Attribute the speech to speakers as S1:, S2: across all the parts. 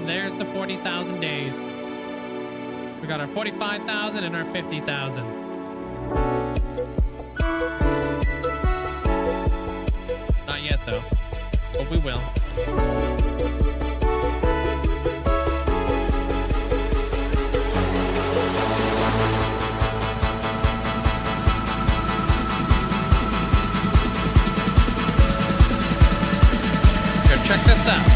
S1: And there's the 40,000 days. We got our 45,000 and our 50,000. Not yet, though. But we will. Here, check this out.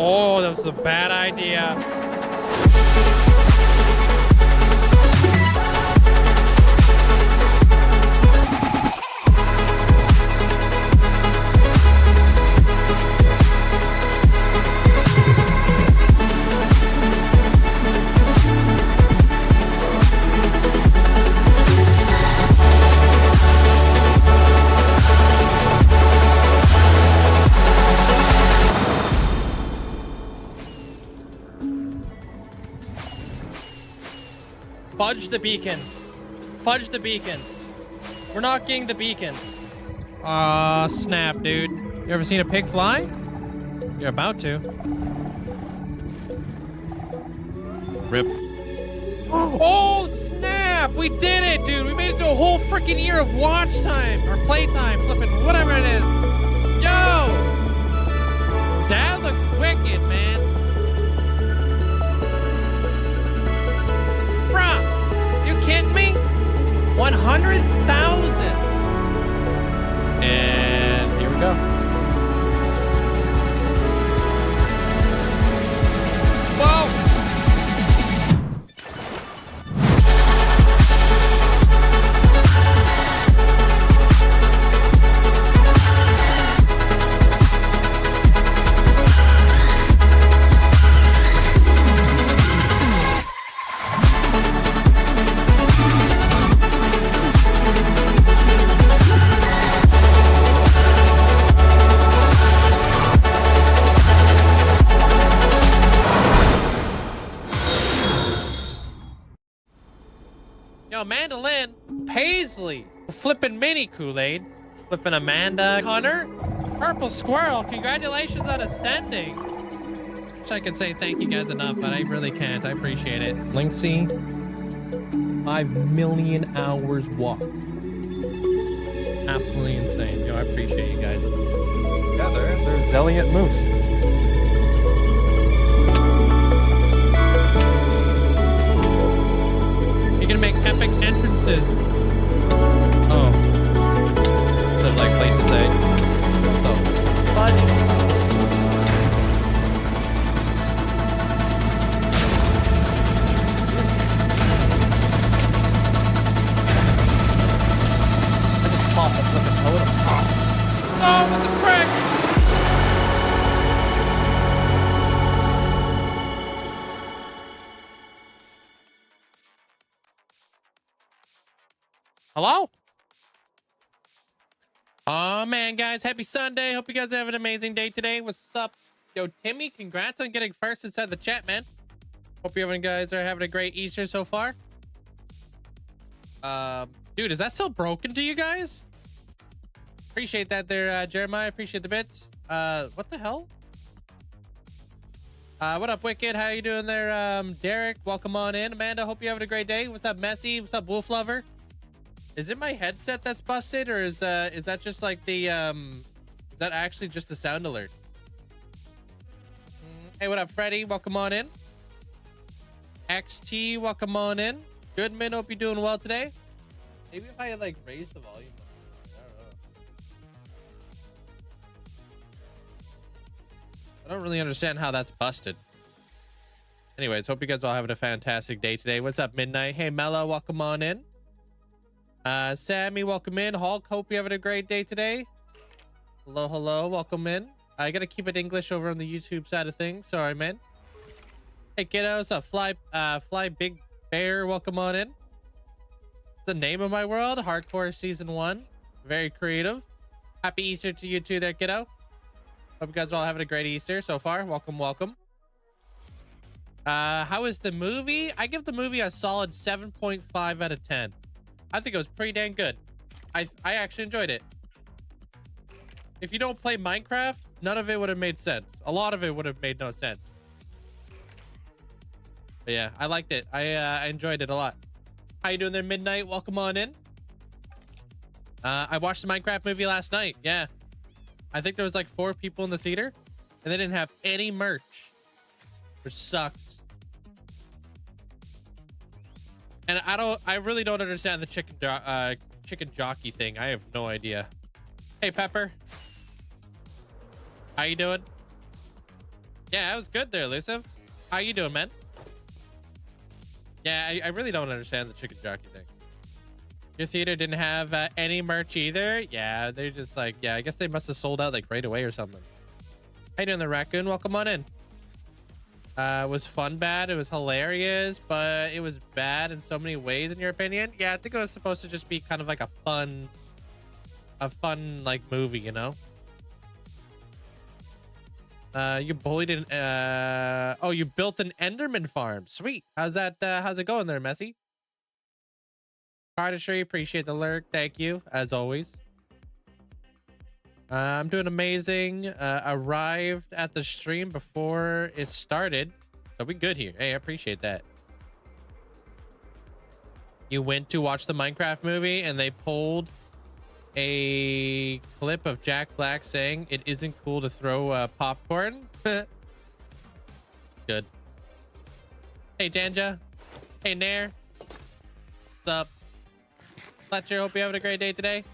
S1: Oh, that was a bad idea. Fudge the beacons. Fudge the beacons. We're not getting the beacons. Aw, snap, dude. You ever seen a pig fly? You're about to. Rip. Oh, snap! We did it, dude! We made it to a whole freaking year of watch time. Or playtime, flipping, whatever it is. Yo! That looks wicked, man. Bruh! You kidding me? 100,000. And here we go. Whoa! Yo, Mandolin, Paisley, flipping mini Kool-Aid, flipping Amanda, Hunter, Purple Squirrel, congratulations on ascending. Wish I could say thank you guys enough, but I really can't. I appreciate it. Linkzzey, 5 million hours walked. Absolutely insane. Yo, I appreciate you guys.
S2: Yeah, there's Zelliot Moose.
S1: You're gonna make epic entrances. Oh. So like places, eh? Oh. Fudge.
S2: Pop the flipping totem.
S1: Oh, what the frick? Hello? Oh man, guys, happy Sunday. Hope you guys have an amazing day today. What's up? Yo, Timmy, congrats on getting first inside the chat, man. Hope you guys are having a great Easter so far. Dude, is that still broken to you guys? Appreciate that there, Jeremiah. Appreciate the bits. What the hell? What up, Wicked? How you doing there, Derek? Welcome on in. Amanda, hope you're having a great day. What's up, Messy? What's up, Wolf Lover? Is it my headset that's busted, or is that just like the is that actually just a sound alert? Hey, what up, Freddy? Welcome on in. XT, welcome on in. Goodman, hope you're doing well today. Maybe if I like raise the volume. I don't really understand how that's busted. Anyways, hope you guys all having a fantastic day today. What's up, Midnight? Hey, Mello, welcome on in. Sammy, welcome in. Hulk, hope you're having a great day today. Hello, hello, welcome in. I gotta keep it English over on the YouTube side of things. Sorry, man. Hey, kiddos. Fly Big Bear. Welcome on in. It's the name of my world. Hardcore Season 1. Very creative. Happy Easter to you too there, kiddo. Hope you guys are all having a great Easter so far. Welcome, welcome. How is the movie? I give the movie a solid 7.5 out of 10. I think it was pretty dang good. I actually enjoyed it. If you don't play Minecraft, none of it would have made sense. A lot of it would have made no sense. But yeah, I liked it. I enjoyed it a lot. How you doing there, Midnight? Welcome on in. I watched the Minecraft movie last night. Yeah. I think there was like 4 people in the theater and they didn't have any merch, which sucks. And I really don't understand the chicken jockey thing. I have no idea. Hey, Pepper. How you doing? Yeah, that was good there, Elusive. How you doing, man? Yeah, I really don't understand the chicken jockey thing. Your theater didn't have any merch either? Yeah, they're just like, yeah, I guess they must have sold out like right away or something. How you doing, the raccoon? Welcome on in. It was fun bad. It was hilarious, but it was bad in so many ways in your opinion. Yeah, I think it was supposed to just be kind of like a fun like movie, you know? You bullied an oh, you built an Enderman farm. Sweet. How's it going there, Messy? Artistry, appreciate the lurk. Thank you, as always. I'm doing amazing. Arrived at the stream before it started, so we good here. Hey, I appreciate that. You went to watch the Minecraft movie and they pulled a clip of Jack Black saying it isn't cool to throw popcorn. Good. Hey, Danja. Hey, Nair. What's up? Fletcher, hope you're having a great day today.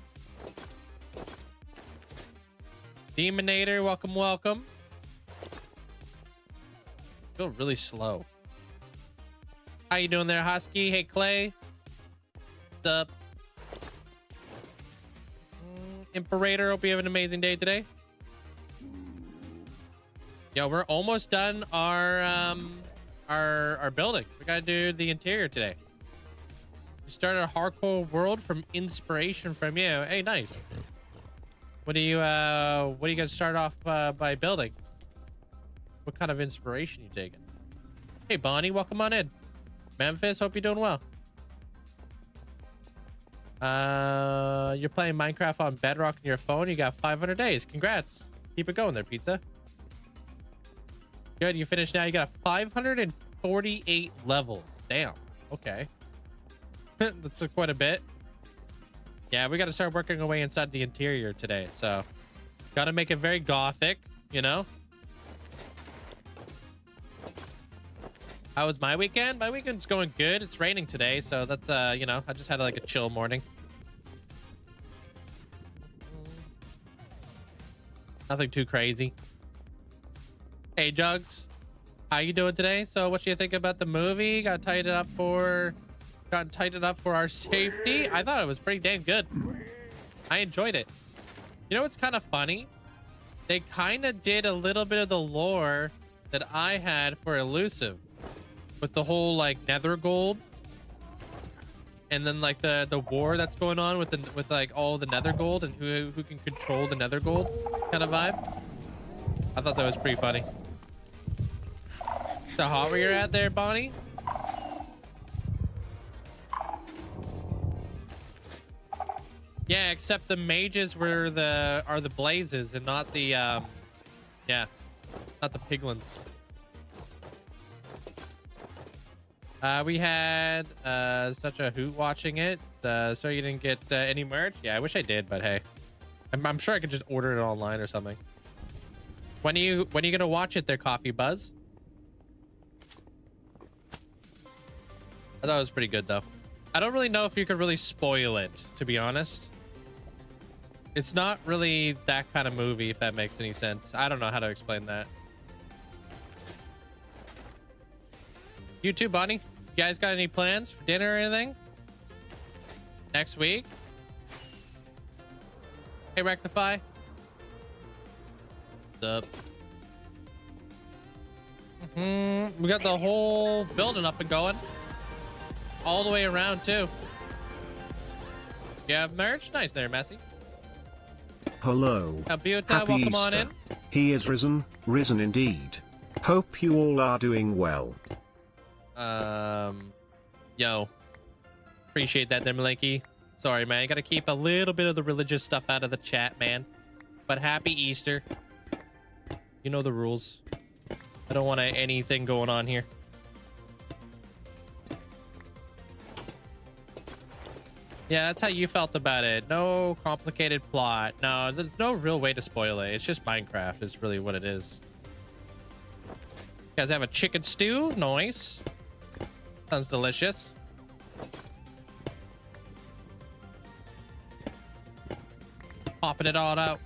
S1: Demonator, welcome, welcome. Feel really slow. How you doing there, Husky? Hey, Clay. What's up? Imperator, hope you have an amazing day today. Yo, we're almost done our building. We gotta do the interior today. We started a hardcore world from inspiration from you. Hey, nice. What do you guys start off by building? What kind of inspiration you taking? Hey, Bonnie, welcome on in. Memphis, hope you're doing well. You're playing Minecraft on Bedrock on your phone. You got 500 days. Congrats. Keep it going there, Pizza. Good, you finished now. You got 548 levels. Damn. Okay. That's quite a bit. Yeah, we got to start working our way inside the interior today. So, got to make it very gothic, you know? How was my weekend? My weekend's going good. It's raining today, so that's, you know, I just had like a chill morning. Nothing too crazy. Hey, Jugs. How you doing today? So, what you think about the movie? Got tightened up for our safety. I thought it was pretty damn good. I enjoyed it. You know what's kind of funny? They kind of did a little bit of the lore that I had for Elusive, with the whole like Nether gold, and then like the war that's going on with like all the Nether gold and who can control the Nether gold kind of vibe. I thought that was pretty funny. So hot where you're at there, Bonnie? Yeah, except the mages are the blazes and not the yeah, not the piglins. We had such a hoot watching it. So you didn't get any merch? Yeah, I wish I did, but hey, I'm sure I could just order it online or something. When are you gonna watch it there, Coffee Buzz? I thought it was pretty good though. I don't really know if you could really spoil it, to be honest. It's not really that kind of movie, if that makes any sense. I don't know how to explain that. You too, Bonnie. You guys got any plans for dinner or anything? Next week? Hey, Rectify. What's up? We got the whole building up and going. All the way around, too. You have merch? Nice there, Messi.
S3: Hello.
S1: Abuta,
S3: Happy
S1: welcome
S3: Easter.
S1: on in.
S3: He is risen, risen indeed. Hope you all are doing well.
S1: Yo. Appreciate that there, Malinky. Sorry, man. I gotta keep a little bit of the religious stuff out of the chat, man. But happy Easter. You know the rules. I don't want anything going on here. Yeah, that's how you felt about it. No complicated plot. No, there's no real way to spoil it. It's just Minecraft is really what it is. You guys have a chicken stew? Nice. Sounds delicious. Popping it all out.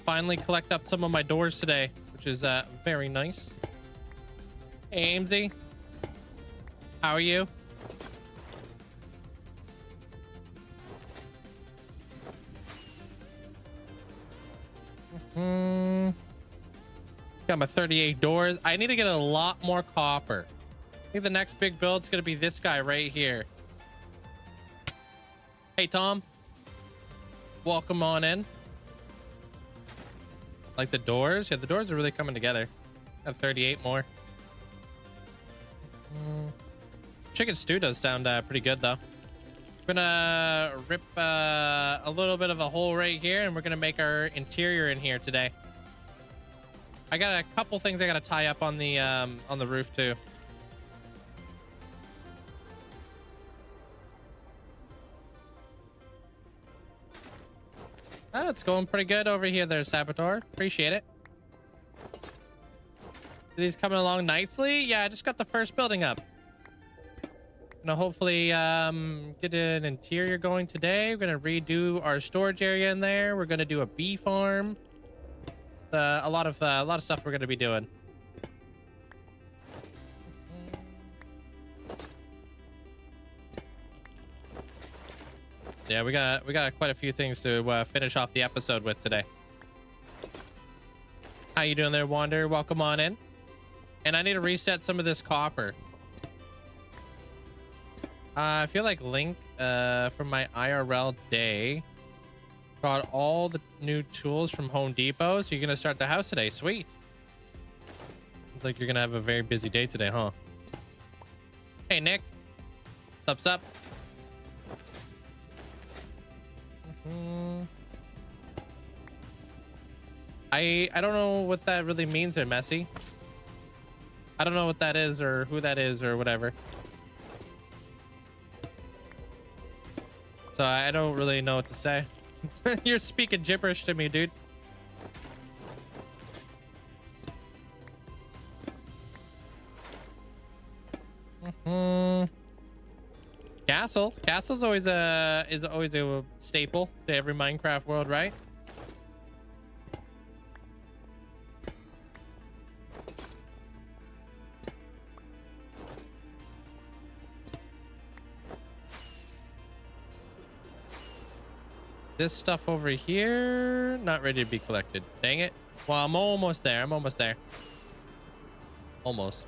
S1: Finally collect up some of my doors today, which is very nice. Hey, Amesy. How are you? Got my 38 doors. I need to get a lot more copper. I think the next big build's gonna be this guy right here. Hey, Tom. Welcome on in. Like the doors? Yeah, the doors are really coming together. Got 38 more. Chicken stew does sound pretty good, though. We're gonna rip a little bit of a hole right here, and we're gonna make our interior in here today. I got a couple things I gotta tie up on the roof too. Oh, it's going pretty good over here there, Saboteur. Appreciate it. He's coming along nicely. Yeah, I just got the first building up. Gonna hopefully get an interior going today. We're gonna redo our storage area in there. We're gonna do a bee farm. A lot of stuff we're gonna be doing. Yeah, we got quite a few things to finish off the episode with today. How you doing there, Wander? Welcome on in. And I need to reset some of this copper. I feel like Link from my IRL day got all the new tools from Home Depot, so you're gonna start the house today. Sweet. Looks like you're gonna have a very busy day today, huh? Hey, Nick. What's up? I don't know what that really means there, Messi. I don't know what that is or who that is or whatever. So I don't really know what to say. You're speaking gibberish to me, dude. Castle's always a staple to every Minecraft world, right? This stuff over here, not ready to be collected. Dang it. Well, I'm almost there. Almost.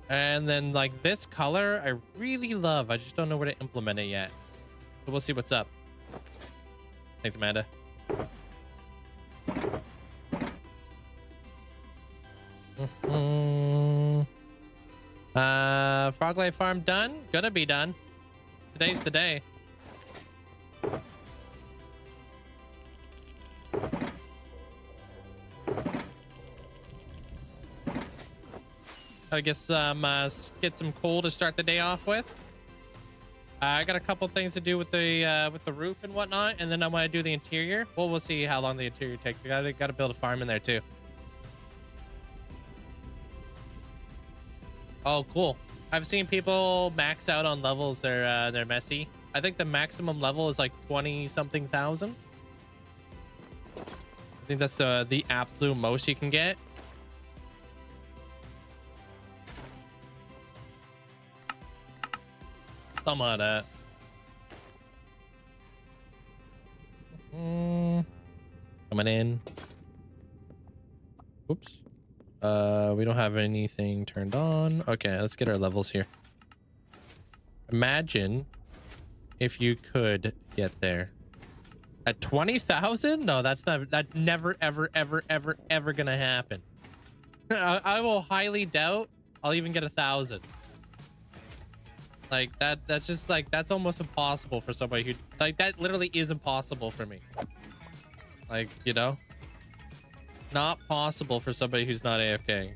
S1: And then like this color, I really love. I just don't know where to implement it yet. So we'll see what's up. Thanks, Amanda. Froglight farm done. Gonna be done. Today's the day. Gotta get some coal to start the day off with. I got a couple things to do with the roof and whatnot, and then I want to do the interior. Well, we'll see how long the interior takes. I gotta build a farm in there too. Oh, cool. I've seen people max out on levels. They're messy. I think the maximum level is like 20-something thousand. I think that's the absolute most you can get. Something like that. Coming in. Oops. We don't have anything turned on. Okay, let's get our levels here. Imagine if you could get there at 20,000. No, that's never ever gonna happen. I will highly doubt I'll even get 1,000. Like that's just like, that's almost impossible for somebody who, like, that literally is impossible for me. Like, you know, not possible for somebody who's not AFK.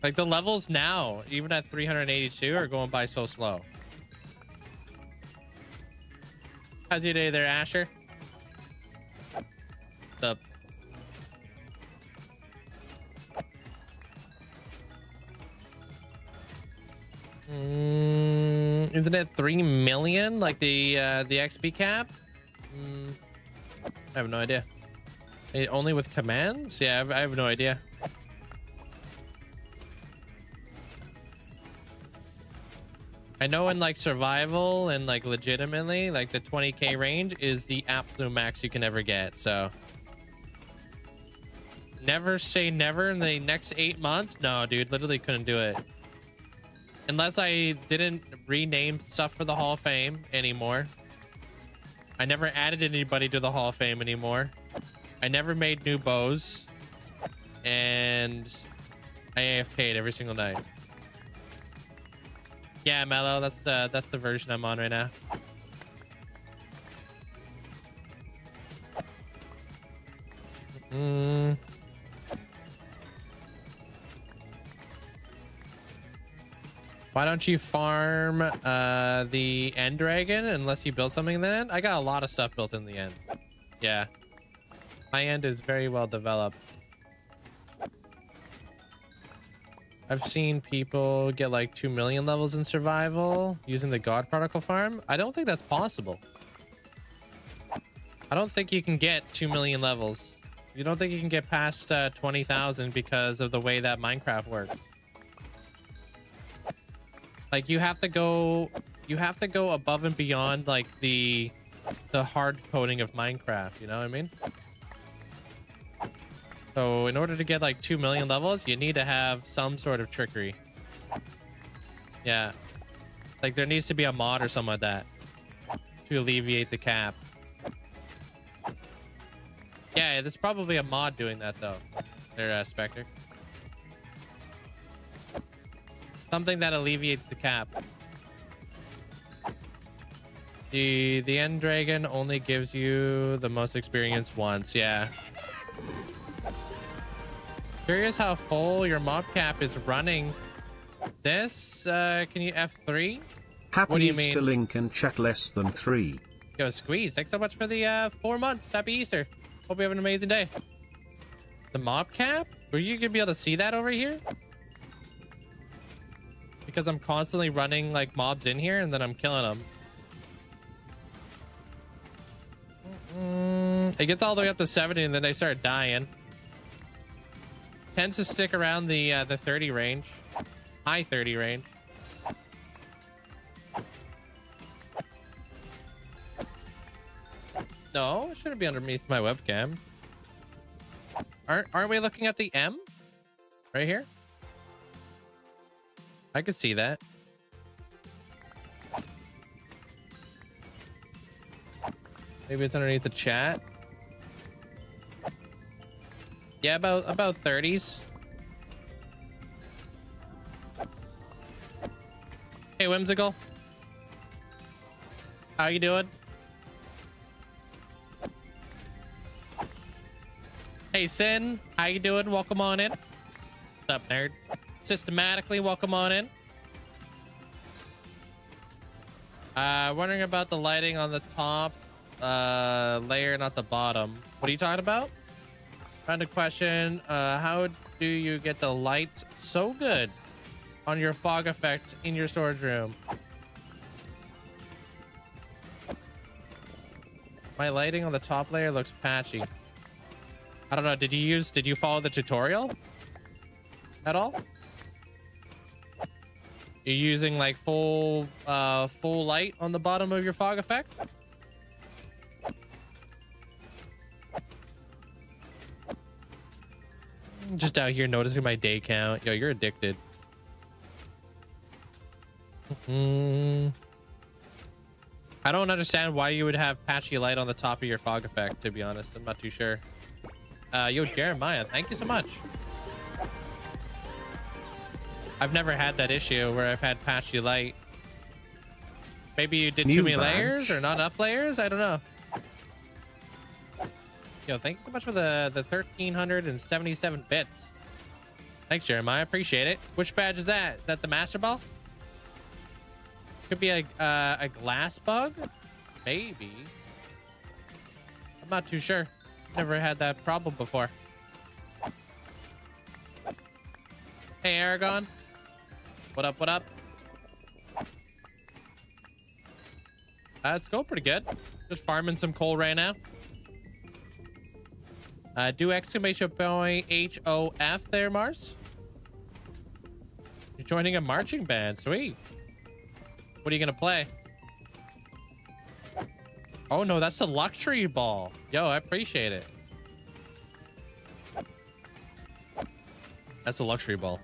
S1: Like, the levels now, even at 382, are going by so slow. How's your day there, Asher? What's up? Isn't it 3 million like the XP cap? I have no idea. Only with commands? Yeah, I have no idea. I know in like survival and like legitimately, like the 20k range is the absolute max you can ever get. So never say never in the next 8 months. No, dude, literally couldn't do it. Unless I didn't rename stuff for the Hall of Fame anymore. I never added anybody to the Hall of Fame anymore. I never made new bows. And I AFK'd every single night. Yeah, Mellow, that's the version I'm on right now. Why don't you farm the end dragon unless you build something in the end? I got a lot of stuff built in the end. Yeah. My end is very well developed. I've seen people get like 2 million levels in survival using the God Particle farm. I don't think that's possible. I don't think you can get 2 million levels. You don't think you can get past 20,000 because of the way that Minecraft works. Like, you have to go above and beyond like the hard coding of Minecraft, you know what I mean? So in order to get like 2 million levels, you need to have some sort of trickery. Yeah. Like, there needs to be a mod or something like that to alleviate the cap. Yeah, there's probably a mod doing that though. There, Spectre. Something that alleviates the cap. The end dragon only gives you the most experience once. Yeah. Curious how full your mob cap is running. This, can you F3?
S3: Happy
S1: What do you
S3: Easter
S1: mean?
S3: link and chat less than 3.
S1: Yo, Squeeze, thanks so much for the 4 months. Happy Easter. Hope you have an amazing day. The mob cap? Were you gonna be able to see that over here? Because I'm constantly running like mobs in here and then I'm killing them. It gets all the way up to 70 and then they start dying. Tends to stick around the 30 range. High 30 range. No, it shouldn't be underneath my webcam. Aren't we looking at the M? Right here? I could see that. Maybe it's underneath the chat. Yeah, about 30s. Hey, Whimsical. How you doing? Hey, Sin. How you doing? Welcome on in. What's up, nerd? Systematically, welcome on in. Wondering about the lighting on the top layer, not the bottom. What are you talking about? Random question. How do you get the lights so good on your fog effect in your storage room? My lighting on the top layer looks patchy. I don't know. Did you follow the tutorial at all? You're using like full light on the bottom of your fog effect? Just out here noticing my day count. Yo, you're addicted. I don't understand why you would have patchy light on the top of your fog effect, to be honest. I'm not too sure. Yo, Jeremiah, thank you so much. I've never had that issue where I've had patchy light. Maybe you did too many layers or not enough layers? I don't know. Yo, thank you so much for the 1,377 bits. Thanks, Jeremiah. Appreciate it. Which badge is that? Is that the Master Ball? Could be a glass bug? Maybe. I'm not too sure. Never had that problem before. Hey, Aragon. What up, what up? It's going pretty good. Just farming some coal right now. Do exclamation point HOF there, Mars. You're joining a marching band. Sweet. What are you gonna play? Oh no, that's the luxury ball. Yo, I appreciate it. That's a luxury ball.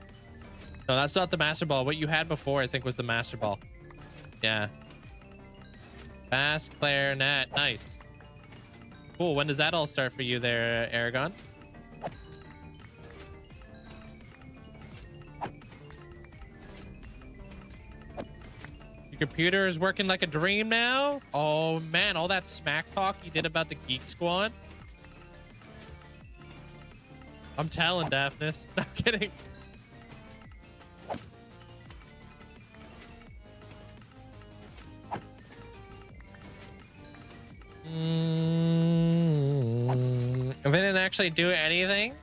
S1: No, that's not the master ball. What you had before, I think, was the master ball. Yeah. Bass clarinet. Nice. Cool. When does that all start for you there, Aragon? Your computer is working like a dream now? Oh, man. All that smack talk you did about the Geek Squad. I'm telling, Daphnis. No, I'm kidding. If they didn't actually do anything,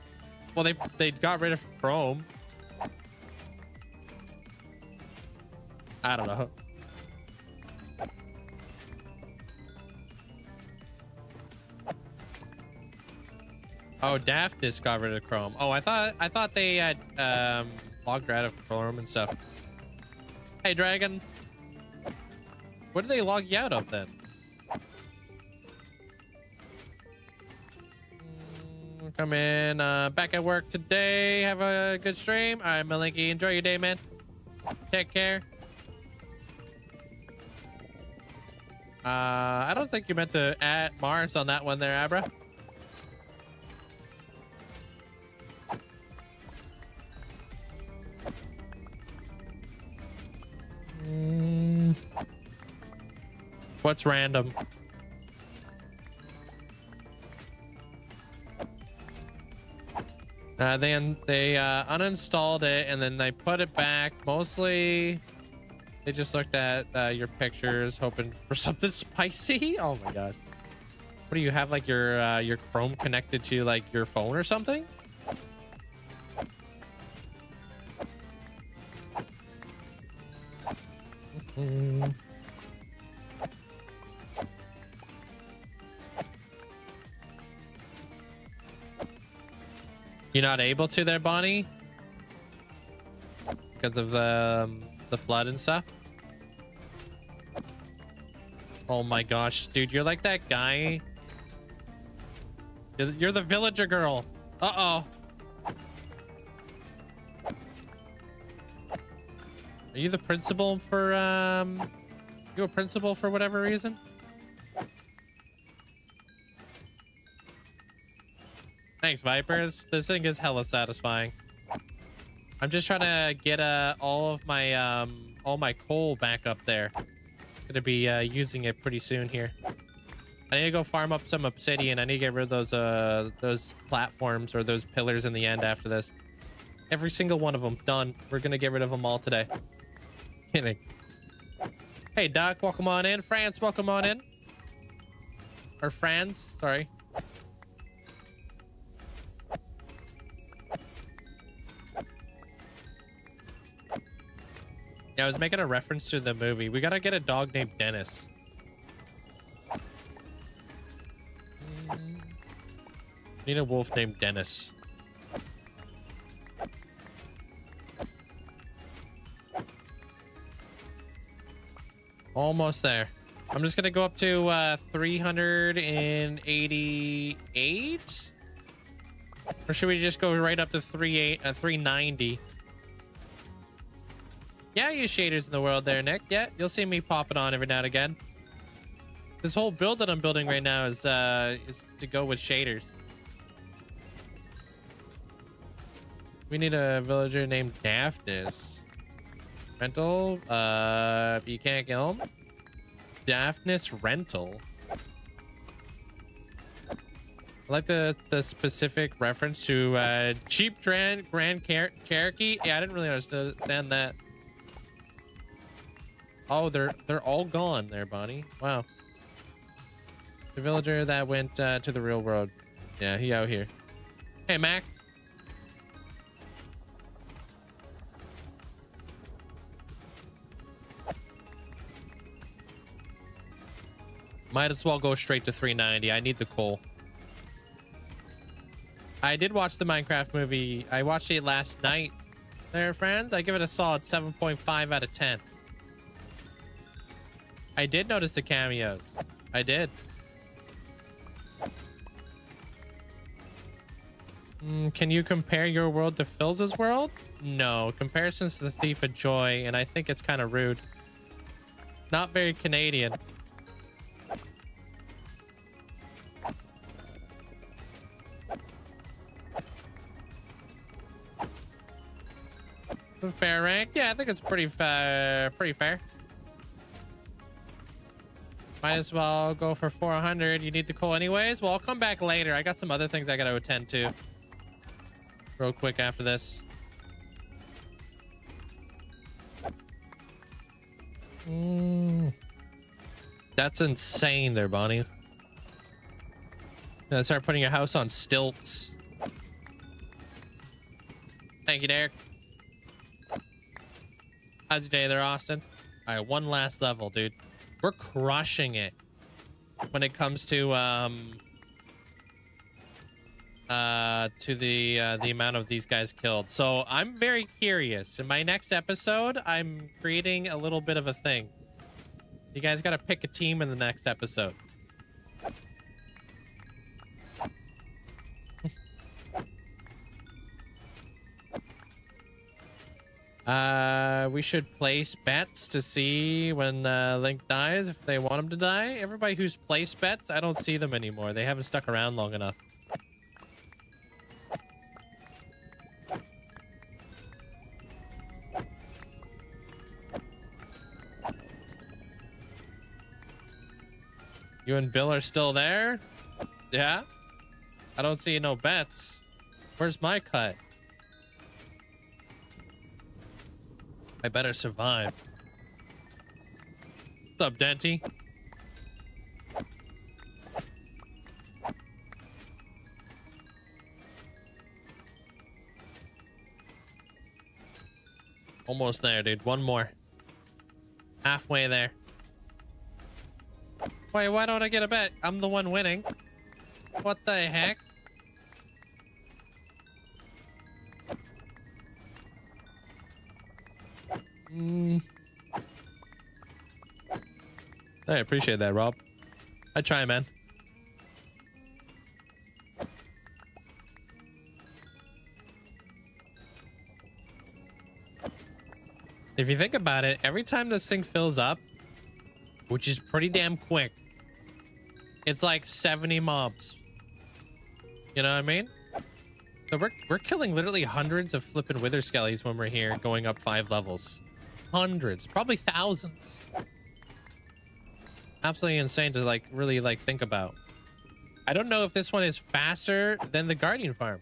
S1: well, they got rid of Chrome. I don't know. Oh, Daphnis got rid of Chrome. Oh, I thought they had logged out of Chrome and stuff. Hey, Dragon. What did they log you out of then? Come in. Back at work today. Have a good stream. All right, Malinky. Enjoy your day, man. Take care. I don't think you meant to add Mars on that one there, Abra. What's random? They uninstalled it and then they put it back. Mostly they just looked at your pictures hoping for something spicy. Oh my god. What do you have, like your Chrome connected to like your phone or something? You're not able to there, Bonnie? Because of the flood and stuff? Oh my gosh, dude, you're like that guy. You're the villager girl. Uh-oh. Are you the principal for, you a principal for whatever reason? Thanks, Vipers. This thing is hella satisfying. I'm just trying to get all my coal back up there. Gonna be using it pretty soon here. I need to go farm up some obsidian. I need to get rid of those platforms or those pillars in the end after this. Every single one of them done. We're gonna get rid of them all today. Kidding. Hey, Doc, welcome on in. France, welcome on in. Or Franz, sorry. Yeah, I was making a reference to the movie. We gotta get a dog named Dennis. Need a wolf named Dennis. Almost there. I'm just gonna go up to 388, or should we just go right up to 390? Yeah, I use shaders in the world there, Nick. Yeah, you'll see me popping on every now and again. This whole build that I'm building right now is to go with shaders. We need a villager named Daphnis. Rental. You can't kill him. Daphnis Rental. I like the specific reference to cheap Grand Cherokee. Yeah, I didn't really understand that. Oh, they're all gone there, Bonnie. Wow. The villager that went to the real world. Yeah, he out here. Hey, Mac. Might as well go straight to 390. I need the coal. I did watch the Minecraft movie. I watched it last night. There, friends. I give it a solid 7.5 out of 10. I did notice the cameos. I did. Can you compare your world to Phil's world? No. Comparison's the thief of joy, and I think it's kind of rude. Not very Canadian. Fair rank? Yeah, I think it's pretty fair. Might as well go for 400. You need the coal anyways? Well, I'll come back later. I got some other things I gotta attend to real quick after this. That's insane there, Bonnie. Gotta start putting your house on stilts. Thank you, Derek. How's your day there, Austin? All right, one last level, dude. We're crushing it when it comes to the amount of these guys killed. So I'm very curious. In my next episode, I'm creating a little bit of a thing. You guys got to pick a team in the next episode. We should place bets to see when Link dies, if they want him to die. Everybody who's placed bets, I don't see them anymore. They haven't stuck around long enough. You and Bill are still there? Yeah? I don't see no bets. Where's my cut? I better survive. What's up, Denty? Almost there, dude. One more. Halfway there. Wait, why don't I get a bet? I'm the one winning. What the heck? I appreciate that, Rob. I try, man. If you think about it, every time this thing fills up, which is pretty damn quick, it's like 70 mobs. You know what I mean? So we're killing literally hundreds of flippin' wither skellies when we're here, going up 5 levels. Hundreds, probably thousands. Absolutely insane to like really like think about. I don't know if this one is faster than the Guardian farm.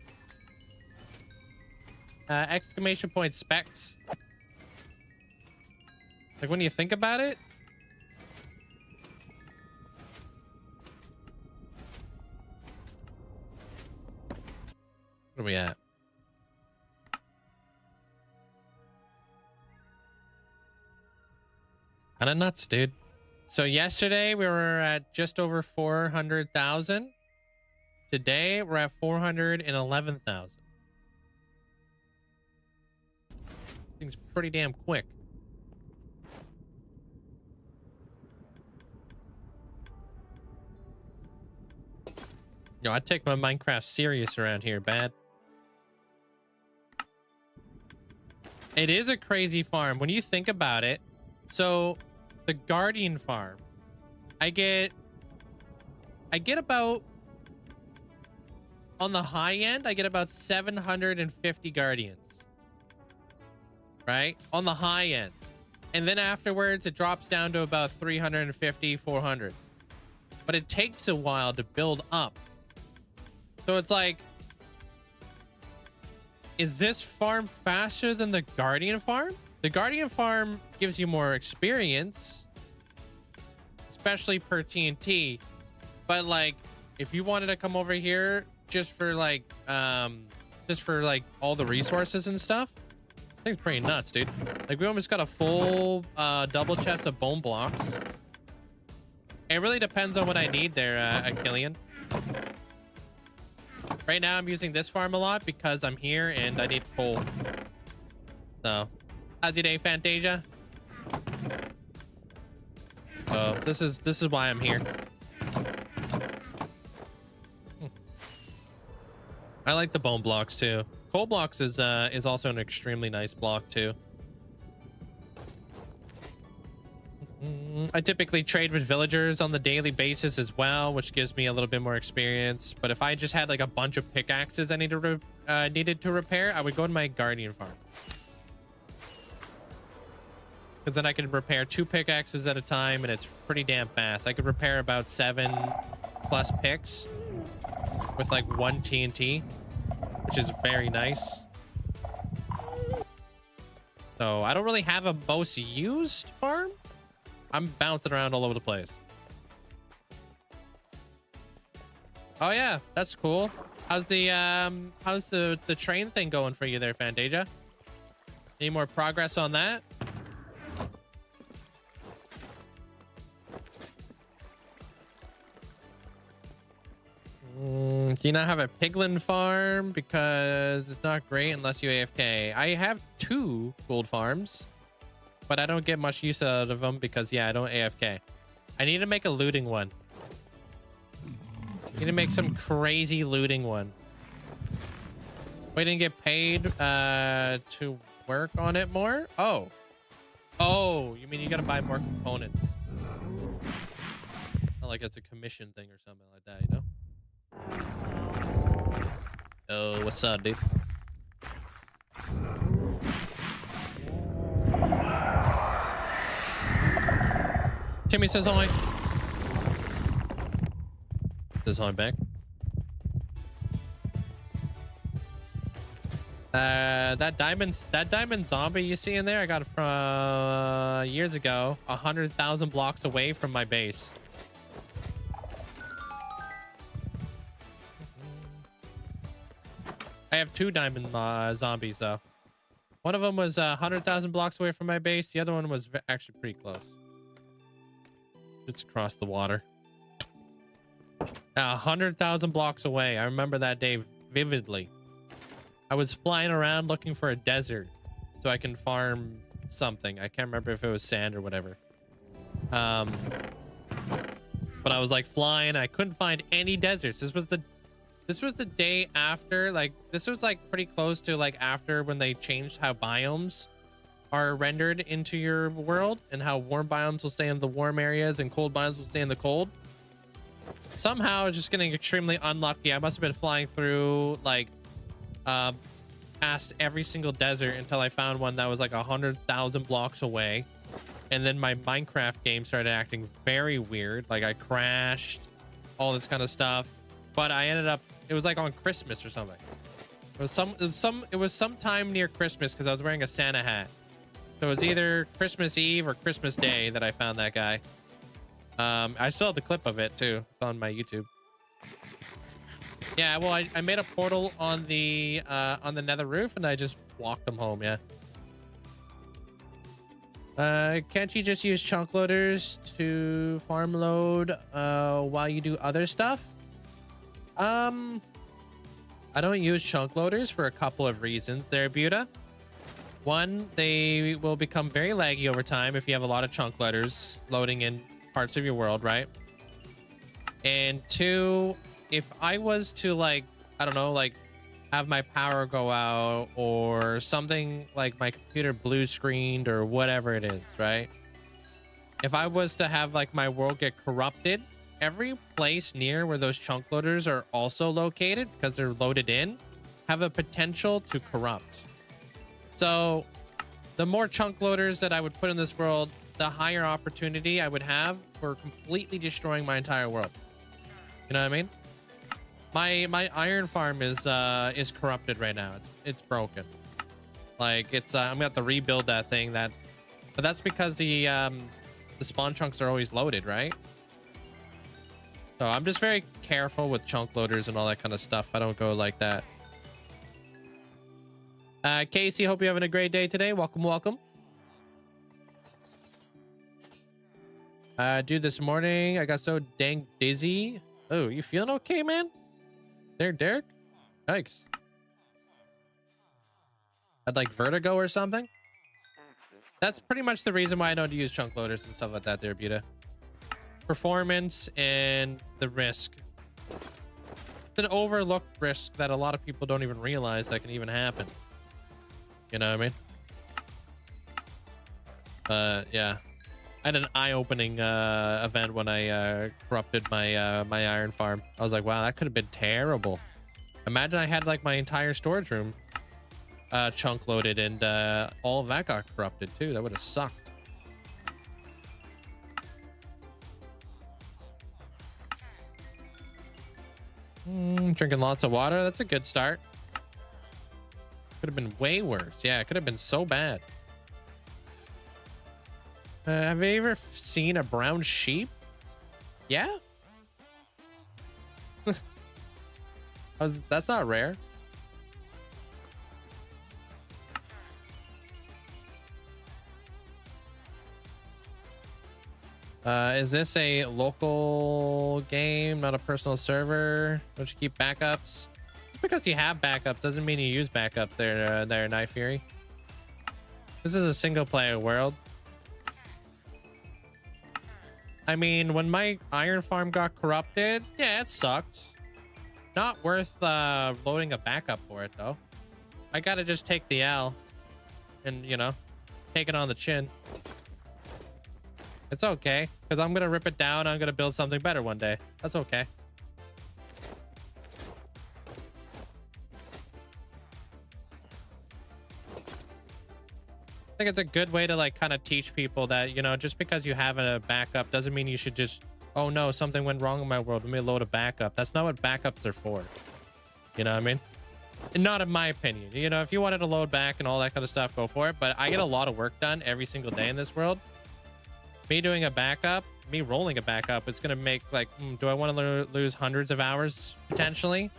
S1: Exclamation point specs. Like when you think about it. What are we at? Kind of nuts, dude. So yesterday we were at just over 400,000. Today we're at 411,000. Things pretty damn quick. Yo, I take my Minecraft serious around here, bad. It is a crazy farm when you think about it. So the Guardian farm, I get about, on the high end, I get about 750 Guardians, right? On the high end. And then afterwards, it drops down to about 350, 400. But it takes a while to build up. So it's like, is this farm faster than the Guardian farm? The Guardian farm gives you more experience, especially per TNT. But like, if you wanted to come over here just for like all the resources and stuff, I think it's pretty nuts, dude. Like, we almost got a full double chest of bone blocks. It really depends on what I need there, Achillean. Right now, I'm using this farm a lot because I'm here and I need coal. So, how's your day, Fantasia? So this is why I'm here. I like the bone blocks too. Coal blocks is also an extremely nice block too. I typically trade with villagers on the daily basis as well, which gives me a little bit more experience. But if I just had like a bunch of pickaxes I needed to repair, I would go to my Guardian farm. Because then I can repair 2 pickaxes at a time, and it's pretty damn fast. I could repair about 7+ picks with like 1 TNT, which is very nice. So I don't really have a most used farm. I'm bouncing around all over the place. Oh yeah, that's cool. How's the train thing going for you there, Fantasia? Any more progress on that? Do you not have a piglin farm? Because it's not great unless you AFK. I have 2 gold farms, but I don't get much use out of them because, yeah, I don't AFK. I need to make a looting one. Need to make some crazy looting one. We didn't get paid to work on it more? Oh. Oh, you mean you gotta buy more components? Not like it's a commission thing or something like that, you know? Oh, what's up, dude? Timmy says hi. Says hi back. That diamond zombie you see in there, I got it from years ago, 100,000 blocks away from my base. I have 2 diamond zombies though. One of them was 100,000 blocks away from my base. The other one was actually pretty close. It's across the water. 100,000 blocks away. I remember that day vividly. I was flying around looking for a desert so I can farm something. I can't remember if it was sand or whatever. But I was like flying. I couldn't find any deserts. This was the day after, like, this was like pretty close to like after when they changed how biomes are rendered into your world and how warm biomes will stay in the warm areas and cold biomes will stay in the cold. Somehow I was just getting extremely unlucky. I must have been flying through like past every single desert until I found one that was like 100,000 blocks away. And then my Minecraft game started acting very weird. Like I crashed, all this kind of stuff. But I ended up, it was like on Christmas or something. It was sometime near Christmas because I was wearing a Santa hat. So it was either Christmas Eve or Christmas Day that I found that guy. I still have the clip of it too. It's on my YouTube. Yeah, well, I made a portal on the Nether roof and I just walked them home. Yeah. Can't you just use chunk loaders to farm load while you do other stuff? I don't use chunk loaders for a couple of reasons there, Buta. One, they will become very laggy over time if you have a lot of chunk loaders loading in parts of your world, right? And 2, if I was to like, I don't know, like have my power go out or something, like my computer blue screened or whatever it is, right? If I was to have like my world get corrupted, every place near where those chunk loaders are also located, because they're loaded in, have a potential to corrupt. So the more chunk loaders that I would put in this world, the higher opportunity I would have for completely destroying my entire world. You know what I mean? My iron farm is corrupted right now. It's broken. Like I'm gonna have to rebuild that thing. But that's because the spawn chunks are always loaded, right? So I'm just very careful with chunk loaders and all that kind of stuff. I don't go like that. Casey, hope you're having a great day today. Welcome, welcome. Dude, this morning I got so dang dizzy. Oh, you feeling okay, man? There, Derek? Yikes. Had like vertigo or something? That's pretty much the reason why I don't use chunk loaders and stuff like that there, Buta. Performance and the risk. It's an overlooked risk that a lot of people don't even realize that can even happen. You know what I mean? Yeah. I had an eye-opening event when I corrupted my my iron farm. I was like, wow, that could have been terrible. Imagine I had like my entire storage room chunk loaded and all of that got corrupted too. That would have sucked. Drinking lots of water. That's a good start. Could have been way worse. Yeah, it could have been so bad. Have you ever seen a brown sheep? Yeah. That's not rare. Is this a local game, not a personal server? Don't you keep backups? Just because you have backups doesn't mean you use backups there, Knife Fury. This is a single player world. I mean, when my iron farm got corrupted, yeah, it sucked. Not worth loading a backup for it, though. I gotta just take the L and, you know, take it on the chin. It's okay, because I'm gonna rip it down. I'm gonna build something better one day. That's okay. I think it's a good way to like kind of teach people that, you know, just because you have a backup doesn't mean you should just, oh no, something went wrong in my world, let me load a backup. That's not what backups are for. You know what I mean? Not in my opinion. You know, if you wanted to load back and all that kind of stuff, go for it. But I get a lot of work done every single day in this world. Me doing a backup, me rolling a backup, it's gonna make like, do I want to lose hundreds of hours potentially?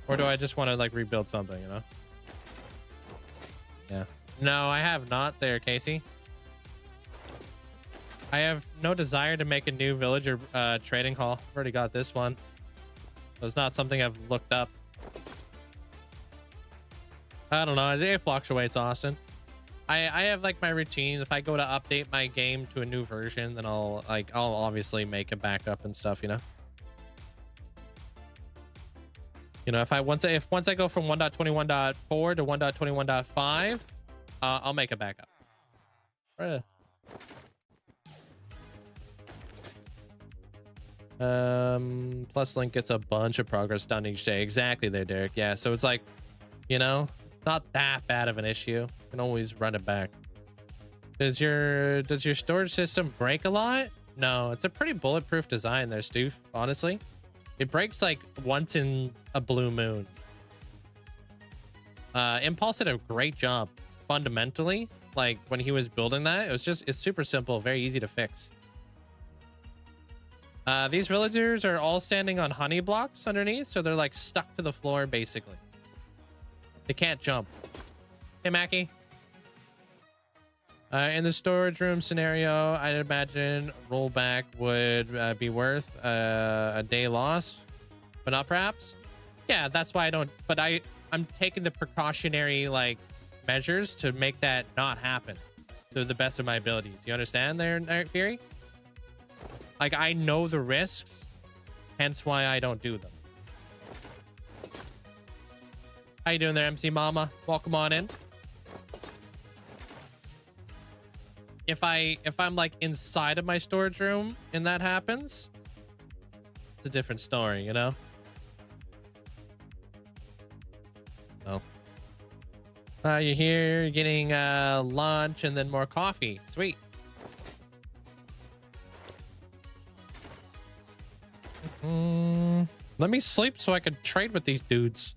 S1: Or do I just want to like rebuild something, you know? Yeah. No, I have not there, Casey. I have no desire to make a new villager trading hall. I've already got this one. So it's not something I've looked up. I don't know. It fluctuates, Austin. I have like my routine. If I go to update my game to a new version, then I'll obviously make a backup and stuff, you know. You know, once I go from 1.21.4 to 1.21.5, I'll make a backup. Plus Link gets a bunch of progress done each day. Exactly there, Derek. Yeah, so it's like, you know, not that bad of an issue. You can always run it back. Does your storage system break a lot? No, it's a pretty bulletproof design there, Stu. Honestly, it breaks like once in a blue moon. Impulse did a great job fundamentally. Like when he was building that, it's super simple, very easy to fix. These villagers are all standing on honey blocks underneath, so they're like stuck to the floor basically. They can't jump. Hey, Mackie. In the storage room scenario, I'd imagine rollback would be worth a day loss, but not perhaps. Yeah, that's why I don't. But I'm taking the precautionary like measures to make that not happen to the best of my abilities. You understand there, Eric Fury? Like I know the risks, hence why I don't do them. How you doing there, MC Mama? Welcome on in. If I'm like inside of my storage room and that happens, it's a different story, you know? Oh. You're here, you're getting lunch and then more coffee. Sweet. Let me sleep so I can trade with these dudes.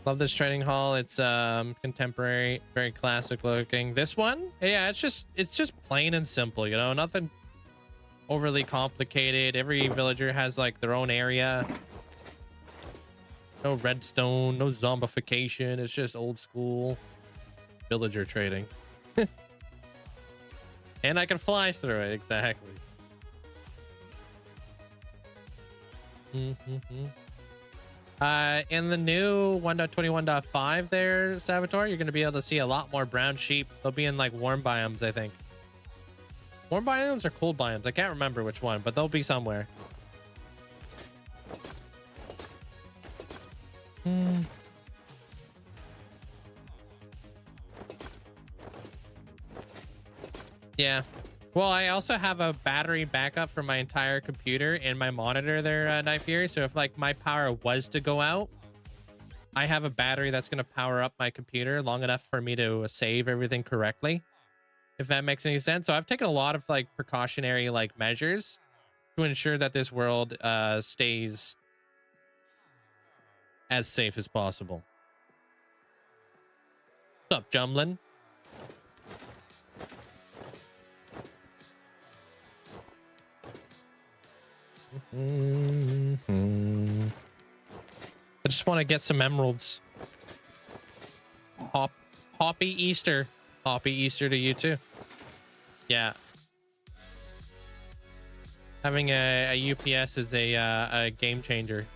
S1: Love this trading hall. It's contemporary, very classic looking. This one, yeah, it's just plain and simple, you know, nothing overly complicated. Every villager has like their own area. No redstone, no zombification. It's just old school villager trading. And I can fly through it, exactly. In the new 1.21.5 there, Saboteur, you're going to be able to see a lot more brown sheep. They'll be in like warm biomes, I think. Warm biomes or cold biomes? I can't remember which one, but they'll be somewhere. Yeah. Well, I also have a battery backup for my entire computer and my monitor there, Night Fury. So if like my power was to go out, I have a battery that's going to power up my computer long enough for me to save everything correctly. If that makes any sense. So I've taken a lot of like precautionary like measures to ensure that this world stays as safe as possible. What's up, Jumlin? I just want to get some emeralds. Hoppy Easter. Hoppy Easter to you too. Yeah. Having a UPS is a game changer.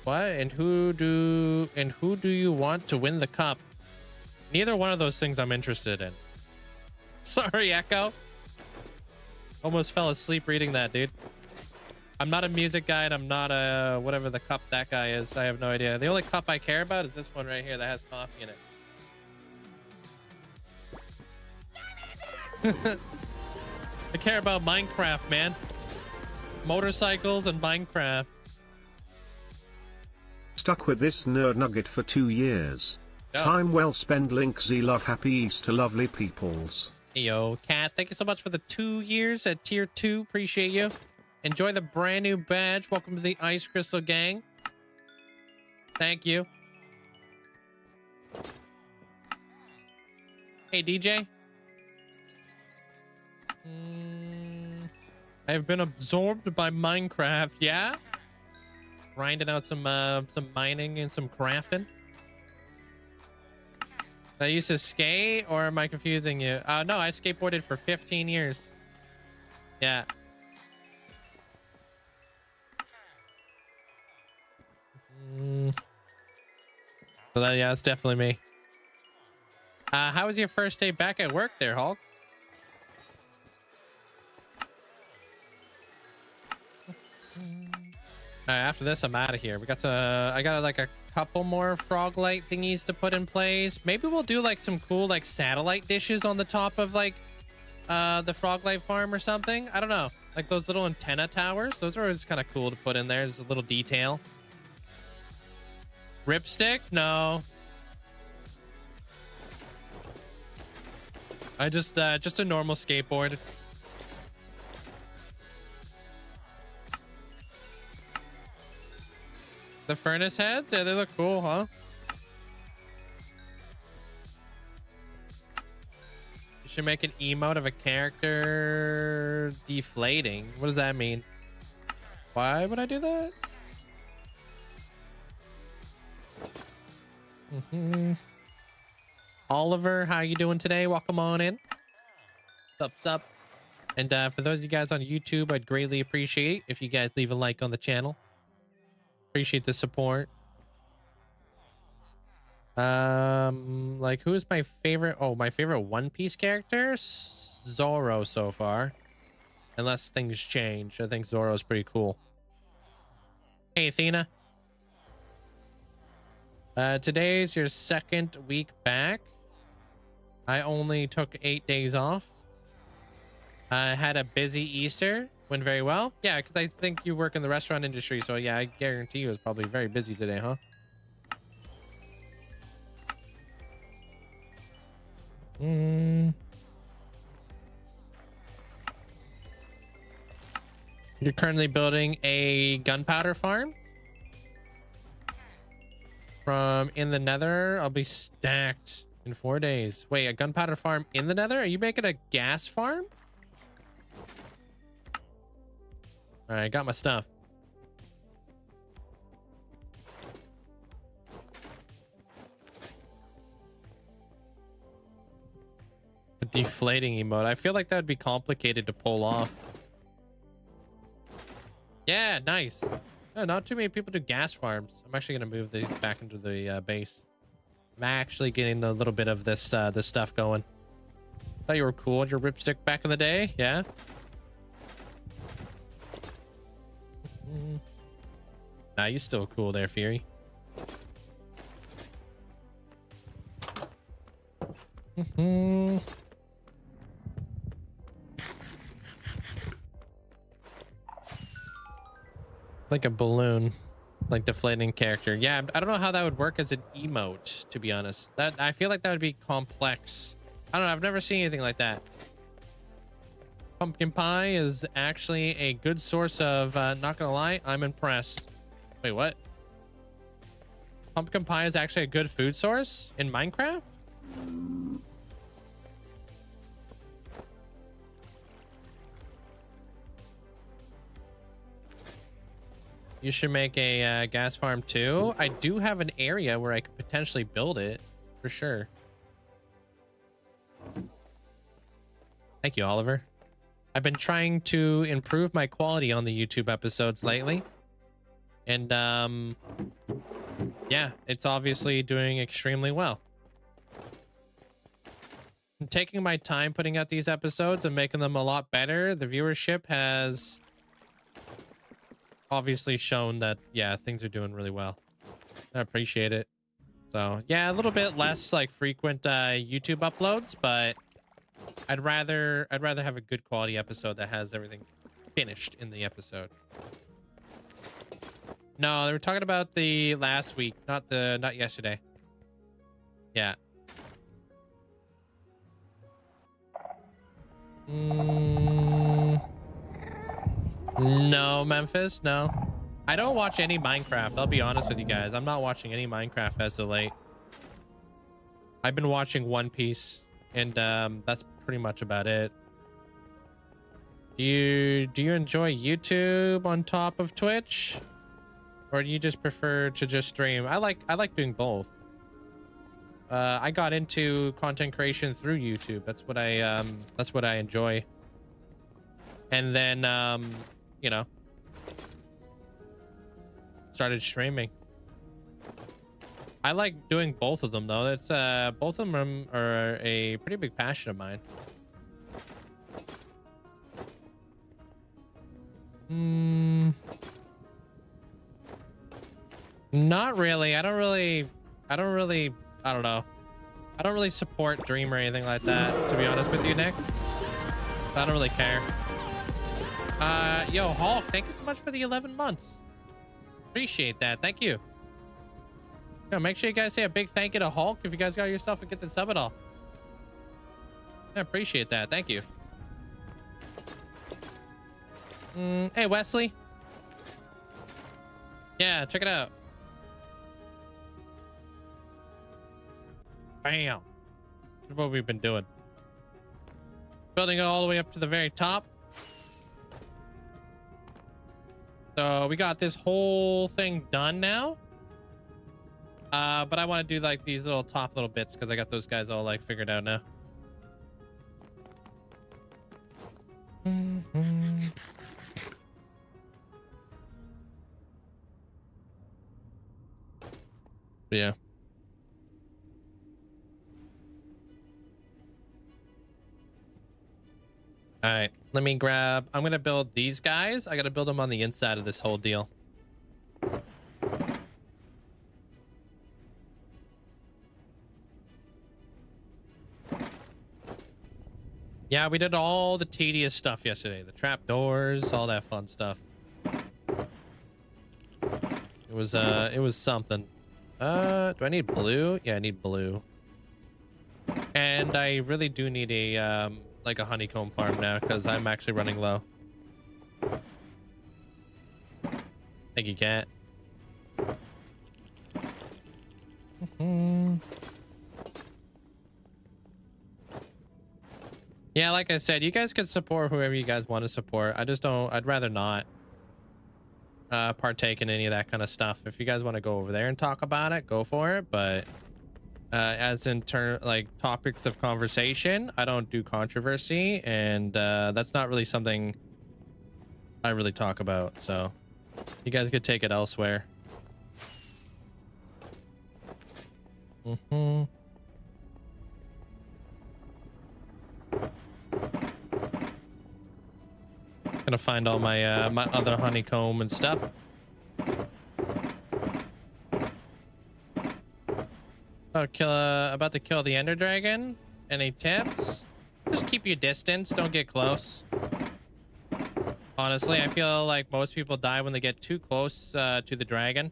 S1: What? And who do you want to win the cup? Neither one of those things I'm interested in. Sorry, Echo. Almost fell asleep reading that, dude. I'm not a music guy, and I'm not a whatever the cup that guy is. I have no idea. The only cup I care about is this one right here that has coffee in it. I care about Minecraft, man. Motorcycles and Minecraft.
S3: Stuck with this nerd nugget for 2 years.
S1: Yo.
S3: Time well spent. Linkzzey, love, happy Easter, lovely peoples.
S1: Yo, Cat, thank you so much for the 2 years at tier 2. Appreciate you. Enjoy the brand new badge. Welcome to the Ice Crystal Gang. Thank you. Hey, DJ. I've been absorbed by Minecraft. Yeah? Grinding out some mining and some crafting. I used to skate, or am I confusing you? No, I skateboarded for 15 years. Yeah. So that, yeah, that's definitely me. How was your first day back at work there, Hulk? Alright, after this, I'm out of here. We got to, I got like a couple more frog light thingies to put in place. Maybe we'll do like some cool like satellite dishes on the top of like the frog light farm or something. I don't know. Like those little antenna towers. Those are always kind of cool to put in there. There's a little detail. Ripstick? No. I just a normal skateboard. The furnace heads? Yeah, they look cool, huh? You should make an emote of a character deflating. What does that mean? Why would I do that? Oliver, how you doing today? Welcome on in. What's up? And for those of you guys on YouTube, I'd greatly appreciate it if you guys leave a like on the channel. Appreciate the support. Like, who is my favorite? Oh, my favorite One Piece character? Zoro so far. Unless things change. I think Zoro's pretty cool. Hey, Athena. Today's your second week back. I only took 8 days off. I had a busy Easter. Went very well. Yeah, because I think you work in the restaurant industry. So yeah, I guarantee you it was probably very busy today, huh? You're currently building a gunpowder farm? From in the Nether, I'll be stacked in 4 days. Wait, a gunpowder farm in the Nether? Are you making a gas farm? All right, got my stuff. A deflating emote. I feel like that would be complicated to pull off. Yeah, nice. No, not too many people do gas farms. I'm actually gonna move these back into the base. I'm actually getting a little bit of this this stuff going. Thought you were cool with your ripstick back in the day, yeah. Nah, you still cool there, Fury. Like a balloon, like deflating character. Yeah, I don't know how that would work as an emote, to be honest. That I feel like that would be complex. I don't know, I've never seen anything like that. Pumpkin pie is actually a good source of not gonna lie, I'm impressed. Wait, what? Pumpkin pie is actually a good food source in Minecraft? You should make a gas farm too. I do have an area where I could potentially build it for sure. Thank you, Oliver. I've been trying to improve my quality on the YouTube episodes lately. And yeah, it's obviously doing extremely well. I'm taking my time putting out these episodes and making them a lot better. The viewership has obviously shown that, yeah, things are doing really well. I appreciate it. So yeah, a little bit less like frequent YouTube uploads, but I'd rather have a good quality episode that has everything finished in the episode. No, they were talking about the last week, not yesterday. Yeah. No, Memphis, no. I don't watch any Minecraft. I'll be honest with you guys. I'm not watching any Minecraft as of late. I've been watching One Piece, and that's pretty much about it. Do you enjoy YouTube on top of Twitch, or do you just prefer to just stream? I like doing both. I got into content creation through YouTube. That's what I enjoy. And then you know, started streaming. I like doing both of them though. It's both of them are a pretty big passion of mine. Not really. I don't know. I don't really support Dream or anything like that, to be honest with you, Nick. I don't really care. Yo, Hulk, thank you so much for the 11 months. Appreciate that. Thank you. Yo, make sure you guys say a big thank you to Hulk if you guys got yourself a gifted sub at all. I appreciate that. Thank you. Hey, Wesley. Yeah, check it out. Bam. That's what we've been doing. Building it all the way up to the very top. So we got this whole thing done now. But I want to do like these little top little bits because I got those guys all like figured out now. But yeah. All right, let me grab. I'm gonna build these guys. I gotta build them on the inside of this whole deal. Yeah, we did all the tedious stuff yesterday. The trapdoors, all that fun stuff. It was something. Do I need blue? Yeah, I need blue. And I really do need a like a honeycomb farm now because I'm actually running low. Thank you, cat. Yeah, like I said, you guys can support whoever you guys want to support. I just don't. I'd rather not partake in any of that kind of stuff. If you guys want to go over there and talk about it, go for it. But as in turn, like topics of conversation, I don't do controversy, and that's not really something I really talk about. So you guys could take it elsewhere. Gonna find all my my other honeycomb and stuff. About to kill the Ender Dragon. Any tips? Just keep your distance. Don't get close. Honestly, I feel like most people die when they get too close to the dragon.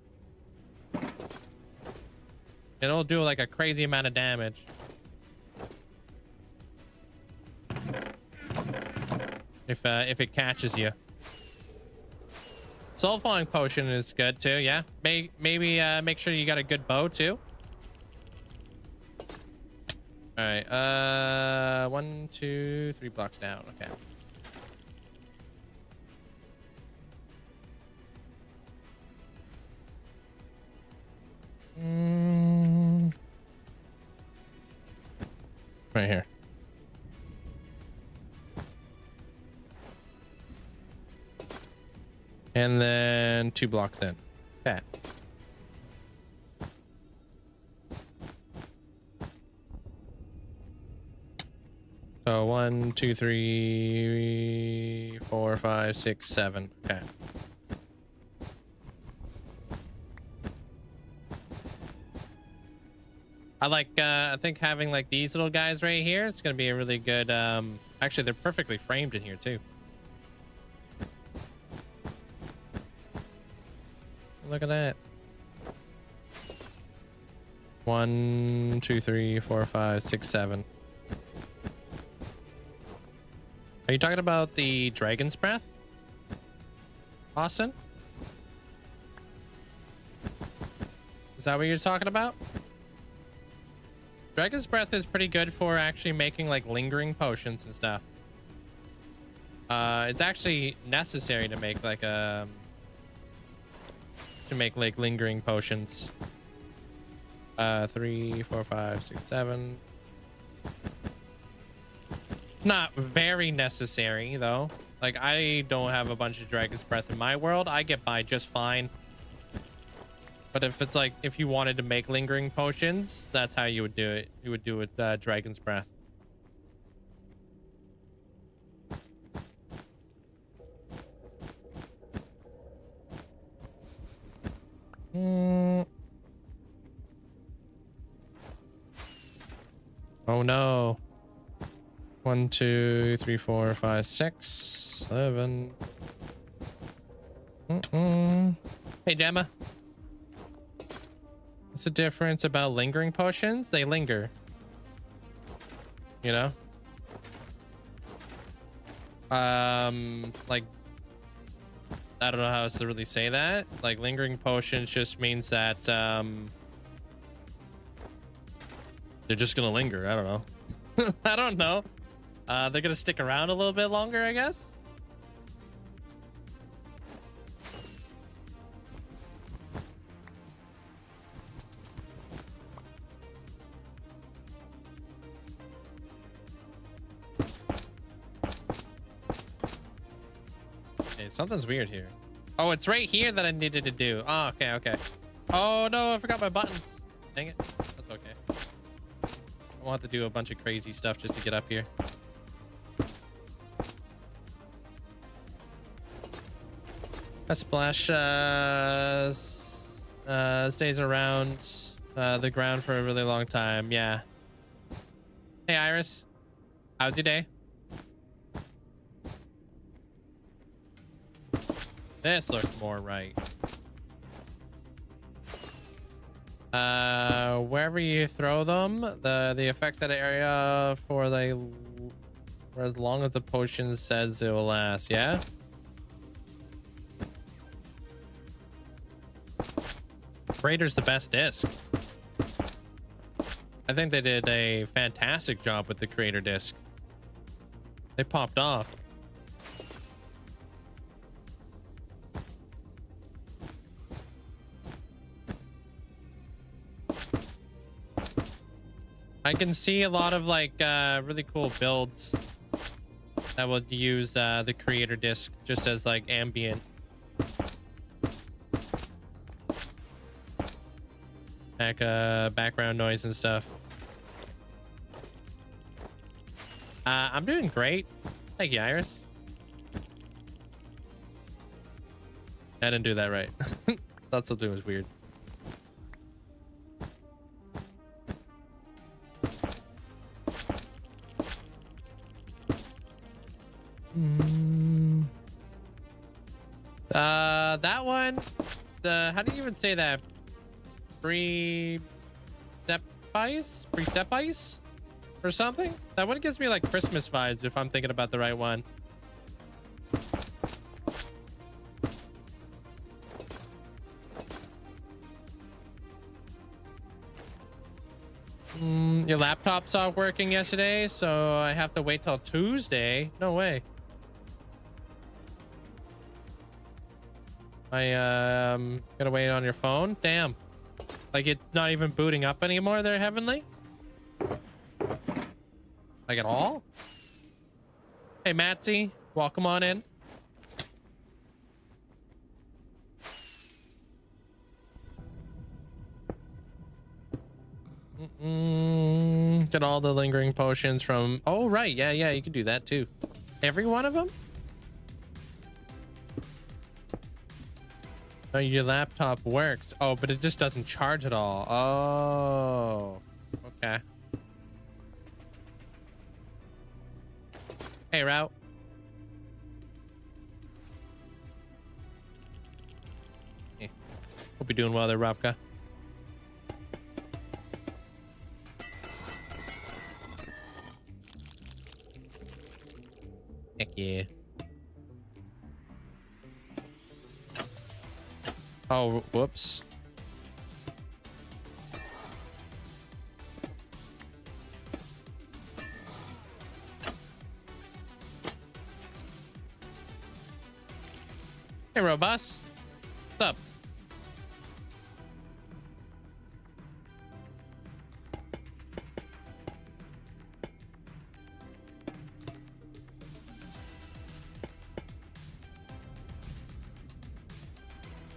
S1: It'll do like a crazy amount of damage. If it catches you. Soul falling potion is good too. Yeah, maybe make sure you got a good bow too. All right, 1, 2, 3 blocks down. Okay. Right here. And then 2 blocks in. Okay. So 1, 2, 3, 4, 5, 6, 7. Okay. I like, I think having like these little guys right here, it's going to be a really good, actually they're perfectly framed in here too. Look at that. 1, 2, 3, 4, 5, 6, 7. Are you talking about the Dragon's Breath, Austin? Is that what you're talking about? Dragon's Breath is pretty good for actually making like lingering potions and stuff. It's actually necessary to make like lingering potions. 3, 4, 5, 6, 7. Not very necessary though. Like I don't have a bunch of Dragon's Breath in my world. I get by just fine. But if it's like, if you wanted to make lingering potions, that's how you would do it. You would do it Dragon's Breath. Oh no. 1, 2, 3, 4, 5, 6, 7. Hey, Gemma. What's the difference about lingering potions? They linger. You know? Like, I don't know how else to really say that. Like, lingering potions just means that, they're just gonna linger. I don't know. I don't know. They're gonna stick around a little bit longer, I guess. Okay, something's weird here. Oh, it's right here that I needed to do. Oh, okay, okay. Oh no, I forgot my buttons. Dang it. That's okay. I want to do a bunch of crazy stuff just to get up here. A splash stays around the ground for a really long time. Yeah. Hey, Iris. How's your day? This looks more right. Wherever you throw them, the effects at an area for as long as the potion says it will last. Yeah. Raider's the best disc. I think they did a fantastic job with the creator disc. They popped off. I can see a lot of like really cool builds that would use the creator disc just as like ambient. Background noise and stuff. I'm doing great. Thank you, Iris. I didn't do that right. Thought something was weird. That one. How do you even say that? Precepice or something. That one gives me like Christmas vibes if I'm thinking about the right one. Your laptop stopped working yesterday, so I have to wait till Tuesday. No way. I gotta wait on your phone. Damn. Like it's not even booting up anymore there, Heavenly? Like at all? Hey, Matsy, welcome on in. Get all the lingering potions from... Oh, right. Yeah, you can do that too. Every one of them? Oh, your laptop works. Oh, but it just doesn't charge at all. Oh, okay. Hey, Route. Hey. Hope you're doing well there, Robka. Heck yeah. Oh, whoops. Hey, Robust. What's up?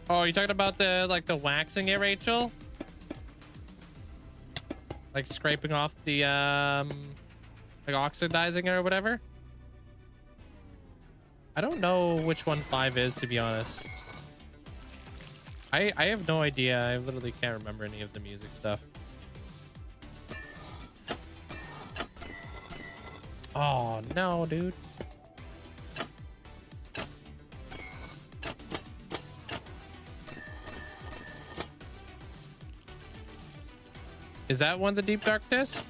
S1: Oh, you talking about the the waxing it, Rachel? Like scraping off the like oxidizing it or whatever? I don't know which one 5 is, to be honest. I have no idea. I literally can't remember any of the music stuff. Oh no, dude. Is that one the deep darkness?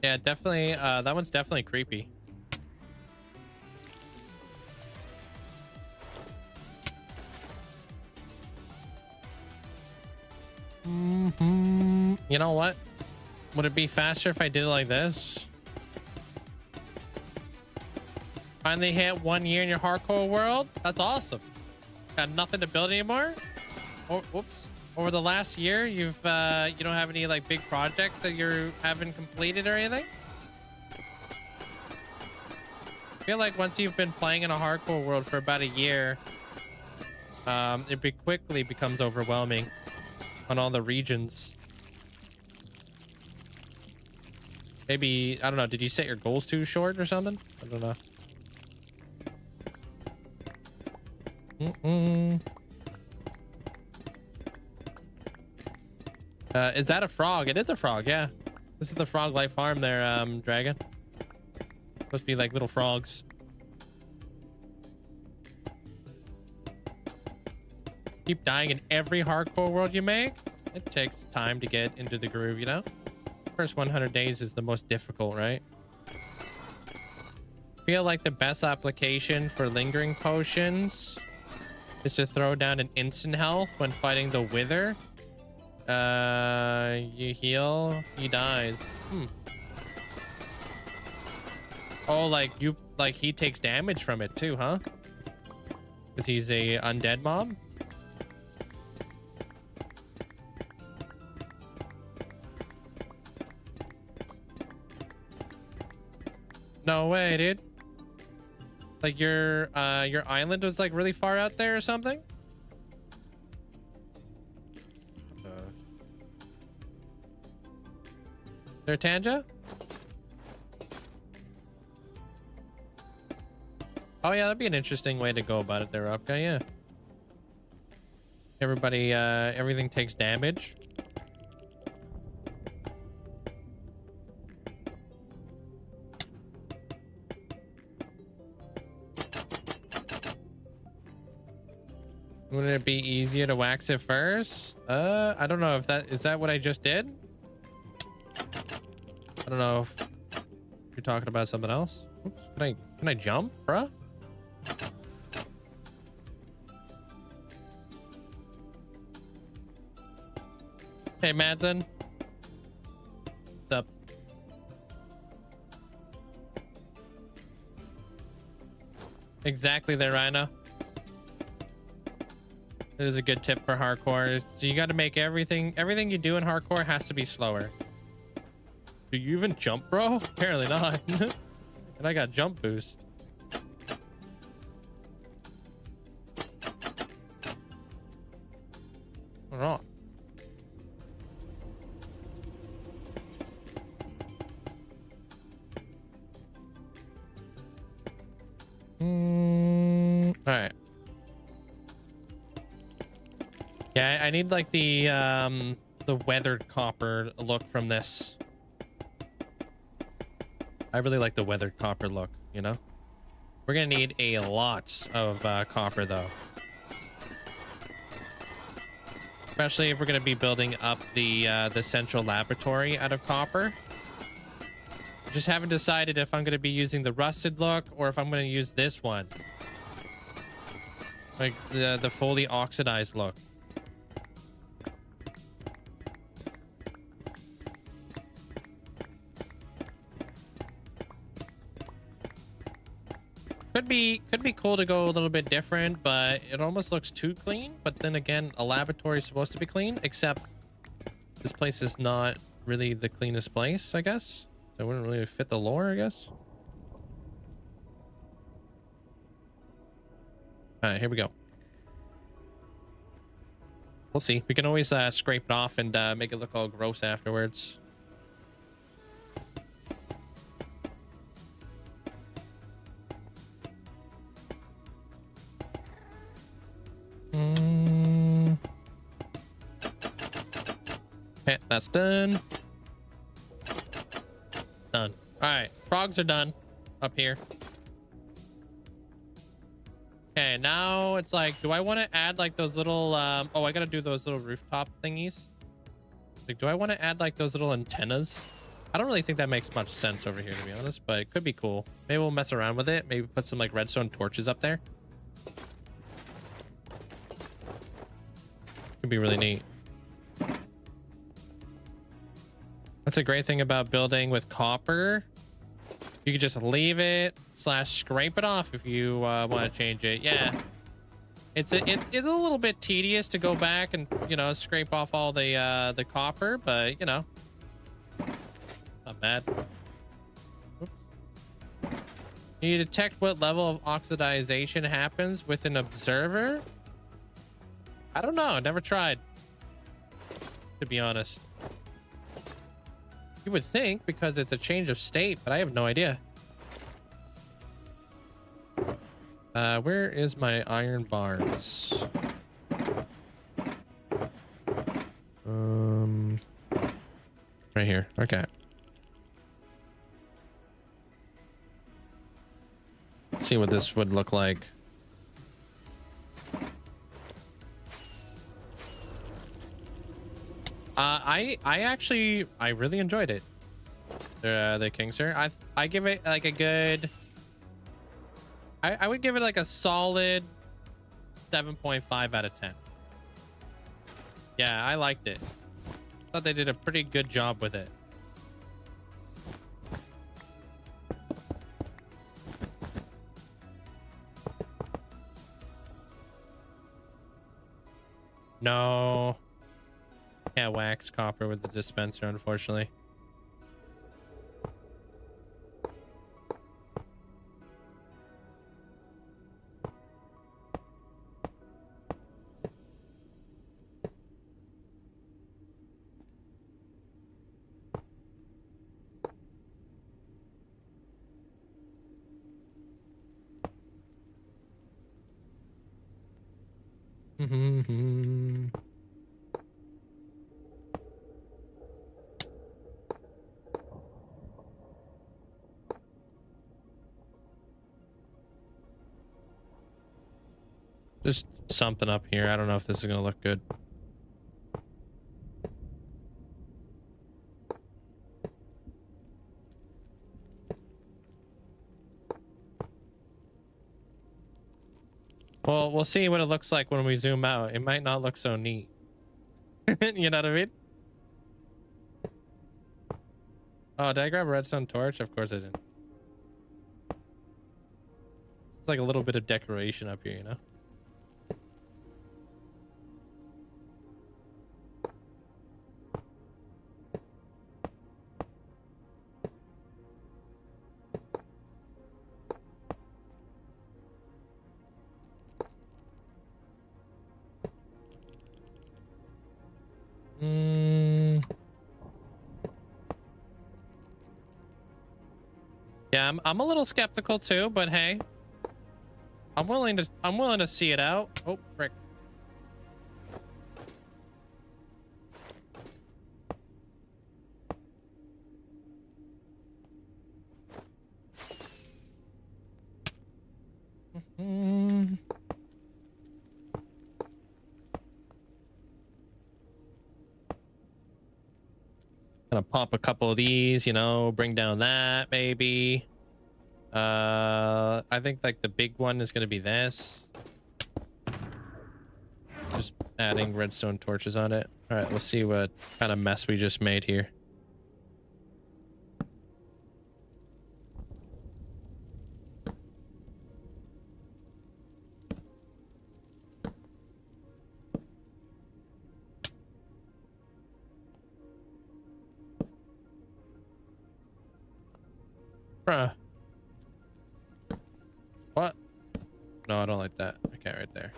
S1: Yeah, definitely. That one's definitely creepy. You know what? Would it be faster if I did it like this? Finally hit 1 year in your hardcore world? That's awesome. Got nothing to build anymore? Oh, whoops. over the last year, you've you don't have any like big projects that you haven't completed or anything? I feel like once you've been playing in a hardcore world for about a year, quickly becomes overwhelming on all the regions. Maybe, I don't know, did you set your goals too short or something? I don't know. Is that a frog? It is a frog, yeah. This is the frog life farm there, Dragon. Supposed to be like little frogs. Keep dying in every hardcore world you make. It takes time to get into the groove, you know? First 100 days is the most difficult, right? Feel like the best application for lingering potions is to throw down an instant health when fighting the wither. You heal, he dies. Oh, like he takes damage from it too, huh? Because he's a undead mob. No way, dude. Like your island was like really far out there or something? There, Tanja? Oh yeah, that'd be an interesting way to go about it there, Upka, yeah. Everybody, everything takes damage. Wouldn't it be easier to wax it first? I don't know if is that what I just did? I don't know if you're talking about something else. Oops, can I jump, bruh? Hey, Madsen. What's up? Exactly there, Rhino. That is a good tip for hardcore. So you got to make everything you do in hardcore has to be slower. Do you even jump, bro? Apparently not. And I got jump boost. What's wrong? All right. Yeah, I need like the weathered copper look from this. I really like the weathered copper look, you know? We're gonna need a lot of copper though. Especially if we're gonna be building up the central laboratory out of copper. Just haven't decided if I'm gonna be using the rusted look or if I'm gonna use this one. Like the fully oxidized look. Could be cool to go a little bit different, but it almost looks too clean. But then again, a laboratory is supposed to be clean, except this place is not really the cleanest place, I guess. So it wouldn't really fit the lore, I guess. All right, here we go. We'll see. We can always scrape it off and make it look all gross afterwards. Okay, that's done. Done. All right, frogs are done up here. Okay, now it's like, do I want to add like those little oh, I gotta do those little rooftop thingies. Like, do I want to add like those little antennas? I don't really think that makes much sense over here, to be honest, but it could be cool. Maybe we'll mess around with it. Maybe put some like redstone torches up there. Could be really neat. That's a great thing about building with copper. You can just leave it / scrape it off if you want to change it. Yeah. It's a little bit tedious to go back and, you know, scrape off all the copper, but you know, not bad. Oops. You detect what level of oxidization happens with an observer. I don't know. Never tried, to be honest. You would think because it's a change of state, but I have no idea. Where is my iron bars? Right here. Okay. Let's see what this would look like. I really enjoyed it. The Kingser. I give it like a good. I would give it like a solid 7.5 out of 10. Yeah, I liked it. Thought they did a pretty good job with it. No. Can't wax copper with the dispenser, unfortunately. Just something up here. I don't know if this is gonna look good. Well, we'll see what it looks like when we zoom out. It might not look so neat. You know what I mean? Oh, did I grab a redstone torch? Of course I didn't. It's like a little bit of decoration up here, you know? Yeah, I'm a little skeptical too, but hey, I'm willing to see it out. Oh, frick. Gonna pop a couple of these, you know, bring down that maybe. I think like the big one is gonna be this. Just adding redstone torches on it. All right, let's see what kind of mess we just made here. Bruh. What? No, I don't like that. Okay, right there.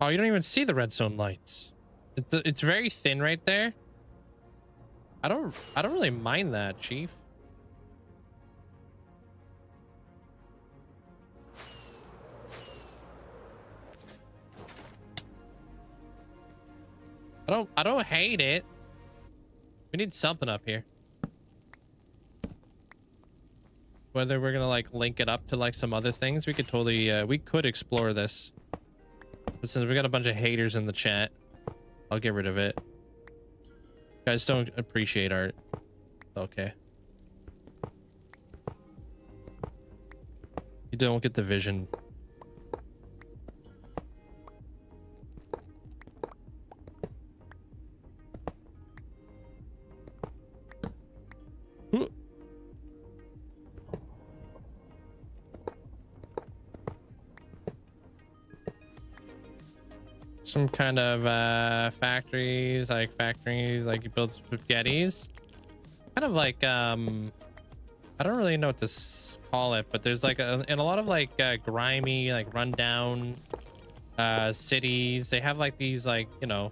S1: Oh, you don't even see the redstone lights. It's very thin right there. I don't really mind that, Chief. I don't hate it. We need something up here. Whether we're gonna like link it up to like some other things, we could totally we could explore this. But since we got a bunch of haters in the chat, I'll get rid of it. You guys don't appreciate art. Okay. You don't get the vision. some kind of factories like you build spaghettis. Kind of like I don't really know what to call it, but there's like in a lot of like grimy, like rundown cities, they have like these, like, you know,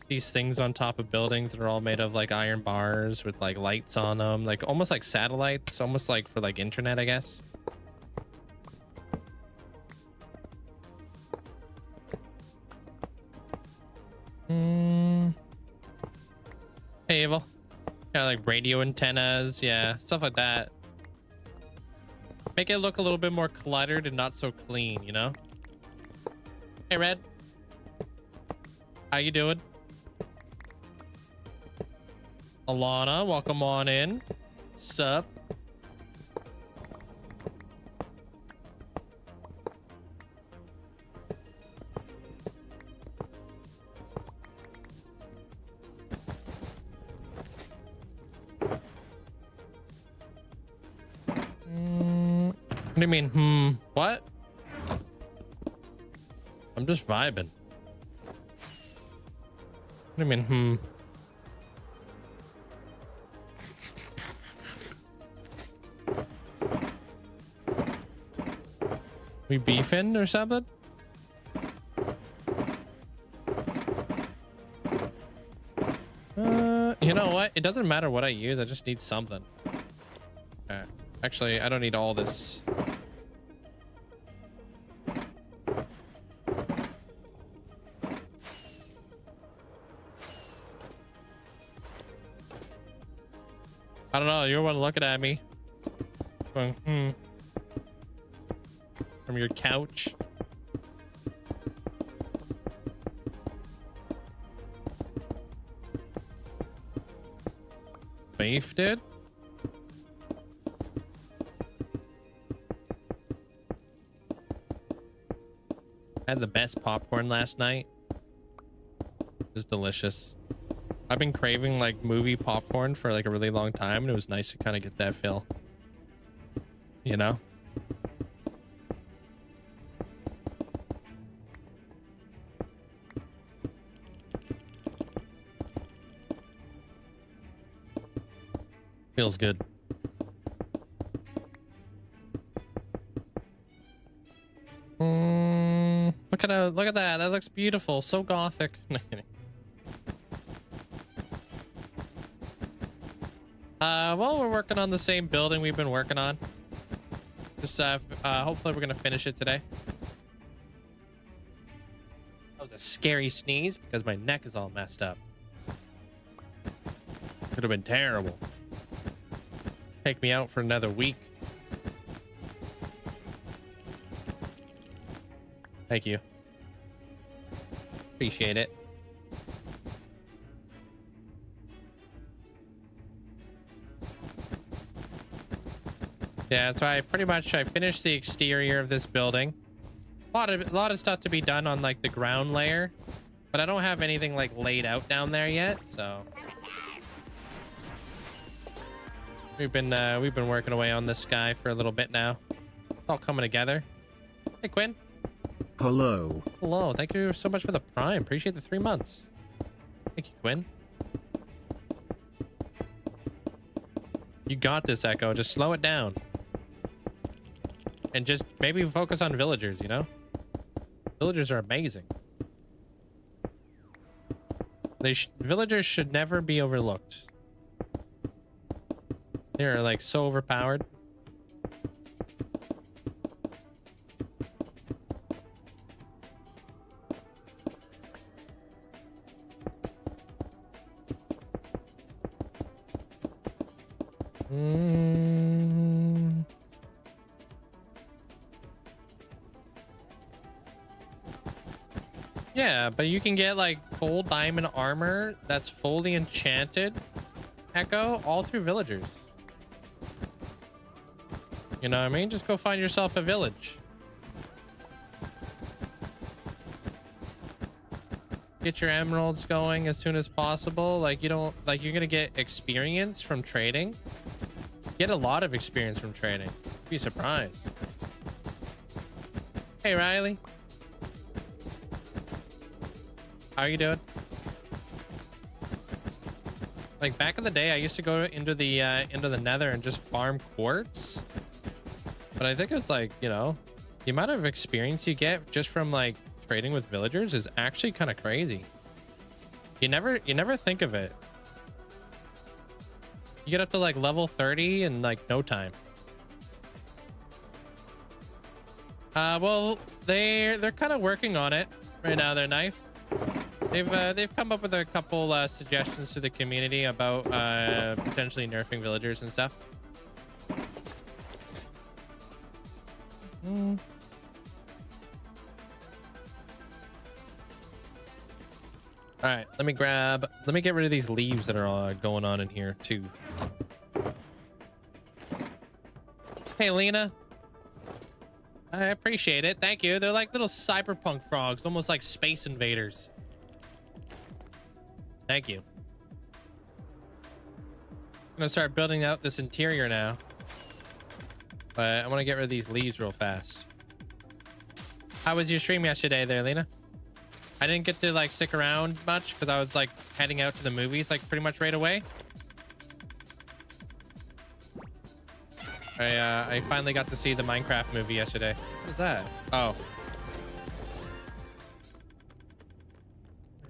S1: these things on top of buildings that are all made of like iron bars with like lights on them, like almost like satellites, almost like for like internet, I guess. Hey, Evil. Yeah, like radio antennas, yeah, stuff like that. Make it look a little bit more cluttered and not so clean, you know? Hey, Red. How you doing? Alana, welcome on in. Sup? What do you mean, what? I'm just vibing. What do you mean, We beefing or something? You know what? It doesn't matter what I use. I just need something. Okay. Actually, I don't need all this. I don't know. You're the one looking at me. Going, From your couch. Beef, dude? I had the best popcorn last night. It was delicious. I've been craving like movie popcorn for like a really long time, and it was nice to kind of get that feel. You know? Feels good. Look at that. That looks beautiful. So gothic. Well, we're working on the same building we've been working on. Just hopefully we're gonna finish it today. That was a scary sneeze because my neck is all messed up. Could have been terrible. Take me out for another week. Thank you. Appreciate it. Yeah, so I finished the exterior of this building. A lot of stuff to be done on like the ground layer, but I don't have anything like laid out down there yet, so we've been working away on this guy for a little bit now. It's all coming together. Hey, Quinn.
S3: Hello.
S1: Hello. Thank you so much for the Prime. Appreciate the 3 months. Thank you, Quinn. You got this, Echo. Just slow it down. And just maybe focus on villagers, you know? Villagers are amazing. Villagers should never be overlooked. They're like so overpowered. Yeah, but you can get like gold diamond armor that's fully enchanted, Echo, all through villagers. You know what I mean? Just go find yourself a village. Get your emeralds going as soon as possible. Like you're gonna get experience from trading. Get a lot of experience from trading. Be surprised. Hey, Riley. How are you doing? Like back in the day, I used to go into the Nether and just farm quartz. But I think it's like, you know, the amount of experience you get just from like trading with villagers is actually kind of crazy. You never think of it. You get up to like level 30 in like no time. Well, they're kind of working on it right now. Their knife. They've come up with a couple suggestions to the community about potentially nerfing villagers and stuff. All right, let me get rid of these leaves that are all going on in here too. Hey, Lena. I appreciate it. Thank you. They're like little cyberpunk frogs, almost like space invaders. Thank you. I'm gonna start building out this interior now. But I want to get rid of these leaves real fast. How was your stream yesterday there, Lena? I didn't get to like stick around much because I was like heading out to the movies like pretty much right away. I finally got to see the Minecraft movie yesterday. What is that? Oh. All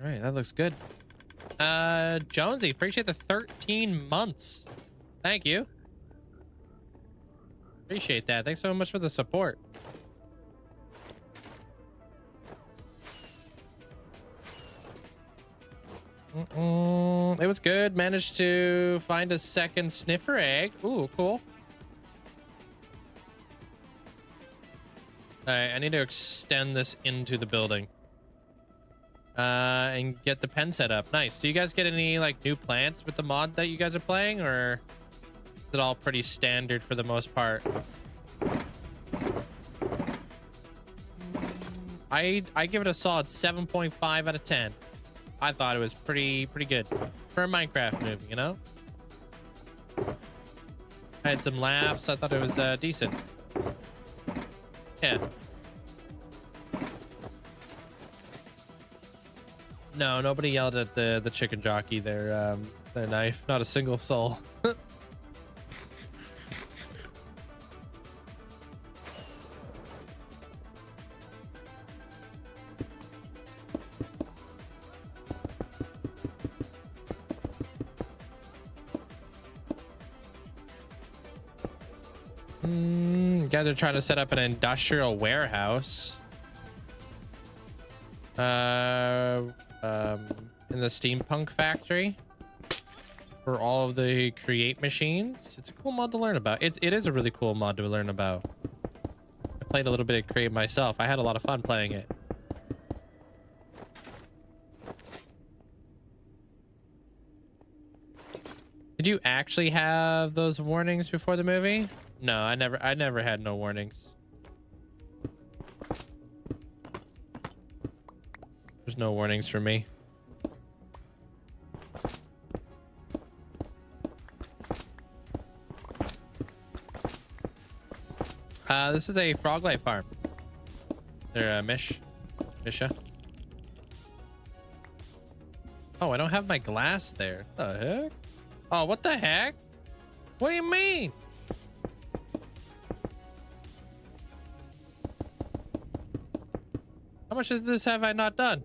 S1: right, that looks good. Jonesy, appreciate the 13 months. Thank you. Appreciate that. Thanks so much for the support. It was good. Managed to find a second sniffer egg. Ooh, cool. All right, I need to extend this into the building. And get the pen set up. Nice. Do you guys get any like new plants with the mod that you guys are playing, or is it all pretty standard for the most part? I give it a solid 7.5 out of 10. I thought it was pretty good for a Minecraft movie, you know? I had some laughs. I thought it was decent. Yeah. No, nobody yelled at the chicken jockey, their knife. Not a single soul. Guys are trying to set up an industrial warehouse. In the steampunk factory for all of the create machines. It's a cool mod to learn about. It is a really cool mod to learn about. I played a little bit of create myself. I had a lot of fun playing it. Did you actually have those warnings before the movie? No, I never had no warnings. There's no warnings for me. This is a frog life farm. They're Misha. Oh, I don't have my glass there. What the heck? Oh, what the heck? What do you mean? How much of this have I not done?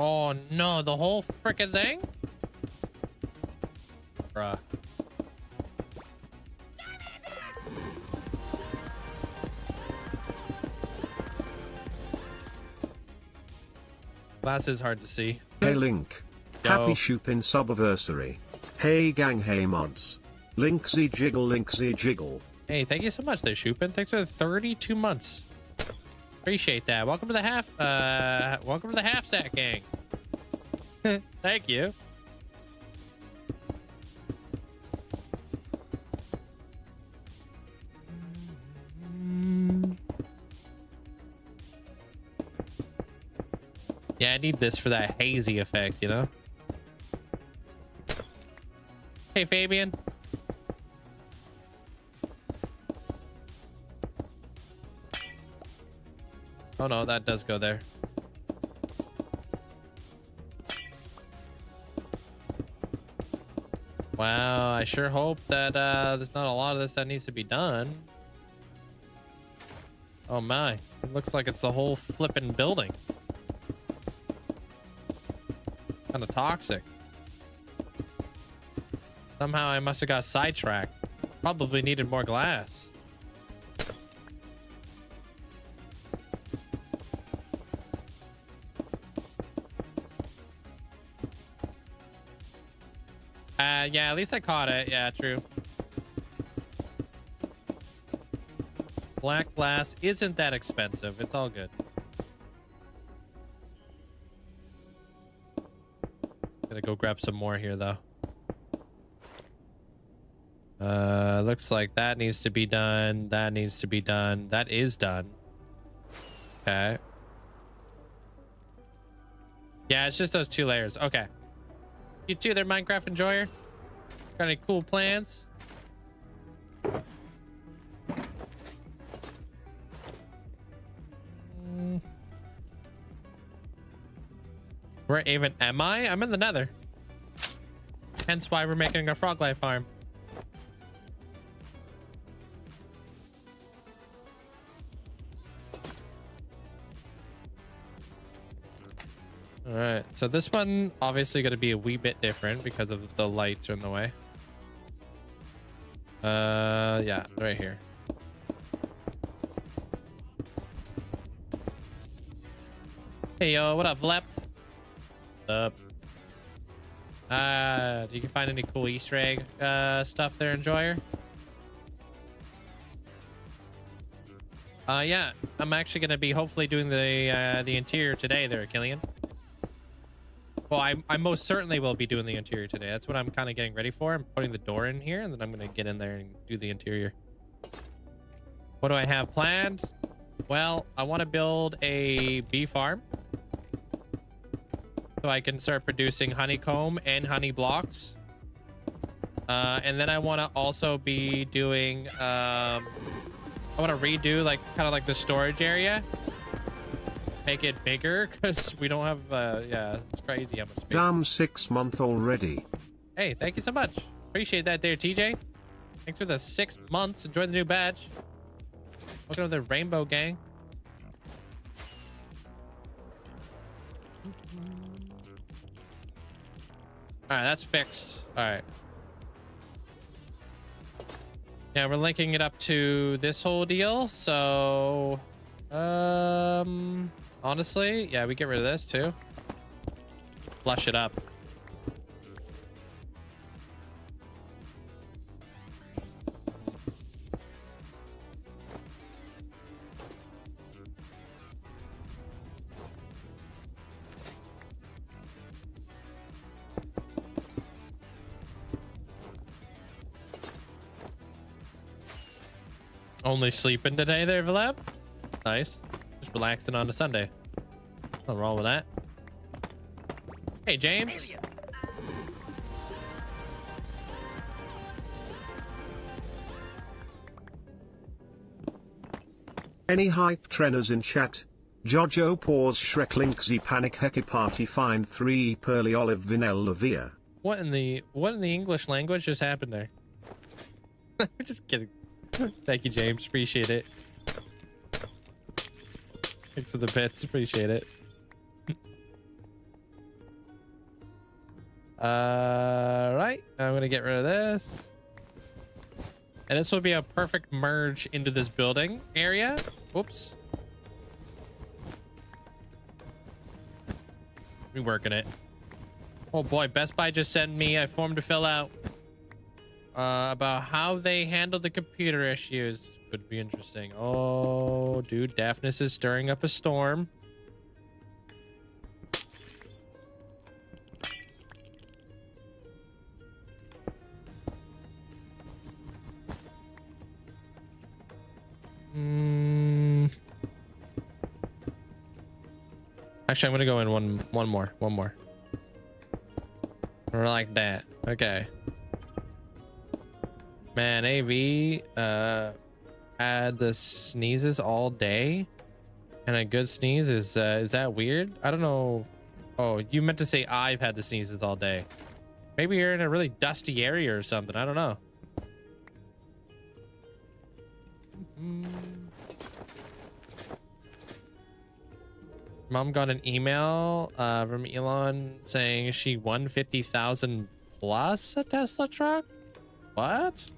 S1: Oh no, the whole freaking thing? Bruh. Glass is hard to see.
S3: Hey Link.
S1: Yo.
S3: Happy Shoopin subversary. Hey gang, hey mods. Linkzzey jiggle.
S1: Hey, thank you so much there, Shoopin. Thanks for the 32 months. Appreciate that. Welcome to the half sack gang. Thank you. Yeah, I need this for that hazy effect, you know? Hey, Fabian. Oh no, that does go there. Wow, I sure hope that there's not a lot of this that needs to be done. Oh my, it looks like it's the whole flipping building. Kind of toxic. Somehow I must have got sidetracked. Probably needed more glass. Yeah, at least I caught it. Yeah, true. Black glass isn't that expensive. It's all good. Gotta go grab some more here, though. Looks like that needs to be done. That needs to be done. That is done. Okay. Yeah, it's just those 2 layers. Okay. You too there, Minecraft enjoyer. Got any cool plans? Where even am I? I'm in the Nether. Hence why we're making a frog life farm. All right, so this one obviously going to be a wee bit different because of the lights are in the way. Yeah, right here. Hey, yo, what up, Vlep? What's up? Do you find any cool Easter egg stuff there, enjoyer? Yeah, I'm actually going to be hopefully doing the interior today there, Killian. Well, I most certainly will be doing the interior today. That's what I'm kind of getting ready for. I'm putting the door in here, and then I'm going to get in there and do the interior. What do I have planned? Well, I want to build a bee farm so I can start producing honeycomb and honey blocks. And then I want to also be doing... I want to redo kind of like the storage area. Make it bigger because we don't have yeah, it's crazy how much space.
S3: Damn, 6 month already.
S1: Hey, thank you so much. Appreciate that there, TJ. Thanks for the 6 months. Enjoy the new badge. Welcome to the Rainbow Gang. All right, that's fixed. All right. Yeah, we're linking it up to this whole deal. So, honestly, yeah, we get rid of this too. Flush it up. Only sleeping today there, Vlad? Nice. Just relaxing on a Sunday. Nothing wrong with that. Hey, James.
S3: Any hype trainers in chat? Jojo pause Shrek Linkzzey panic hecky party find 3 pearly olive vanilla via.
S1: What in the English language just happened there? Just kidding. Thank you, James. Appreciate it. Thanks for the bits. Appreciate it. Right. I'm gonna get rid of this. And this will be a perfect merge into this building area. Whoops. We working it. Oh boy, Best Buy just sent me a form to fill out about how they handle the computer issues. Could be interesting. Oh, dude, Daphnis is stirring up a storm. Actually, I'm gonna go in one more. Or like that. Okay. Man, AV had the sneezes all day, and a good sneeze is that weird? I don't know. Oh, you meant to say I've had the sneezes all day. Maybe you're in a really dusty area or something. I don't know. Mom got an email from Elon saying she won 50,000 plus a Tesla truck. What?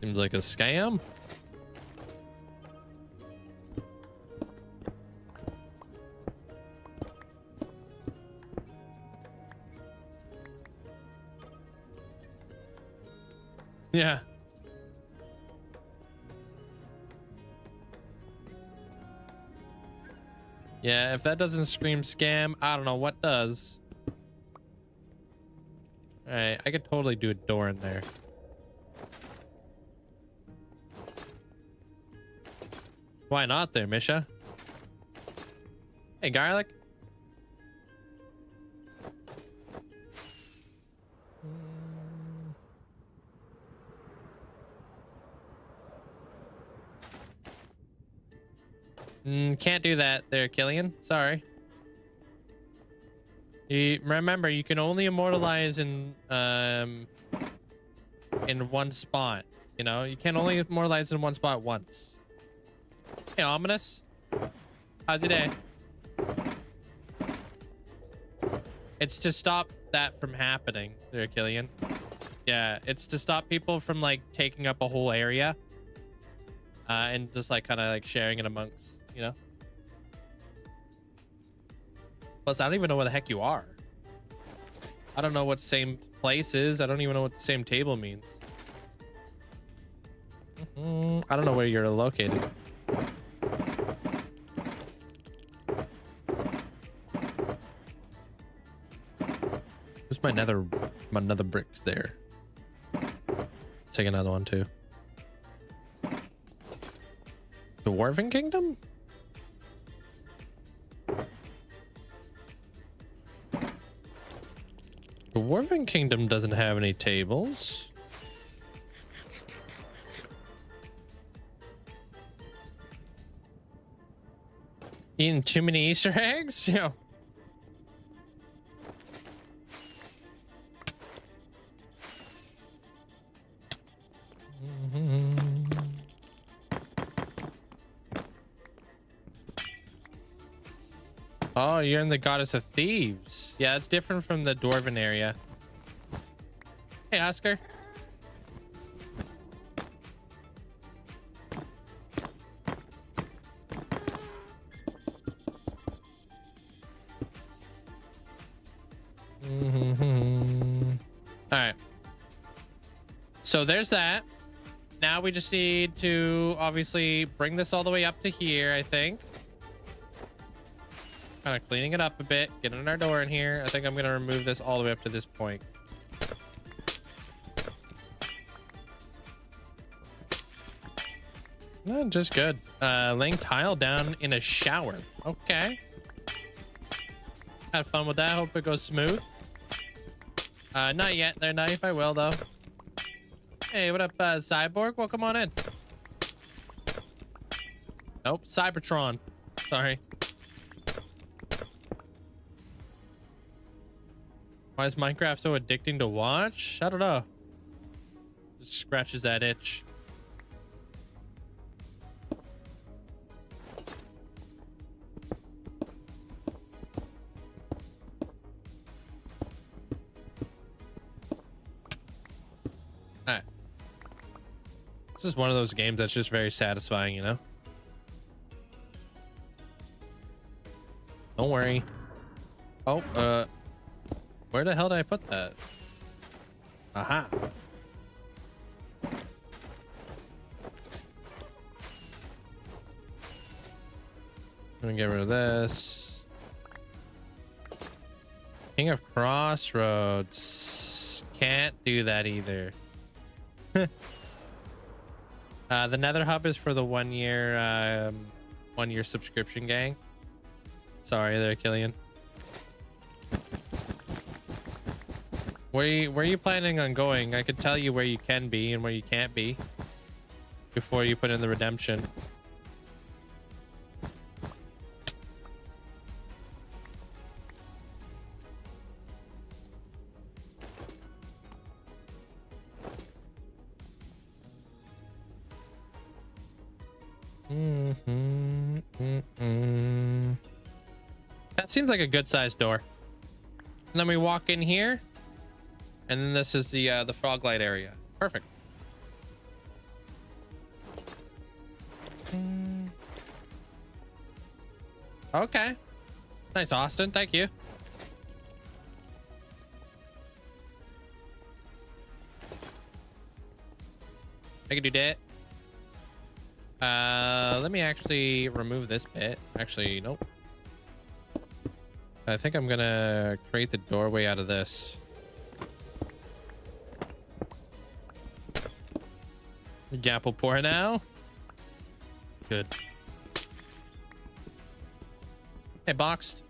S1: Seems like a scam. Yeah. Yeah, if that doesn't scream scam, I don't know what does. All right, I could totally do a door in there. Why not there, Misha? Hey, garlic. Can't do that there, Killian. Sorry. Remember, you can only immortalize in one spot. You know, you can only immortalize in one spot once. Hey, Ominous. How's your day? It's to stop that from happening there, Killian. Yeah, it's to stop people from like taking up a whole area and just like kind of like sharing it amongst, you know. Plus, I don't even know where the heck you are. I don't know what same place is. I don't even know what the same table means. I don't know where you're located. Where's my nether brick there? Take another one too. Dwarven Kingdom? The Dwarven Kingdom doesn't have any tables. Eating too many Easter eggs? Yeah. Oh, you're in the Goddess of Thieves. Yeah, it's different from the Dwarven area. Hey, Oscar. All right. So there's that. Now we just need to obviously bring this all the way up to here, I think. Kind of cleaning it up a bit, getting our door in here. I think I'm going to remove this all the way up to this point. No, just good. Laying tile down in a shower. Okay. Had fun with that. Hope it goes smooth. Not yet. There, knife. I will, though. Hey, what up, Cyborg? Welcome on in. Nope, Cybertron. Sorry. Why is Minecraft so addicting to watch? I don't know. Just scratches that itch. Alright. This is one of those games that's just very satisfying, you know? Don't worry. Oh, where the hell did I put that? Aha. I'm gonna get rid of this. King of Crossroads. Can't do that either. The Nether Hub is for the 1 year subscription, gang. Sorry there, Killian. Where are you planning on going? I could tell you where you can be and where you can't be before you put in the redemption. That seems like a good sized door. And then we walk in here, and then this is the frog light area. Perfect. Okay. Nice, Austin. Thank you. I can do that. Let me actually remove this bit. Actually, nope. I think I'm gonna create the doorway out of this. Gapple pour now. Good. Hey, boxed.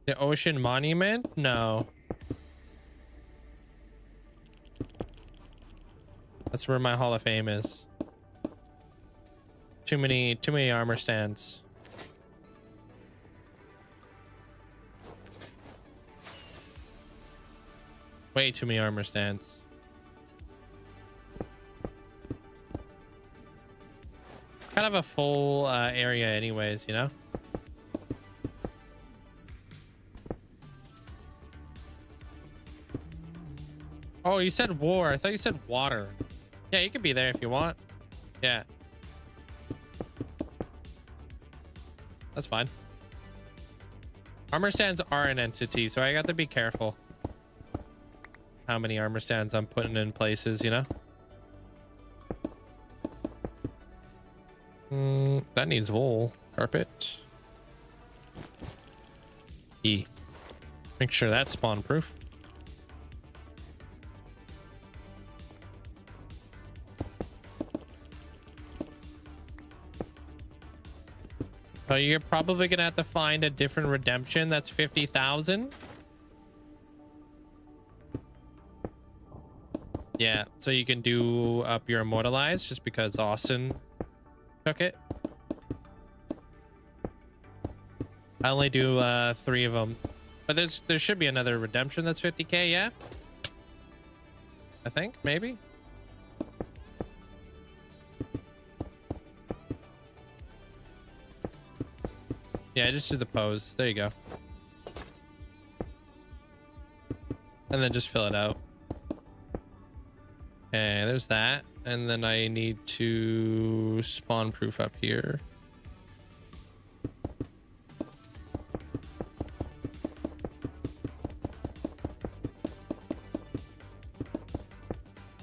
S1: The Ocean Monument? No. That's where my Hall of Fame is. Too many armor stands. Way too many armor stands. Kind of a full area anyways, you know? Oh, you said war. I thought you said water. Yeah, you can be there if you want. Yeah. That's fine. Armor stands are an entity, so I got to be careful how many armor stands I'm putting in places, you know? That needs wool. Carpet. E. Make sure that's spawn proof. So you're probably gonna have to find a different redemption. That's 50,000. Yeah, so you can do up your immortalized just because Austin took it. I only do 3 of them, but there should be another redemption that's 50k. Yeah, I think maybe. Yeah, just do the pose. There you go. And then just fill it out. Okay, there's that. And then I need to spawn proof up here.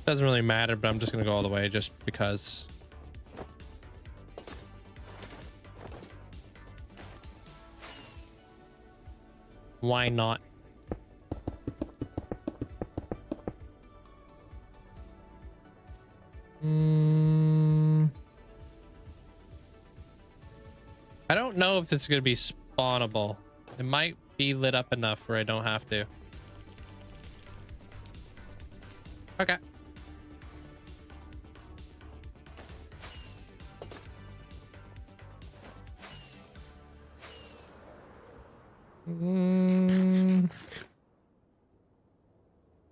S1: Doesn't really matter, but I'm just gonna go all the way just because. Why not? I don't know if this is going to be spawnable. It might be lit up enough where I don't have to. Okay.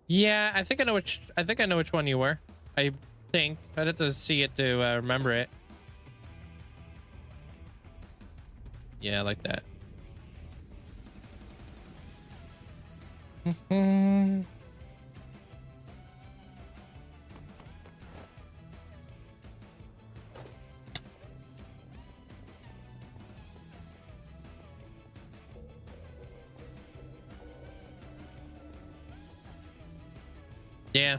S1: Yeah, I think I know which one you were. I think I'd have to see it to remember it. Yeah, like that. Yeah,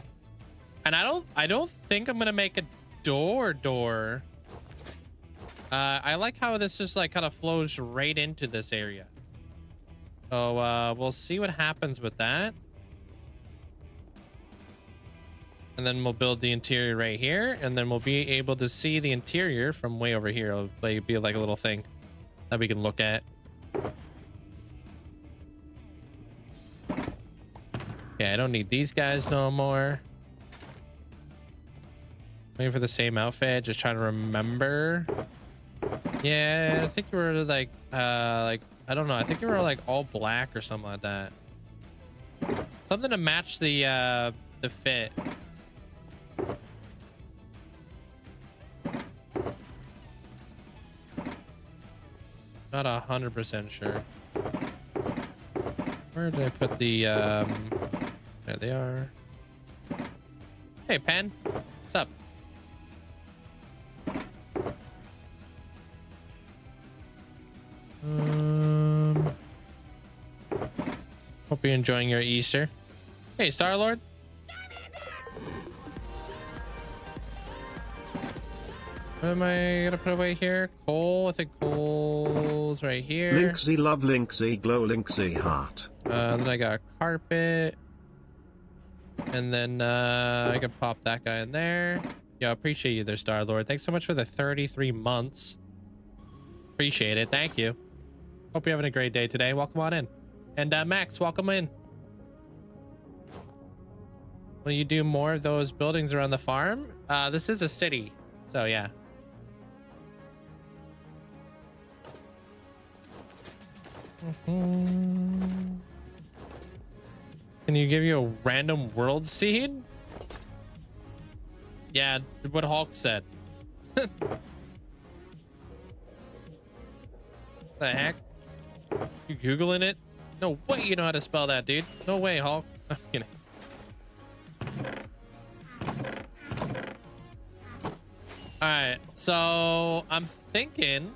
S1: and I don't think I'm gonna make a door. I like how this just like kind of flows right into this area. So we'll see what happens with that. And then we'll build the interior right here, and then we'll be able to see the interior from way over here. It'll be like a little thing that we can look at. Yeah, I don't need these guys no more. Waiting for the same outfit, just trying to remember. Yeah, I think you were like I don't know. I think you were like all black or something like that. Something to match the fit. Not 100% sure. Where did I put the there they are. Hey, Pen. What's up? Hope you're enjoying your Easter. Hey, Star-Lord. What am I gonna put away here? Coal. I think coal's right here.
S3: Linkzzey, love Linkzzey, glow Linkzzey heart.
S1: Then I got carpet. And then I can pop that guy in there. Yeah, appreciate you there, Star-Lord. Thanks so much for the 33 months. Appreciate it. Thank you. Hope you're having a great day today. Welcome on in. And Max, welcome in. Will you do more of those buildings around the farm? This is a city, so yeah. Can you give you a random world seed? Yeah, what Hulk said. The heck? You Googling it? No way you know how to spell that, dude. No way, Hulk. I'm kidding. Alright, so I'm thinking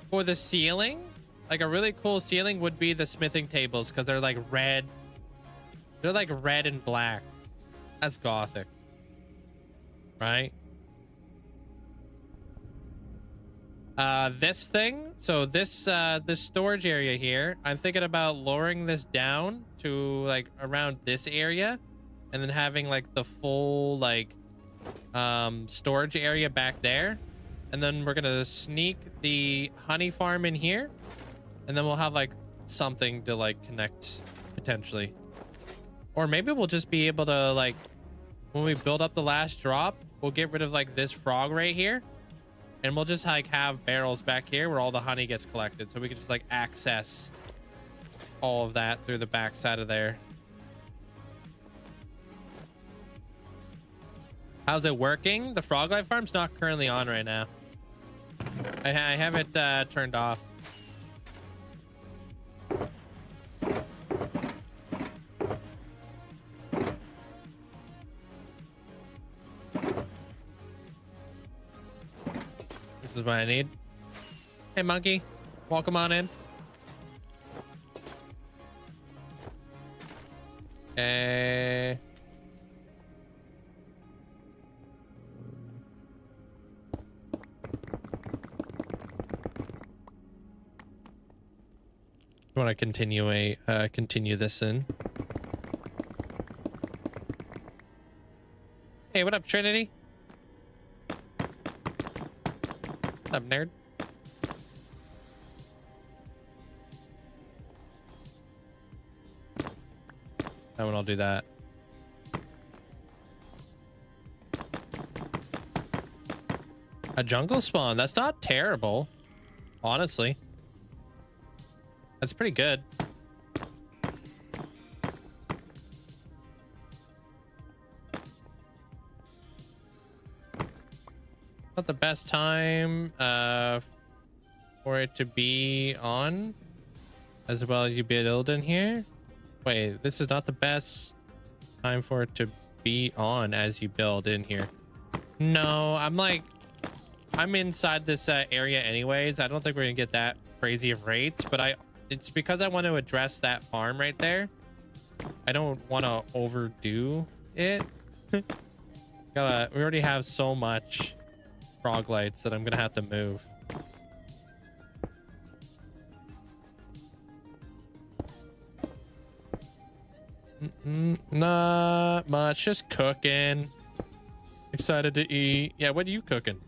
S1: for the ceiling, like a really cool ceiling would be the smithing tables because they're like red. They're like red and black. That's gothic. Right? This thing, so this storage area here, I'm thinking about lowering this down to like around this area and then having like the full like storage area back there, and then we're gonna sneak the honey farm in here, and then we'll have like something to like connect potentially. Or maybe we'll just be able to like, when we build up the last drop, we'll get rid of like this frog right here, and we'll just like have barrels back here where all the honey gets collected, so we can just like access all of that through the back side of there. How's it working? The frog life farm's not currently on right now. I have it turned off. This is what I need. Hey, monkey. Welcome on in. Okay. I want to continue this in. Hey, what up, Trinity? What up, nerd? That one, I'll do that. A jungle spawn. That's not terrible, honestly. That's pretty good. Not the best time for it to be on as well as you build in here. Wait, this is not the best time for it to be on as you build in here. No, I'm inside this area anyways. I don't think we're gonna get that crazy of rates, but it's because I want to address that farm right there. I don't want to overdo it. We already have so much frog lights that I'm gonna have to move. Not much, just cooking. Excited to eat. Yeah, what are you cooking?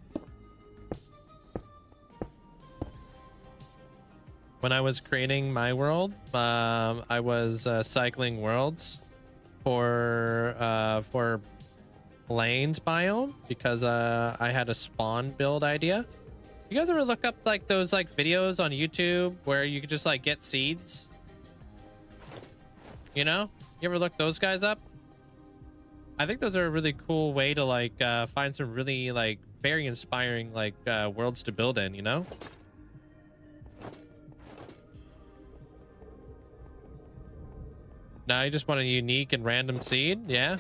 S1: When I was creating my world, I was cycling worlds for plains biome because I had a spawn build idea. You guys ever look up like those like videos on YouTube where you could just like get seeds? You know, you ever look those guys up? I think those are a really cool way to like find some really like very inspiring like worlds to build in, you know? Now you just want a unique and random seed, yeah?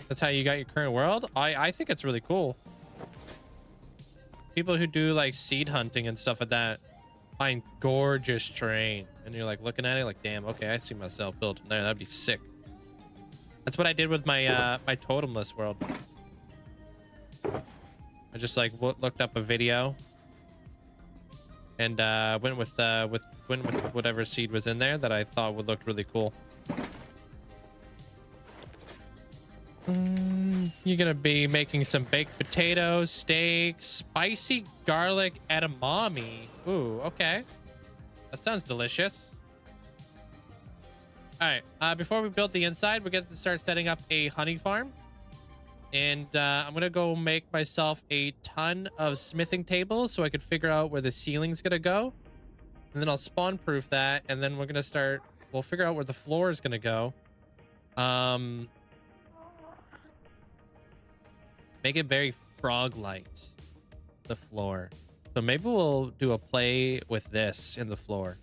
S1: That's how you got your current world? I think it's really cool. People who do like seed hunting and stuff like that find gorgeous terrain. And you're like looking at it like, damn, okay, I see myself built in there. That'd be sick. That's what I did with my my totemless world. I just like looked up a video and went with whatever seed was in there that I thought would look really cool. You're gonna be making some baked potatoes, steak, spicy garlic edamame. Ooh, okay. That sounds delicious. All right, before we build the inside, we're going to start setting up a honey farm. And I'm going to go make myself a ton of smithing tables so I could figure out where the ceiling's going to go. And then I'll spawn proof that. And then we're going to start, we'll figure out where the floor is going to go. Make it very frog-like, the floor. So maybe we'll do a play with this in the floor.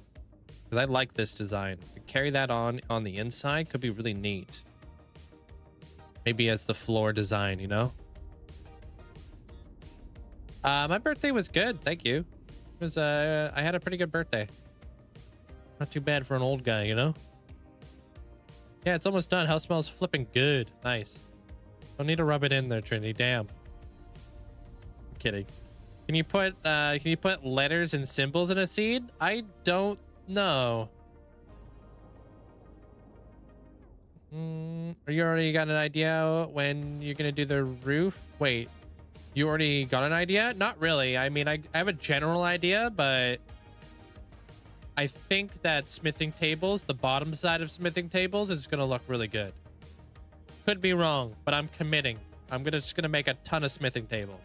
S1: Because I like this design. Carry that on the inside could be really neat. Maybe as the floor design, you know? My birthday was good, thank you. It was I had a pretty good birthday. Not too bad for an old guy, you know? Yeah, it's almost done. House smells flipping good. Nice. Don't need to rub it in there, Trinity. Damn. I'm kidding. Can you put letters and symbols in a seed? I don't know. Are you already got an idea when you're gonna do the roof? Wait, you already got an idea? Not really. I mean, I have a general idea, but I think that smithing tables, the bottom side of smithing tables, is gonna look really good. Could be wrong, but I'm committing. I'm just gonna make a ton of smithing tables.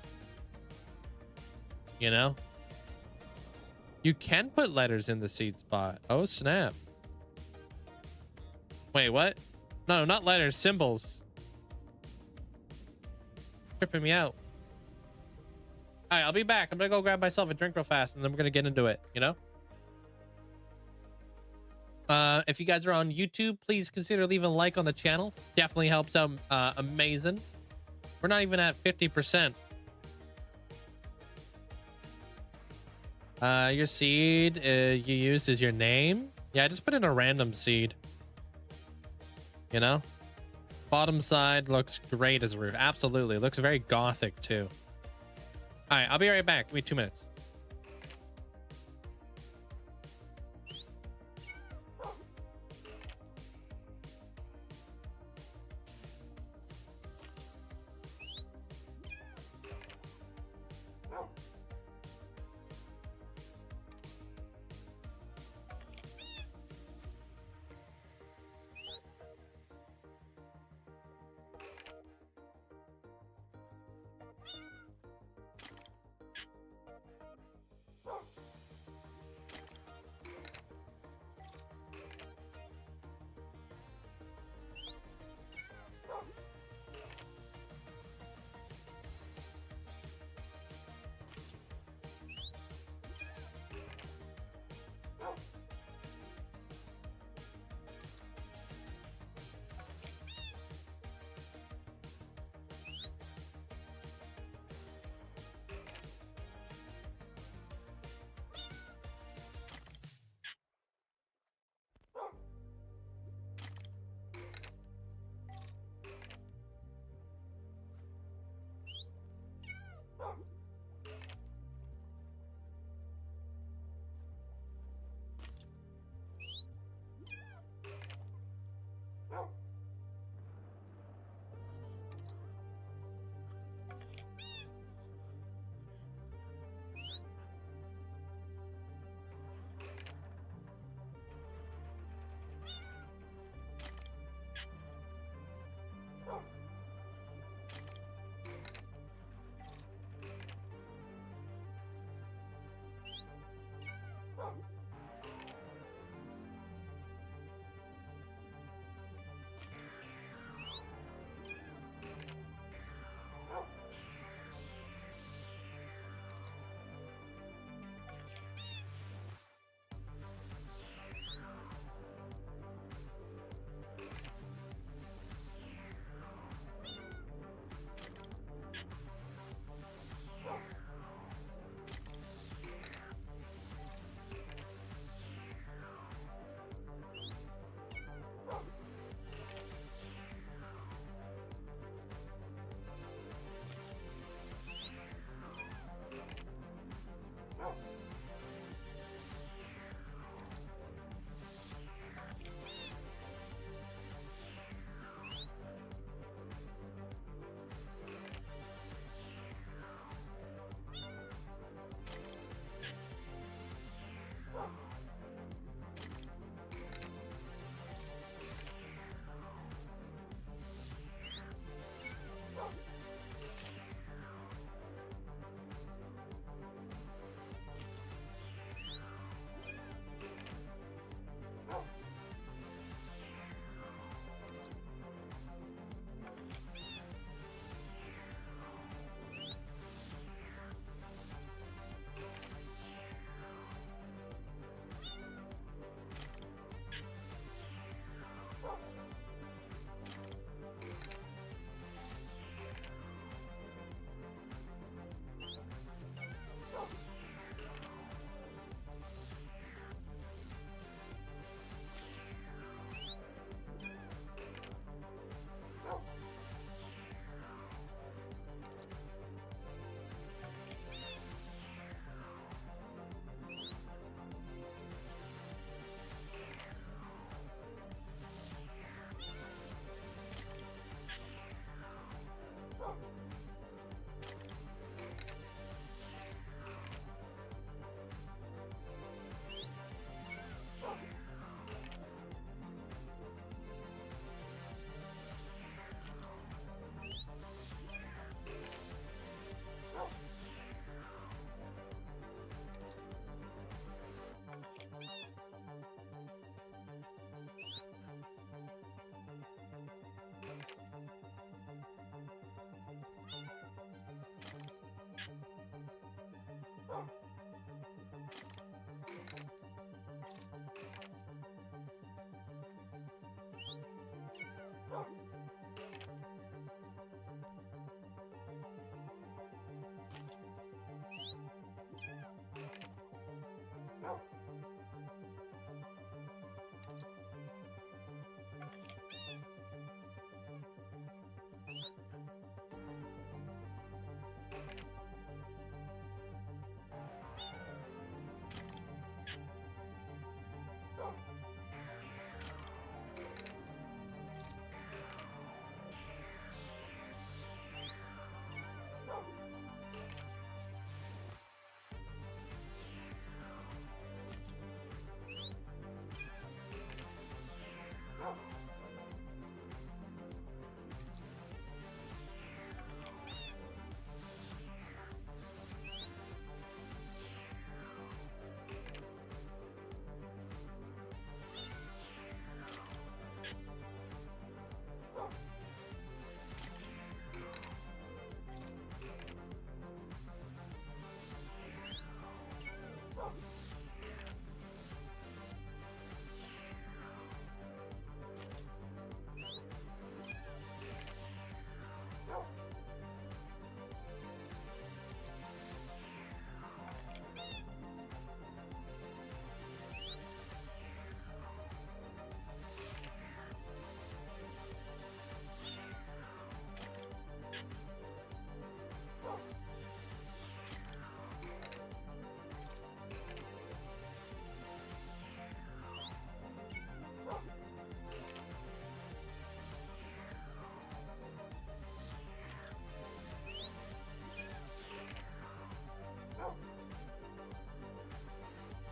S1: You know? You can put letters in the seed spot. Oh, snap. Wait, what? No, not letters, symbols. Tripping me out. All right, I'll be back. I'm gonna go grab myself a drink real fast and then we're gonna get into it, you know? If you guys are on YouTube, please consider leaving a like on the channel. Definitely helps out amazing. We're not even at 50%. Your seed you used is your name. Yeah, I just put in a random seed. You know, bottom side looks great as a roof. Absolutely, looks very gothic too. All right, I'll be right back. Give me 2 minutes.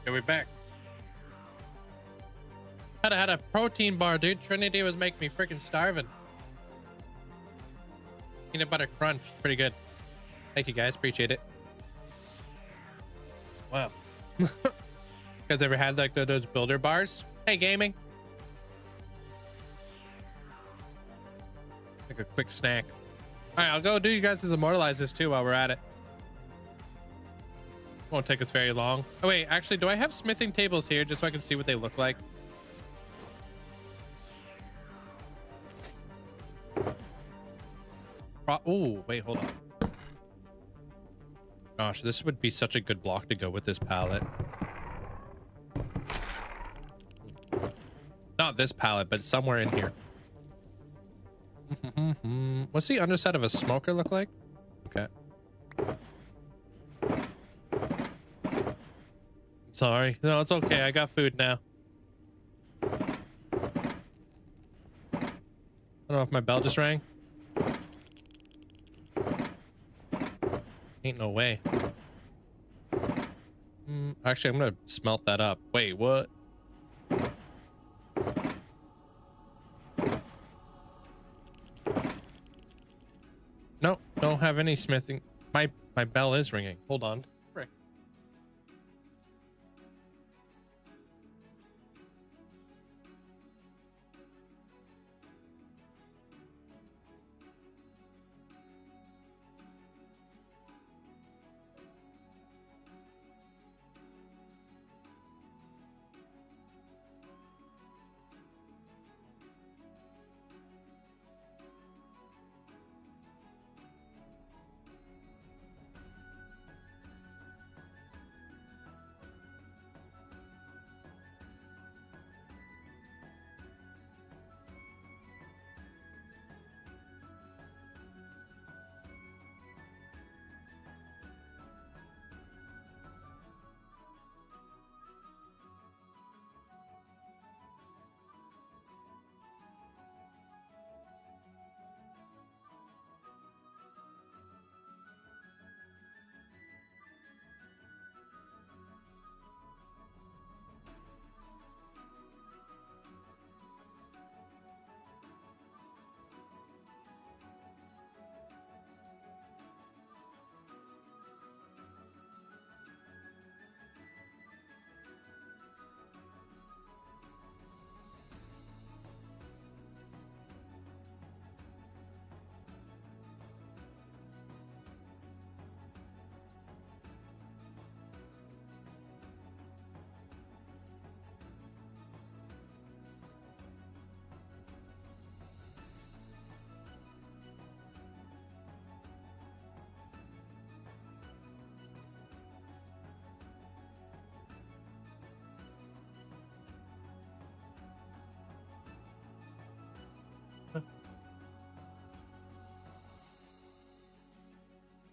S1: Okay, we're back. Had a protein bar, dude. Trinity was making me freaking starving. Peanut butter crunch, pretty good. Thank you guys, appreciate it. Wow. You guys ever had like those builder bars? Hey, gaming. Like a quick snack. All right, I'll go do you guys' immortalizers too while we're at it. Won't take us very long. Oh wait, actually, do I have smithing tables here just so I can see what they look like? Oh, wait, hold on. Gosh, this would be such a good block to go with this pallet. Not this pallet, but somewhere in here. What's the underside of a smoker look like? Okay. Sorry. No, it's okay. I got food now. I don't know if my bell just rang. Ain't no way. Actually, I'm gonna smelt that up. Wait, what? No, don't have any smithing. My bell is ringing. Hold on. Frick.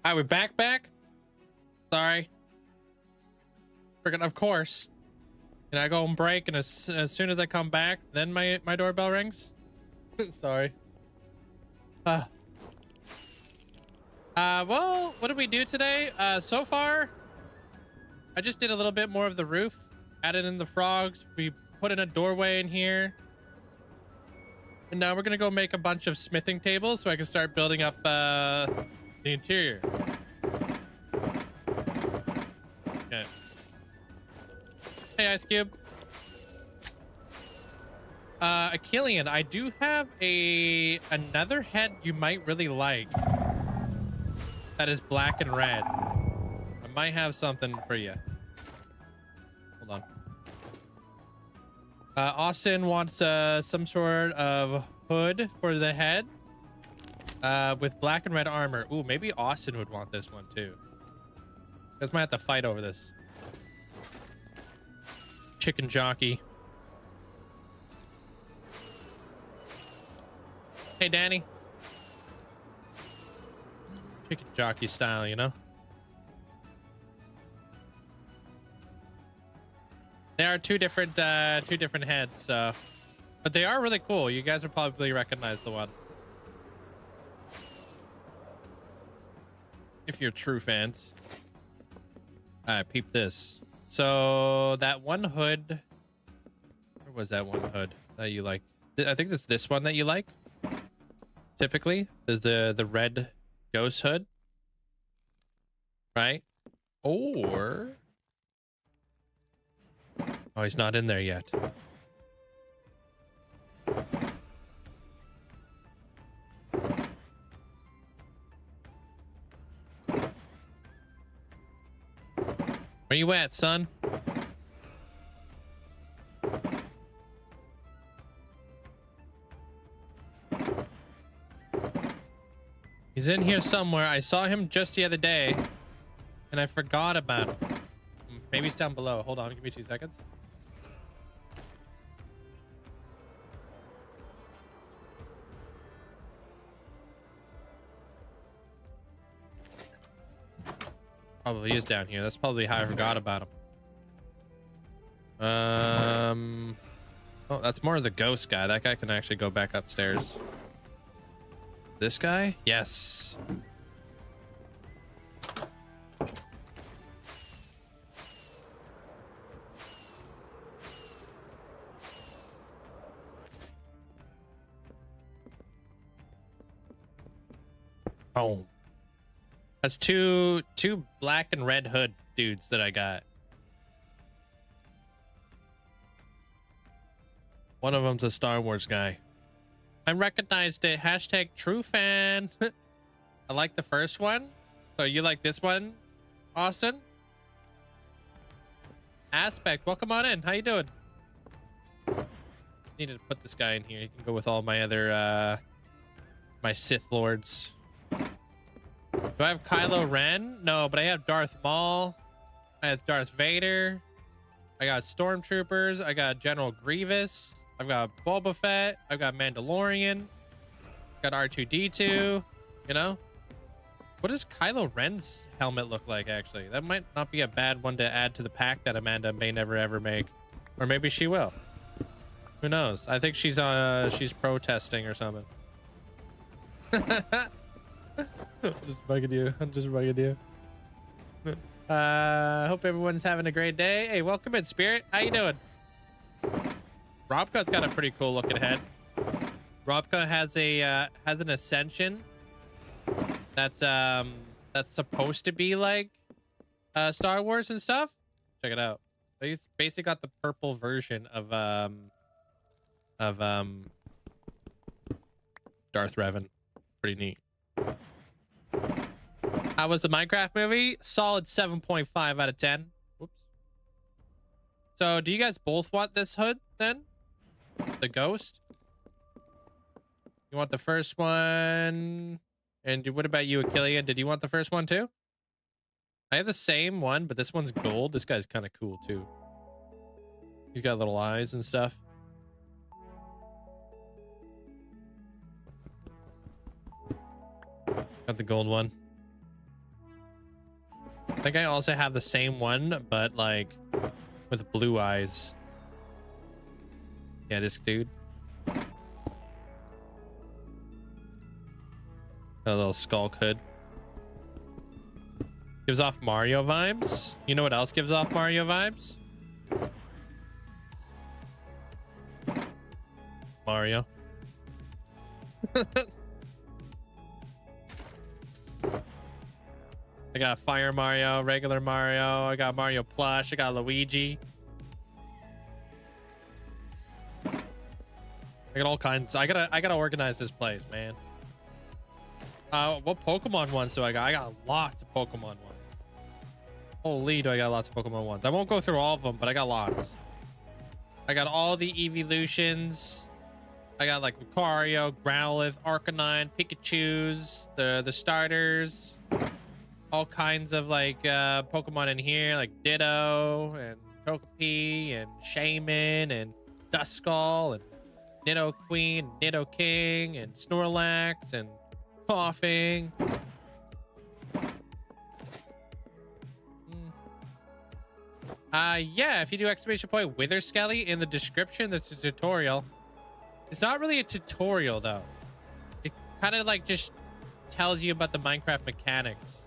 S1: All right, we're back. Sorry. Freaking, of course. And I go and break, and as soon as I come back, then my doorbell rings. Sorry. Well, what did we do today? So far, I just did a little bit more of the roof. Added in the frogs. We put in a doorway in here. And now we're gonna go make a bunch of smithing tables so I can start building up the interior. Okay. Hey, Ice Cube. Achillean, I do have another head you might really like. That is black and red. I might have something for you. Hold on. Austin wants some sort of hood for the head with black and red armor. Ooh, maybe Austin would want this one too. You guys might have to fight over this. Chicken jockey. Hey, Danny. Chicken jockey style, you know? There are two different heads, so, but they are really cool. You guys will probably recognize the one if you're true fans. All right, peep this. So that one hood, where was that one hood that you like? I think it's this one that you like. Typically, there's the red ghost hood, right? Or oh, he's not in there yet. Where you at, son? He's in here somewhere. I saw him just the other day, and I forgot about him. Maybe he's down below. Hold on, give me 2 seconds. Probably is down here. That's probably how I forgot about him. Oh, that's more of the ghost guy. That guy can actually go back upstairs. This guy? Yes. Oh. That's two black and red hood dudes that I got. One of them's a Star Wars guy. I recognized it. Hashtag true fan. I like the first one. So you like this one, Austin? Aspect, welcome on in. How you doing? Just needed to put this guy in here. You can go with all my other my Sith Lords. Do I have Kylo Ren? No, but I have Darth Maul. I have Darth Vader. I got Stormtroopers. I got General Grievous. I've got Boba Fett. I've got Mandalorian. Got R2-D2. You know? What does Kylo Ren's helmet look like, actually? That might not be a bad one to add to the pack that Amanda may never ever make. Or maybe she will. Who knows? I think she's protesting or something. Just bugging you. I'm just bugging you. Hope everyone's having a great day. Hey, welcome in, Spirit. How you doing? Robco's got a pretty cool looking head. Robco has an ascension that's supposed to be like Star Wars and stuff. Check it out. He's basically got the purple version of Darth Revan. Pretty neat. How was the Minecraft movie? Solid 7.5 out of 10. Whoops. So do you guys both want this hood then? The ghost? You want the first one? And what about you, Achillian? Did you want the first one too? I have the same one, but this one's gold. This guy's kind of cool too. He's got little eyes and stuff. Got the gold one. I think I also have the same one, but like with blue eyes. Yeah, this dude. Got a little skull hood. Gives off Mario vibes. You know what else gives off Mario vibes? Mario. I got Fire Mario, regular Mario. I got Mario Plush. I got Luigi. I got all kinds. I gotta organize this place, man. What Pokemon ones do I got? I got lots of Pokemon ones. Holy, do I got lots of Pokemon ones. I won't go through all of them, but I got lots. I got all the evolutions. I got like Lucario, Growlithe, Arcanine, Pikachu's, the starters. All kinds of like Pokemon in here, like Ditto and Togepi and Shaman and Duskull and Nidoqueen, Nidoking and Snorlax and Coughing. Yeah, if you do exclamation point Wither Skelly in the description, that's a tutorial. It's not really a tutorial though. It kind of like just tells you about the Minecraft mechanics.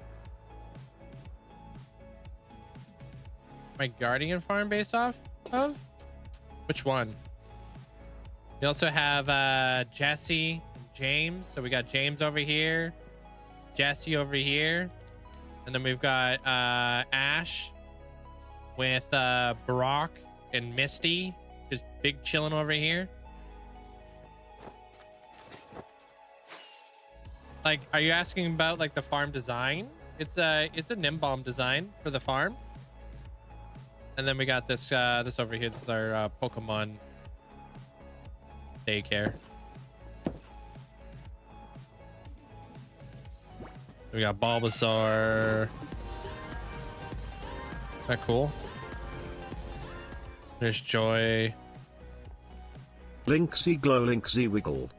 S1: my guardian farm based off of? Which one? We also have Jesse, James. So we got James over here, Jesse over here, and then we've got Ash with Brock and Misty, just big chilling over here. Like, are you asking about like the farm design? It's a Nimbomb design for the farm. And then we got this this over here. This is our Pokemon daycare. We got Bulbasaur. Is that cool? There's Joy.
S3: Linkzzey glow, Linkzzey wiggle.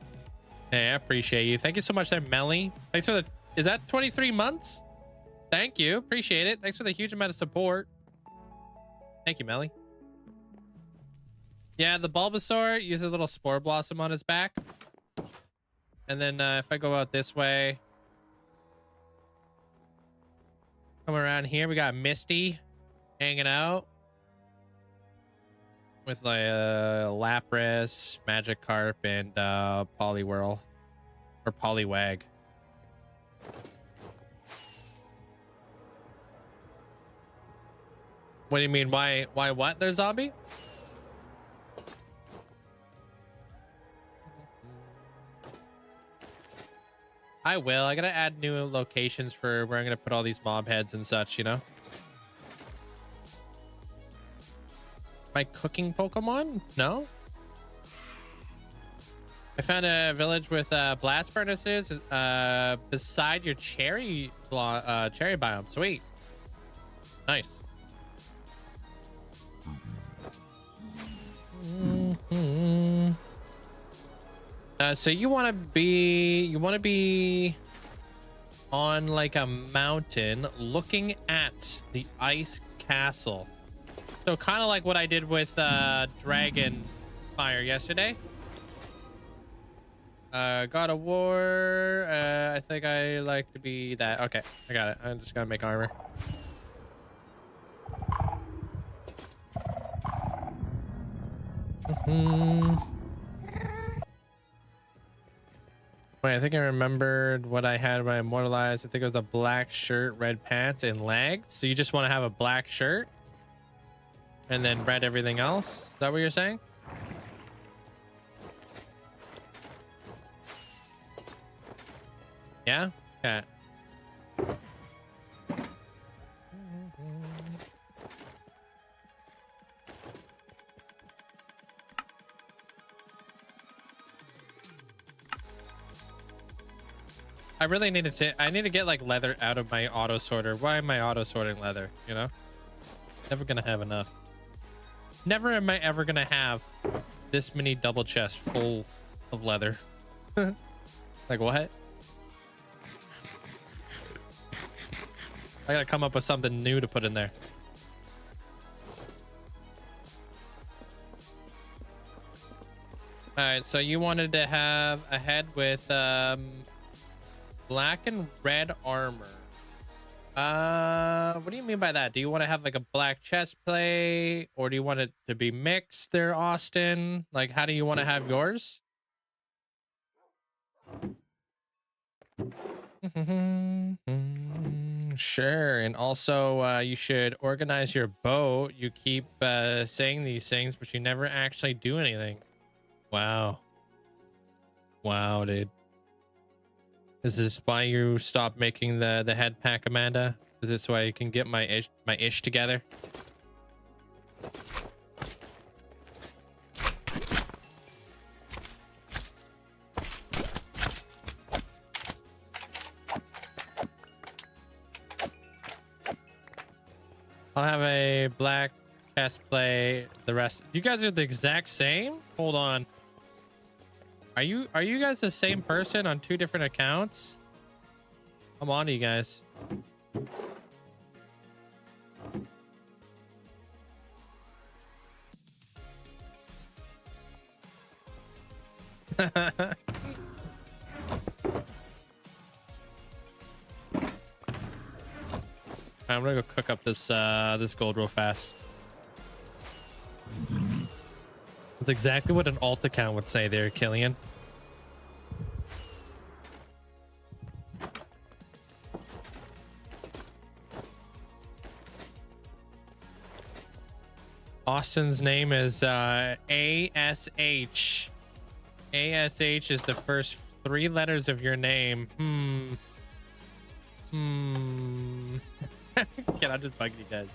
S1: Hey, I appreciate you. Thank you so much there, Melly. Thanks for the... Is that 23 months? Thank you. Appreciate it. Thanks for the huge amount of support. Thank you, Melly. Yeah, the Bulbasaur uses a little Spore Blossom on his back. And then if I go out this way... Come around here, we got Misty hanging out. With like Lapras, Magikarp, and Poliwhirl. Or Poliwag. What do you mean? Why what? They're zombie? I will. I gotta add new locations for where I'm gonna put all these mob heads and such, you know? My cooking Pokemon? No? I found a village with blast furnaces beside your cherry biome. Sweet. Nice. So you want to be on like a mountain looking at the ice castle. So kind of like what I did with Dragon Fire yesterday. God of War. I think I like to be that. Okay, I got it. I'm just gonna make armor. Wait, I think I remembered what I had when I immortalized. I think it was a black shirt, red pants, and legs. So you just want to have a black shirt and then red everything else. Is that what you're saying? Yeah? Yeah. I really needed to... I need to get like leather out of my auto sorter. Why am I auto sorting leather? You know? Never gonna have enough. Never am I ever gonna have this many double chests full of leather. Like what? I gotta come up with something new to put in there. All right, so you wanted to have a head with black and red armor. What do you mean by that? Do you want to have like a black chest plate, or do you want it to be mixed there, Austin? Like, how do you want to have yours? Sure. And also, you should organize your boat. You keep saying these things, but you never actually do anything. Wow. Wow, dude. Is this why you stopped making the head pack, Amanda? Is this why you can get my ish together? I'll have a black chest plate. The rest, you guys are the exact same. Hold on. Are you guys the same person on two different accounts? I'm on to you guys. I'm gonna go cook up this this gold real fast. That's exactly what an alt account would say there, Killian. Austin's name is ASH. ASH is the first 3 letters of your name. Can I just bug you guys?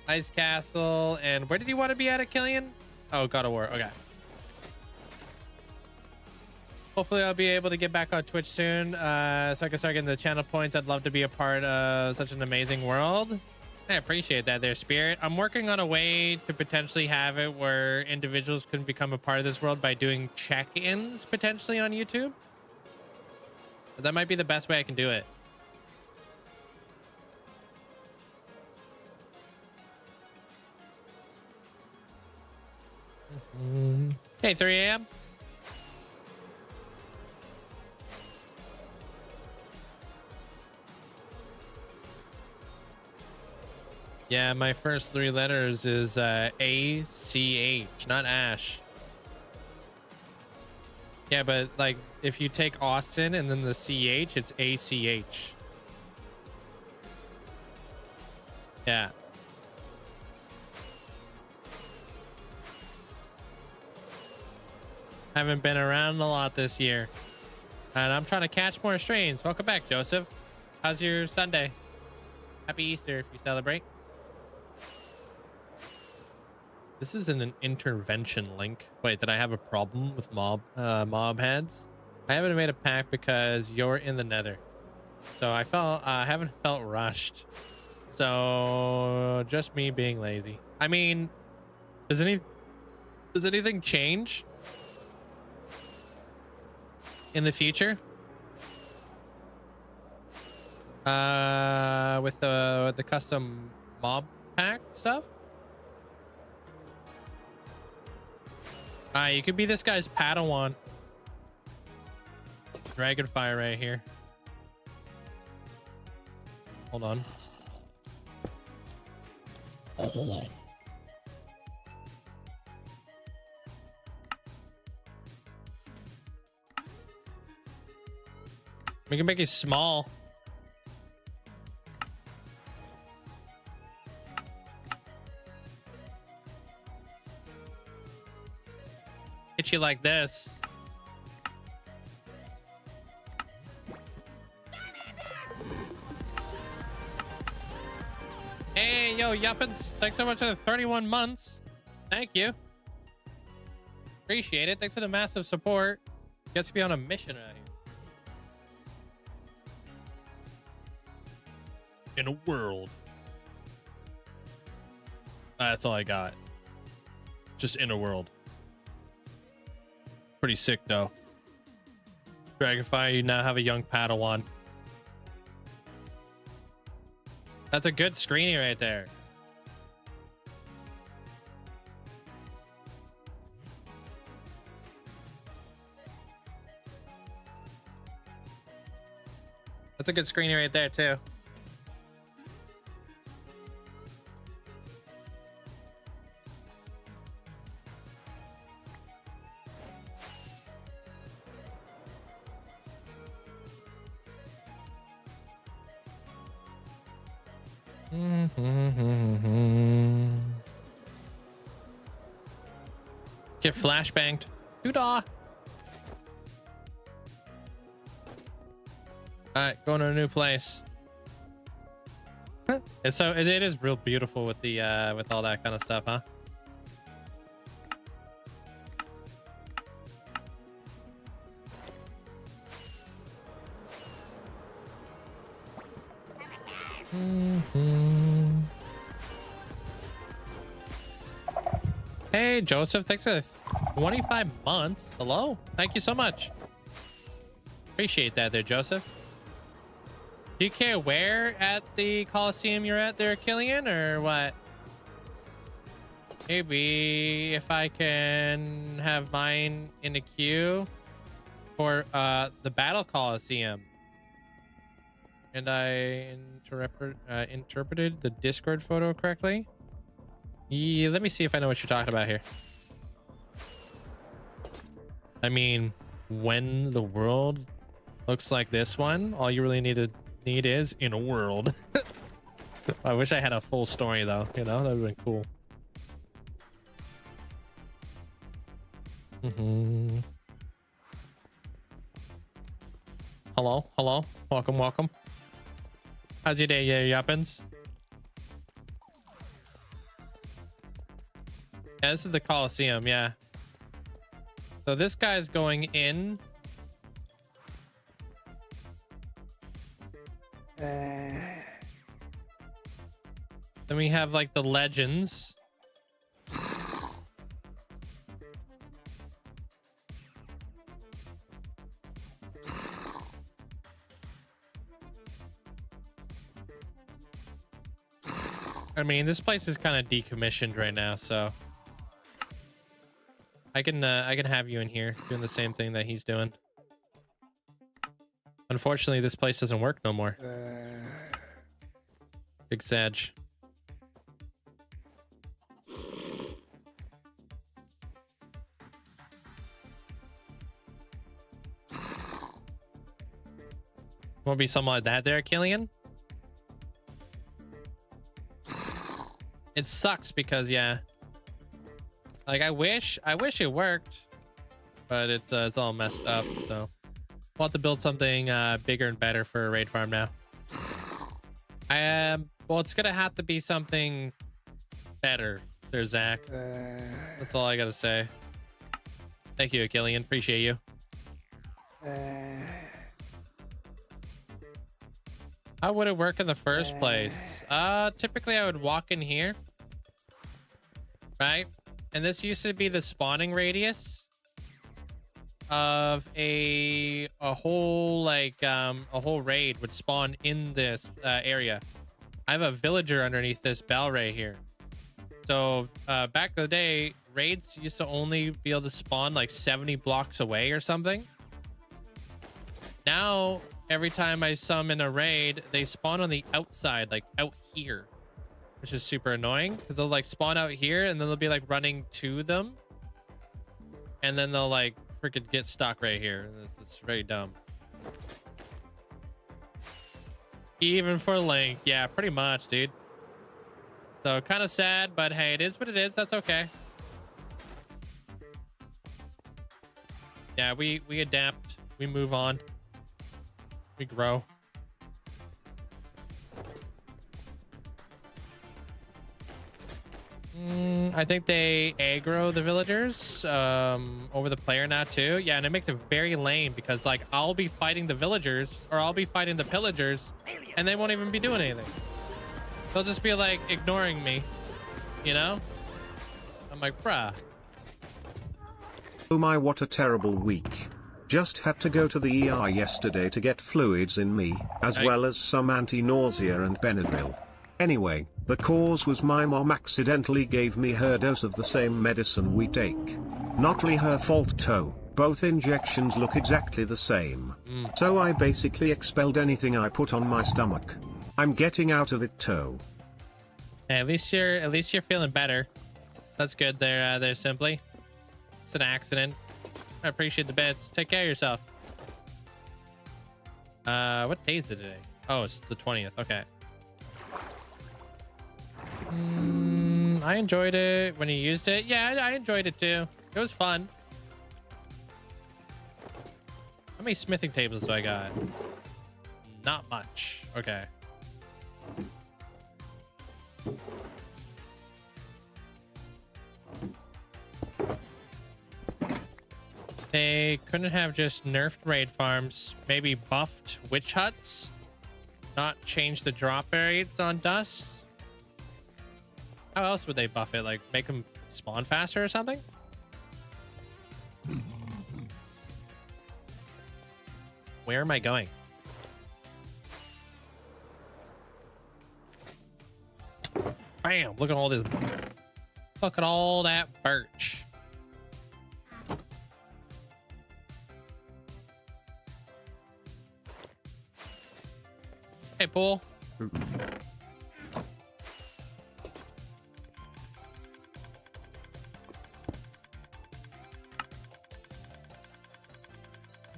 S1: Ice Castle, and where did you want to be at, Killian? Oh, God of War. Okay. Hopefully I'll be able to get back on Twitch soon, so I can start getting the channel points. I'd love to be a part of such an amazing world. I appreciate that there, Spirit. I'm working on a way to potentially have it where individuals can become a part of this world by doing check-ins potentially on YouTube. That might be the best way I can do it. Hey, 3 a.m. Yeah, my first 3 letters is ACH, not Ash. Yeah, but like if you take Austin and then the CH, it's ACH. Yeah. Haven't been around a lot this year. And I'm trying to catch more streams. Welcome back, Joseph. How's your Sunday? Happy Easter if you celebrate. This isn't an intervention link. Wait, did I have a problem with mob heads? I haven't made a pack because you're in the Nether. So I haven't felt rushed. So just me being lazy. I mean, does anything change in the future? With the custom mob pack stuff? You could be this guy's Padawan. Dragonfire right here. Hold on. We can make it small. Hit you like this. Hey, yo, Yuppins. Thanks so much for the 31 months. Thank you. Appreciate it. Thanks for the massive support. Gets to be on a mission out here. In a world. That's all I got. Just in a world. Pretty sick though. Dragonfire, you now have a young Padawan. That's a good screening right there. That's a good screening right there too. Get flashbanged. Doodah. Alright, going to a new place. It's so it is real beautiful with the with all that kind of stuff, huh? Hey, Joseph, thanks for the 25 months. Hello. Thank you so much. Appreciate that there, Joseph. Do you care where at the Coliseum you're at there, Killian, or what? Maybe if I can have mine in the queue for the Battle Coliseum. And I interpreted the Discord photo correctly. Yeah, let me see if I know what you're talking about here. I mean, when the world looks like this one, all you really need is in a world. I wish I had a full story though, you know, that would have been cool. Hello, hello, welcome, welcome. How's your day, yeah, yuppins? Yeah, this is the Coliseum, yeah. So this guy's going in. Then we have like the legends. I mean, this place is kind of decommissioned right now, so I can have you in here doing the same thing that he's doing. Unfortunately, this place doesn't work no more. Big Sag. Won't be something like that there, Killian? It sucks because, yeah, like I wish it worked, but it's all messed up. So we'll have to build something bigger and better for a raid farm now. Well, it's gonna have to be something better there, Zach. That's all I gotta say. Thank you, Killian. Appreciate you. How would it work in the first place? Typically I would walk in here, right? And this used to be the spawning radius of a whole like a whole raid would spawn in this area. I have a villager underneath this bell right here. So back in the day, raids used to only be able to spawn like 70 blocks away or something. Now every time I summon a raid, they spawn on the outside, like out here, which is super annoying because they'll like spawn out here and then they'll be like running to them. And then they'll like freaking get stuck right here. It's very dumb. Even for Link. Yeah, pretty much, dude. So kind of sad, but hey, it is what it is. That's okay. Yeah, we adapt. We move on. We grow. I think they aggro the villagers over the player now too. Yeah, and it makes it very lame because like I'll be fighting the villagers or I'll be fighting the pillagers and they won't even be doing anything. They'll just be like ignoring me, you know? I'm like, bruh.
S3: Oh my, what a terrible week. Just had to go to the ER yesterday to get fluids in me, as well as some anti-nausea and Benadryl. Anyway, the cause was my mom accidentally gave me her dose of the same medicine we take. Not really her fault though, both injections look exactly the same. So I basically expelled anything I put on my stomach. I'm getting out of it though.
S1: Hey, at least you're feeling better. That's good there, Simply. It's an accident. I appreciate the bits. Take care of yourself. What day is it today? Oh, it's the 20th. Okay. I enjoyed it when you used it. Yeah, I enjoyed it too. It was fun. How many smithing tables do I got? Not much. Okay. They couldn't have just nerfed raid farms, maybe buffed witch huts, not change the drop rates on dust. How else would they buff it? Like make them spawn faster or something? Where am I going? Bam! Look at all this. Look at all that birch. Hey, Pool.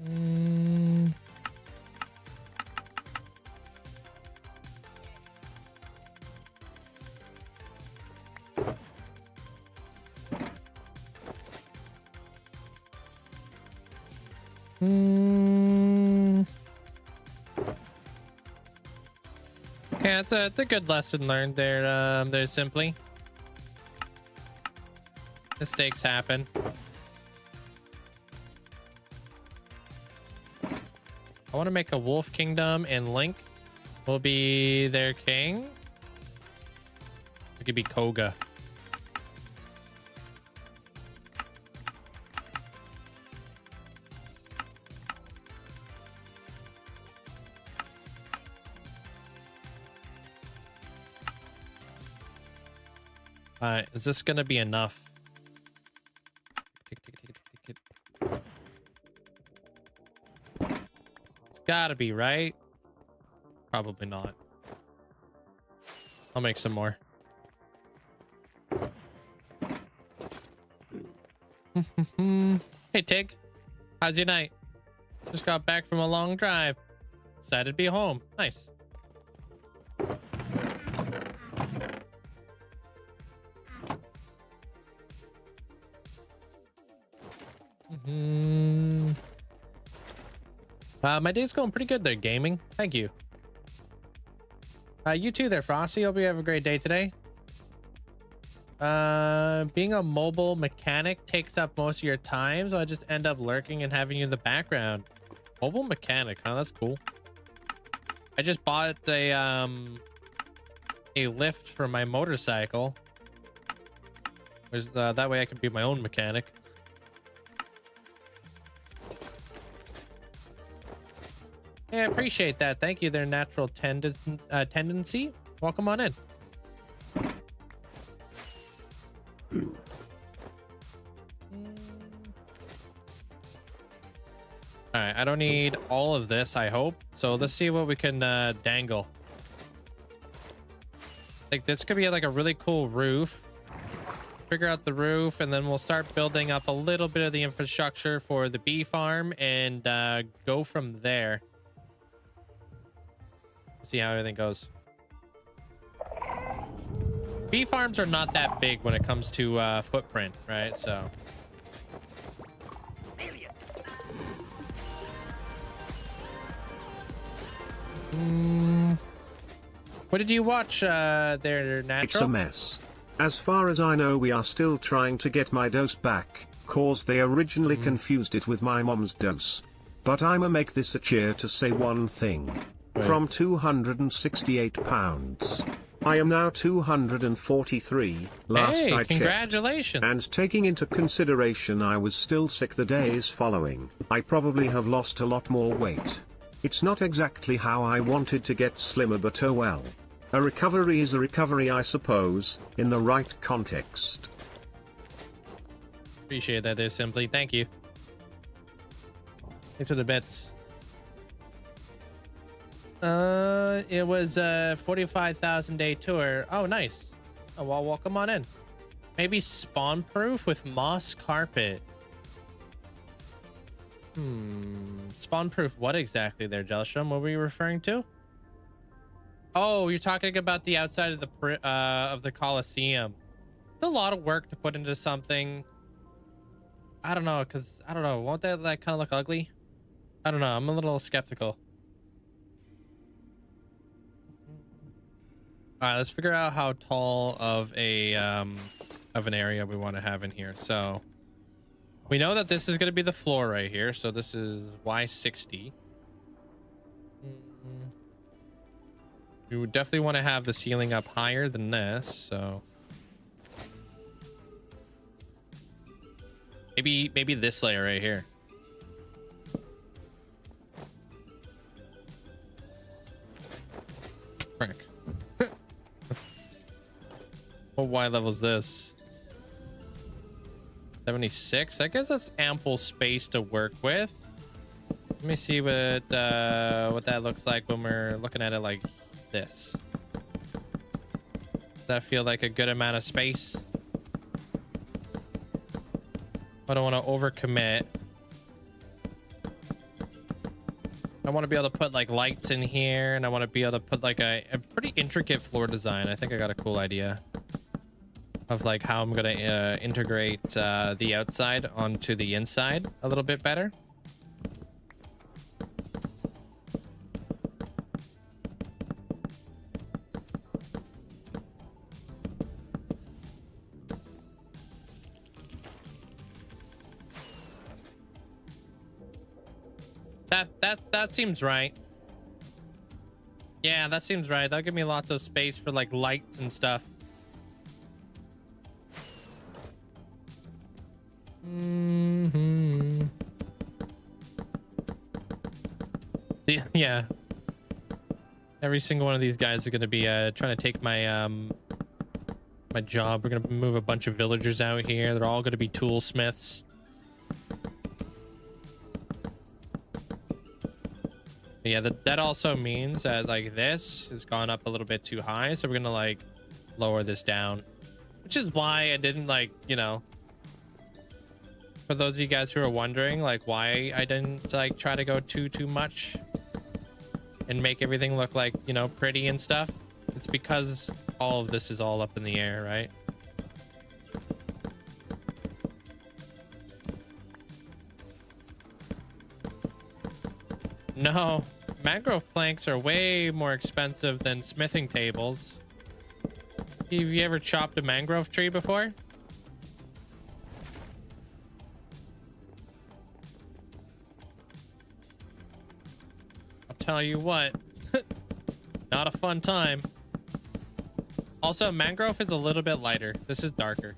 S1: Mm. Yeah, it's a good lesson learned there. There simply. Mistakes happen. I want to make a wolf kingdom, and Link will be their king. It could be Koga. Is this gonna be enough? It's gotta be, right? Probably not. I'll make some more. Hey Tig, how's your night? Just got back from a long drive. Excited to be home. Nice. My day's going pretty good there, gaming. Thank you. You too there, Frosty. Hope you have a great day today. Being a mobile mechanic takes up most of your time, so I just end up lurking and having you in the background. Mobile mechanic, huh? That's cool. I just bought a lift for my motorcycle. That way I can be my own mechanic. Yeah, I appreciate that. Thank you there, Natural Tendency. Welcome on in. All right, I don't need all of this, I hope. So let's see what we can dangle. Like this could be like a really cool roof. Figure out the roof, and then we'll start building up a little bit of the infrastructure for the bee farm and go from there. See how everything goes. Bee farms are not that big when it comes to footprint, right? So what did you watch there, Natural?
S3: It's a mess. As far as I know, we are still trying to get my dose back, cause they originally confused it with my mom's dose. But I'ma make this a cheer to say one thing. From 268 pounds, I am now 243, last I checked.
S1: Congratulations.
S3: And taking into consideration I was still sick the days following, I probably have lost a lot more weight. It's not exactly how I wanted to get slimmer, but oh well. A recovery is a recovery, I suppose, in the right context.
S1: Appreciate that there, Simply. Thank you. Thanks for the bits. It was a 45,000 day tour. Oh, nice. Oh, well, welcome on in. Maybe spawn proof with moss carpet. Spawn proof what exactly there, Jelstrom? What were you referring to? Oh, you're talking about the outside of the Coliseum. It's a lot of work to put into something. I don't know, because I don't know, won't that like kind of look ugly? I don't know, I'm a little skeptical. All right, let's figure out how tall of a of an area we want to have in here. So we know that this is going to be the floor right here. So this is Y60. We would definitely want to have the ceiling up higher than this. So maybe this layer right here. Frick. What Y level is this? 76. That gives us ample space to work with. Let me see what that looks like when we're looking at it like this. Does that feel like a good amount of space? I don't want to overcommit. I want to be able to put like lights in here, and I want to be able to put like a pretty intricate floor design. I think I got a cool idea of like how I'm gonna integrate the outside onto the inside a little bit better. That seems right. Yeah, that seems right. That'll give me lots of space for like lights and stuff. Yeah. Every single one of these guys is going to be trying to take my my job. We're going to move a bunch of villagers out here. They're all going to be toolsmiths. Yeah, that also means that like this has gone up a little bit too high, so we're gonna like lower this down, which is why I didn't like, you know, for those of you guys who are wondering like why I didn't like try to go too much and make everything look like, you know, pretty and stuff. It's because all of this is all up in the air, right? No, mangrove planks are way more expensive than smithing tables. Have you ever chopped a mangrove tree before? I'll tell you what, not a fun time. Also, mangrove is a little bit lighter. This is darker.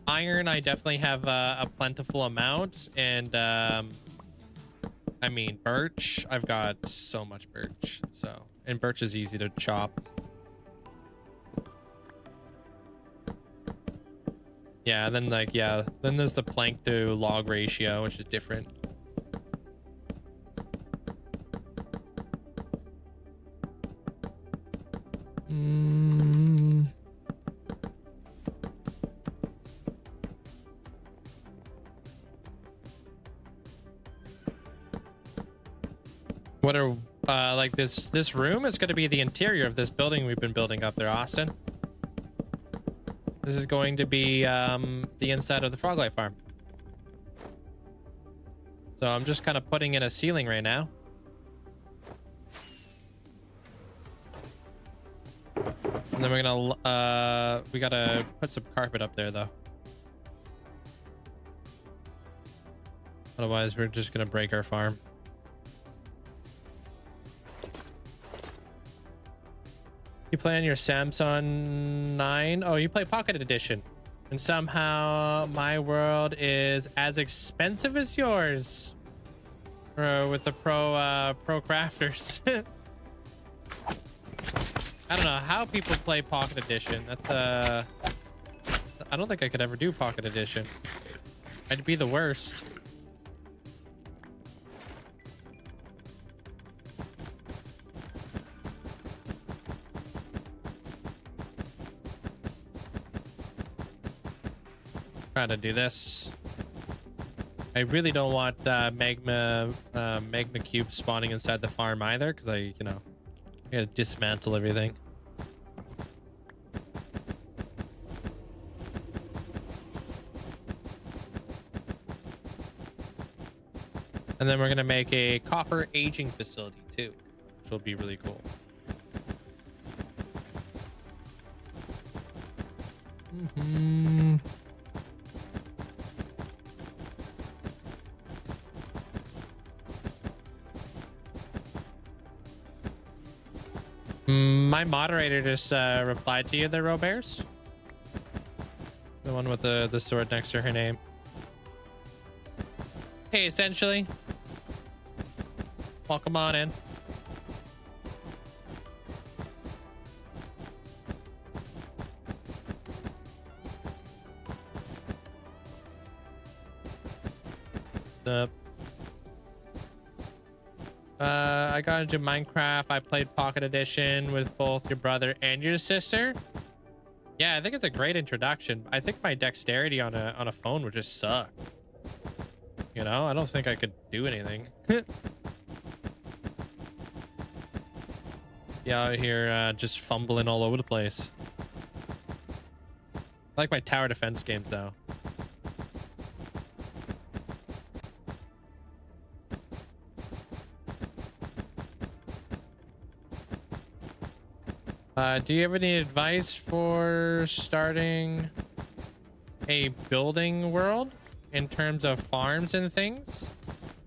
S1: Iron, I definitely have a plentiful amount, and I mean, birch, I've got so much birch, so, and birch is easy to chop. Yeah, then like, yeah, then there's the plank to log ratio, which is different. What are like this room is going to be the interior of this building we've been building up there, Austin. This is going to be the inside of the Froglight farm. So I'm just kind of putting in a ceiling right now. And then we're gonna we gotta put some carpet up there though. Otherwise we're just gonna break our farm. You play on your Samsung 9? Oh, you play Pocket Edition. And somehow my world is as expensive as yours. With the pro crafters. I don't know how people play Pocket Edition. That's I don't think I could ever do Pocket Edition. I'd be the worst. Trying to do this. I really don't want magma cubes spawning inside the farm either, because I gotta dismantle everything. And then we're gonna make a copper aging facility too, which will be really cool. My moderator just replied to you there, Roberts. The one with the sword next to her name. Hey, essentially. Welcome on in. I got into Minecraft. I played Pocket Edition with both your brother and your sister. Yeah, I think it's a great introduction. I think my dexterity on a phone would just suck. You know, I don't think I could do anything. Yeah, out here just fumbling all over the place. I like my tower defense games though. Do you have any advice for starting a building world in terms of farms and things?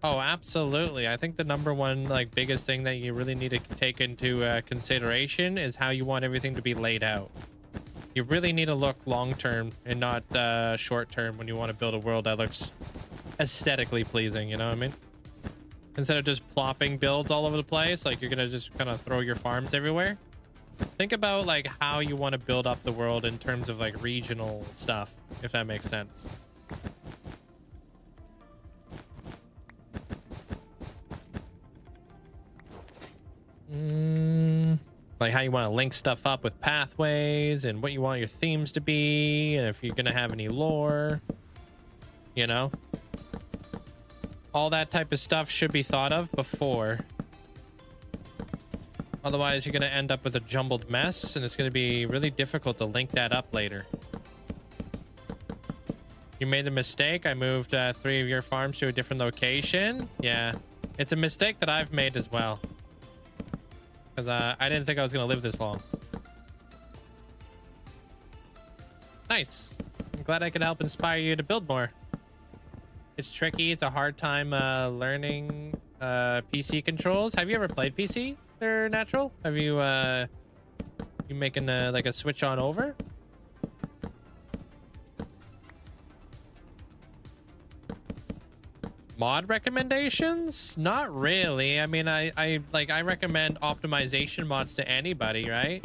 S1: Oh, absolutely. I think the number one, like, biggest thing that you really need to take into consideration is how you want everything to be laid out. You really need to look long term and not short term when you want to build a world that looks aesthetically pleasing, you know what I mean? Instead of just plopping builds all over the place, like you're gonna just kind of throw your farms everywhere. Think about like how you want to build up the world in terms of like regional stuff, if that makes sense. Like how you want to link stuff up with pathways and what you want your themes to be, and if you're gonna have any lore, you know, all that type of stuff should be thought of before. Otherwise, you're going to end up with a jumbled mess, and it's going to be really difficult to link that up later. You made the mistake. I moved 3 of your farms to a different location. Yeah, it's a mistake that I've made as well. Because I didn't think I was going to live this long. Nice. I'm glad I could help inspire you to build more. It's tricky. It's a hard time learning PC controls. Have you ever played PC? They're natural. Have you you making like a switch on over? Mod recommendations? Not really. I mean, I recommend optimization mods to anybody, right?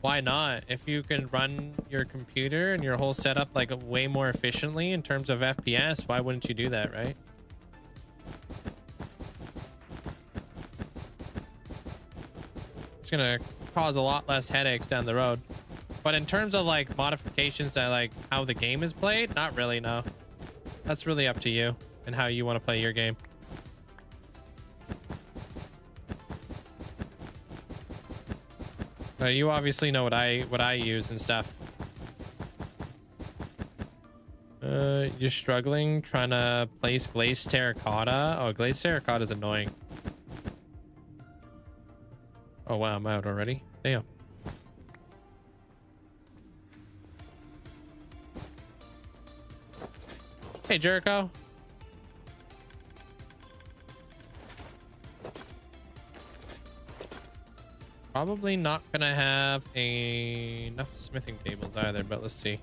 S1: Why not? If you can run your computer and your whole setup like way more efficiently in terms of FPS, why wouldn't you do that, right? It's gonna cause a lot less headaches down the road. But in terms of like modifications to like how the game is played, not really, no. That's really up to you and how you want to play your game. You obviously know what I use and stuff. You're struggling trying to place glazed terracotta. Oh, glazed terracotta is annoying. Oh wow, I'm out already. Damn. Hey, Jericho. Probably not gonna have enough smithing tables either, but let's see.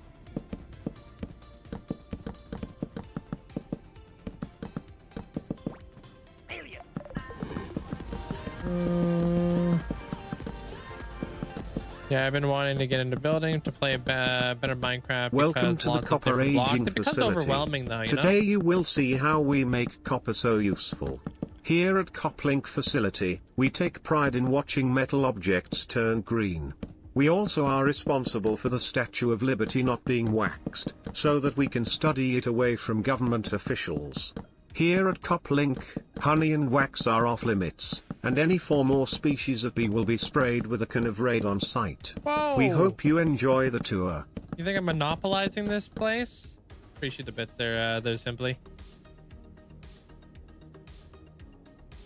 S1: Yeah, I've been wanting to get into building to play better Minecraft.
S3: Welcome to the copper aging
S1: it becomes
S3: facility.
S1: overwhelming though,
S3: Today you will see how we make copper so useful. Here at CopLink facility, we take pride in watching metal objects turn green. We also are responsible for the Statue of Liberty not being waxed, so that we can study it away from government officials. Here at CopLink, honey and wax are off limits, and any 4 more species of bee will be sprayed with a can of Raid on site. Whoa. We hope you enjoy the tour.
S1: You think I'm monopolizing this place? Appreciate the bits there simply.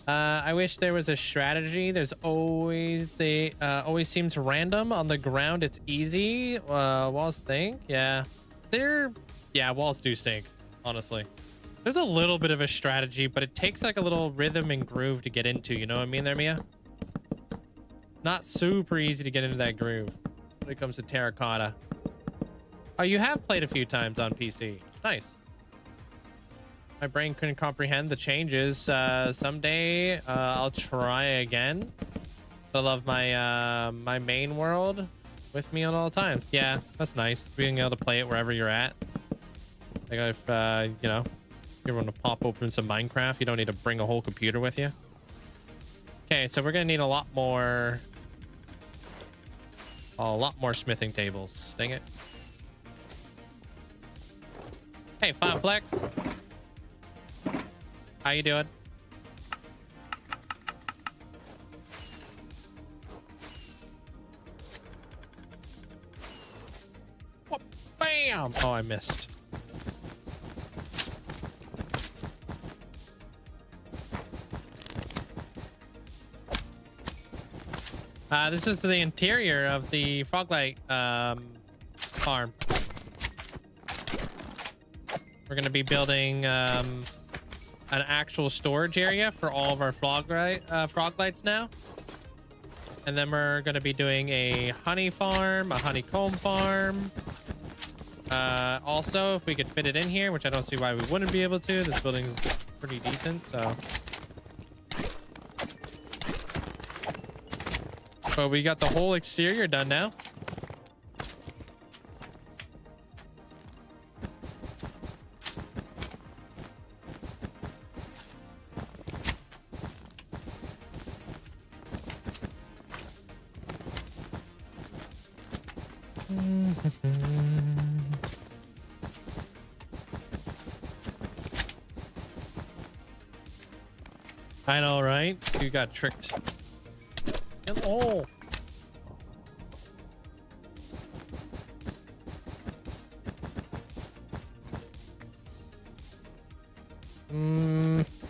S1: I wish there was a strategy. There's always always seems random. On the ground, it's easy. Walls stink. Yeah. Walls do stink, honestly. There's a little bit of a strategy, but it takes like a little rhythm and groove to get into. You know what I mean there, Mia? Not super easy to get into that groove when it comes to terracotta. Oh, you have played a few times on PC. Nice. My brain couldn't comprehend the changes. Someday I'll try again. I love my my main world with me at all times. Yeah, that's nice. Being able to play it wherever you're at. Like if you know, you want to pop open some Minecraft, you don't need to bring a whole computer with you. Okay, so we're gonna need a lot more smithing tables. Dang it. Hey, Flex. How you doing? What? Bam! Oh, I missed. This is the interior of the Froglight farm. We're going to be building an actual storage area for all of our Froglights now. And then we're going to be doing a honey farm, a honeycomb farm. Also, if we could fit it in here, which I don't see why we wouldn't be able to. This building's pretty decent, so... But we got the whole exterior done now. I know, right? You got tricked. Oh.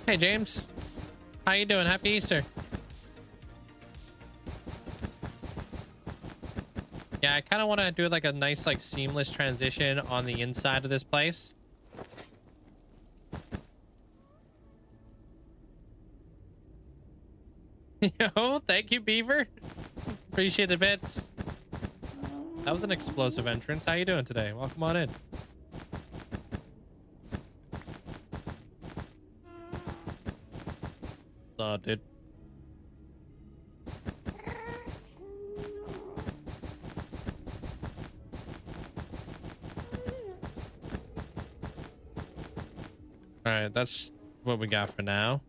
S1: Hey James, how you doing? Happy Easter. Yeah, I kind of want to do like a nice like seamless transition on the inside of this place. Yo, thank you, Beaver. Appreciate the bits. That was an explosive entrance. How you doing today? Welcome on in. Oh, dude. All right, that's what we got for now.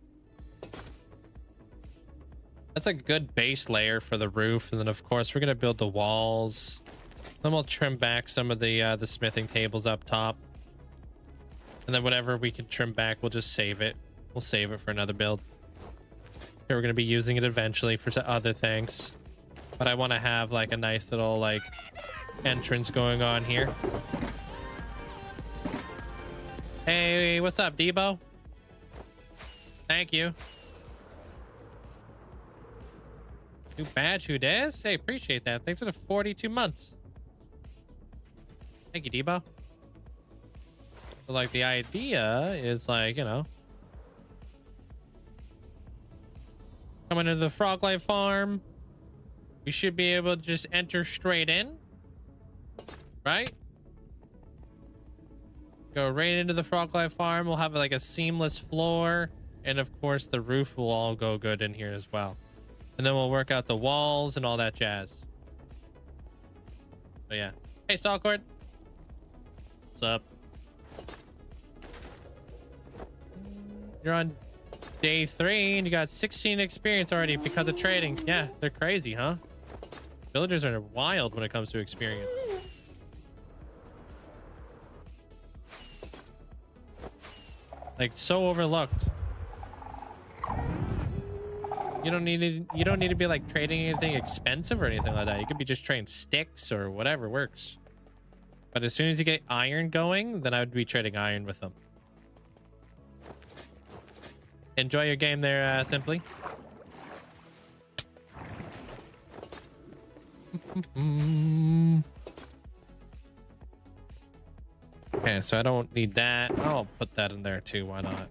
S1: That's a good base layer for the roof, and then of course we're gonna build the walls. Then we'll trim back some of the smithing tables up top, and then whatever we can trim back, we'll just save it. We'll save it for another build. Here we're gonna be using it eventually for other things, but I want to have like a nice little like entrance going on here. Hey, what's up, Debo? Thank you. New badge, who does? Hey, appreciate that. Thanks for the 42 months. Thank you, Debo. So, like, the idea is, like, you know, coming to the Froglight farm, we should be able to just enter straight in, right? Go right into the Froglight farm. We'll have like a seamless floor, and of course the roof will all go good in here as well. And then we'll work out the walls and all that jazz. So yeah. Hey, Stalkord. What's up? You're on day 3 and you got 16 experience already because of trading. Yeah, they're crazy, huh? Villagers are wild when it comes to experience. Like, so overlooked. You don't need to be like trading anything expensive or anything like that. You could be just trading sticks or whatever works. But as soon as you get iron going, then I would be trading iron with them. Enjoy your game there, Simply. Okay, so I don't need that. I'll put that in there too. Why not?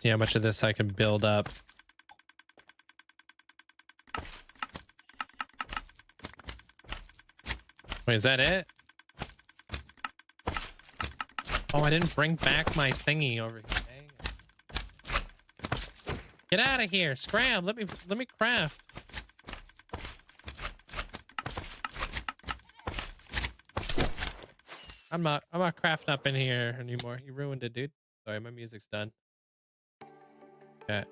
S1: See how much of this I can build up. Wait, is that it? Oh, I didn't bring back my thingy over here. Dang it. Get out of here. Scram. Let me craft. I'm not crafting up in here anymore. You ruined it, dude. Sorry, my music's done. Okay.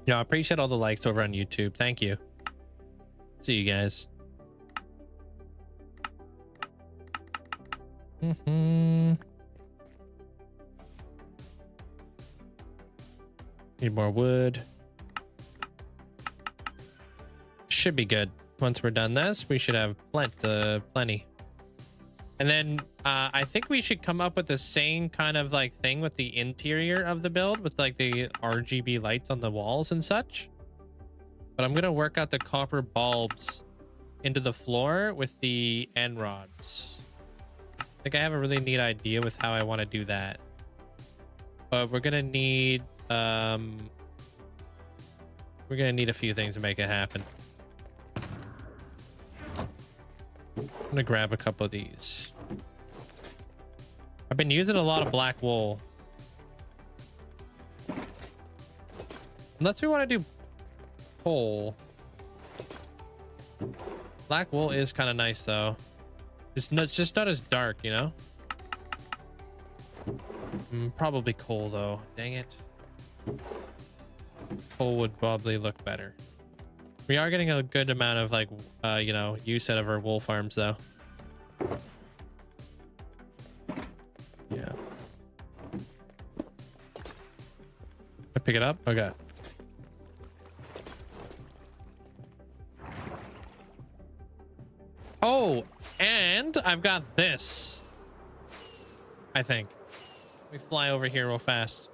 S1: Yeah, I appreciate all the likes over on YouTube. Thank you. See you guys. Need more wood. Should be good. Once we're done this, we should have plenty. And then I think we should come up with the same kind of like thing with the interior of the build with like the RGB lights on the walls and such. But I'm gonna work out the copper bulbs into the floor with the end rods. I think I have a really neat idea with how I want to do that. But we're gonna need a few things to make it happen. I'm gonna grab a couple of these. I've been using a lot of black wool. Unless we want to do coal. Black wool is kind of nice though. It's just not as dark, you know? Probably coal though. Dang it. Coal would probably look better. We are getting a good amount of like, you know, use out of our wool farms though. Yeah. I pick it up? Okay. Oh, and I've got this. I think. Let me fly over here real fast.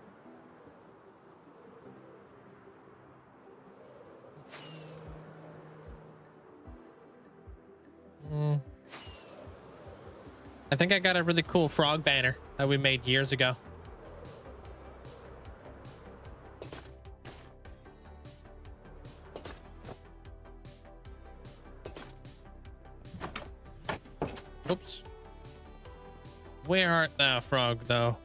S1: I think I got a really cool frog banner that we made years ago. Oops. Where art thou, frog, though?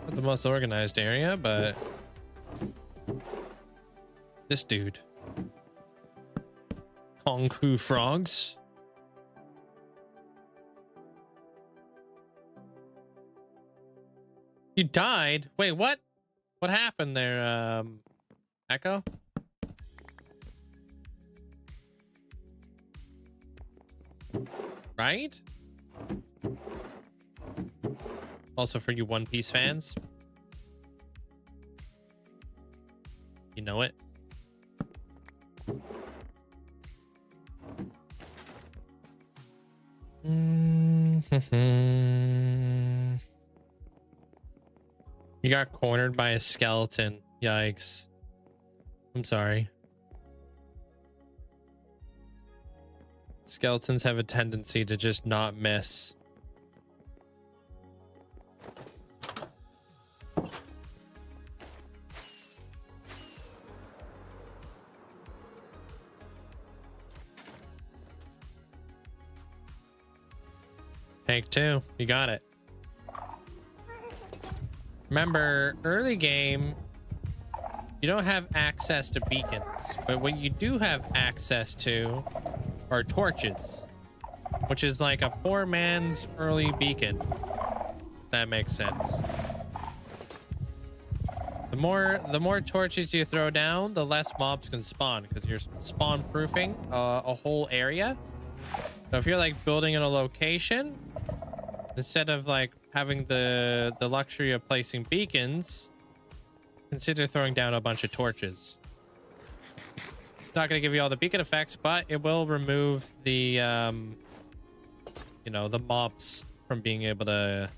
S1: Not the most organized area, but this dude. Kung Fu frogs. You died? Wait, what? What happened there, Echo? Right? Also for you One Piece fans. You know it. You got cornered by a skeleton. Yikes. I'm sorry. Skeletons have a tendency to just not miss. Take two. You got it. Remember, early game, you don't have access to beacons, but what you do have access to are torches, which is like a poor man's early beacon. That makes sense. The more torches you throw down, the less mobs can spawn because you're spawn proofing a whole area. So if you're like building in a location, instead of like having the luxury of placing beacons, consider throwing down a bunch of torches. It's not going to give you all the beacon effects, but it will remove the you know, the mobs from being able to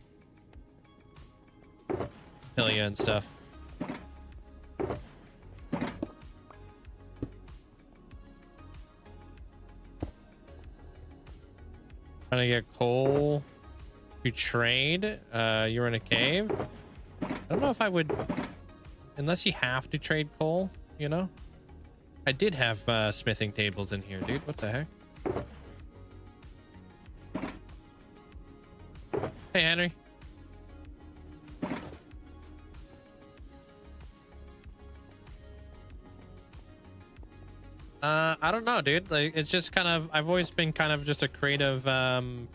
S1: kill you and stuff. Trying to get coal to trade. You were in a cave. I don't know if I would unless you have to trade coal, you know. I did have smithing tables in here, dude. What the heck? Hey, Henry. I don't know, dude. Like, it's just kind of, I've always been kind of just a creative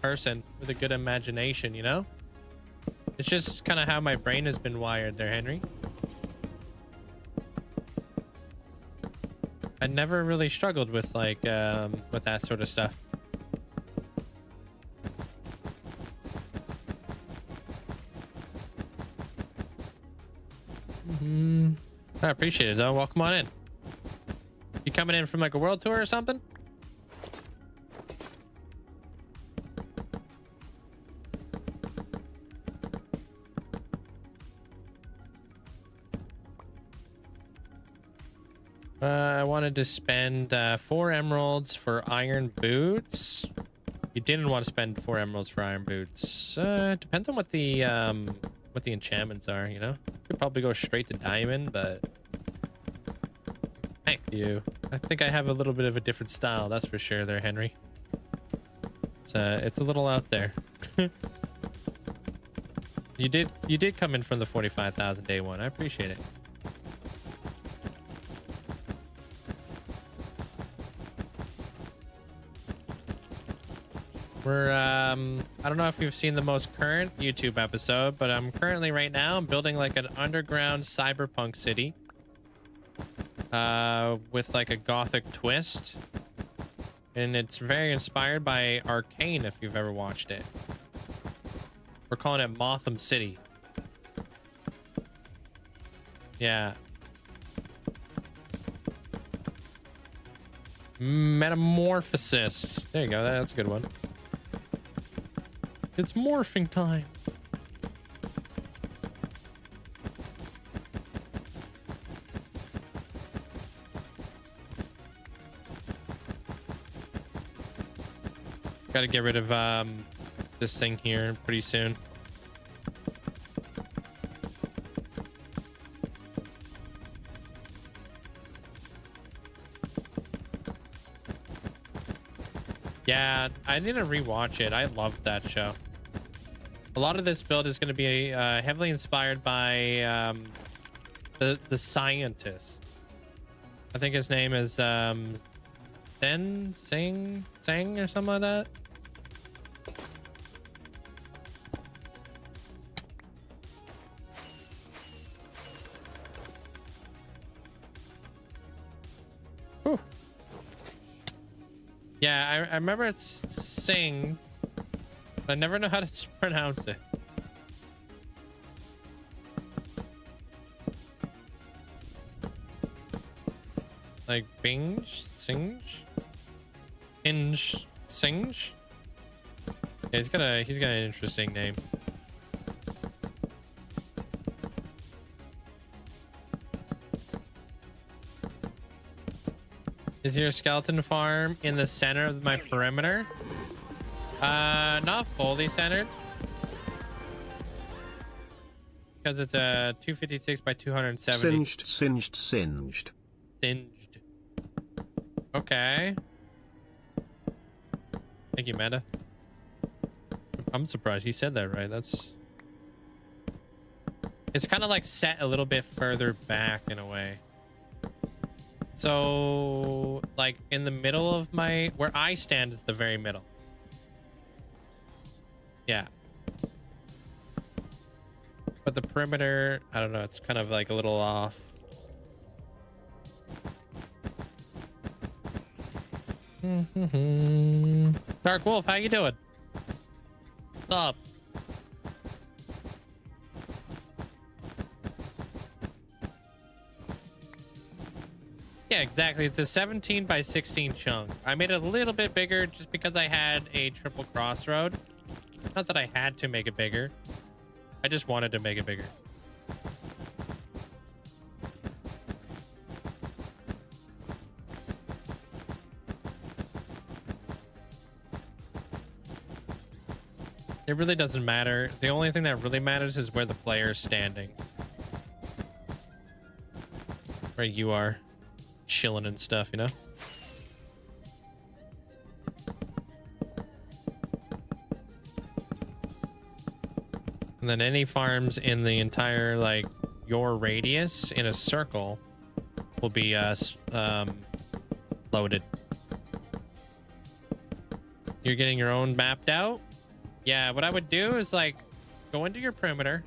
S1: person with a good imagination, you know? It's just kind of how my brain has been wired there, Henry. I never really struggled with like with that sort of stuff. I appreciate it though. Welcome on in. You coming in from like a world tour or something? I wanted to spend 4 emeralds for iron boots. You didn't want to spend 4 emeralds for iron boots. Depends on what the enchantments are, you know? Could probably go straight to diamond, but thank you. I think I have a little bit of a different style, that's for sure there, Henry. It's a little out there. You did come in from the 45,000 day one. I appreciate it. We're I don't know if you've seen the most current YouTube episode, but I'm currently right now building like an underground cyberpunk city with like a gothic twist, and it's very inspired by Arcane, if you've ever watched it. We're calling it Motham City. Yeah. Metamorphosis. There you go. That's a good one. It's morphing time. Got to get rid of this thing here pretty soon. Yeah, I need to rewatch it. I loved that show. A lot of this build is going to be heavily inspired by the scientist. I think his name is Den Sing or something like that. Whew. Yeah, I remember it's Sing. I never know how to pronounce it. Like Binge, Singe, Inge, Singe. Yeah, he's got an interesting name. Is your skeleton farm in the center of my perimeter? Not fully centered, because it's a 256 by 270.
S3: Singed.
S1: Okay. Thank you, Amanda. I'm surprised he said that right. It's kind of like set a little bit further back in a way. So, like in the middle of where I stand is the very middle. Yeah. But the perimeter, I don't know, it's kind of like a little off. Dark Wolf, how you doing? What's up? Yeah, exactly. It's a 17 by 16 chunk. I made it a little bit bigger just because I had a triple crossroad. Not that I had to make it bigger. I just wanted to make it bigger. It really doesn't matter. The only thing that really matters is where the player is standing. where you are chilling and stuff, you know? And then any farms in the entire, like, your radius in a circle will be loaded. You're getting your own mapped out? Yeah, what I would do is, like, go into your perimeter,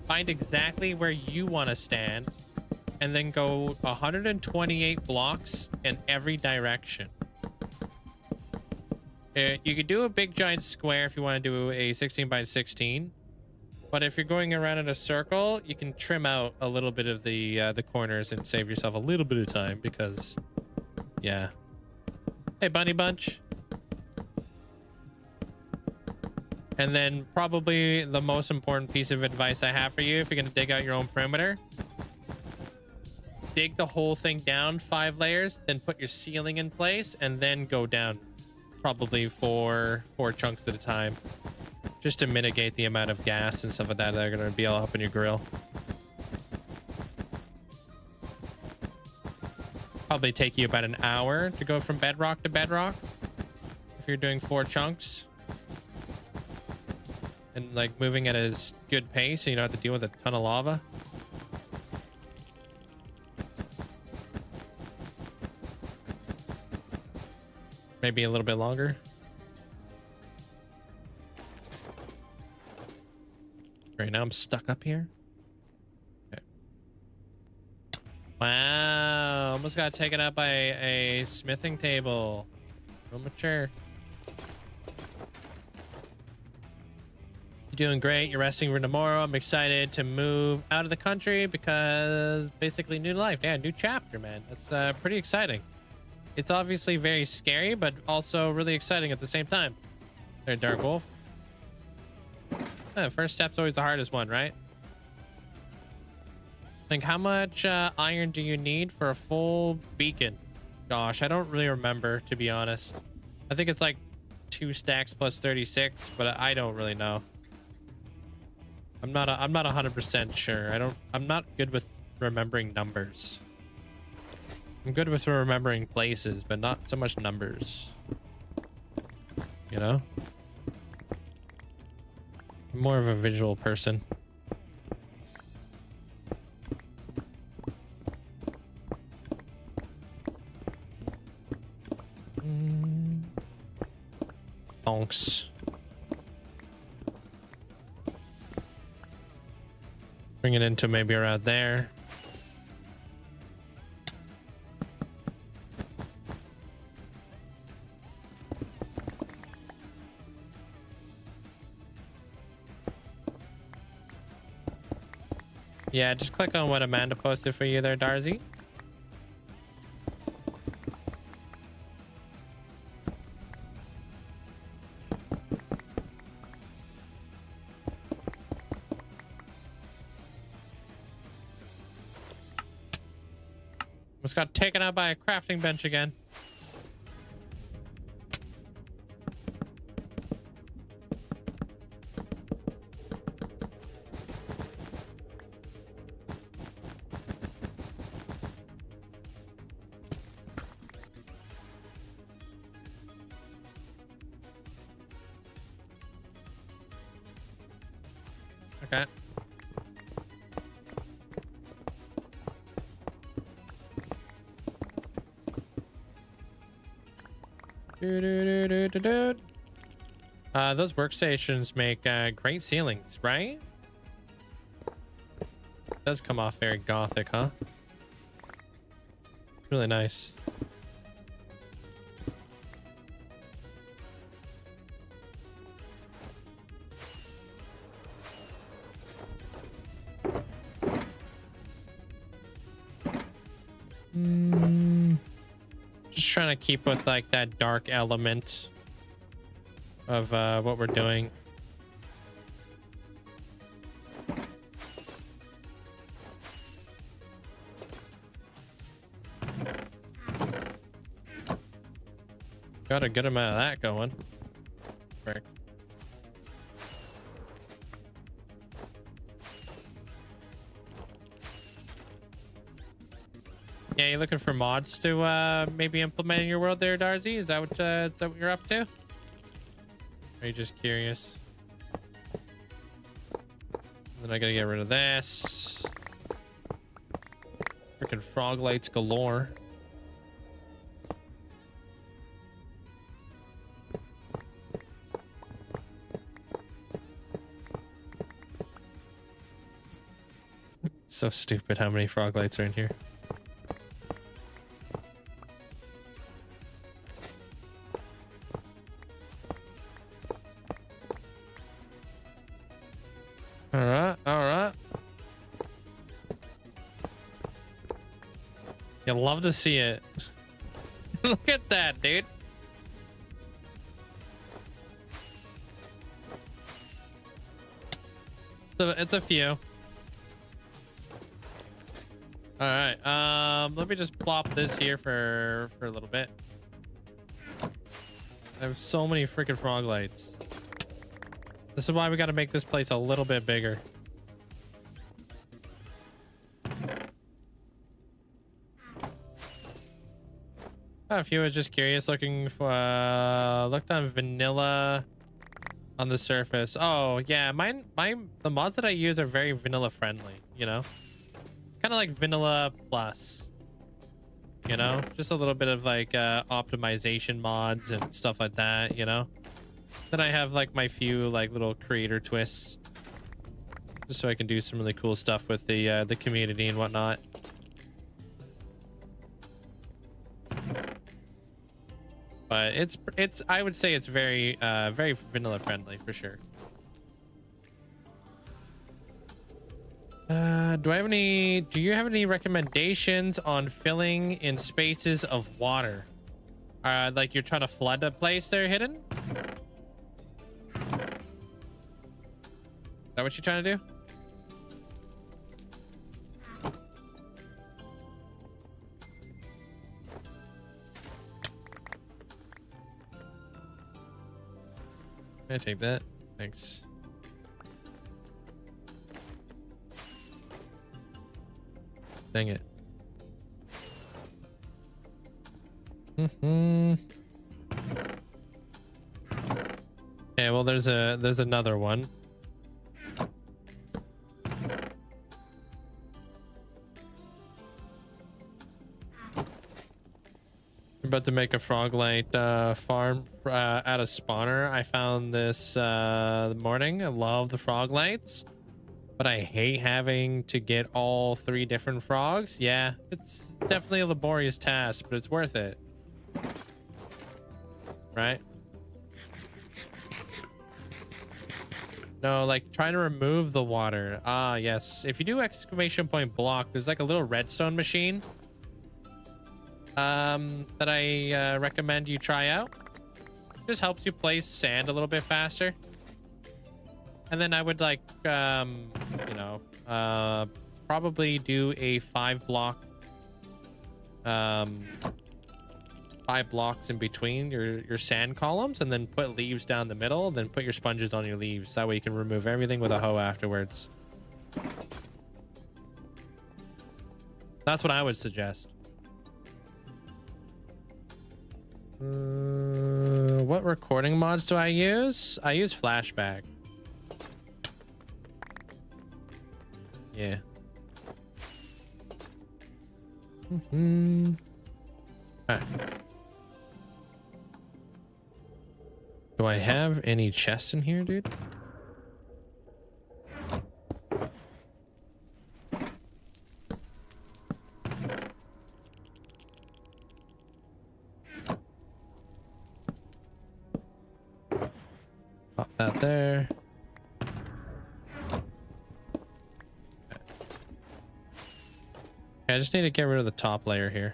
S1: find exactly where you want to stand, and then go 128 blocks in every direction. You could do a big giant square if you want to do a 16 by 16. But if you're going around in a circle, you can trim out a little bit of the corners and save yourself a little bit of time because, yeah. Hey, Bunny Bunch. And then probably the most important piece of advice I have for you, if you're going to dig out your own perimeter, dig the whole thing down 5 layers, then put your ceiling in place, and then go down probably four chunks at a time. Just to mitigate the amount of gas and stuff like that are going to be all up in your grill. Probably take you about an hour to go from bedrock to bedrock if you're doing 4 chunks. And like moving at a good pace so you don't have to deal with a ton of lava. Maybe a little bit longer. Right now I'm stuck up here. Okay. Wow, almost got taken out by a smithing table. Real mature. You're doing great. You're resting for tomorrow. I'm excited to move out of the country because basically new life. Yeah, new chapter, man. That's pretty exciting. It's obviously very scary, but also really exciting at the same time. There, Dark Wolf. First step's always the hardest one, right? Like, how much iron do you need for a full beacon? Gosh, I don't really remember, to be honest. I think it's like 2 stacks plus 36, but I don't really know. I'm not 100% sure. I'm not good with remembering numbers. I'm good with remembering places, but not so much numbers. You know? I'm more of a visual person. Bonks. Bring it into maybe around there. Yeah, just click on what Amanda posted for you there, Darcy. Almost got taken out by a crafting bench again. Okay. Those workstations make great ceilings, right? Does come off very gothic, huh? Really nice. Just trying to keep with like that dark element of what we're doing. Got a good amount of that going. Frick. Yeah, you looking for mods to maybe implement in your world there, Darzy? Is that what you're up to? Or are you just curious? Then I gotta get rid of this. Freaking frog lights galore. So stupid how many frog lights are in here. All right, all right. You'll love to see it. Look at that, dude. So it's a few. All right. Let me just plop this here for a little bit. I have so many freaking frog lights. This is why we got to make this place a little bit bigger. If you were just curious, looking for looked on vanilla on the surface. Oh yeah, the mods that I use are very vanilla friendly, you know. It's kind of like vanilla plus, you know, just a little bit of like optimization mods and stuff like that, you know. Then I have like my few like little creator twists, just so I can do some really cool stuff with the community and whatnot. But it's I would say it's very very vanilla friendly for sure. Do you have any recommendations on filling in spaces of water? Like you're trying to flood a place they're hidden? Is that what you're trying to do? Can I take that? Thanks. Dang it. Okay, well there's another one. About to make a frog light farm at a spawner. I found this morning. I love the frog lights, but I hate having to get all 3 different frogs. Yeah, it's definitely a laborious task, but it's worth it, right? No, like trying to remove the water. Ah, yes. If you do exclamation point block, there's like a little redstone machine that I recommend you try out. Just helps you place sand a little bit faster. And then I would like you know, probably do a 5 block 5 blocks in between your sand columns, and then put leaves down the middle, then put your sponges on your leaves. That way you can remove everything with a hoe afterwards. That's what I would suggest. What recording mods do I use? I use flashback. Yeah. Alright. Do I have any chests in here, dude? Pop that there. I just need to get rid of the top layer here.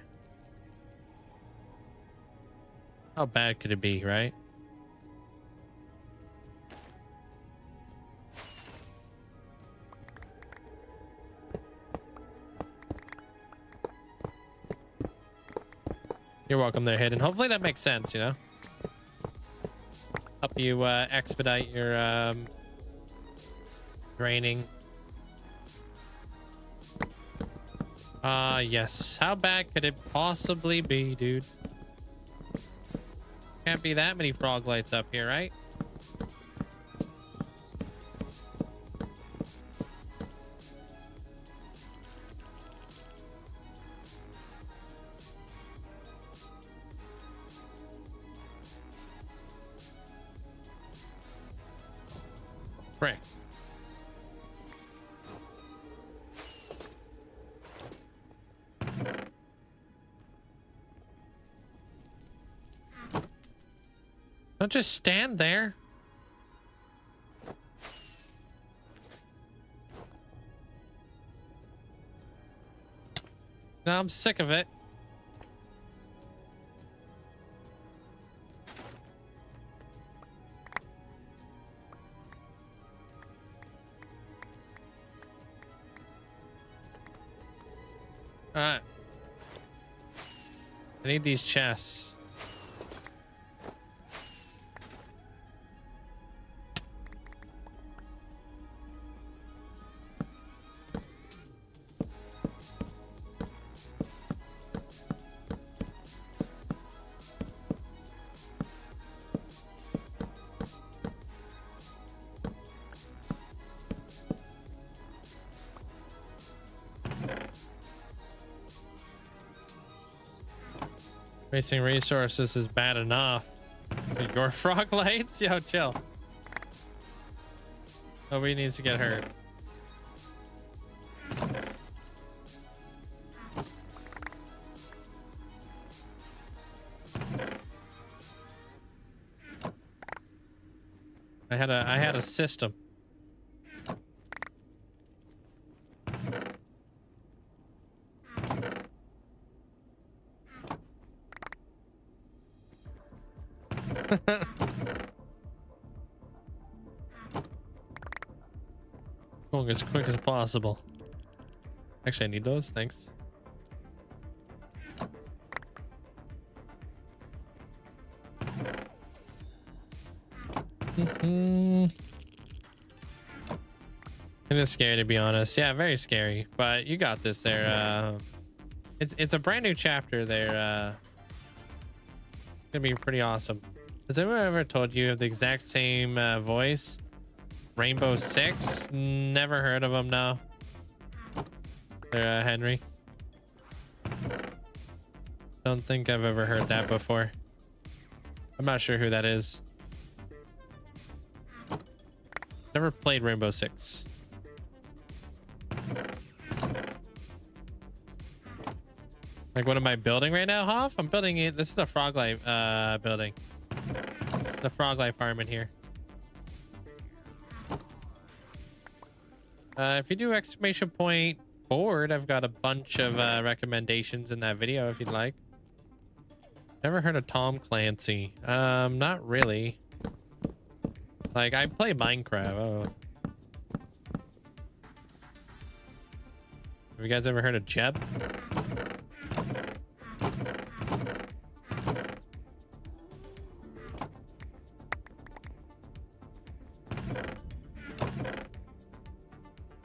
S1: How bad could it be, right? You're welcome there, Hidden. Hopefully that makes sense, you know? Help you expedite your draining. Yes. How bad could it possibly be, dude? Can't be that many frog lights up here, right? Frick. Don't just stand there. No, I'm sick of it. All right. I need these chests. Wasting resources is bad enough. Your frog lights? Yo, chill. Nobody needs to get hurt. I had a system. Going as quick as possible. Actually, I need those. Thanks. It is scary, to be honest. Yeah, very scary. But you got this there. It's a brand new chapter there. It's gonna be pretty awesome. Has anyone ever told you have the exact same voice? Rainbow Six? Never heard of them, no. They're Henry. Don't think I've ever heard that before. I'm not sure who that is. Never played Rainbow Six. Like, what am I building right now, Hoff? I'm building it. This is a frog life building. The frog life farm in here. If you do exclamation point board, I've got a bunch of recommendations in that video if you'd like. Never heard of Tom Clancy. Not really. Like, I play Minecraft. Oh. Have you guys ever heard of Jeb?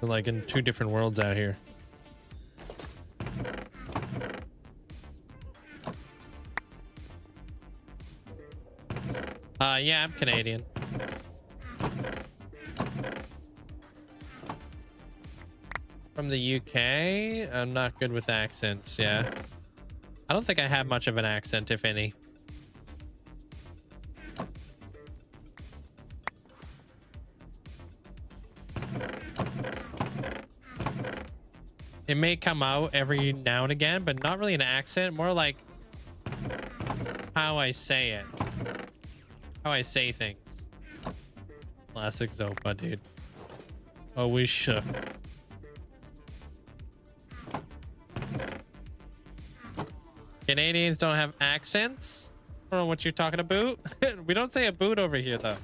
S1: We're like in two different worlds out here. Yeah, I'm Canadian. From the UK. I'm not good with accents. Yeah, I don't think I have much of an accent, if any. It may come out every now and again, but not really an accent, more like how I say it, how I say things. Classic Zopa, dude. Always shook. Canadians don't have accents? I don't know what you're talking about. We don't say a boot over here, though.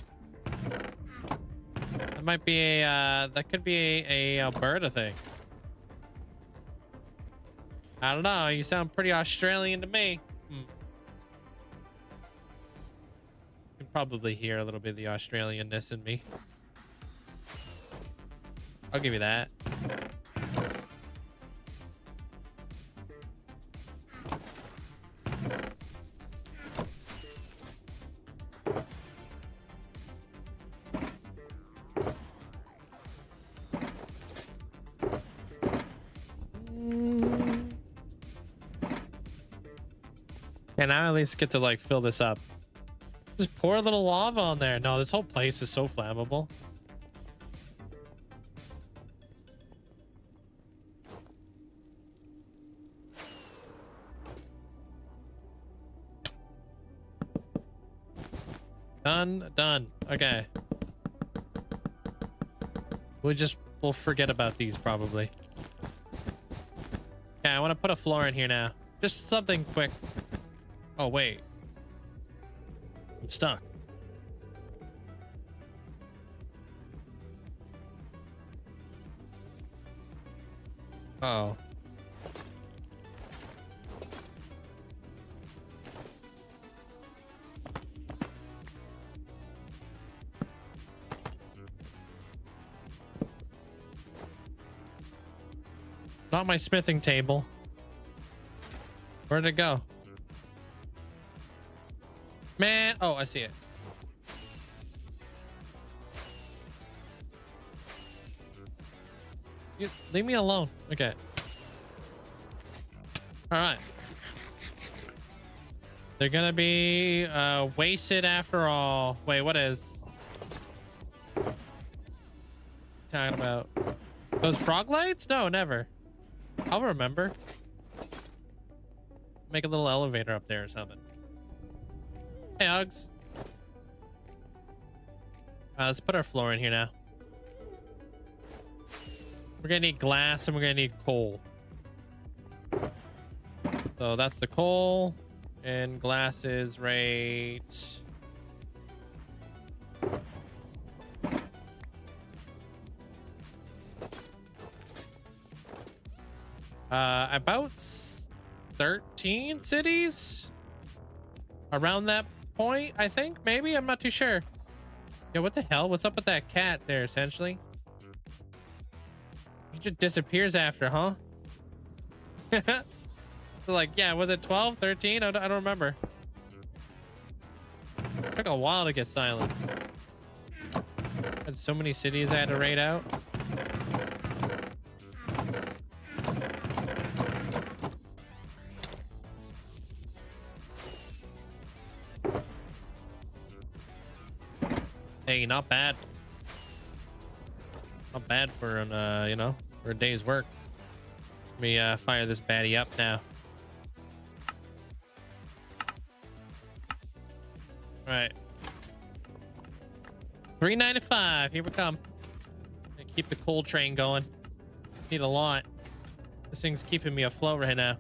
S1: That might be a, that could be a Alberta thing. I don't know. You sound pretty Australian to me. You can probably hear a little bit of the Australianness in me. I'll give you that. And now I at least get to like fill this up. Just pour a little lava on there. No, this whole place is so flammable. Done. Okay. We'll forget about these probably. Yeah, I want to put a floor in here now. Just something quick. Oh, wait. I'm stuck. Oh. Not my smithing table. Where'd it go? Man, oh, I see it. You leave me alone. Okay. All right. They're gonna be wasted after all. Wait, what is? Talking about those frog lights? No, never. I'll remember. Make a little elevator up there or something. Hey, Uggs. Let's put our floor in here now. We're gonna need glass and we're gonna need coal. So that's the coal and glass is right. About 13 cities around that point, I think. Maybe, I'm not too sure. Yeah, what the hell? What's up with that cat there, essentially? He just disappears after, huh? So like, yeah, was it 12, 13? I don't remember. It took a while to get silenced. Had so many cities I had to raid out. Hey, not bad. Not bad for an, you know, for a day's work. Let me fire this baddie up now. All right. 395. Here we come. Gonna keep the coal train going. Need a lot. This thing's keeping me afloat right now.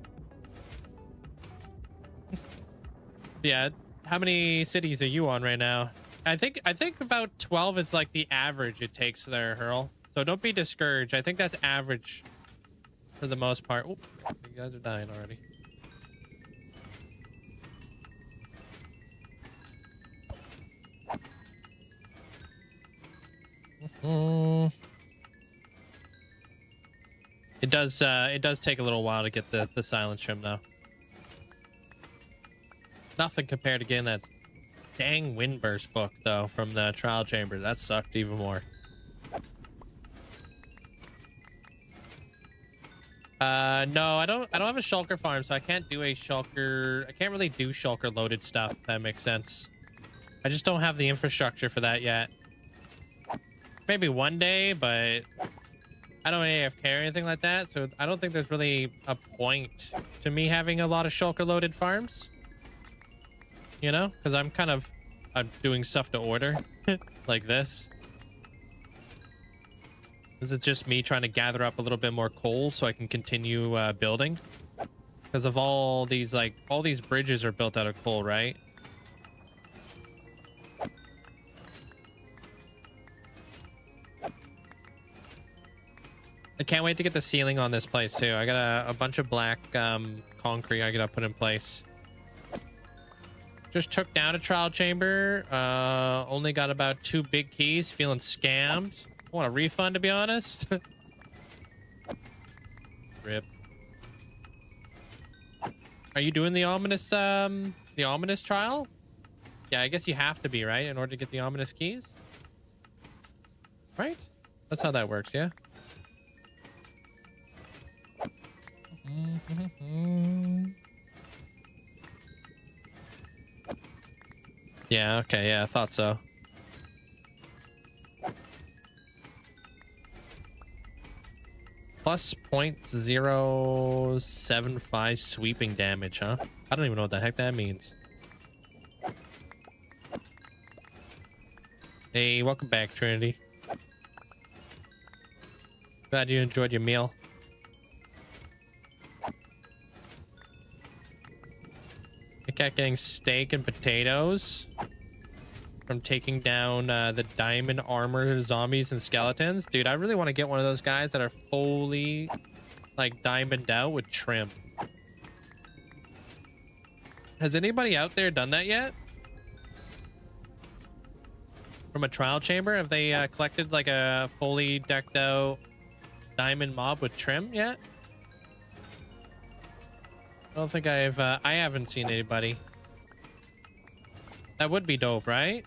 S1: Yeah. How many cities are you on right now? I think about 12 is like the average it takes there, Hurl. So don't be discouraged. I think that's average for the most part. Oh, you guys are dying already. It does take a little while to get the silence trim though. Nothing compared to getting that dang windburst book though from the trial chamber. That sucked even more. No, I don't have a shulker farm, so I can't do a shulker. I can't really do shulker loaded stuff, if that makes sense. I just don't have the infrastructure for that yet. Maybe one day, but I don't AFK or anything like that, so I don't think there's really a point to me having a lot of shulker loaded farms. You know, because I'm doing stuff to order like this. This is just me trying to gather up a little bit more coal so I can continue building. Because of all these bridges are built out of coal, right? I can't wait to get the ceiling on this place too. I got a bunch of black concrete I gotta put in place. Just took down a trial chamber. Only got about 2 big keys. Feeling scammed. I want a refund, to be honest. Rip. Are you doing the ominous trial? Yeah, I guess you have to be, right, in order to get the ominous keys. Right? That's how that works, yeah. Yeah, okay, yeah, I thought so. Plus 0.075 sweeping damage, huh? I don't even know what the heck that means. Hey, welcome back, Trinity. Glad you enjoyed your meal. I kept getting steak and potatoes from taking down the diamond armor zombies and skeletons. Dude, I really want to get one of those guys that are fully like diamonded out with trim. Has anybody out there done that yet? From a trial chamber? Have they collected like a fully decked out diamond mob with trim yet? I don't think I haven't seen anybody. That would be dope, right?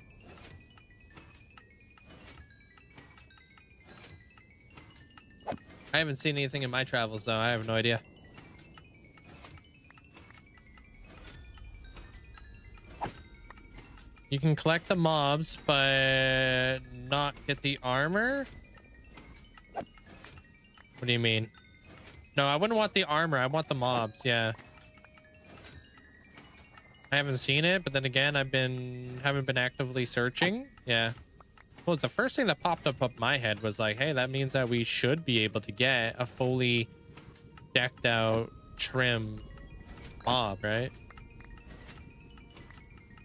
S1: I haven't seen anything in my travels though. I have no idea. You can collect the mobs, but not get the armor? What do you mean? No, I wouldn't want the armor. I want the mobs. Yeah. I haven't seen it, but then again, haven't been actively searching. Yeah. Well, the first thing that popped up my head was like, hey, that means that we should be able to get a fully decked out trim mob, right?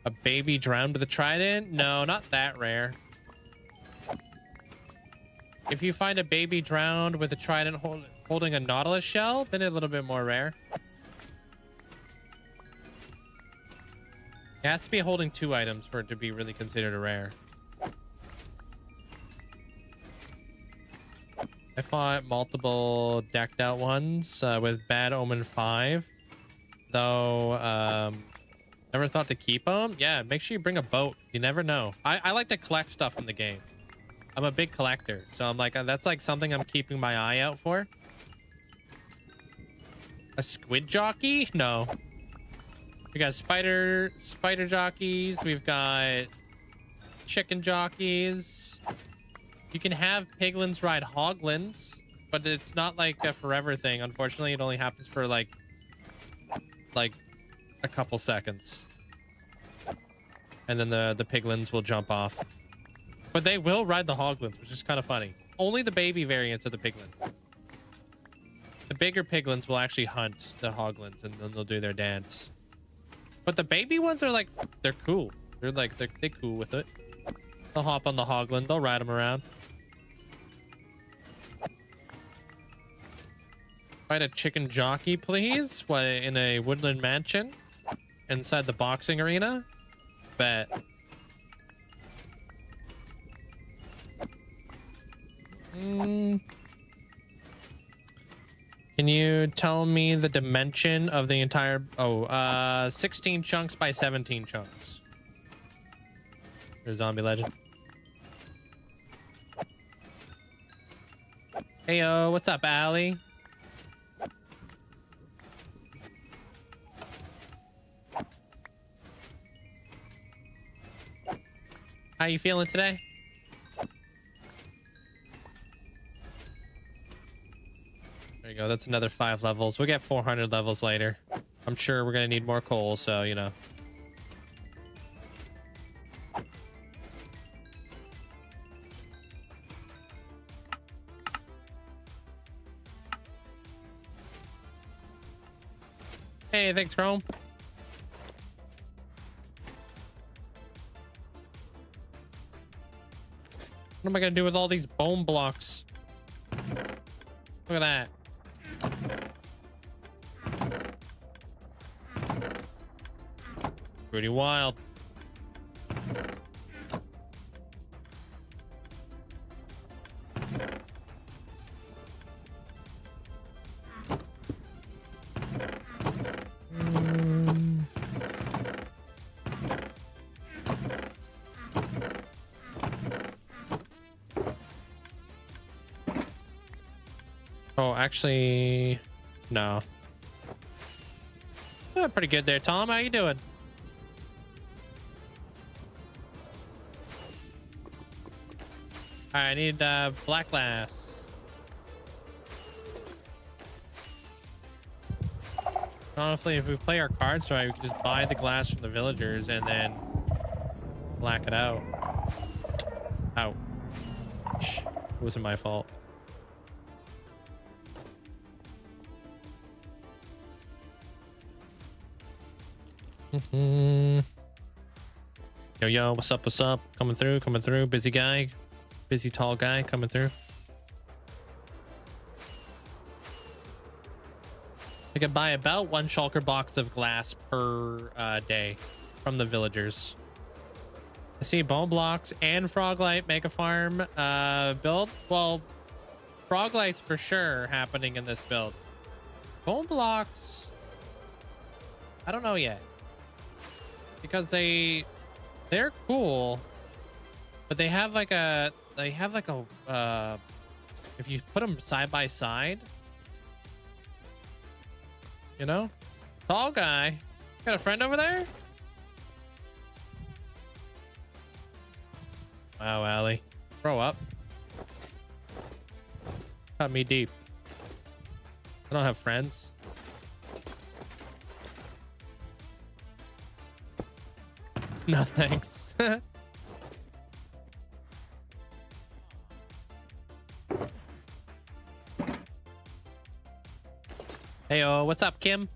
S1: A baby drowned with a trident? No, not that rare. If you find a baby drowned with a trident holding a nautilus shell, then it's a little bit more rare. It has to be holding 2 items for it to be really considered a rare. I fought multiple decked out ones with Bad Omen 5, though never thought to keep them. Yeah, make sure you bring a boat. You never know. I like to collect stuff in the game. I'm a big collector, so I'm like, that's like something I'm keeping my eye out for. A squid jockey? No. We got spider jockeys. We've got chicken jockeys. You can have piglins ride hoglins, but it's not like a forever thing. Unfortunately, it only happens for like a couple seconds. And then the piglins will jump off. But they will ride the hoglins, which is kind of funny. Only the baby variants of the piglins. The bigger piglins will actually hunt the hoglins and then they'll do their dance. But the baby ones are like, they're cool. They're like, they're cool with it. They'll hop on the hoglin. They'll ride them around. Find a chicken jockey, please. What, in a woodland mansion? Inside the boxing arena? Bet. Can you tell me the dimension of the entire... 16 chunks by 17 chunks. There's Zombie Legend. Heyo, what's up, Allie? How you feeling today? There you go. That's another 5 levels. We'll get 400 levels later. I'm sure we're going to need more coal, so, you know. Hey, thanks, Chrome. What am I going to do with all these bone blocks? Look at that. Pretty wild. Oh, actually, no. Pretty good there, Tom. How you doing? I need black glass. Honestly, if we play our cards right, we can just buy the glass from the villagers and then black it out. Ouch. It wasn't my fault. Yo, yo, what's up? What's up? Coming through. Busy guy, busy tall guy coming through. I could buy about 1 shulker box of glass per day from the villagers. I see bone blocks and froglight mega farm build. Well, froglight's for sure happening in this build. Bone blocks, I don't know yet, because they're cool, but they have like a if you put them side by side, you know. Tall guy, got a friend over there? Wow, Allie, grow up. Cut me deep. I don't have friends. No thanks. Hey, what's up, Kim?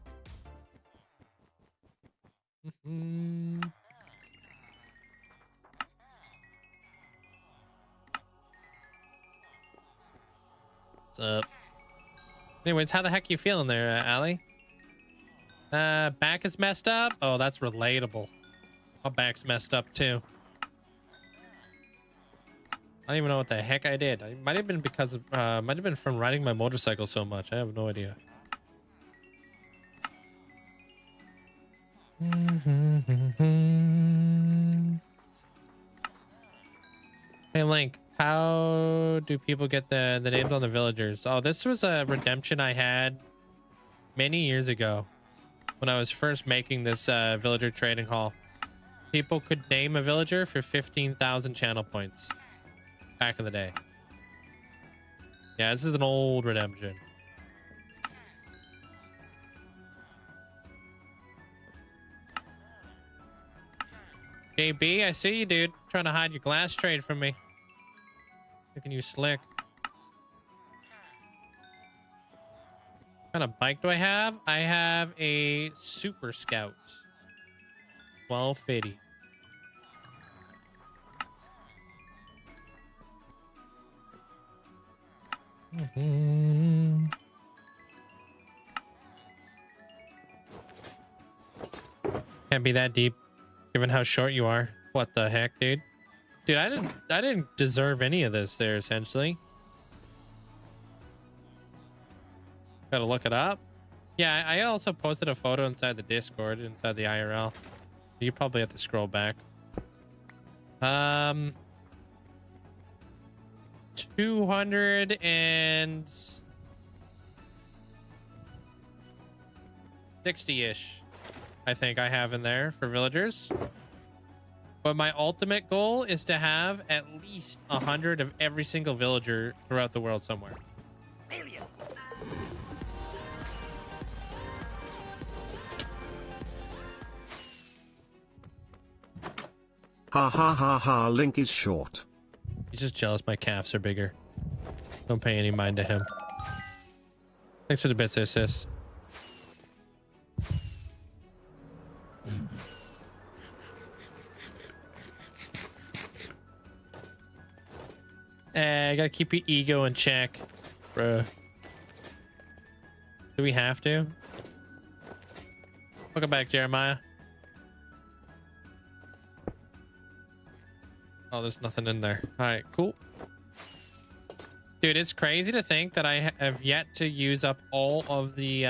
S1: What's up? Anyways, how the heck you feeling there, Allie? Back is messed up? Oh, that's relatable. My back's messed up too. I don't even know what the heck I did. It might have been because of, might have been from riding my motorcycle so much. I have no idea. Hey Link, how do people get the names on the villagers? Oh, this was a redemption I had many years ago when I was first making this villager trading hall. People could name a villager for 15,000 channel points back in the day. Yeah, this is an old redemption. JB, I see you, dude. Trying to hide your glass trade from me. Looking you slick. What kind of bike do I have? I have a Super Scout. 1250. Can't be that deep, given how short you are. What the heck, dude? Dude, I didn't deserve any of this there, essentially. Gotta look it up. Yeah, I also posted a photo inside the Discord, inside the IRL. You probably have to scroll back. 260-ish, I think I have in there for villagers. But my ultimate goal is to have at least 100 of every single villager throughout the world somewhere.
S3: Ha ha ha ha, Link is short.
S1: He's just jealous my calves are bigger. Don't pay any mind to him. Thanks for the bits there, sis. I gotta keep your ego in check, bruh. Do we have to? Welcome back, Jeremiah. Oh, there's nothing in there. All right, cool. Dude, it's crazy to think that I have yet to use up all of the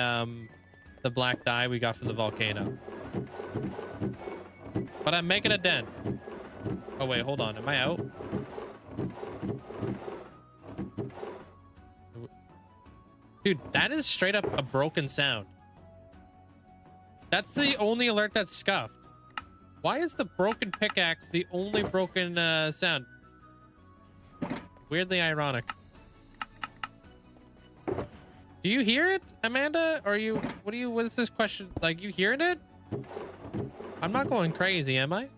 S1: black dye we got from the volcano. But I'm making a dent. Oh wait, hold on. Am I out? Dude, that is straight up a broken sound. That's the only alert that's scuffed. Why is the broken pickaxe the only broken sound? Weirdly ironic. Do you hear it, Amanda? Or what is this question? Like, you hearing it? I'm not going crazy, am I?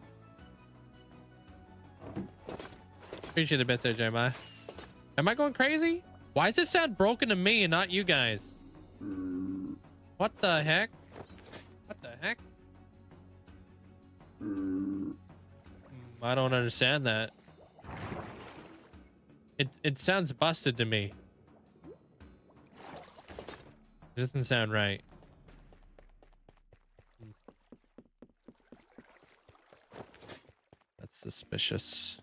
S1: Appreciate the best there, Jeremiah. Am I going crazy? Why does it sound broken to me and not you guys? What the heck? What the heck? I don't understand that. It sounds busted to me. It doesn't sound right. That's suspicious.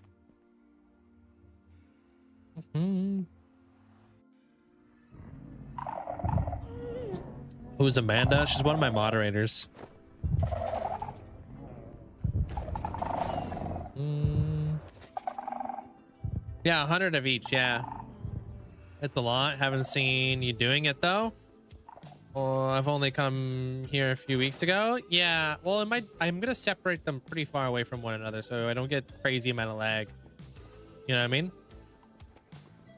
S1: Who's Amanda? She's one of my moderators. Yeah, 100 of each. Yeah, it's a lot. Haven't seen you doing it though. Oh, I've only come here a few weeks ago. Yeah, well, I'm gonna separate them pretty far away from one another so I don't get crazy amount of lag. You know what I mean?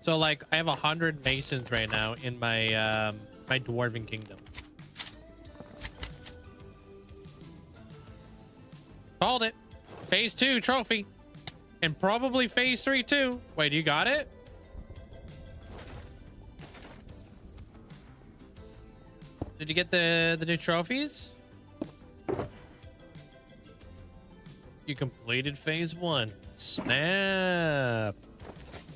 S1: So like, I have 100 masons right now in my my dwarven kingdom. Called it. Phase 2 trophy, and probably phase 3 too. Wait, you got it? Did you get the new trophies? You completed phase 1. Snap.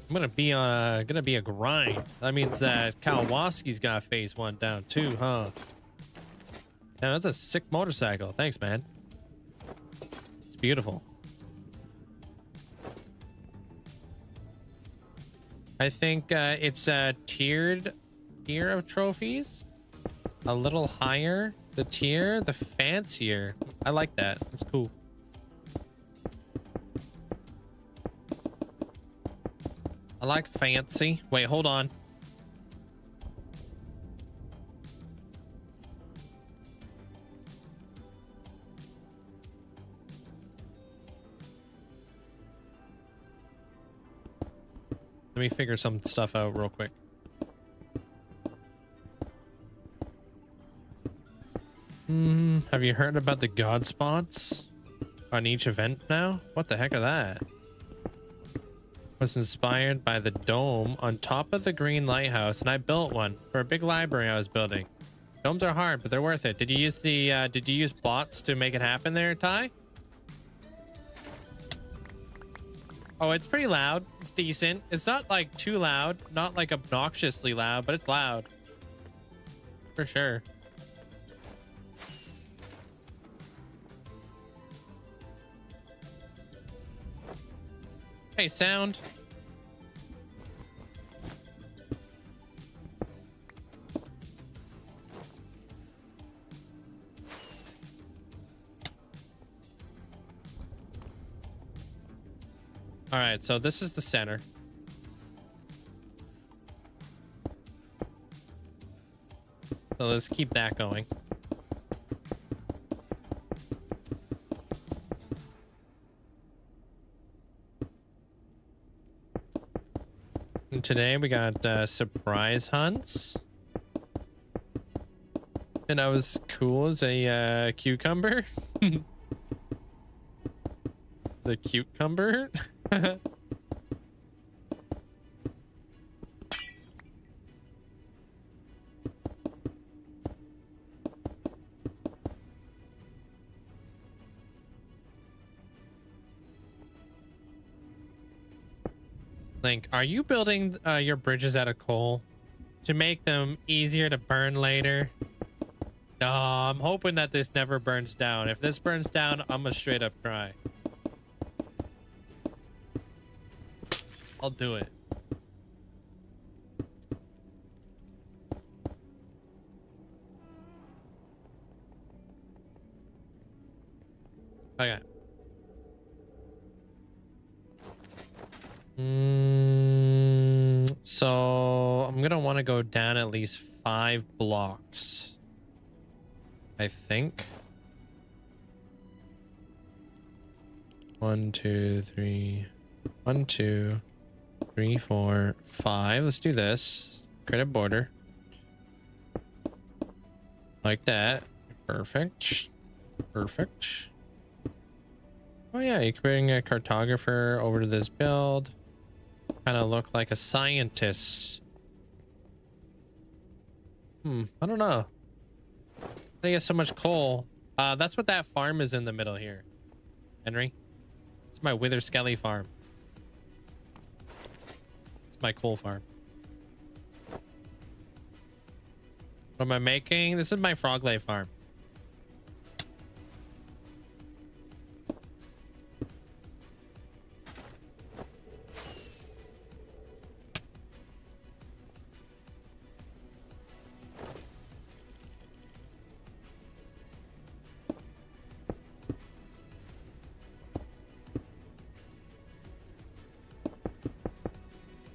S1: I'm gonna be a grind. That means that Kowalski's got phase 1 down too, huh? Yeah, that's a sick motorcycle. Thanks, man. It's beautiful. I think it's a tiered tier of trophies. A little higher the tier, the fancier. I like that. It's cool. I like fancy. Wait, hold on. Let me figure some stuff out real quick. Have you heard about the god spots on each event now? What the heck are that? Was inspired by the dome on top of the green lighthouse, and I built one for a big library I was building. Domes are hard, but they're worth it. Did you use bots to make it happen there, Ty? Oh, it's pretty loud. It's decent. It's not like too loud, not like obnoxiously loud, but it's loud. For sure. Hey, sound. All right, so this is the center. So let's keep that going. And today we got surprise hunts. And I was cool as a cucumber. The cucumber. Link, are you building your bridges out of coal to make them easier to burn later? No, I'm hoping that this never burns down. If this burns down, I'm gonna straight up cry. I'll do it. Okay. So I'm gonna want to go down at least 5 blocks, I think. 1, 2, 3. 1, 2. 3, 4, 5. Let's do this. Create a border. Like that. Perfect. Perfect. Oh yeah, you can bring a cartographer over to this build. Kind of look like a scientist. I don't know. I get so much coal. That's what that farm is in the middle here, Henry. It's my Wither Skelly farm. It's my coal farm. What am I making? This is my frog lay farm.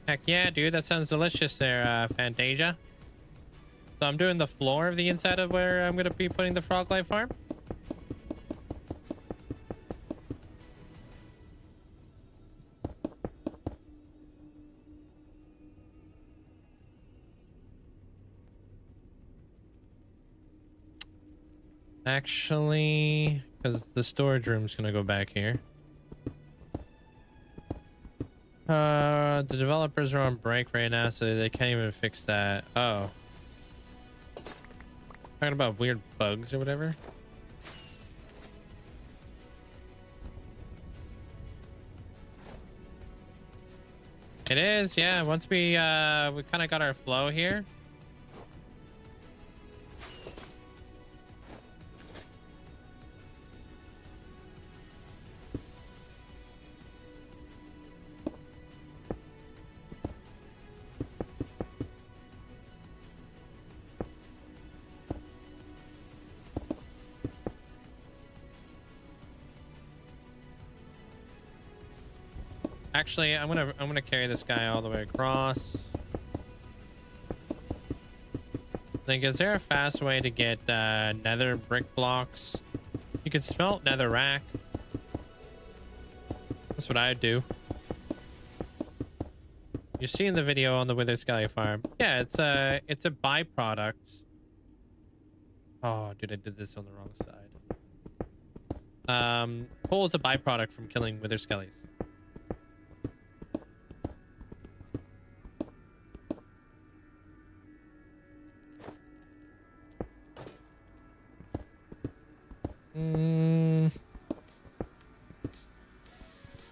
S1: Heck yeah, dude. That sounds delicious there, Fantasia. So I'm doing the floor of the inside of where I'm going to be putting the frog life farm. Actually, because the storage room's going to go back here. The developers are on break right now, so they can't even fix that. Oh. Talking about weird bugs or whatever. It is, yeah. Once we kind of got our flow here. Actually, I'm gonna carry this guy all the way across. Like, is there a fast way to get nether brick blocks? You could smelt nether rack. That's what I do. You see in the video on the Wither Skelly farm. Yeah, it's a byproduct. Oh, dude, I did this on the wrong side. Coal is a byproduct from killing Wither Skellies.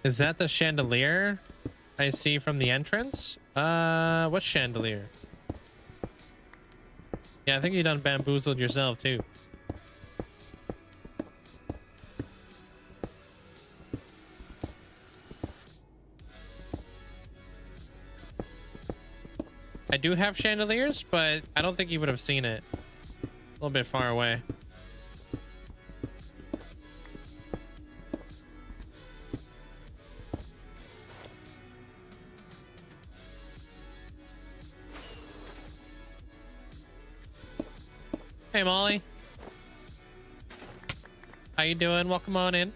S1: Is that the chandelier I see from the entrance? What chandelier? Yeah, I think you done bamboozled yourself too. I do have chandeliers, but I don't think you would have seen it. A little bit far away. Hey, Molly. How you doing? Welcome on in.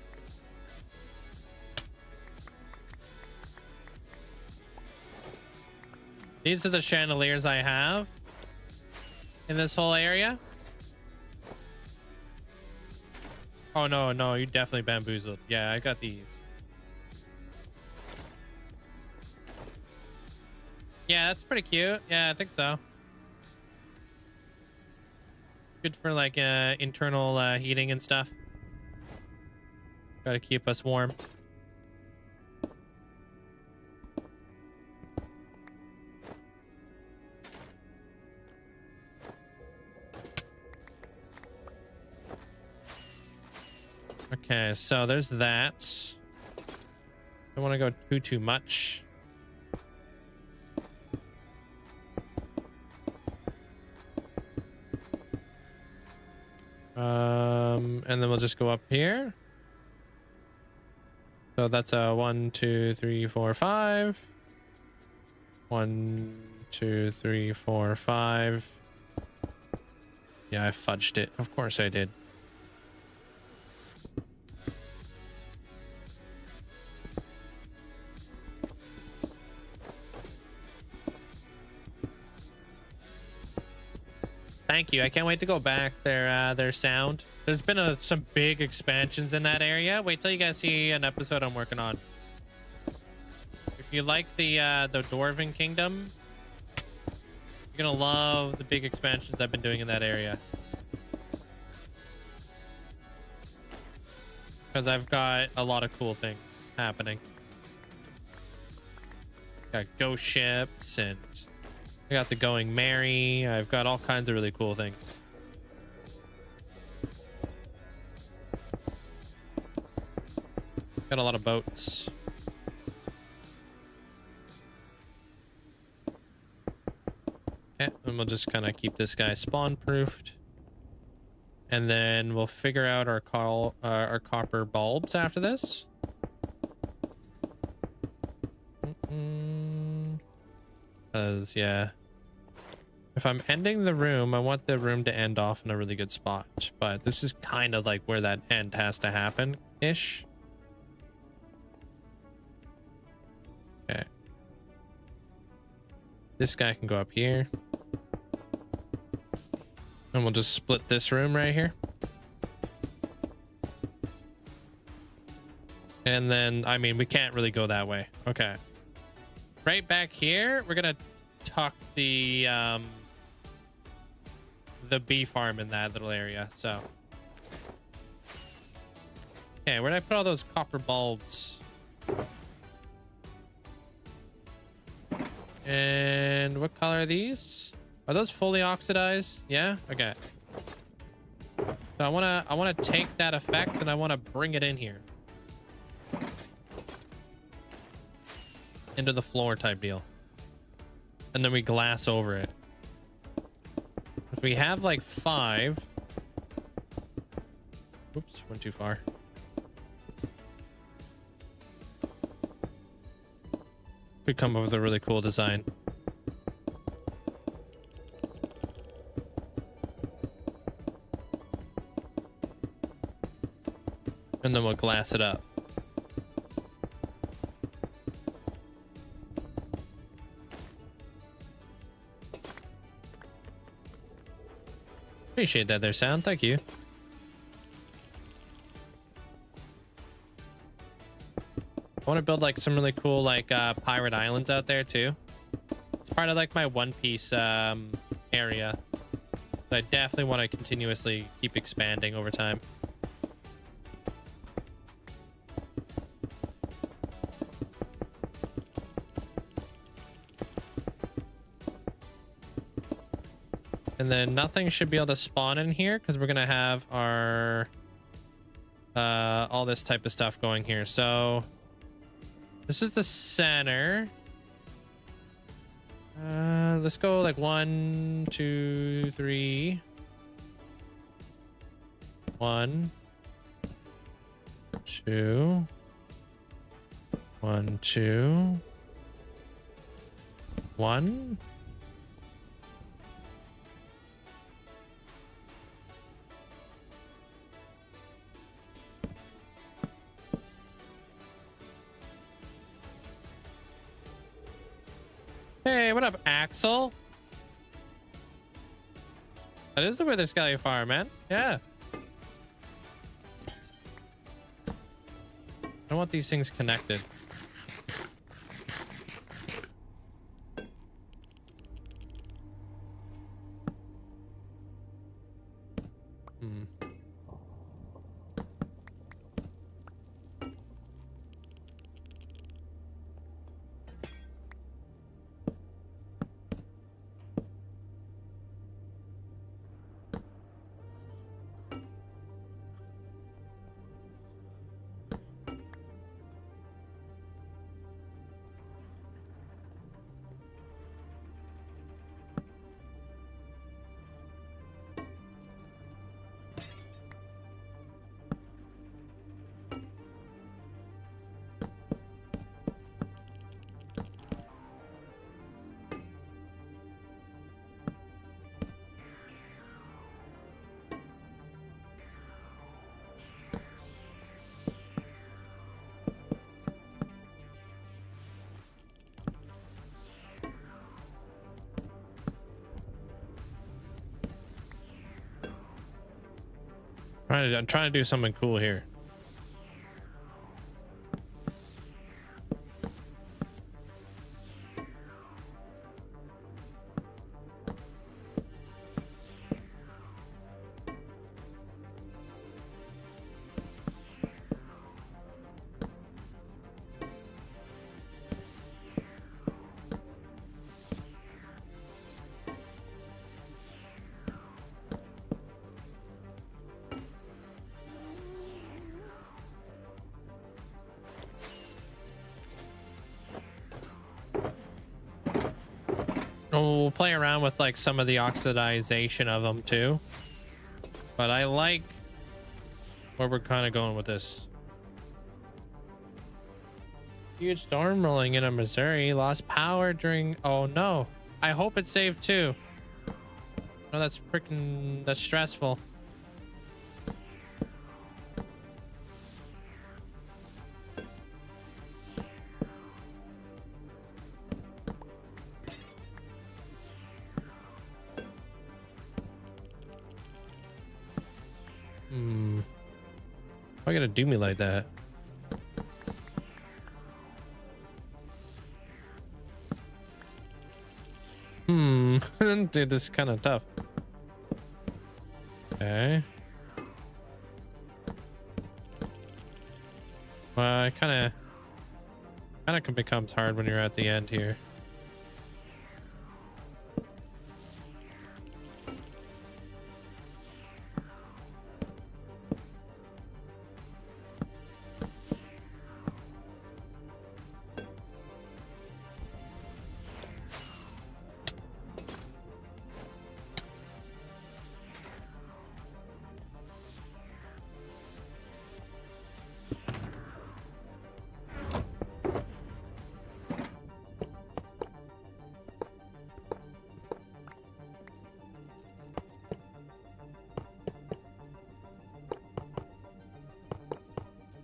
S1: These are the chandeliers I have in this whole area. Oh, no, you definitely bamboozled. Yeah, I got these. Yeah, that's pretty cute. Yeah, I think so. Good for like internal heating and stuff. Gotta keep us warm. Okay, so there's that. Don't want to go too much. And then we'll just go up here. So that's a 1, 2, 3, 4, 5. 1, 2, 3, 4, 5. Yeah, I fudged it. Of course I did. Thank you. I can't wait to go back. Their sound. There's been some big expansions in that area. Wait till you guys see an episode I'm working on. If you like the Dwarven Kingdom, you're gonna love the big expansions I've been doing in that area. Because I've got a lot of cool things happening. Got ghost ships and I got the Going Merry. I've got all kinds of really cool things. Got a lot of boats. Okay, and we'll just kind of keep this guy spawn proofed. And then we'll figure out our copper bulbs after this. Because, yeah. If I'm ending the room, I want the room to end off in a really good spot. But this is kind of like where that end has to happen-ish. Okay. This guy can go up here. And we'll just split this room right here. And then, I mean, we can't really go that way. Okay. Right back here, we're gonna tuck the bee farm in that little area, so. Okay, where did I put all those copper bulbs? And what color are these? Are those fully oxidized? Yeah? Okay. So I wanna take that effect and I wanna bring it in here. Into the floor type deal. And then we glass over it. If we have like 5. Oops, went too far. Could come up with a really cool design. And then we'll glass it up. Appreciate that there, sound. Thank you. I want to build like some really cool like pirate islands out there too. It's part of like my One Piece area. But I definitely want to continuously keep expanding over time. And then nothing should be able to spawn in here because we're gonna have our all this type of stuff going here. So this is the center. Let's go like 1, 2, 3. 1, 2. 1, 2. 1. Hey, what up, Axel? That is the Wither Skelly Farm, man. Yeah. I want these things connected. I'm trying to do something cool here. We'll play around with like some of the oxidization of them too, but I like where we're kind of going with this. Huge storm rolling in Missouri, lost power during, oh no, I hope it saved too. No, that's stressful. Why gotta do me like that? Dude, this is kind of tough. Okay. Well, it kind of becomes hard when you're at the end here.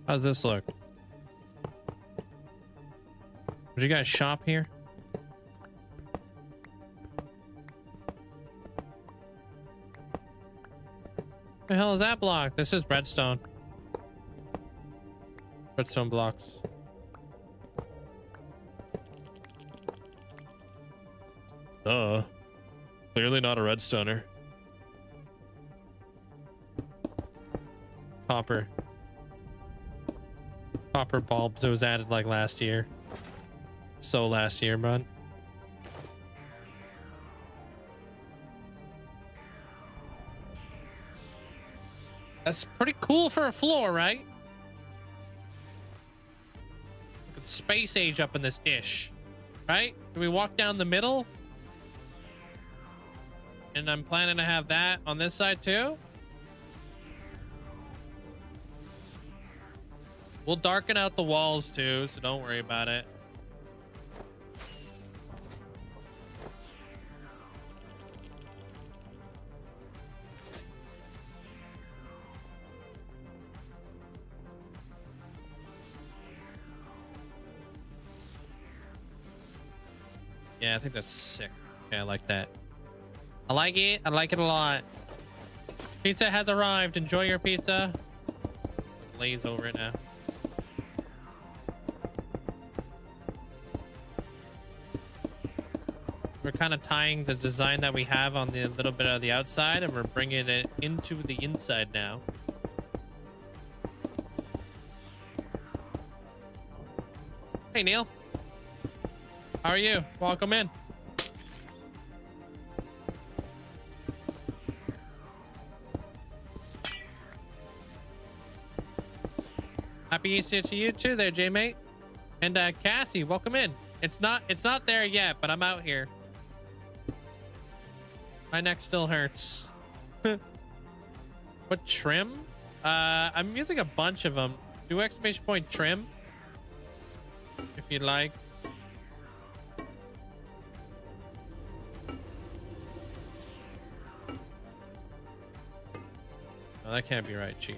S1: How's this look? Would you guys shop here? The hell is that block? This is redstone. Redstone blocks. Clearly not a redstoner. Copper bulbs. It was added like last year. So last year, bud. That's pretty cool for a floor, right? Look at space age up in this ish, right? Do we walk down the middle? And I'm planning to have that on this side too. We'll darken out the walls too, so don't worry about it. Yeah, I think that's sick. Okay, I like that. I like it. I like it a lot. Pizza has arrived. Enjoy your pizza. Glaze over it now. We're kind of tying the design that we have on the little bit of the outside, and we're bringing it into the inside now. Hey, Neil. How are you? Welcome in. Happy Easter to you too there, J-Mate. And Cassie, welcome in. It's not there yet, but I'm out here. My neck still hurts. What trim? I'm using a bunch of them. Do exclamation point trim if you'd like. No, that can't be right, cheat.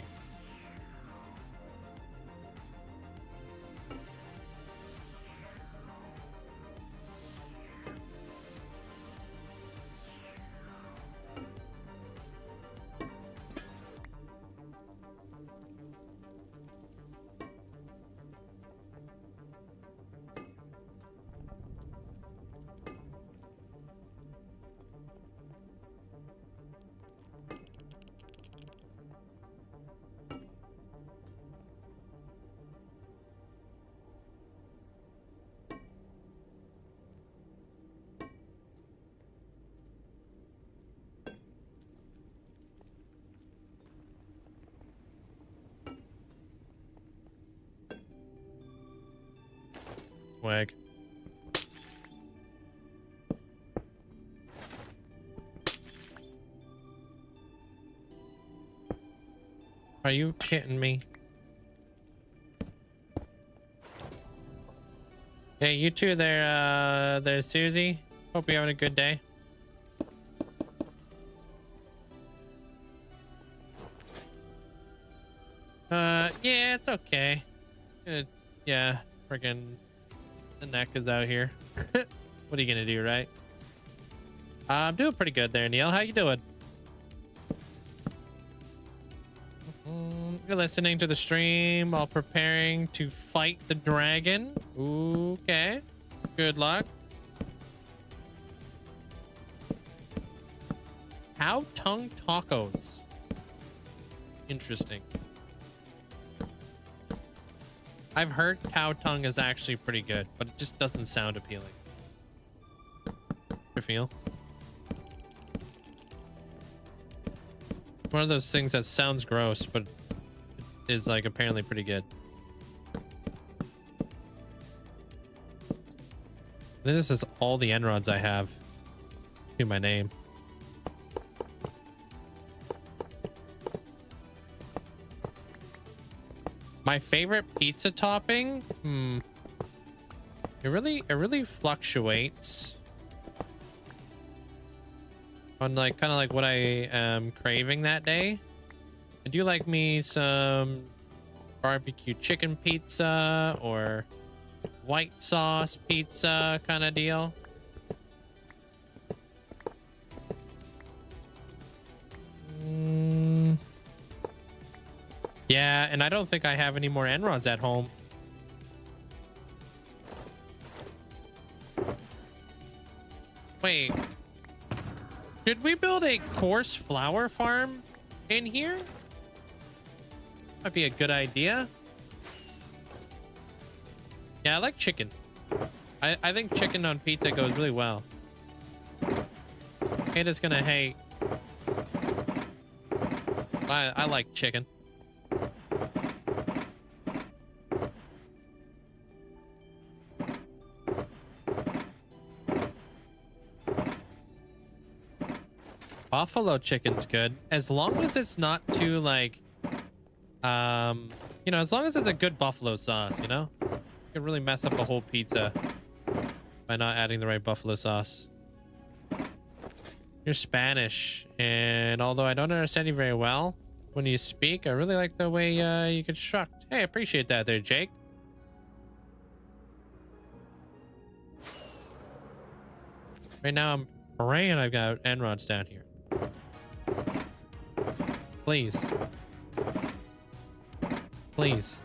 S1: Swag. Are you kidding me? Hey, you two there, there's Susie. Hope you're having a good day. Yeah, it's okay. Yeah, freaking the neck is out here. What are you gonna do, right? I'm doing pretty good there, Neil. How you doing? You're listening to the stream while preparing to fight the dragon. Okay. Good luck. Cow tongue tacos. Interesting. I've heard cow tongue is actually pretty good, but it just doesn't sound appealing. I feel. One of those things that sounds gross, but is like apparently pretty good. This is all the end rods I have to my name. My favorite pizza topping? It really fluctuates on like kind of like what I am craving that day. I do like me some barbecue chicken pizza or white sauce pizza kind of deal. Yeah, and I don't think I have any more end rods at home. Wait. Should we build a coarse flour farm in here? Might be a good idea. Yeah, I like chicken. I think chicken on pizza goes really well. Hate gonna hate. I like chicken. Buffalo chicken's good as long as it's not too like you know, as long as it's a good buffalo sauce, you know. You can really mess up a whole pizza by not adding the right buffalo sauce. You're Spanish, and although I don't understand you very well when you speak, I really like the way you construct. Hey, I appreciate that there, Jake. Right now I'm praying I've got end rods down here. Please. Please.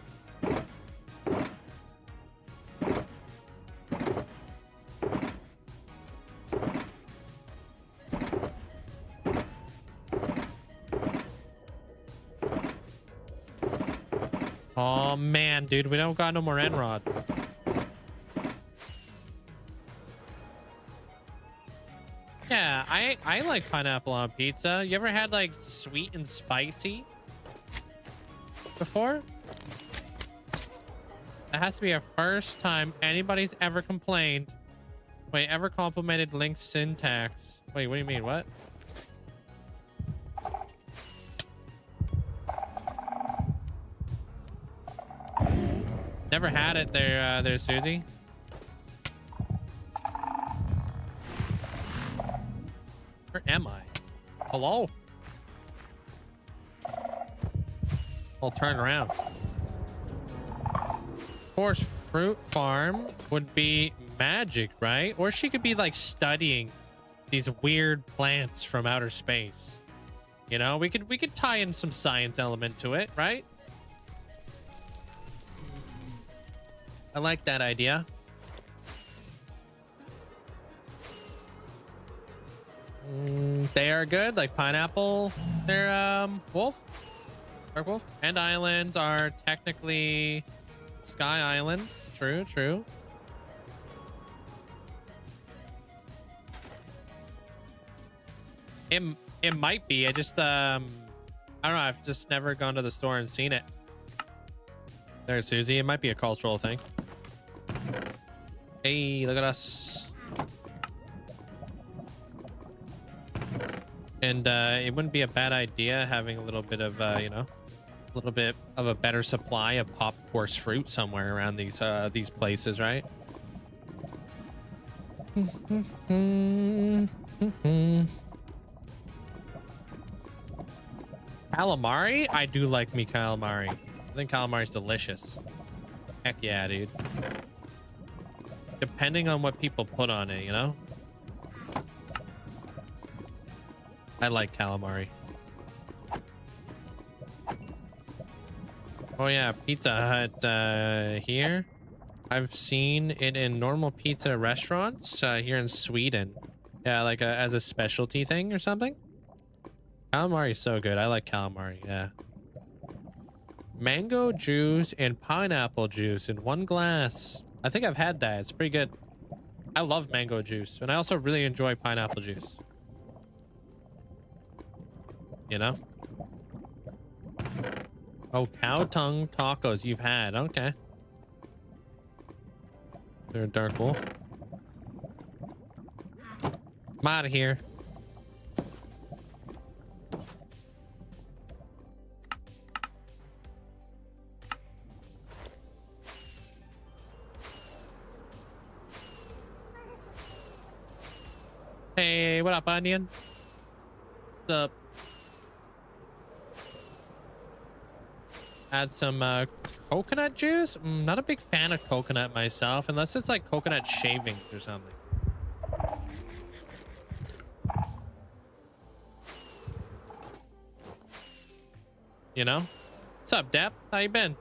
S1: Oh man, dude, we don't got no more end rods. Yeah, I like pineapple on pizza. You ever had like sweet and spicy before? That has to be a first time anybody's ever complained. Wait, ever complimented Link's syntax. Wait, what do you mean? What? Never had it there, there, Susie. Where am I? Hello? I'll turn around. Course fruit farm would be magic, right? Or she could be like studying these weird plants from outer space. You know, we could tie in some science element to it, right? I like that idea. They are good, like pineapple. They're wolf, dark wolf, and islands are technically sky islands. True, true. It might be. I just I don't know. I've just never gone to the store and seen it. There's Susie. It might be a cultural thing. Hey, look at us. And it wouldn't be a bad idea having a little bit of, you know, a little bit of a better supply of pop course fruit somewhere around these places, right? Calamari? I do like me calamari. I think calamari's delicious. Heck yeah, dude. Depending on what people put on it, you know? I like calamari. Oh yeah, Pizza Hut here. I've seen it in normal pizza restaurants here in Sweden. Yeah, like as a specialty thing or something. Calamari is so good. I like calamari, yeah. Mango juice and pineapple juice in one glass. I think I've had that. It's pretty good. I love mango juice, and I also really enjoy pineapple juice. You know? Oh, cow tongue tacos you've had. Okay. They're a dark wolf. I'm out of here. Hey, what up, onion? What's up? Add some coconut juice. Not a big fan of coconut myself, unless it's like coconut shavings or something. You know? What's up, Dep? How you been?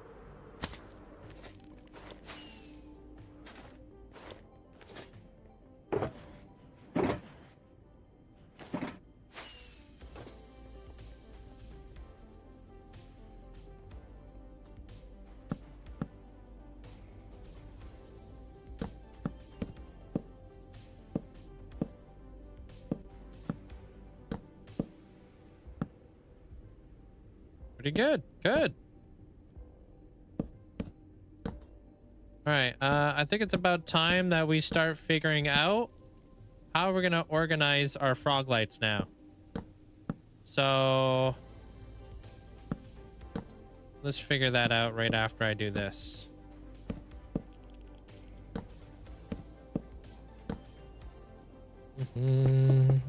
S1: Pretty good. Good. All right. I think it's about time that we start figuring out how we're going to organize our frog lights now. So let's figure that out right after I do this. I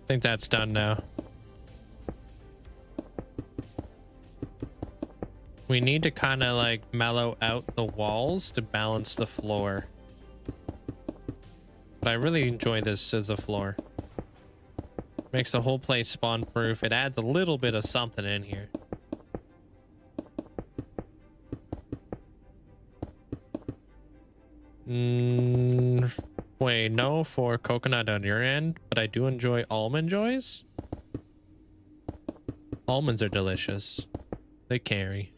S1: think that's done now. We need to kind of like mellow out the walls to balance the floor. But I really enjoy this as a floor. Makes the whole place spawn proof. It adds a little bit of something in here. Wait, no for coconut on your end, but I do enjoy almond joys. Almonds are delicious. They carry.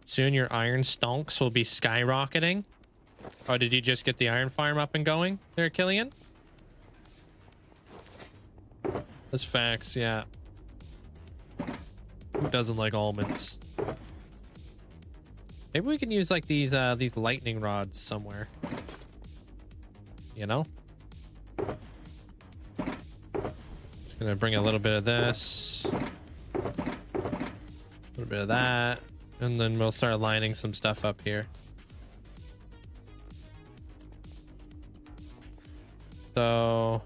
S1: Soon your iron stonks will be skyrocketing. Oh, did you just get the iron farm up and going there, Killian? That's facts, yeah. Who doesn't like almonds? Maybe we can use like these lightning rods somewhere. You know? Just gonna bring a little bit of this. A little bit of that. And then we'll start lining some stuff up here. So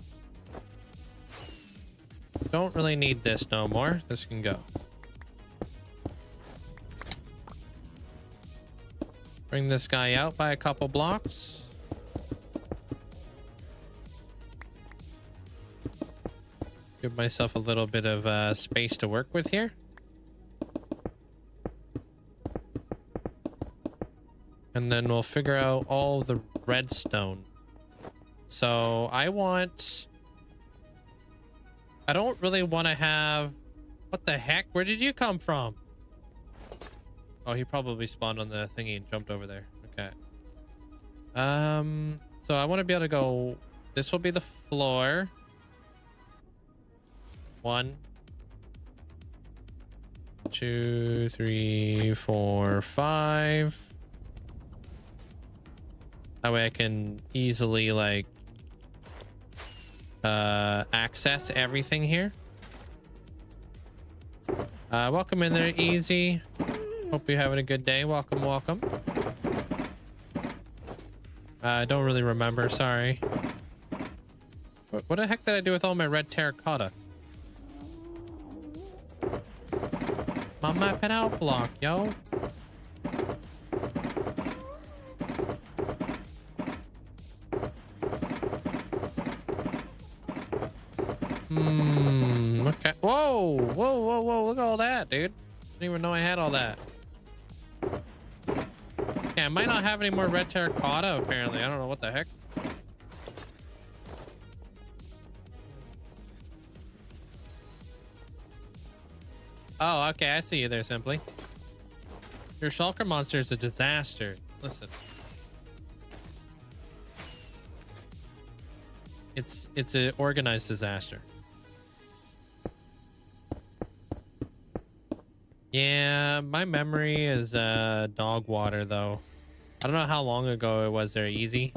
S1: don't really need this no more. This can go. Bring this guy out by a couple blocks. Give myself a little bit of space to work with here. And then we'll figure out all the redstone. So I don't really want to have... What the heck? Where did you come from? Oh, he probably spawned on the thingy and jumped over there. Okay. So I want to be able to go... This will be the floor. 1, 2, 3, 4, 5. That way I can easily like access everything here. Welcome in there, Easy. Hope you're having a good day. Welcome, welcome. I don't really remember, sorry. What the heck did I do with all my red terracotta? My map it out block, yo. Okay. Whoa, whoa, whoa, whoa, look at all that, dude. Didn't even know I had all that. Yeah, I might not have any more red terracotta, apparently. I don't know what the heck. Oh, okay, I see you there, Simply. Your shulker monster is a disaster. Listen. It's an organized disaster. Yeah, my memory is dog water though. I don't know how long ago it was there, Easy.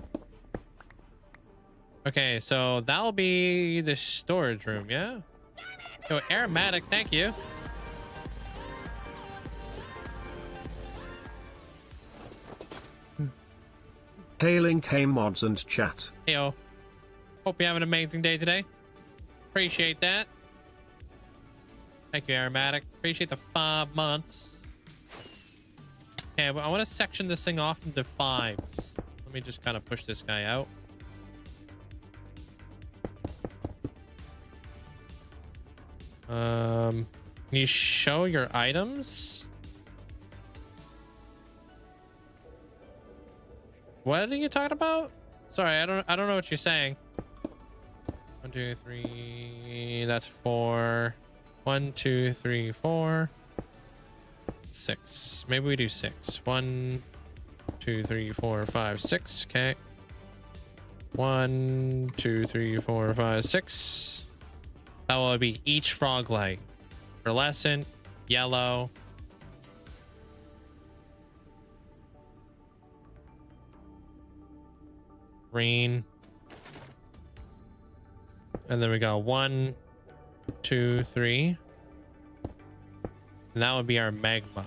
S1: Okay, so that'll be the storage room, yeah? Yo, aromatic, thank you.
S3: Hailing K-mods and chat.
S1: Heyo. Hope you have an amazing day today. Appreciate that. Thank you, Aromatic. Appreciate the 5 months. Okay, well, I want to section this thing off into 5s. Let me just kind of push this guy out. Can you show your items? What are you talking about? Sorry, I don't know what you're saying. 1, 2, 3. That's 4. 1, 2, 3, 4. 6. Maybe we do 6. 1, 2, 3, 4, 5, 6. Okay. 1, 2, 3, 4, 5, 6. That will be each frog leg. Pearlescent, yellow. Green. And then we got 1, 2, 3. And that would be our magma.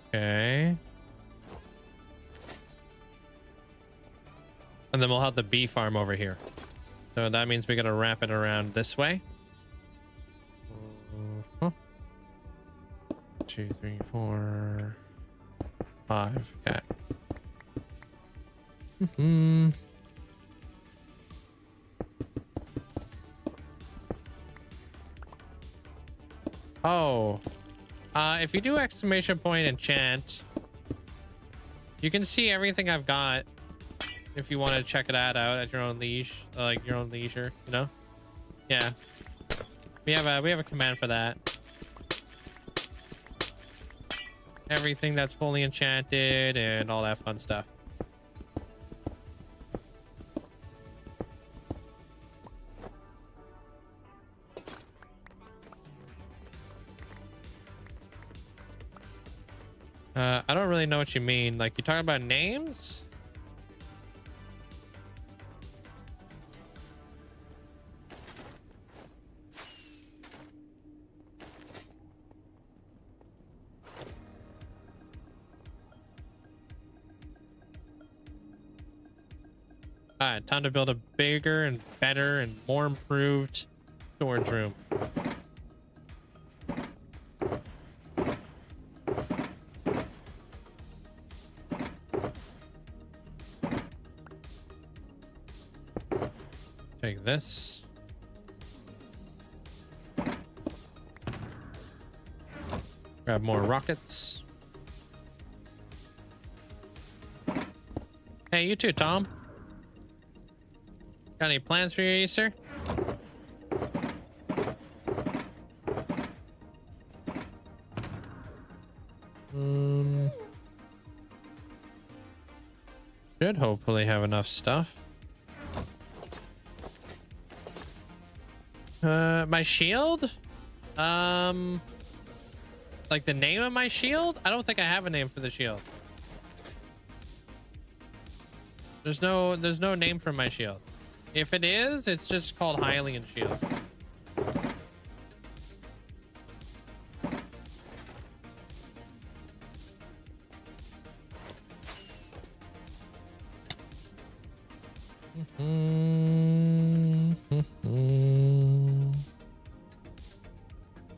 S1: Okay. And then we'll have the bee farm over here. So that means we gotta wrap it around this way. 2, 3, 4, 5. Okay. Oh, if you do exclamation point enchant, you can see everything I've got. If you want to check it out at your own leash, like your own leisure, you know. Yeah, we have a command for that. Everything that's fully enchanted and all that fun stuff. I don't really know what you mean. Like, you talking about names? All right, time to build a bigger and better and more improved storage room. Take this. Grab more rockets. Hey, you too, Tom. Got any plans for your Easter? Should hopefully have enough stuff. My shield? Like the name of my shield? I don't think I have a name for the shield. There's no name for my shield. If it is, it's just called Hylian shield.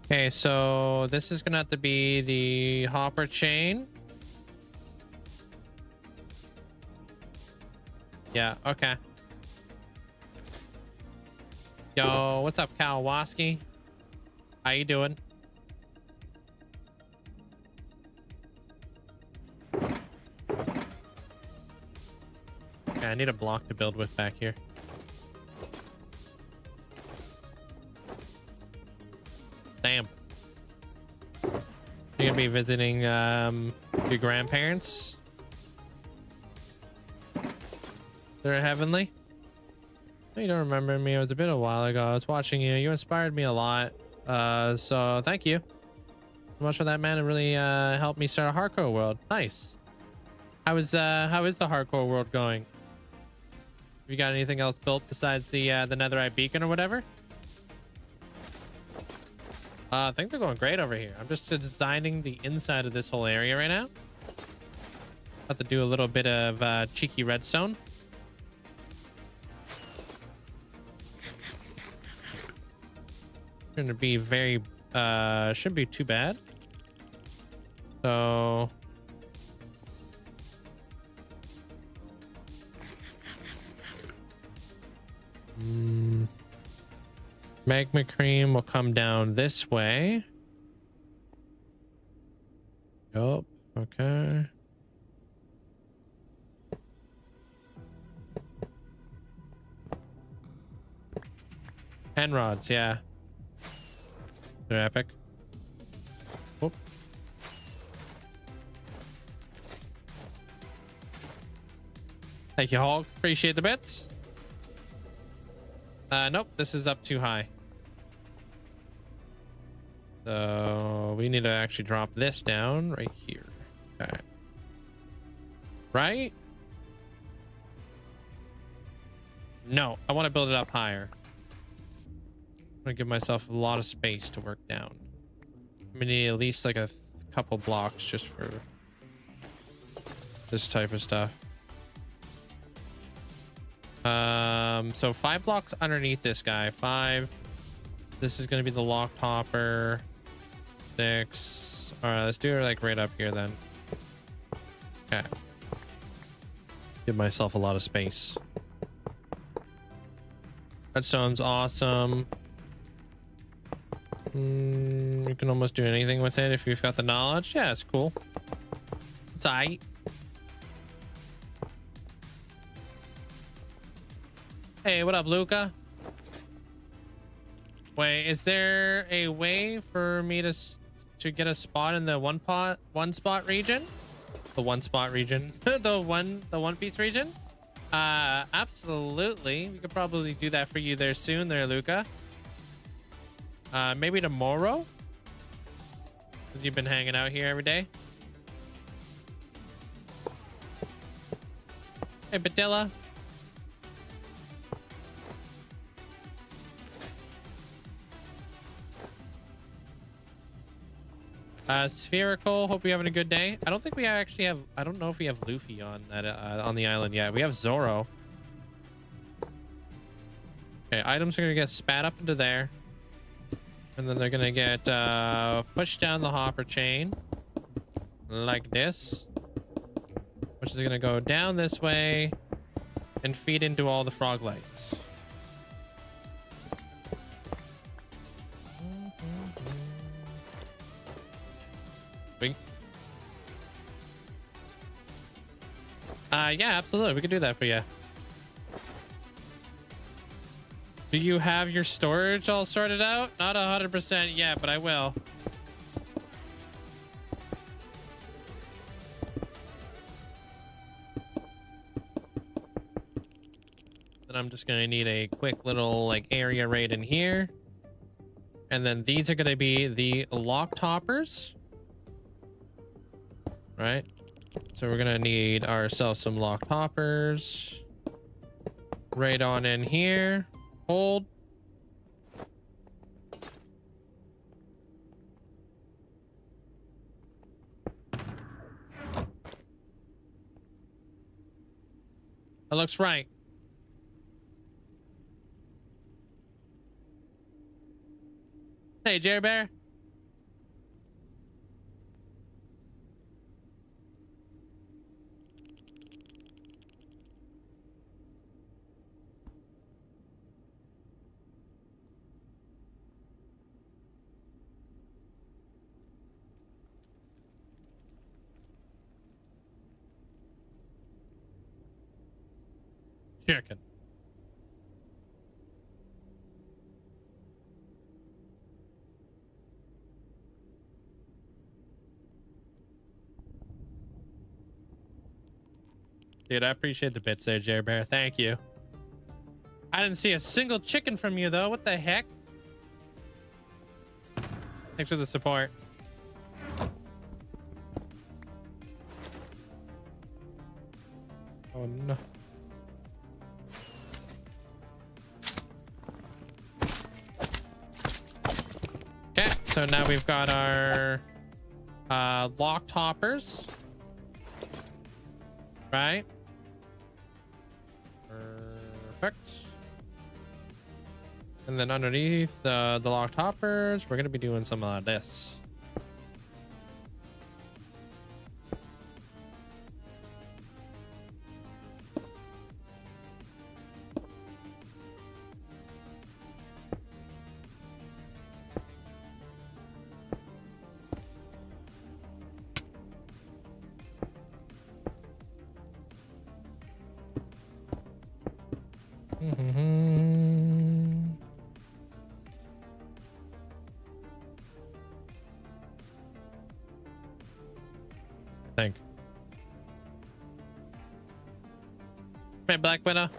S1: Okay, so this is gonna have to be the hopper chain. Yeah, okay. Yo, what's up, Kawaski? How you doing? Okay, I need a block to build with back here. Damn. You're gonna be visiting your grandparents? They're heavenly? You don't remember me. It was a bit a while ago. I was watching you. You inspired me a lot. So thank you so much for that, man. It really helped me start a hardcore world. Nice. How is the hardcore world going? Have you got anything else built besides the netherite beacon or whatever? I think they're going great over here. I'm just designing the inside of this whole area right now. Have to do a little bit of cheeky redstone. Going to be very shouldn't be too bad. So magma cream will come down this way. Yup. Okay. Hand rods, yeah. They're epic. Whoop. Thank you, Hulk. Appreciate the bits. Nope, this is up too high. So we need to actually drop this down right here. Okay. Right? No, I want to build it up higher. I'm gonna give myself a lot of space to work down. I'm gonna need at least like a couple blocks just for this type of stuff. So 5 blocks underneath this guy. 5. This is gonna be the locked hopper. 6. All right, let's do it like right up here then. Okay. Give myself a lot of space. Redstone's awesome. You can almost do anything with it if you've got the knowledge. Yeah, it's cool. It's aight. Hey, what up, Luca? Wait, is there a way for me to get a spot in the one spot region? The one spot region. the one piece region? Absolutely. We could probably do that for you there soon there, Luca. Maybe tomorrow? Because you've been hanging out here every day. Hey, Padilla. Spherical, hope you're having a good day. I don't think we actually have, I don't know if we have Luffy on that on the island yet. We have Zoro. Okay, items are gonna get spat up into there. And then they're gonna get pushed down the hopper chain like this, which is gonna go down this way and feed into all the frog lights. Yeah, absolutely. We could do that for you. Do you have your storage all sorted out? Not 100% yet, but I will. Then I'm just gonna need a quick little like area right in here. And then these are going to be the lock toppers. Right? So we're going to need ourselves some lock toppers. Right on in here. Hold. That looks right. Hey, Jerry Bear. Chicken. Dude, I appreciate the bits there, Jerry Bear. Thank you. I didn't see a single chicken from you, though. What the heck? Thanks for the support. Oh, no. Okay, so now we've got our lock toppers. Right? Perfect. And then underneath the lock toppers, we're going to be doing some of this. Think. Hey, Black Widow.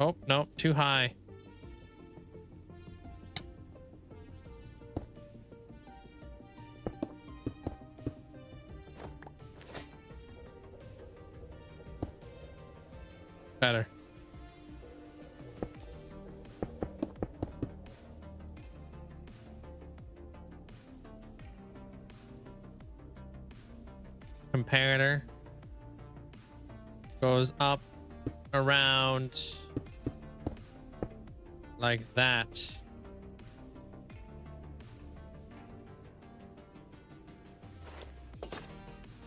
S1: Oh, no, too high. Better. Comparator goes up around like that.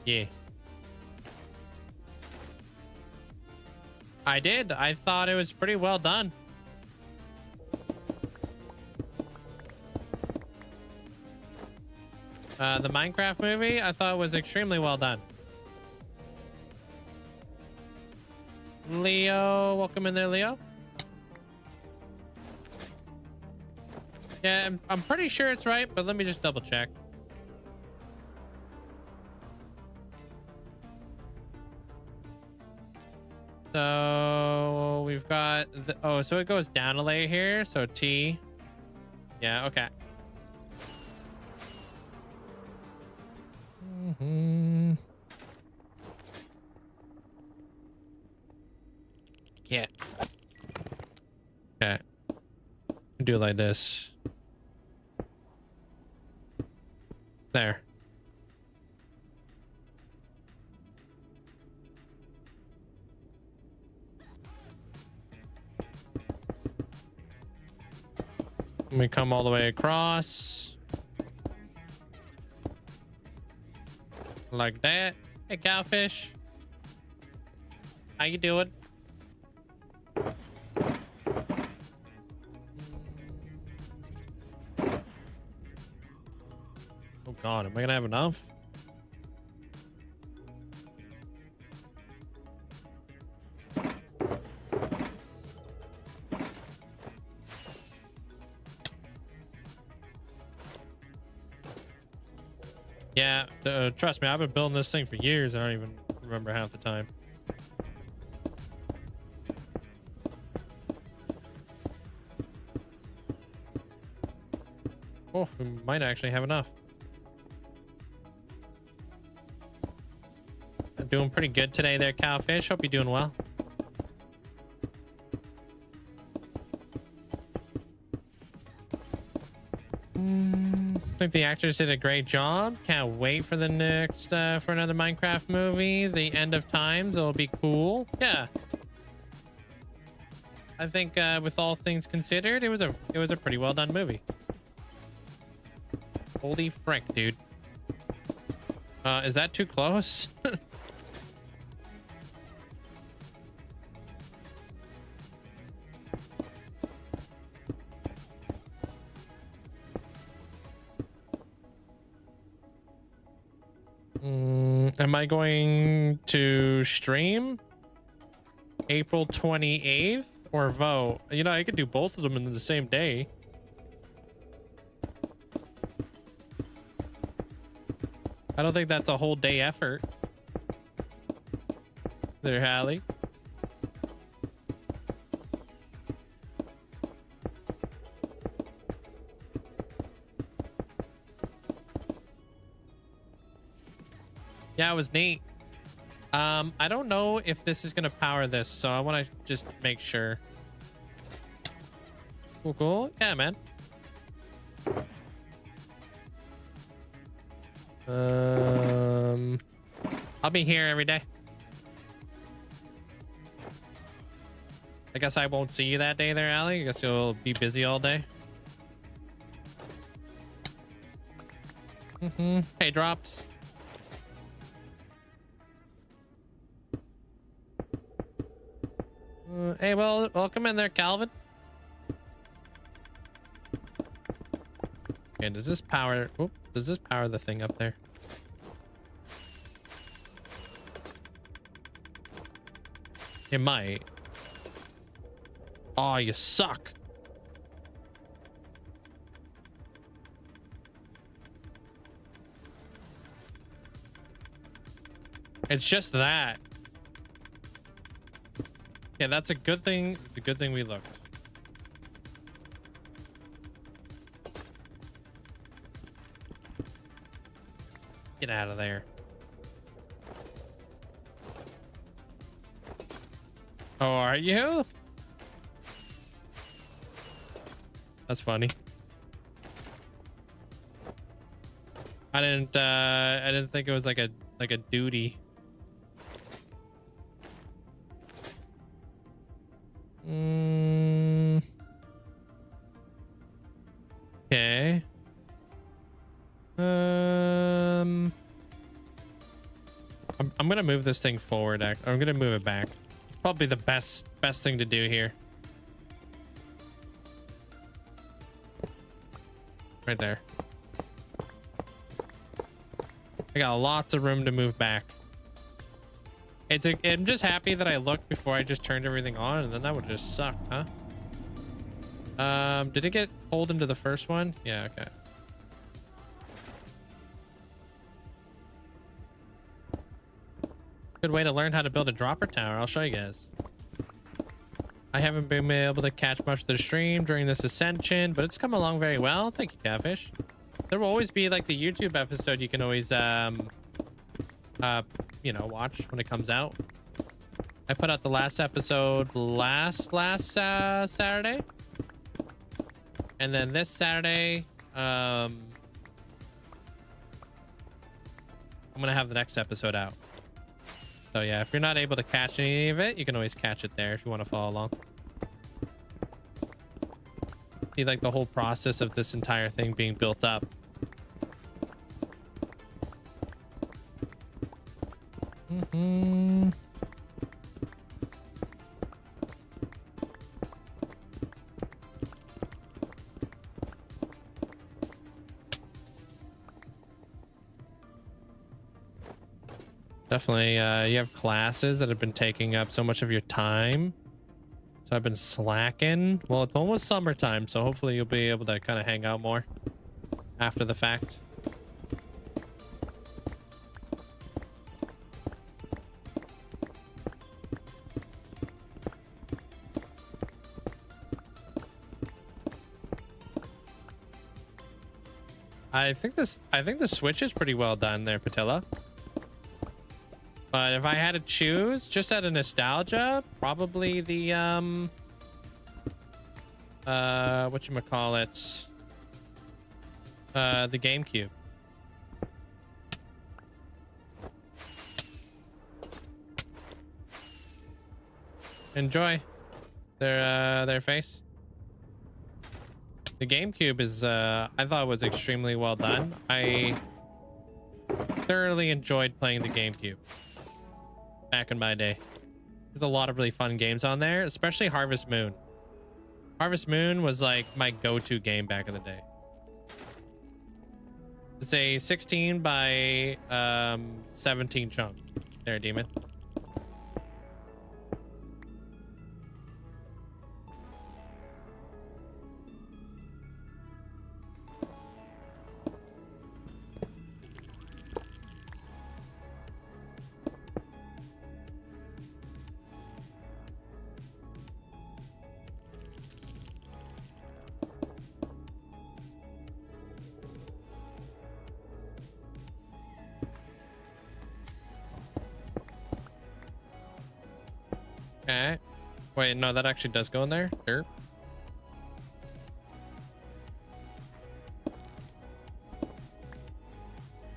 S1: Yeah. I did. I thought it was pretty well done. The Minecraft movie, I thought was extremely well done. Leo, welcome in there, Leo. Yeah, I'm pretty sure it's right, but let me just double check. So we've got the, oh, so it goes down a layer here. So T. Yeah, okay. Yeah. Okay. Do it like this. There. Let me come all the way across. Like that. Hey, cowfish. How you doing? Oh God, am I gonna have enough? Yeah, trust me, I've been building this thing for years. I don't even remember half the time. Oh, we might actually have enough. I'm doing pretty good today there, Cowfish. Hope you're doing well. I think the actors did a great job. Can't wait for the next for another Minecraft movie. The End of Times. It'll be cool. Yeah. I think with all things considered, it was a pretty well done movie. Holy frick, dude. Is that too close? Am I going to stream April 28th or vote? You know, I could do both of them in the same day. I don't think that's a whole day effort. There, Hallie. Yeah, it was neat. I don't know if this is gonna power this, so I want to just make sure. Cool, cool. Yeah, man. I'll be here every day. I guess I won't see you that day there, Allie. I guess you'll be busy all day. Hey, drops. Hey, well, welcome in there, Calvin. And does this power? Oh, does this power the thing up there? It might. Oh, you suck. It's just that. Yeah, that's a good thing. It's a good thing we looked. Get out of there. Oh, are you? That's funny. I didn't think it was like a duty. Okay. I'm gonna move this thing forward. I'm gonna move it back. It's probably the best thing to do here. Right there. I got lots of room to move back. I'm just happy that I looked before I just turned everything on, and then that would just suck, huh? Did it get pulled into the first one? Yeah, okay. Good way to learn how to build a dropper tower. I'll show you guys. I haven't been able to catch much of the stream during this ascension, but it's come along very well. Thank you, Catfish. There will always be like the YouTube episode you can always you know, watch when it comes out. I put out the last episode last Saturday, and then this Saturday I'm gonna have the next episode out. So yeah, if you're not able to catch any of it, you can always catch it there if you want to follow along. See like the whole process of this entire thing being built up. Definitely, you have classes that have been taking up so much of your time. So I've been slacking. Well, it's almost summertime, so hopefully you'll be able to kind of hang out more after the fact. I think the Switch is pretty well done there, Patilla. But if I had to choose, just out of nostalgia, probably the whatchamacallit, the GameCube. Enjoy their face. The GameCube is I thought was extremely well done. I thoroughly enjoyed playing the GameCube back in my day. There's a lot of really fun games on there, especially Harvest Moon. Harvest Moon was like my go-to game back in the day. It's a 16 by 17 chunk. There, demon. Okay. Wait, no, that actually does go in there. Sure.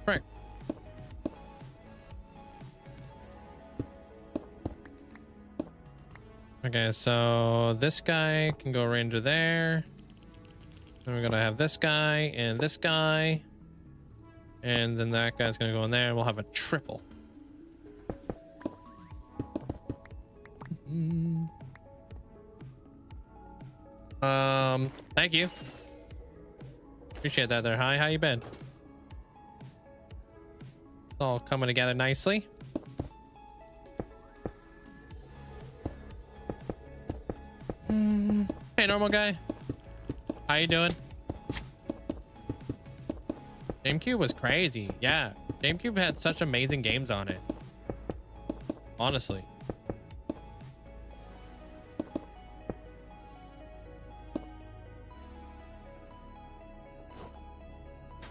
S1: Right. Okay, so this guy can go right into there. Then we're gonna have this guy and this guy. And then that guy's gonna go in there and we'll have a triple. Thank you. Appreciate that there. Hi, how you been? It's all coming together nicely. Hey, normal guy. How you doing? GameCube was crazy. Yeah, GameCube had such amazing games on it. Honestly.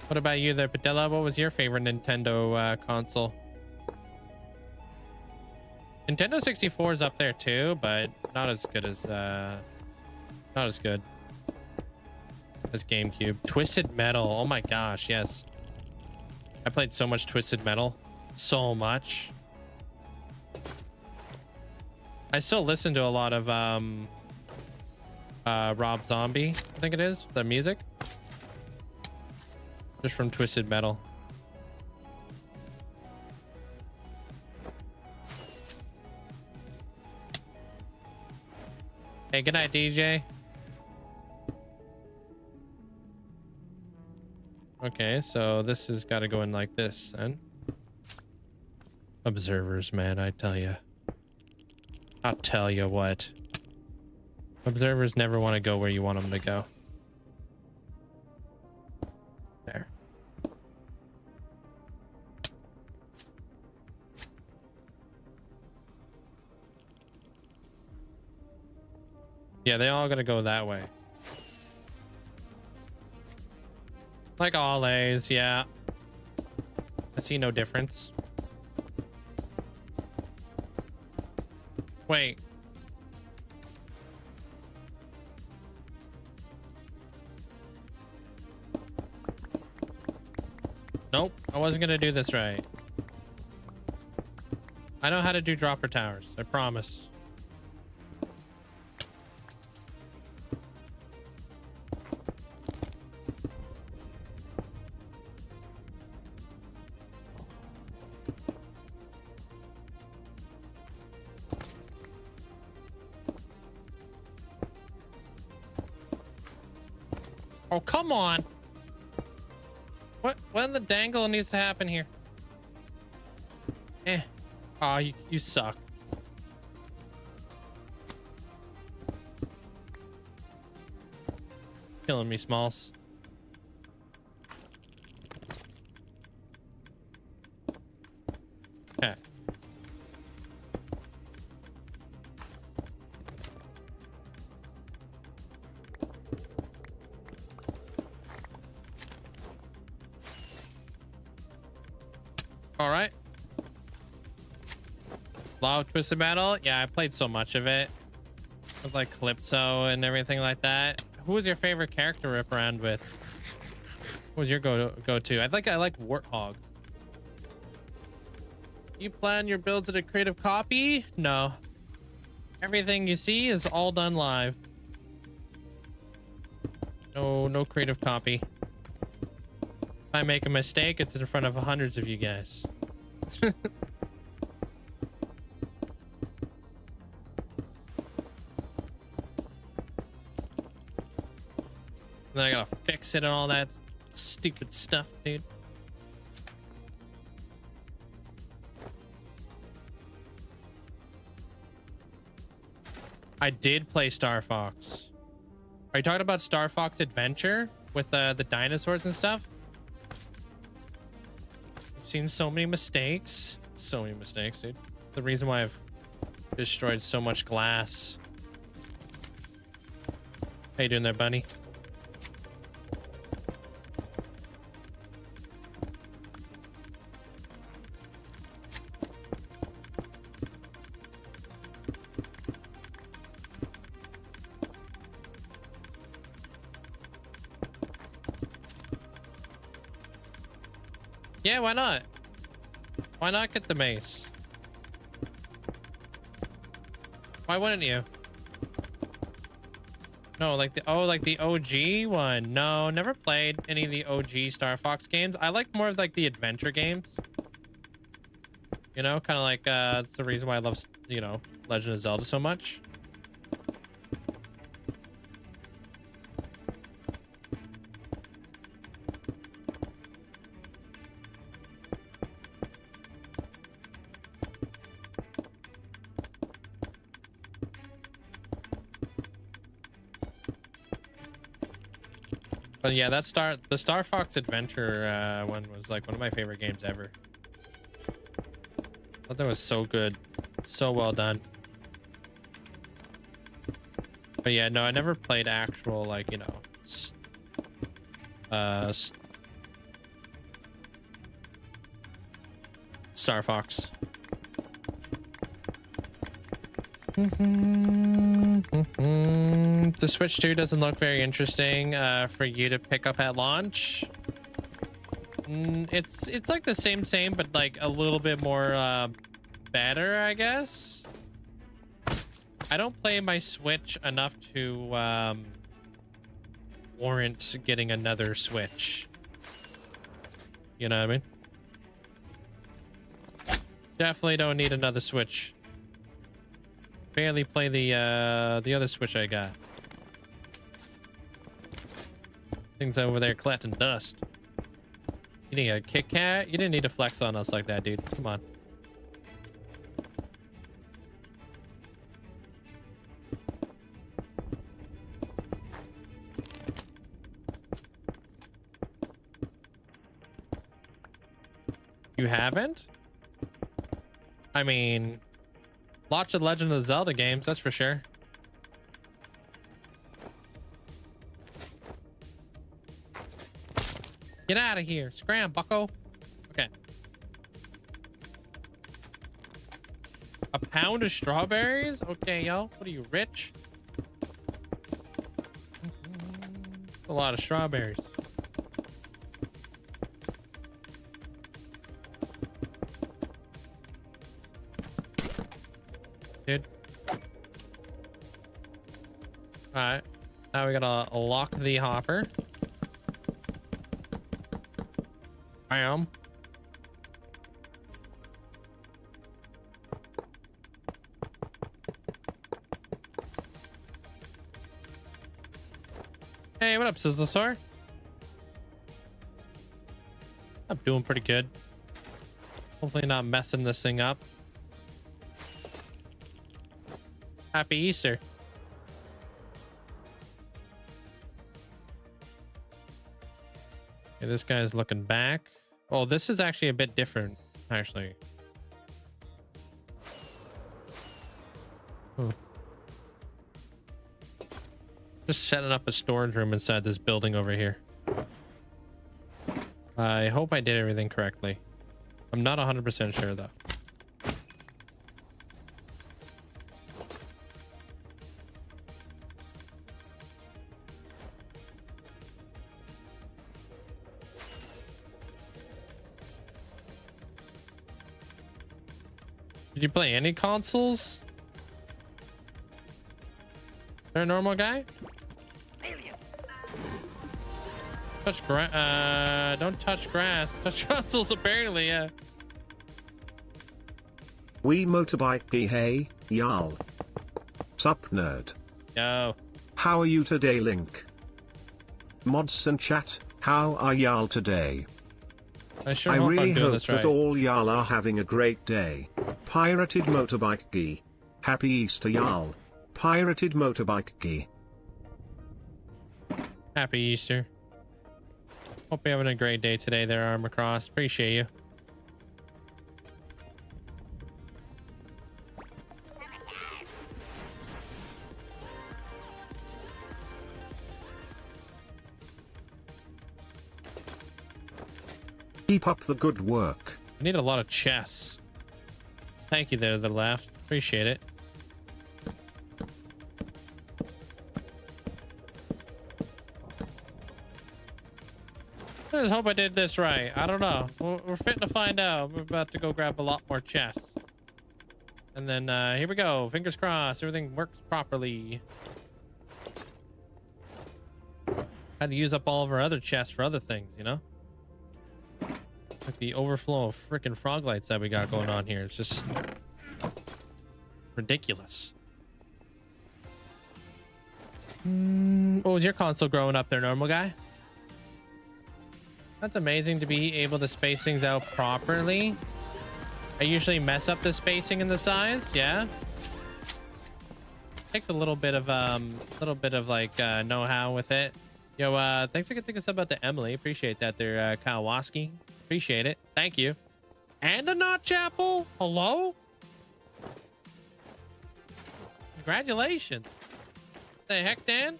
S1: What about you there, Padilla? What was your favorite Nintendo console? Nintendo 64 is up there too, but not as good as GameCube. Twisted Metal. Oh my gosh, yes. I played so much Twisted Metal. So much. I still listen to a lot of Rob Zombie, I think it is, the music. Just from Twisted Metal. Hey, good night, DJ. Okay, so this has got to go in like this then. Observers, man, I tell you. I'll tell you what. Observers never want to go where you want them to go. There. Yeah, they all gotta go that way. Like always, yeah. I see no difference. Wait. Nope, I wasn't gonna do this right. I know how to do dropper towers, I promise. Oh, come on. When the dangle needs to happen here? Eh. Aw, you suck. Killing me, Smalls. Okay. All right. Law of Twisted Battle. Yeah, I played so much of it. With like Calypso and everything like that. Who was your favorite character to rip around with? What was your go-to? I like Warthog. You plan your builds at a creative copy? No. Everything you see is all done live. No creative copy. If I make a mistake, it's in front of hundreds of you guys. Then I gotta fix it and all that stupid stuff, dude. I did play Star Fox. Are you talking about Star Fox Adventure with the dinosaurs and stuff? I've seen so many mistakes. So many mistakes, dude. It's the reason why I've destroyed so much glass. How you doing there, bunny? Yeah, why not? Why not get the mace? Why wouldn't you? No, like the OG one. No, never played any of the OG Star Fox games. I like more of like the adventure games. You know, kind of like it's the reason why I love, you know, Legend of Zelda so much. But yeah, the Star Fox Adventure one was like one of my favorite games ever. I thought that was so good, so well done. But yeah, no, I never played actual, like, you know, Star Fox. The Switch 2 doesn't look very interesting for you to pick up at launch. It's like the same, but like a little bit more better, I guess. I don't play my Switch enough to warrant getting another Switch. You know what I mean? Definitely don't need another Switch. Barely play the other Switch I got. Things over there collecting dust. You need a Kit Kat? You didn't need to flex on us like that, dude. Come on. You haven't? I mean, lots of Legend of Zelda games, that's for sure. Get out of here. Scram, bucko. Okay. A pound of strawberries? Okay, yo. What are you, rich? A lot of strawberries. Dude. Alright. Now we gotta lock the hopper. Bam. Hey, what up, Sizzlesaur? I'm doing pretty good. Hopefully not messing this thing up. Happy Easter. Okay, this guy's looking back. Oh, this is actually a bit different, actually. Oh. Just setting up a storage room inside this building over here. I hope I did everything correctly. I'm not 100% sure though. Did you play any consoles? They're a normal guy? Touch grass. Don't touch grass. Touch consoles apparently, yeah.
S3: We motorbike hey, y'all. Sup nerd.
S1: Yo.
S3: How are you today, Link? Mods and chat, how are y'all today?
S1: I sure
S3: I
S1: hope
S3: really
S1: I'm doing
S3: hope
S1: this
S3: that
S1: right.
S3: all y'all are having a great day. Pirated motorbike gee. Happy Easter y'all. Pirated motorbike gee.
S1: Happy Easter. Hope you're having a great day today there, Armor Cross. Appreciate you.
S3: Keep up the good work.
S1: I need a lot of chests. Thank you there to the left. Appreciate it. I just hope I did this right. I don't know. We're fitting to find out. We're about to go grab a lot more chests. And then here we go. Fingers crossed. Everything works properly. Had to use up all of our other chests for other things, you know? Like the overflow of freaking frog lights that we got going on here. It's just ridiculous. What was your console growing up there, normal guy? That's amazing to be able to space things out properly. I usually mess up the spacing and the size. Yeah. Takes a little bit of like know-how with it. Yo, thanks for getting us up to Emily. Appreciate that there, Kawaski. Appreciate it. Thank you. And a Notch Apple. Hello? Congratulations. The heck, Dan?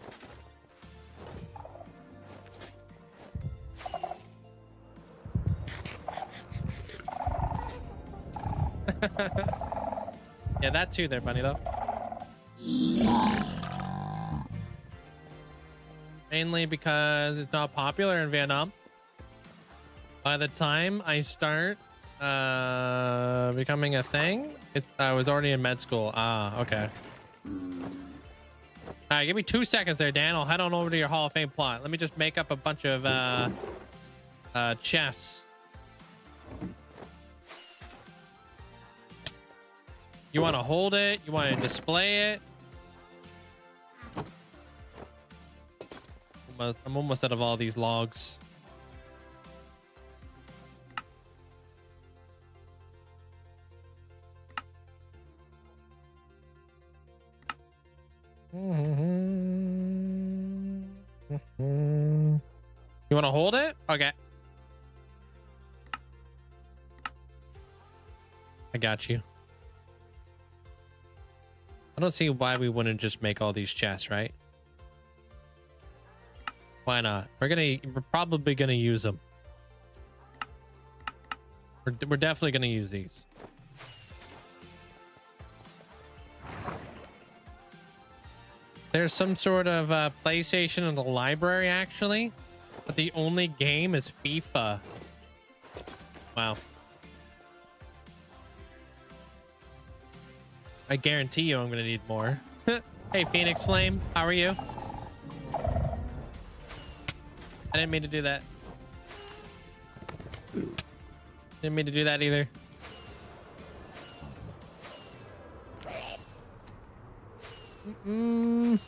S1: Yeah, that too there, bunny, though. Mainly because it's not popular in Vietnam. By the time I start becoming a thing, I was already in med school. Ah, okay. All right, give me 2 seconds there, Dan. I'll head on over to your Hall of Fame plot. Let me just make up a bunch of chests. You want to hold it? You want to display it? I'm almost out of all these logs. You want to hold it? Okay. I got you. I don't see why we wouldn't just make all these chests, right? Why not? We're probably gonna use them. We're definitely gonna use these. There's some sort of PlayStation in the library, actually, but the only game is FIFA. Wow. I guarantee you I'm gonna need more. Hey, Phoenix Flame, how are you? I didn't mean to do that. Didn't mean to do that either. You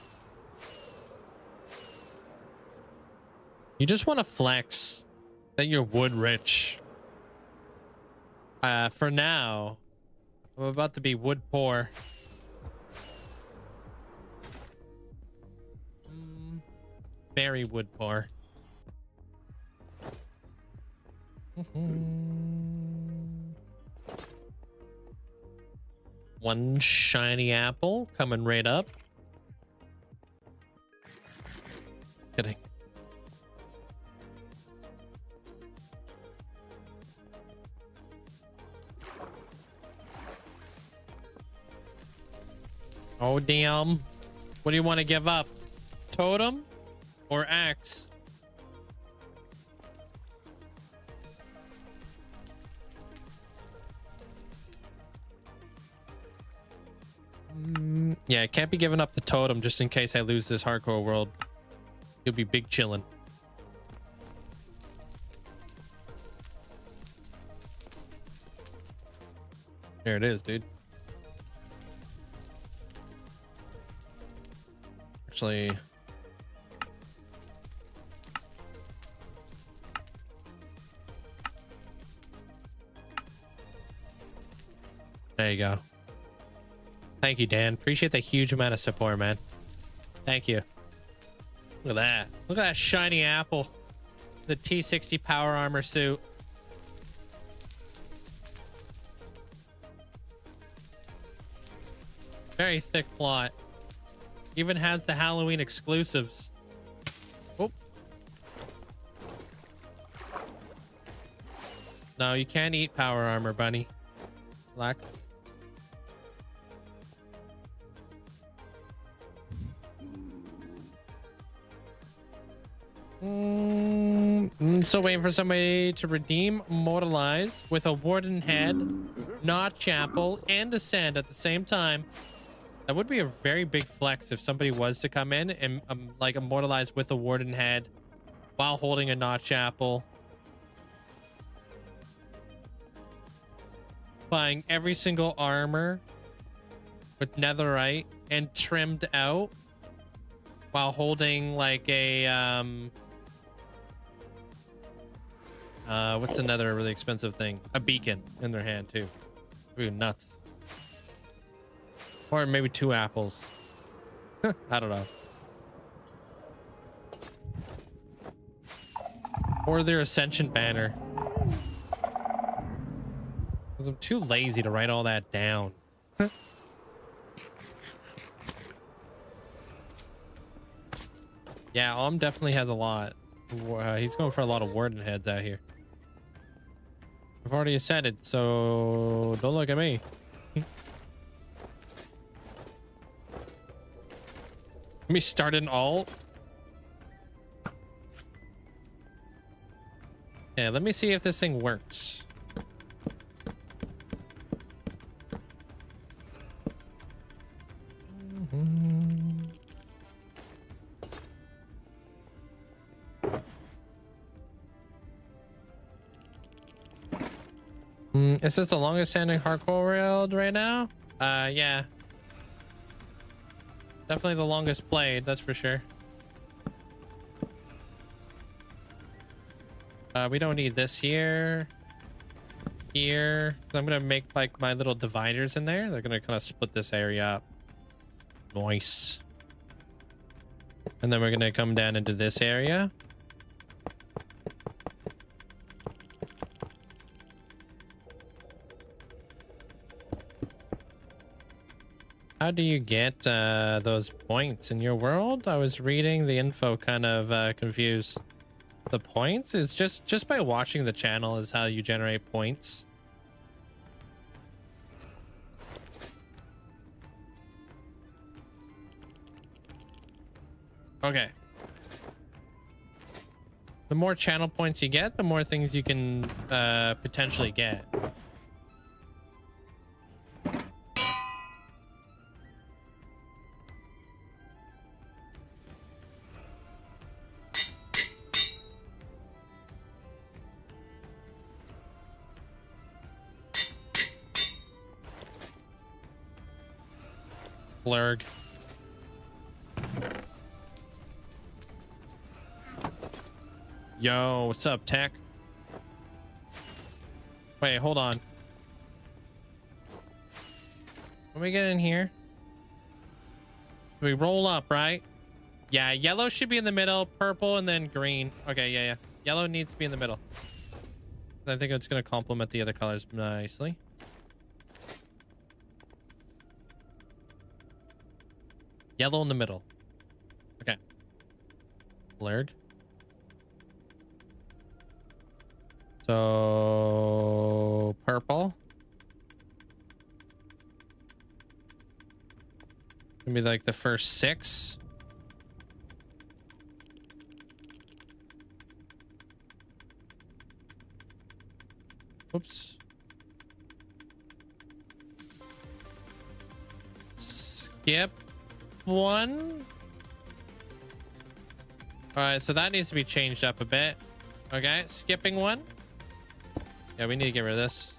S1: just want to flex that you're wood rich. For now, I'm about to be wood poor. Very wood poor. One shiny apple coming right up. Kidding. Oh, damn. What do you want to give up? Totem or axe? Yeah, I can't be giving up the totem just in case I lose this hardcore world. You'll be big chillin'. There it is, dude. Actually, there you go. Thank you, Dan. Appreciate the huge amount of support, man. Thank you. Look at that. Look at that shiny apple. The T60 power armor suit. Very thick plot. Even has the Halloween exclusives. Oh. No, you can't eat power armor, bunny. Relax. So waiting for somebody to redeem Mortalize with a Warden Head, not Chapel, and Ascend at the same time. That would be a very big flex if somebody was to come in and like Immortalize with a Warden Head while holding a Notch Apple. Buying every single armor with netherite and trimmed out while holding like a what's another really expensive thing? A beacon in their hand too. Ooh, nuts. Or maybe 2 apples. I don't know. Or their Ascension banner. Because I'm too lazy to write all that down. Yeah, Om definitely has a lot. He's going for a lot of Warden Heads out here. I've already ascended, so don't look at me. Let me start an alt. Yeah, let me see if this thing works. Is this the longest standing hardcore world right now? Yeah. Definitely the longest played, that's for sure. We don't need this here. Here. I'm gonna make like my little dividers in there. They're gonna kind of split this area up. Nice. And then we're gonna come down into this area. How do you get those points in your world? I was reading the info, kind of confused. The points is just by watching the channel is how you generate points. Okay. The more channel points you get, the more things you can potentially get. Blurg. Yo, what's up, Tech? Wait, hold on. When we get in here, we roll up, right? Yeah, yellow should be in the middle, purple, and then green. Okay, yeah. Yellow needs to be in the middle. I think it's going to complement the other colors nicely. Yellow in the middle. Okay. Blurred. So purple. Gonna be like the first 6. Oops. Skip 1. All right, so that needs to be changed up a bit. Okay, skipping 1. Yeah, we need to get rid of this.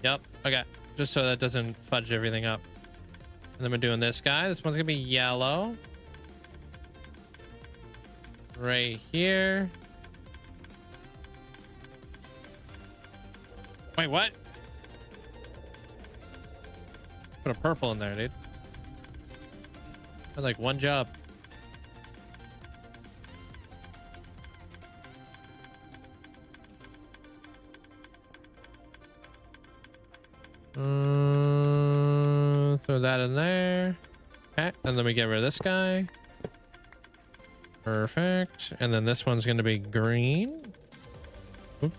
S1: Yep. Okay, just so that doesn't fudge everything up. And then we're doing this guy. This one's gonna be yellow. Right here. Wait, what? Put a purple in there, dude. That's like one job. Throw that in there. Okay, and then we get rid of this guy. Perfect. And then this one's going to be green. Oops.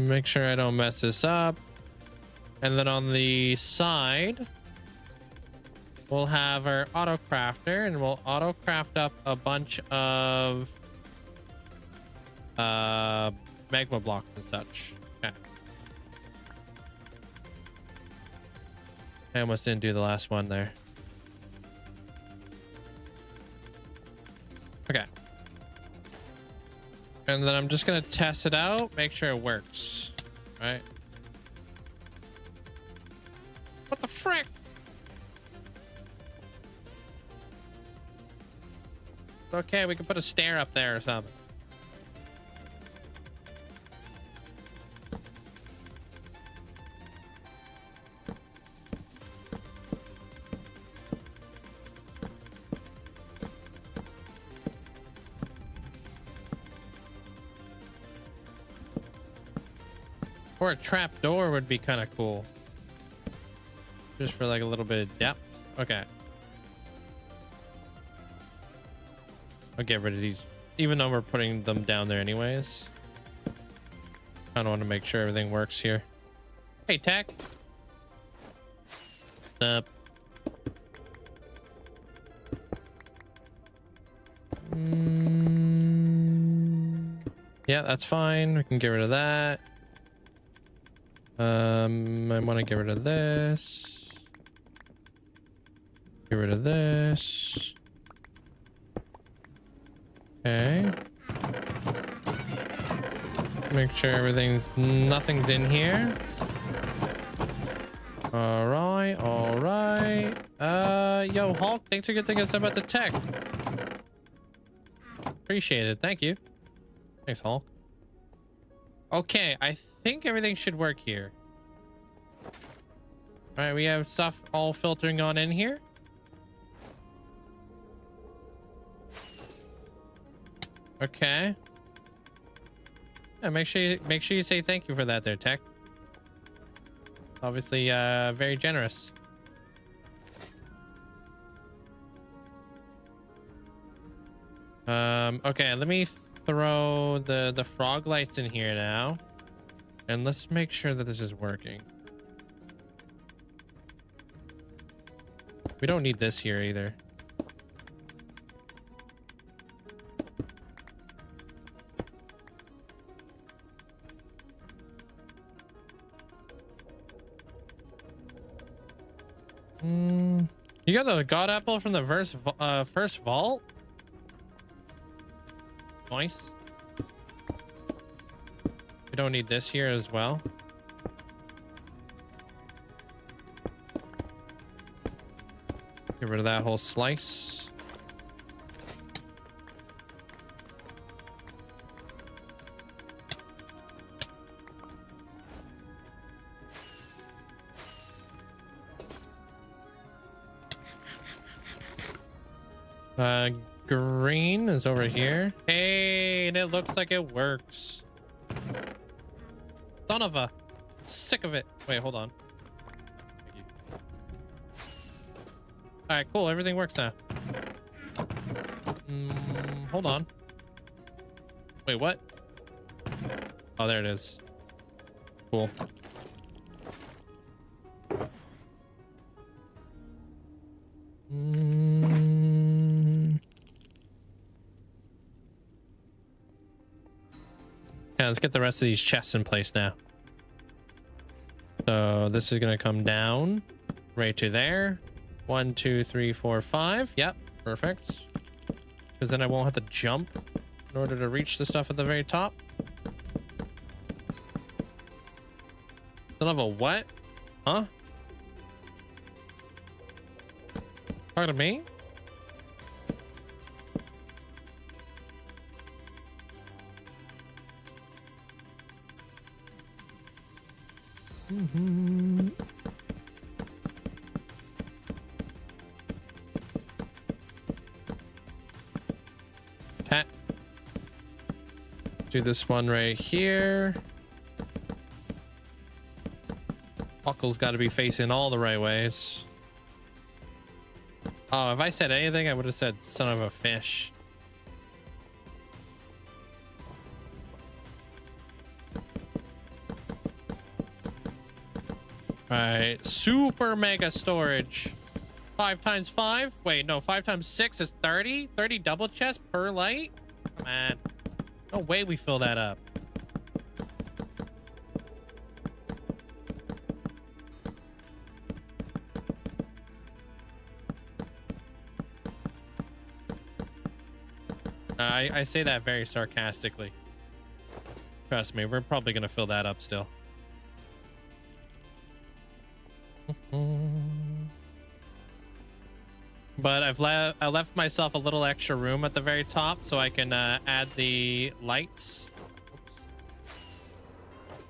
S1: Make sure I don't mess this up. And then on the side, we'll have our auto crafter, and we'll auto craft up a bunch of magma blocks and such. Okay. I almost didn't do the last one there. Okay. And then I'm just gonna test it out, make sure it works. All right. What the frick? Okay, we can put a stair up there or something. Or a trap door would be kind of cool. Just for like a little bit of depth. Okay. I'll get rid of these, even though we're putting them down there anyways. I don't want to make sure everything works here. Hey, Tech. Up. Yeah, that's fine. We can get rid of that. I want to get rid of this. Get rid of this. Okay. Make sure nothing's in here. All right, all right. Yo, Hulk, thanks for getting us about the tech. Appreciate it. Thank you. Thanks, Hulk. Okay, I think everything should work here. All right, we have stuff all filtering on in here. Okay. Yeah, make sure you say thank you for that there, Tech. Obviously, very generous. Okay, let me throw the frog lights in here now, and let's make sure that this is working. We don't need this here either. You got the god apple from the first vault? Nice. We don't need this here as well. Get rid of that whole slice. Green is over here. Hey, and it looks like it works. Son of a... I'm sick of it. Wait, hold on. Thank you. All right, cool. Everything works now. Hold on. Wait, what? Oh, there it is. Cool. Yeah, let's get the rest of these chests in place now. So this is gonna come down right to there. 1, 2, 3, 4, 5. Yep, perfect. Because then I won't have to jump in order to reach the stuff at the very top. Son of a what? Huh? Talking to me? Okay. Do this one right here. Buckle's got to be facing all the right ways. Oh, if I said anything, I would have said son of a fish. All right, super mega storage. 5 times 5. Wait, no, 5 times 6 is 30. 30 double chest per light. Come on. No way we fill that up. I say that very sarcastically. Trust me, we're probably gonna fill that up still. But I left myself a little extra room at the very top so I can add the lights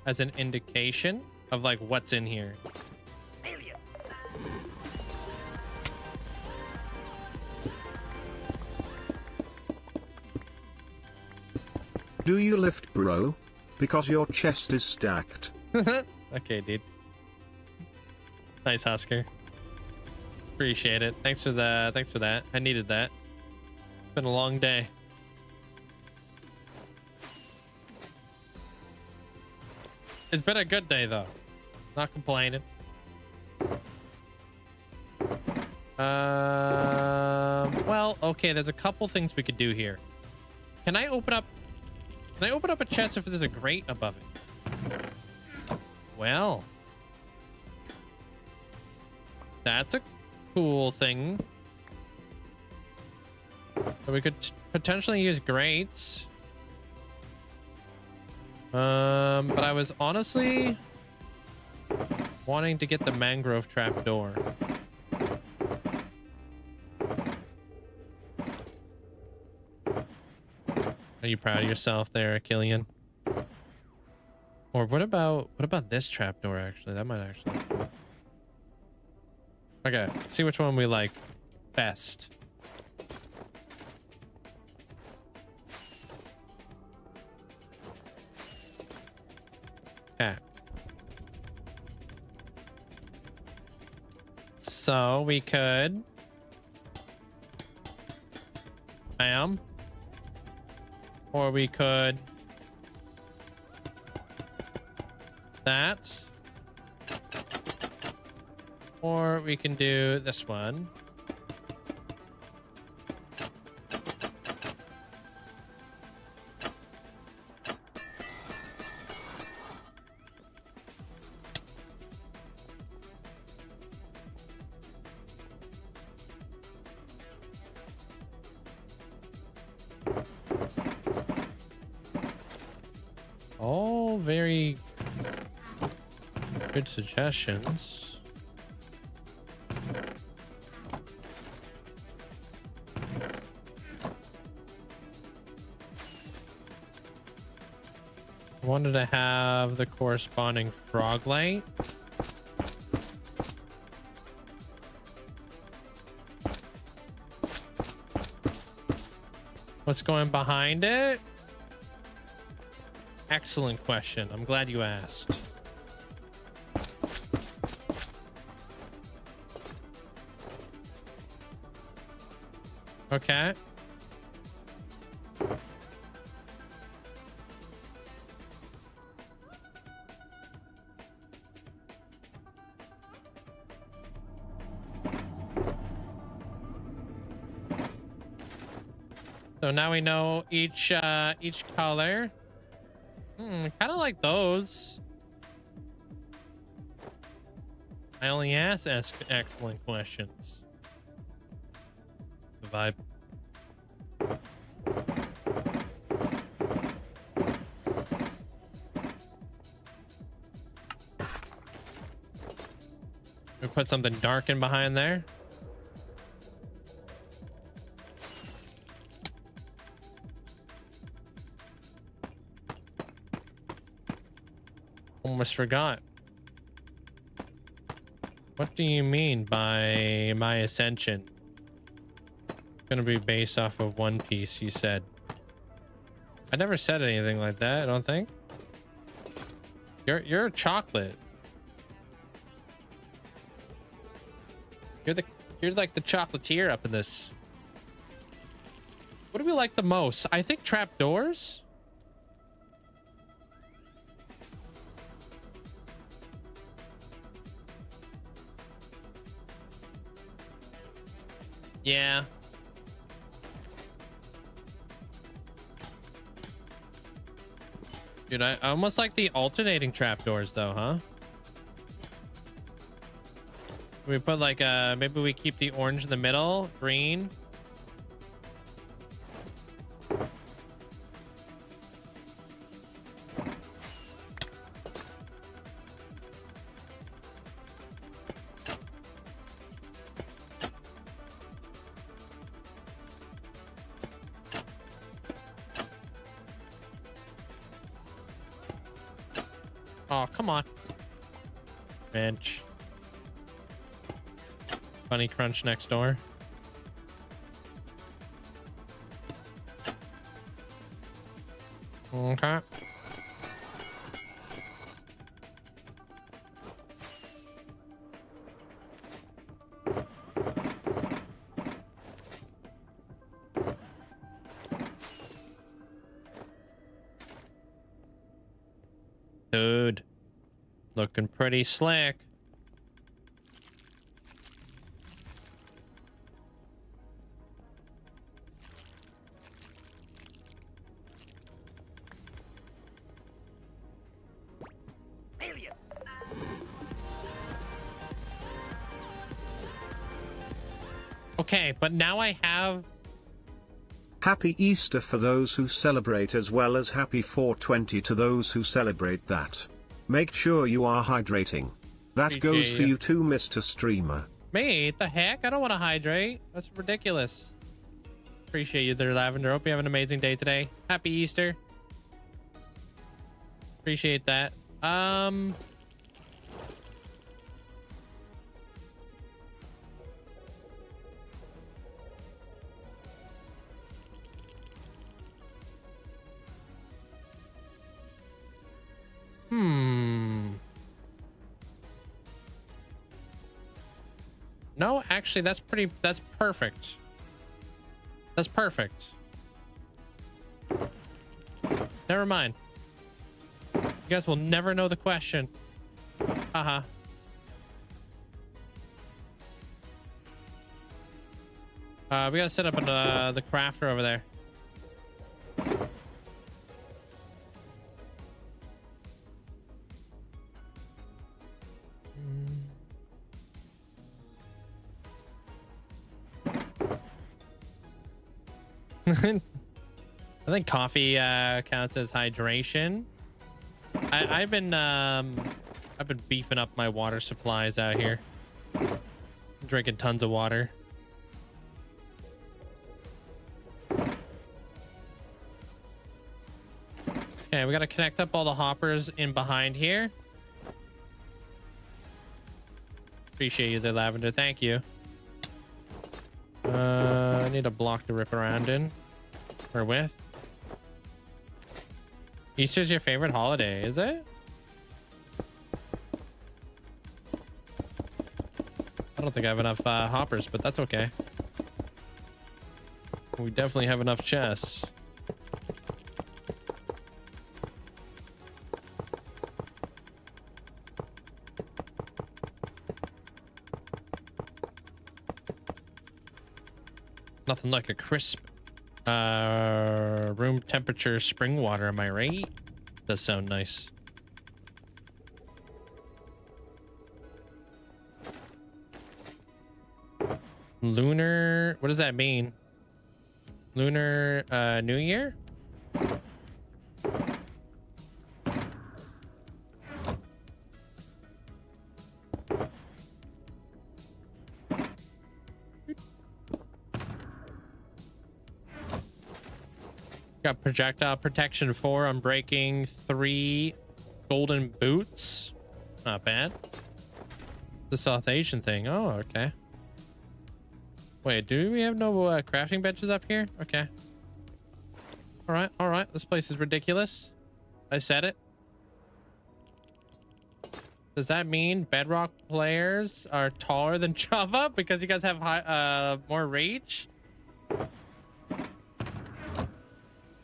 S1: as an indication of like what's in here.
S3: Do you lift, bro? Because your chest is stacked.
S1: Okay, dude. Nice, Oscar. Appreciate it. Thanks for that. I needed that. It's been a long day. It's been a good day though. Not complaining. Well, okay, there's a couple things we could do here. Can I open up a chest if there's a grate above it? Well, that's a cool thing. So we could potentially use grates. But I was honestly wanting to get the mangrove trapdoor. Are you proud of yourself there, Killian? Or what about this trapdoor actually? That might actually. Okay, let's see which one we like best. Okay. So we could bam. Or we could that. Or we can do this one. All very good suggestions. I wanted to have the corresponding frog light. What's going behind it? Excellent question. I'm glad you asked. Okay. So now we know each color. Kind of like those. I only ask excellent questions. The vibe. We put something dark in behind there. Almost forgot. What do you mean by my ascension? Gonna be based off of One Piece, you said. I never said anything like that, I don't think. You're a chocolate. You're like the chocolatier up in this. What do we like the most? I think trapdoors. Yeah. Dude, I almost like the alternating trapdoors though, huh? We put like maybe we keep the orange in the middle, green. Oh, come on. Bench. Bunny Crunch next door. Okay. Dude, looking pretty slick. Okay, but now I have...
S3: Happy Easter for those who celebrate, as well as happy 420 to those who celebrate that. Make sure you are hydrating. That goes for you too, Mr. Streamer.
S1: Me? The heck? I don't want to hydrate. That's ridiculous. Appreciate you there, Lavender. Hope you have an amazing day today. Happy Easter. Appreciate that. No, actually, that's perfect. That's perfect. Never mind. You guys will never know the question. Haha. We gotta set up the crafter over there. I think coffee counts as hydration. I've been beefing up my water supplies out here. Drinking tons of water. Okay, we gotta connect up all the hoppers in behind here. Appreciate you there, Lavender. Thank you. I need a block to rip around in. Or with. Easter's your favorite holiday, is it? I don't think I have enough hoppers, but that's okay. We definitely have enough chests. Nothing like a crisp Room temperature spring water, am I right? Does sound nice. Lunar, what does that mean? Lunar New Year? Got projectile protection 4 on breaking, 3 golden boots. Not bad. The South Asian thing. Oh, okay. Wait, do we have no crafting benches up here? Okay. All right. This place is ridiculous. I said it. Does that mean Bedrock players are taller than Java because you guys have high, more reach?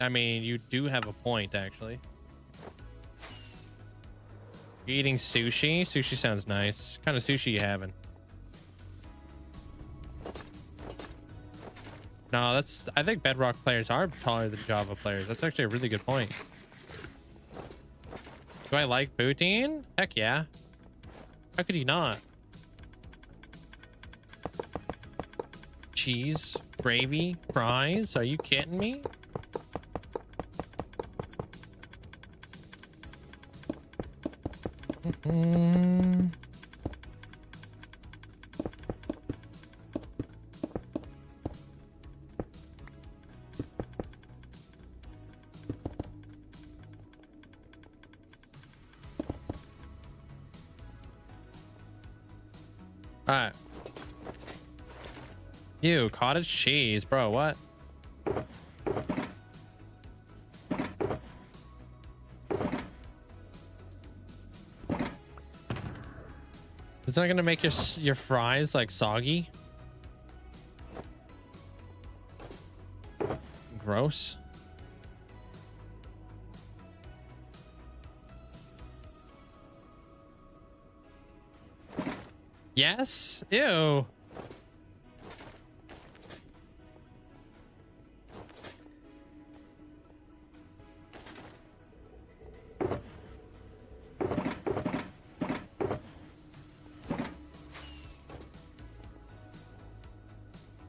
S1: I mean, you do have a point, actually. You're eating sushi? Sushi sounds nice. What kind of sushi you having? No, that's... I think Bedrock players are taller than Java players. That's actually a really good point. Do I like poutine? Heck yeah. How could you not? Cheese, gravy, fries? Are you kidding me? Alright. Ew, cottage cheese, bro, what? It's not gonna make your fries like soggy. Gross. Yes? Ew.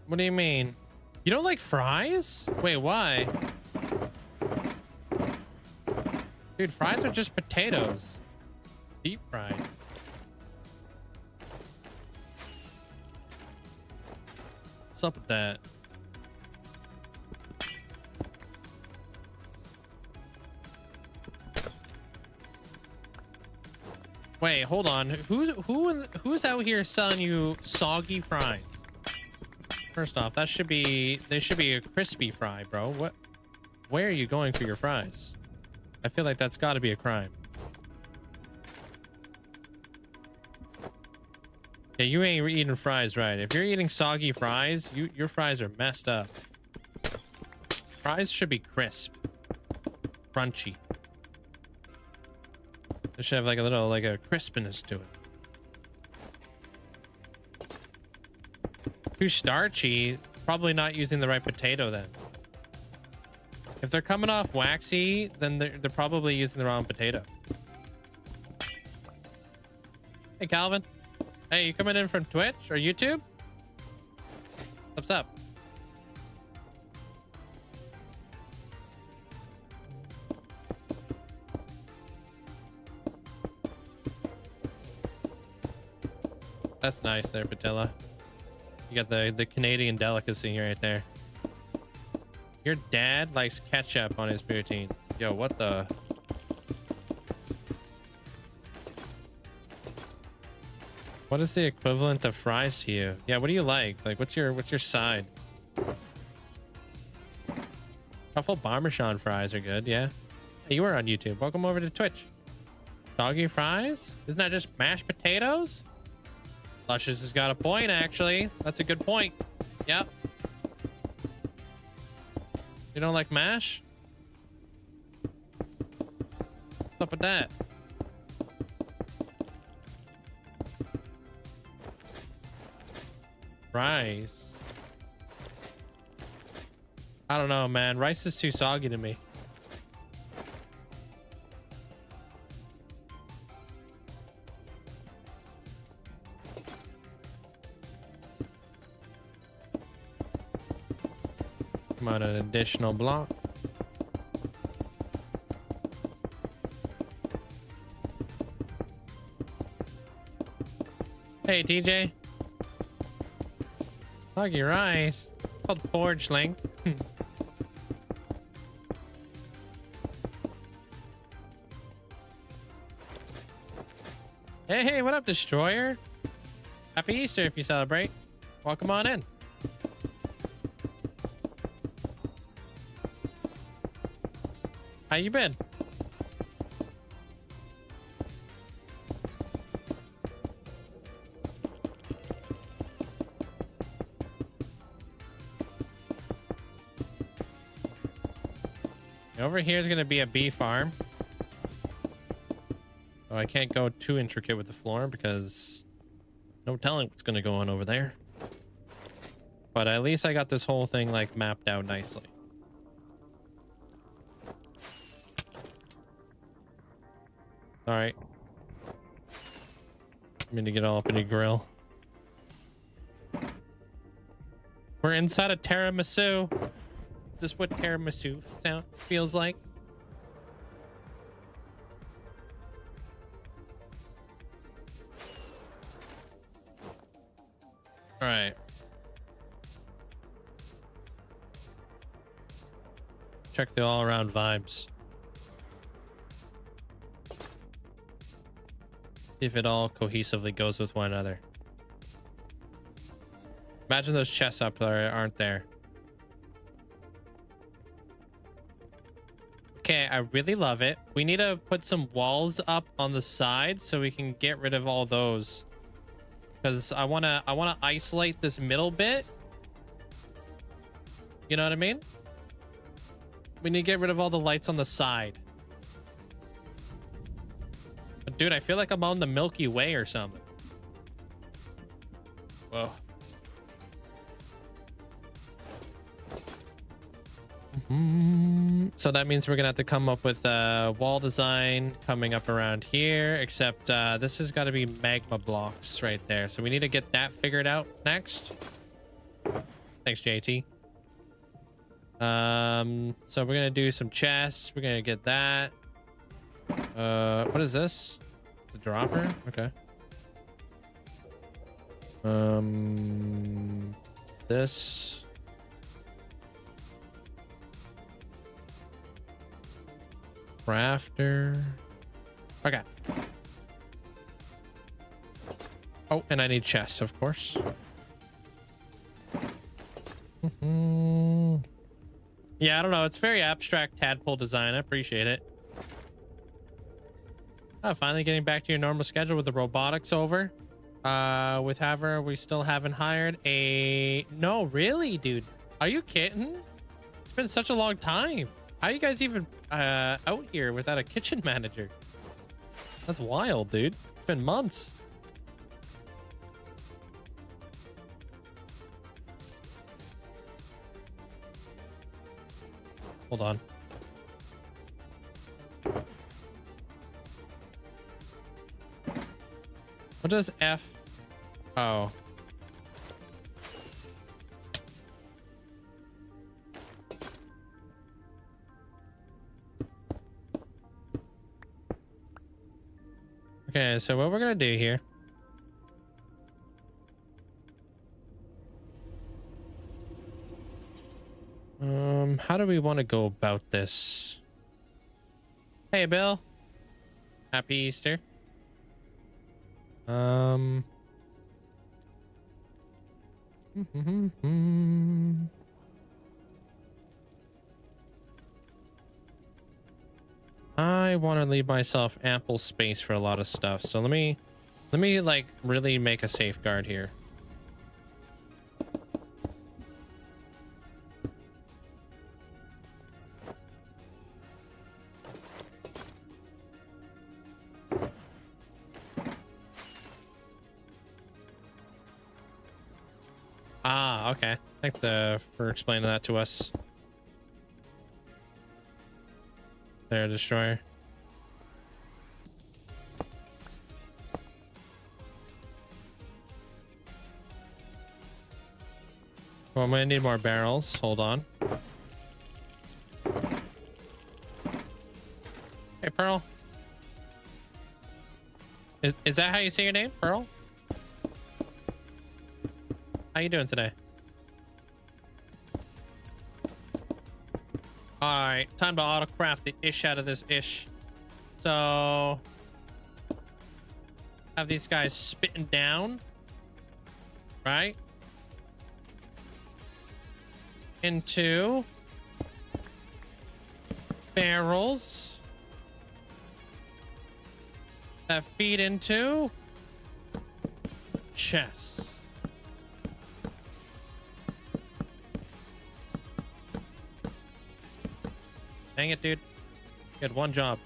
S1: What do you mean? You don't like fries? Wait, why? Dude, fries are just potatoes. Deep fried. What's up with that? Wait, hold on. Who's out here selling you soggy fries? First off, they should be a crispy fry, bro. Where are you going for your fries? I feel like that's got to be a crime. Yeah, you ain't eating fries right. If you're eating soggy fries, your fries are messed up. Fries should be crisp, crunchy. They should have like a crispiness to it. Too starchy, probably not using the right potato then. If they're coming off waxy, then they're probably using the wrong potato. Hey, Calvin. Hey, you coming in from Twitch or YouTube? What's up? That's nice there, Patilla. You got the Canadian delicacy right there. Your dad likes ketchup on his poutine. Yo, what the? What is the equivalent of fries to you? Yeah, what do you like? Like, what's your side? Truffle Parmesan fries are good, yeah. Hey, you are on YouTube. Welcome over to Twitch. Doggy fries? Isn't that just mashed potatoes? Luscious has got a point, actually. That's a good point. Yep. You don't like mash? What's up with that? Rice. I don't know, man. Rice is too soggy to me. Come on, an additional block. Hey, TJ. Soggy rice. It's called forge length. Hey, what up, Destroyer? Happy Easter if you celebrate. Welcome on in. How you been? Over here is going to be a bee farm. Oh, I can't go too intricate with the floor because no telling what's going to go on over there. But at least I got this whole thing like mapped out nicely. All right. I'm going to get all up in your grill. We're inside a tiramisu. Is this what tiramisu sound feels like? All right. Check the all-around vibes. See if it all cohesively goes with one another. Imagine those chests up there aren't there. Okay, I really love it. We need to put some walls up on the side so we can get rid of all those. Because I wanna isolate this middle bit. You know what I mean? We need to get rid of all the lights on the side. But dude, I feel like I'm on the Milky Way or something. Whoa. So that means we're gonna have to come up with a wall design coming up around here, except this has got to be magma blocks right there, so we need to get that figured out next. Thanks, JT. So we're gonna do some chests. We're gonna get that. What is this? It's a dropper. Okay. This. Crafter. Okay. Oh, and I need chests, of course. Yeah, I don't know. It's very abstract tadpole design. I appreciate it. Oh, finally getting back to your normal schedule with the robotics over. With Haver, we still haven't hired a... No, really, dude. Are you kidding? It's been such a long time. How are you guys even out here without a kitchen manager? That's wild, dude. It's been months. Hold on. What does F? Oh. Okay, so what we're gonna do here. How do we want to go about this? Hey, Bill. Happy Easter. I want to leave myself ample space for a lot of stuff. So let me like really make a safeguard here. Ah, okay. Thanks for explaining that to us. There, destroyer. Well, I'm gonna need more barrels. Hold on. Hey, Pearl. Is that how you say your name, Pearl? How you doing today? All right, time to autocraft the ish out of this ish. So have these guys spitting down, right? Into barrels that feed into chests. Dang it, dude. You had one job.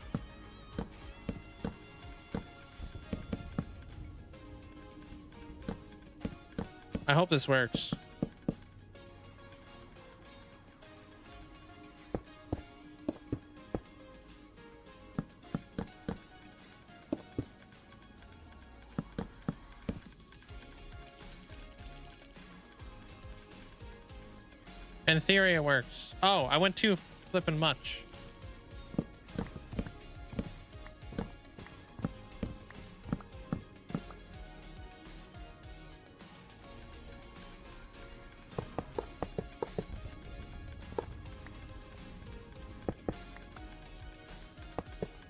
S1: I hope this works. In theory, it works. Oh, I went too flipping much.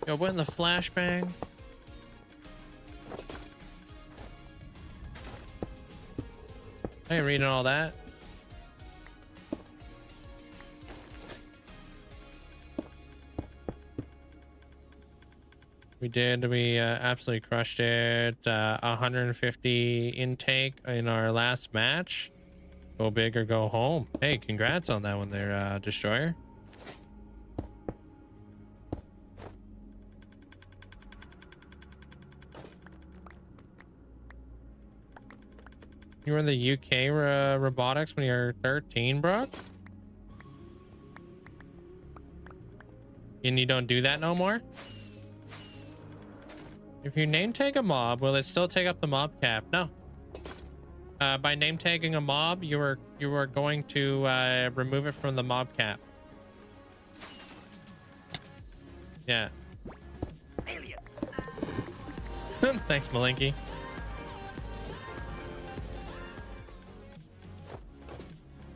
S1: Yo, when the flashbang? I ain't reading all that. We did. We absolutely crushed it. 150 intake in our last match. Go big or go home. Hey, congrats on that one there, Destroyer. You were in the UK robotics when you were 13, bro? And you don't do that no more? If you name tag a mob, will it still take up the mob cap? No. By name tagging a mob, you are going to remove it from the mob cap. Yeah. Thanks, Malinky.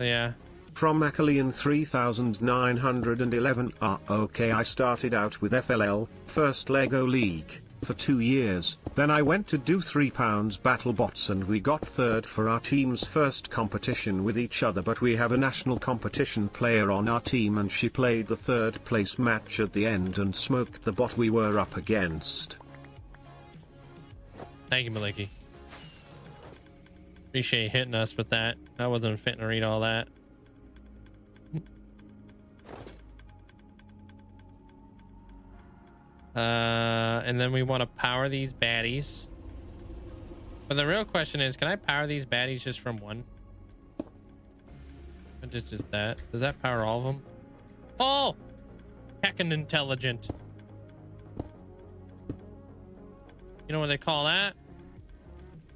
S1: Yeah.
S3: From Macallian 3911 okay, I started out with FLL, first Lego League, for 2 years, then I went to do £3 battle bots and we got third for our team's first competition with each other, but we have a national competition player on our team and she played the third place match at the end and smoked the bot we were up against.
S1: Thank you, Maliki. Appreciate you hitting us with that. I wasn't fitting to read all that. And then we want to power these baddies. But the real question is, can I power these baddies just from one? Or just that? Does that power all of them? Oh! Heckin' intelligent. You know what they call that?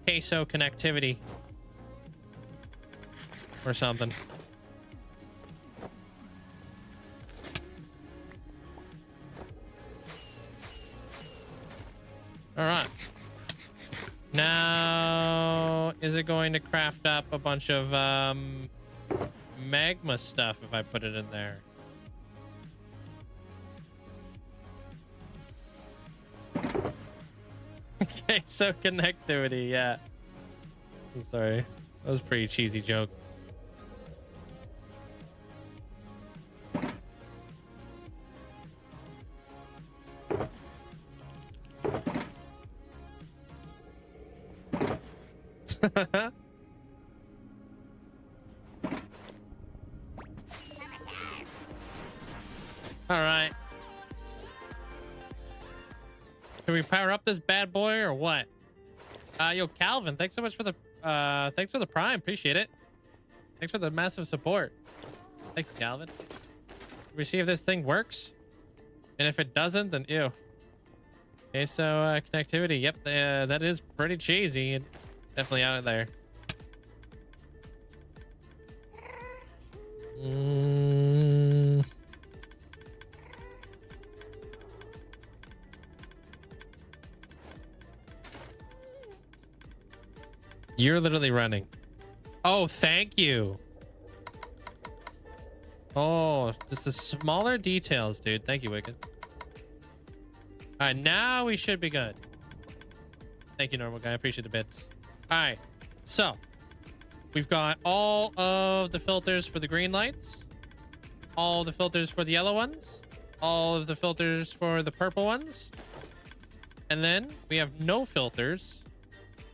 S1: Queso connectivity. Or something. All right. Now, is it going to craft up a bunch of magma stuff if I put it in there? Okay, so connectivity, yeah. I'm sorry. That was a pretty cheesy joke. All right. Can we power up this bad boy or what? Yo, Calvin, thanks so much for the thanks for the prime. Appreciate it. Thanks for the massive support. Thanks, Calvin. We see if this thing works. And if it doesn't, then ew. Okay, so connectivity. Yep, that is pretty cheesy and definitely out there. You're literally running. Oh, thank you. Oh, just the smaller details, dude. Thank you, Wicked. All right, now we should be good. Thank you, normal guy. I appreciate the bits. All right, so we've got all of the filters for the green lights, all the filters for the yellow ones, all of the filters for the purple ones, and then we have no filters,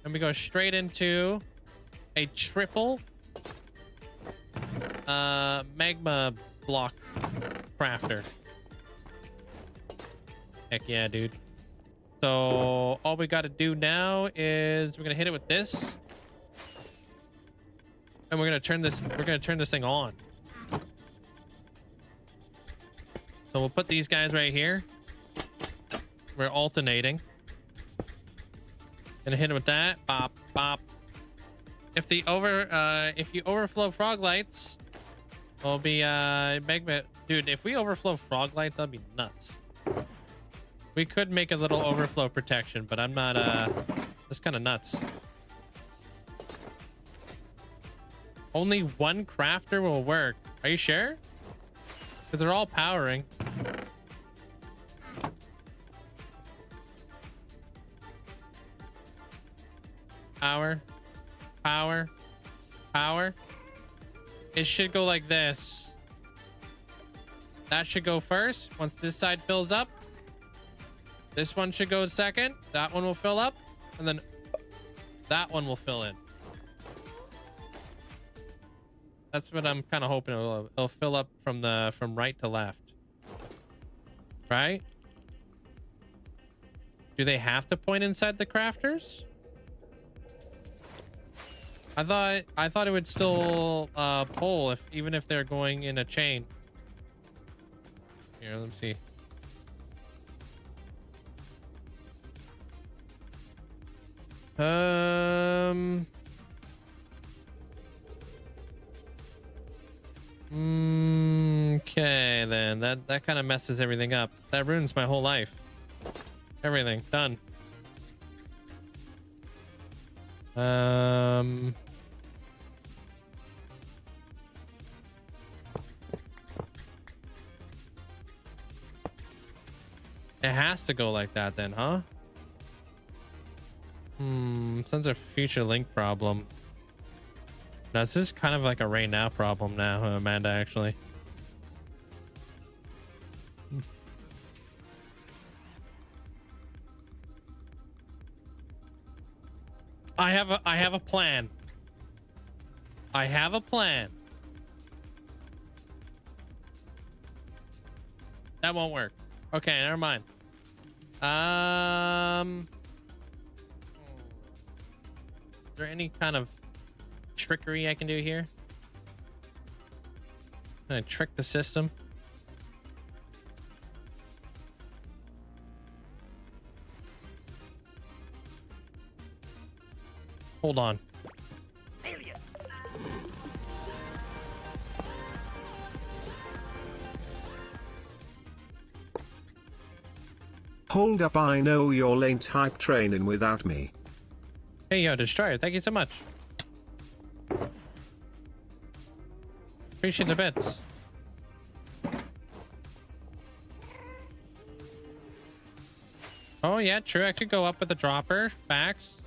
S1: and we go straight into a triple magma block crafter. Heck yeah, dude. So all we got to do now is we're gonna hit it with this, and we're gonna turn this thing on. So we'll put these guys right here. We're alternating. Gonna hit it with that. Bop bop. If you overflow frog lights, it'll be magma. Dude, if we overflow frog lights, that'd be nuts. We could make a little overflow protection, but I'm not that's kind of nuts. Only one crafter will work. Are you sure? Because they're all powering. Power. Power. Power. It should go like this. That should go first. Once this side fills up, this one should go second. That one will fill up, and then that one will fill in. That's what I'm kind of hoping it'll fill up from right to left. Right? Do they have to point inside the crafters? I thought it would still pull even if they're going in a chain. Here, let me see. Okay, then that kind of messes everything up. That ruins my whole life. Everything done. It has to go like that then, huh? Sounds a future link problem. No, this is kind of like a right now problem now, Amanda, actually. I have a plan. I have a plan. That won't work. Okay, never mind. Is there any kind of trickery I can do here? Can I trick the system? Hold on.
S3: Hold up, I know you're late type training without me.
S1: Hey, yo, Destroyer, thank you so much. Appreciate the bits. Oh, yeah, true. I could go up with a dropper. Facts.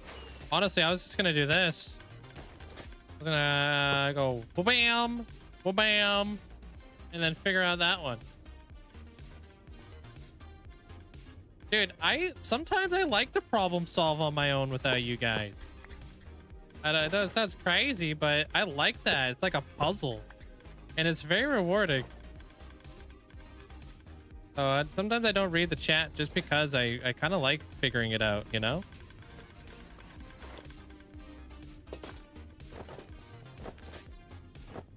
S1: Honestly, I was just gonna do this. I was gonna go bam, bam, and then figure out that one. Dude, sometimes I like to problem solve on my own without you guys. It sounds crazy, but I like that. It's like a puzzle, and it's very rewarding. So sometimes I don't read the chat just because I kind of like figuring it out, you know?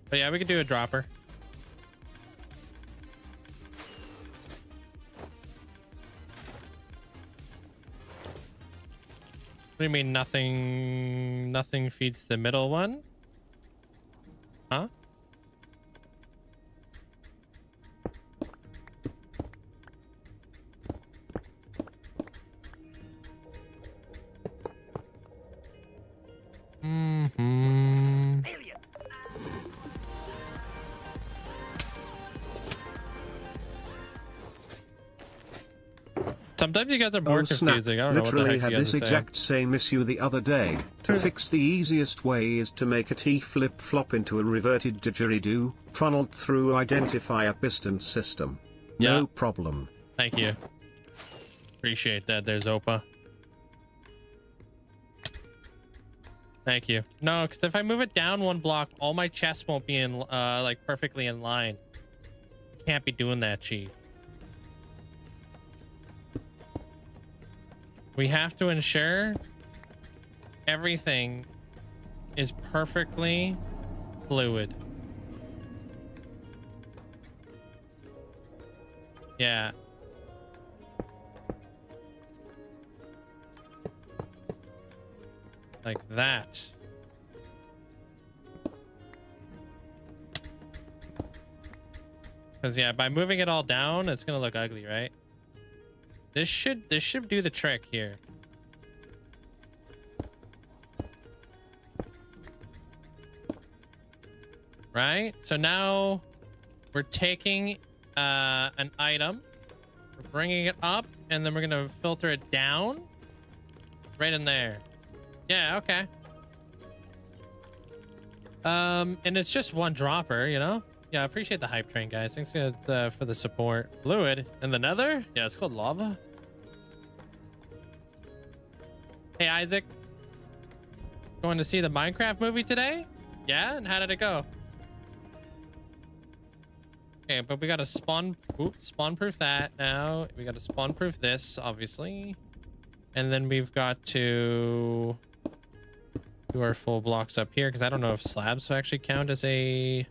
S1: But yeah, we could do a dropper. do you mean nothing? Nothing feeds the middle one? Huh? Mm-hmm. Sometimes you guys are more confusing. I don't know what the
S3: Literally
S1: heck
S3: had
S1: you guys
S3: this
S1: are saying.
S3: exact same issue the other day. To fix the easiest way is to make a T flip-flop into a reverted didgeridoo, funneled through identifier piston system.
S1: Yeah.
S3: No problem.
S1: Thank you. Appreciate that. There's Opa. Thank you. No, because if I move it down one block, all my chests won't be in like perfectly in line. Can't be doing that, Chief. We have to ensure everything is perfectly fluid. Yeah. Like that. Because yeah, by moving it all down, it's gonna look ugly, right? This should do the trick here. Right? So now we're taking an item, we're bringing it up, and then we're gonna filter it down right in there. Yeah, okay. And it's just one dropper, you know? Yeah, I appreciate the hype train, guys. Thanks for the support. Fluid in the Nether? Yeah, it's called lava. Hey, Isaac. Going to see the Minecraft movie today? Yeah, and how did it go? Okay, but we gotta spawn proof that now. We gotta spawn proof this, obviously. And then we've got to do our full blocks up here, because I don't know if slabs actually count as a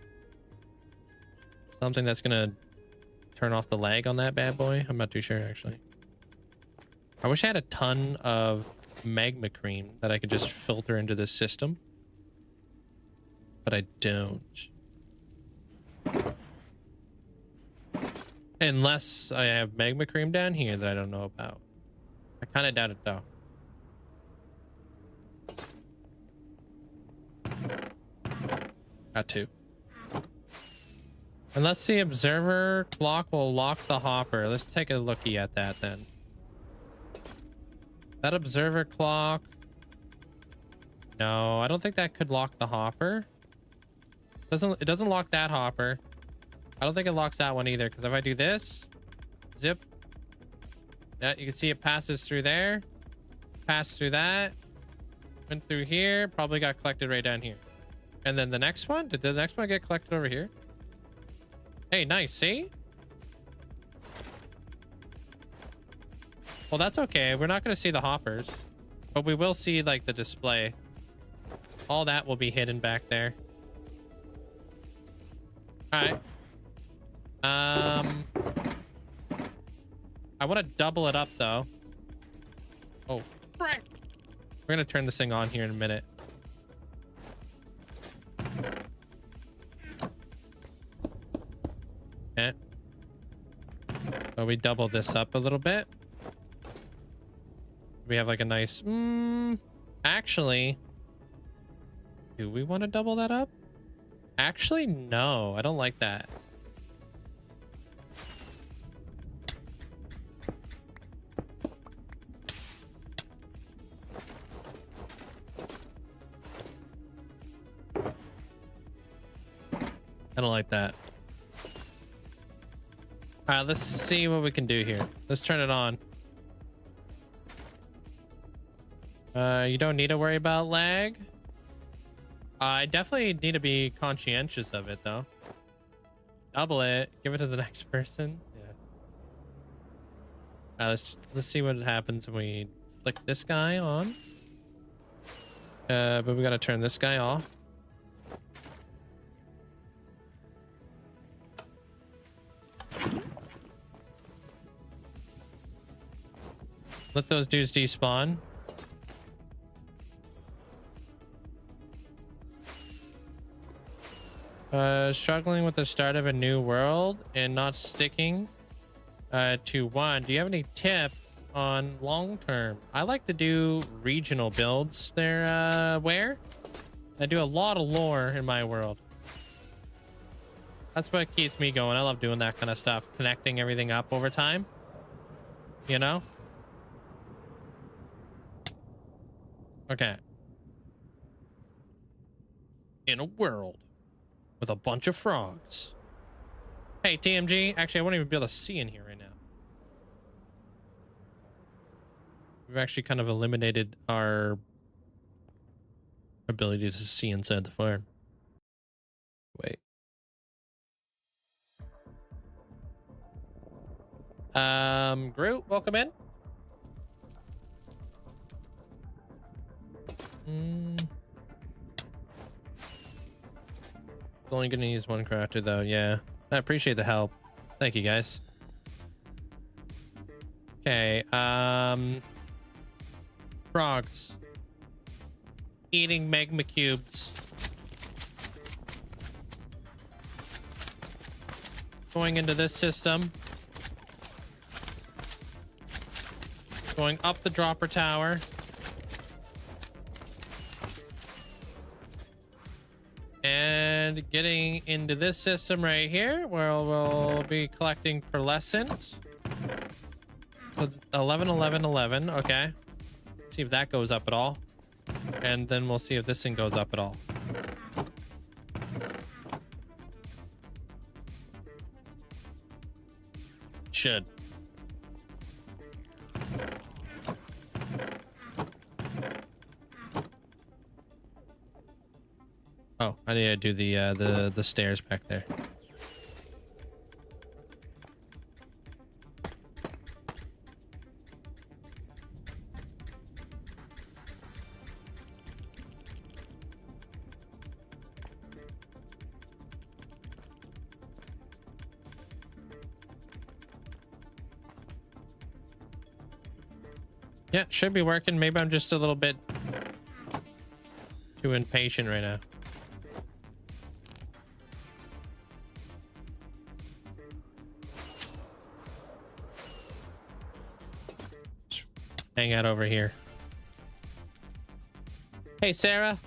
S1: something that's gonna turn off the lag on that bad boy. I'm not too sure, actually. I wish I had a ton of magma cream that I could just filter into this system, but I don't. Unless I have magma cream down here that I don't know about. I kind of doubt it, though. Got two. Unless the observer clock will lock the hopper. Let's take a lookie at that then. That observer clock. No, I don't think that could lock the hopper. It doesn't lock that hopper. I don't think it locks that one either, because if I do this, zip. Yeah, you can see it passes through there. Passed through that. Went through here. Probably got collected right down here. And then the next one? Did the next one get collected over here? Hey, nice. See? Well, that's okay. We're not going to see the hoppers, but we will see like the display. All that will be hidden back there. All right. I want to double it up though. Oh, frick. We're going to turn this thing on here in a minute. Okay. So we double this up a little bit. We have like a nice actually, do we want to double that up? Actually, no, I don't like that. I don't like that. All right, let's see what we can do here. Let's turn it on. You don't need to worry about lag. I definitely need to be conscientious of it though. Double it, give it to the next person. Yeah. Let's see what happens when we flick this guy on. But we gotta turn this guy off. Let those dudes despawn. Struggling with the start of a new world and not sticking to one. Do you have any tips on long term? I like to do regional builds there. Where I do a lot of lore in my world. That's what keeps me going. I love doing that kind of stuff, connecting everything up over time, you know. Okay. In a world with a bunch of frogs. Hey, TMG. Actually, I won't even be able to see in here right now. We've actually kind of eliminated our ability to see inside the farm. Wait. Groot, welcome in. Only gonna use one crafter though. Yeah, I appreciate the help. Thank you guys. Okay, frogs eating magma cubes. Going into this system. Going up the dropper tower. And getting into this system right here, where we'll be collecting pearlescent. So 11, 11, 11. Okay. See if that goes up at all. And then we'll see if this thing goes up at all. Should. Oh, I need to do the stairs back there. Yeah, should be working. Maybe I'm just a little bit too impatient right now. Just hang out over here. Hey, Sarah.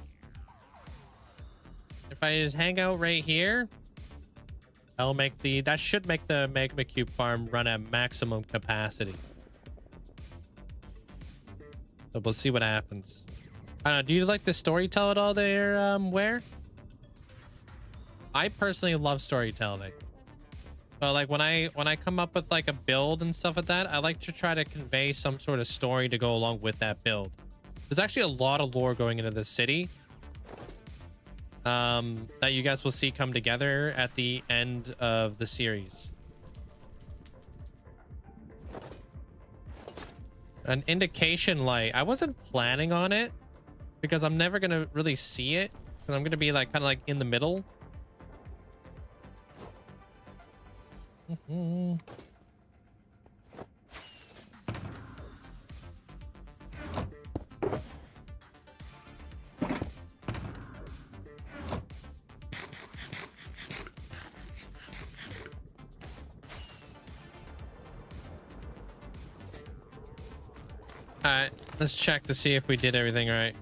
S1: If I just hang out right here, I'll make that should make the magma cube farm run at maximum capacity. So we'll see what happens. I don't know. Do you like the storytell at all there, Where? I personally love storytelling. So like when I come up with like a build and stuff like that, I like to try to convey some sort of story to go along with that build. There's actually a lot of lore going into this city that you guys will see come together at the end of the series. An indication light. I wasn't planning on it because I'm never gonna really see it because I'm gonna be like kind of like in the middle. All right, let's check to see if we did everything right.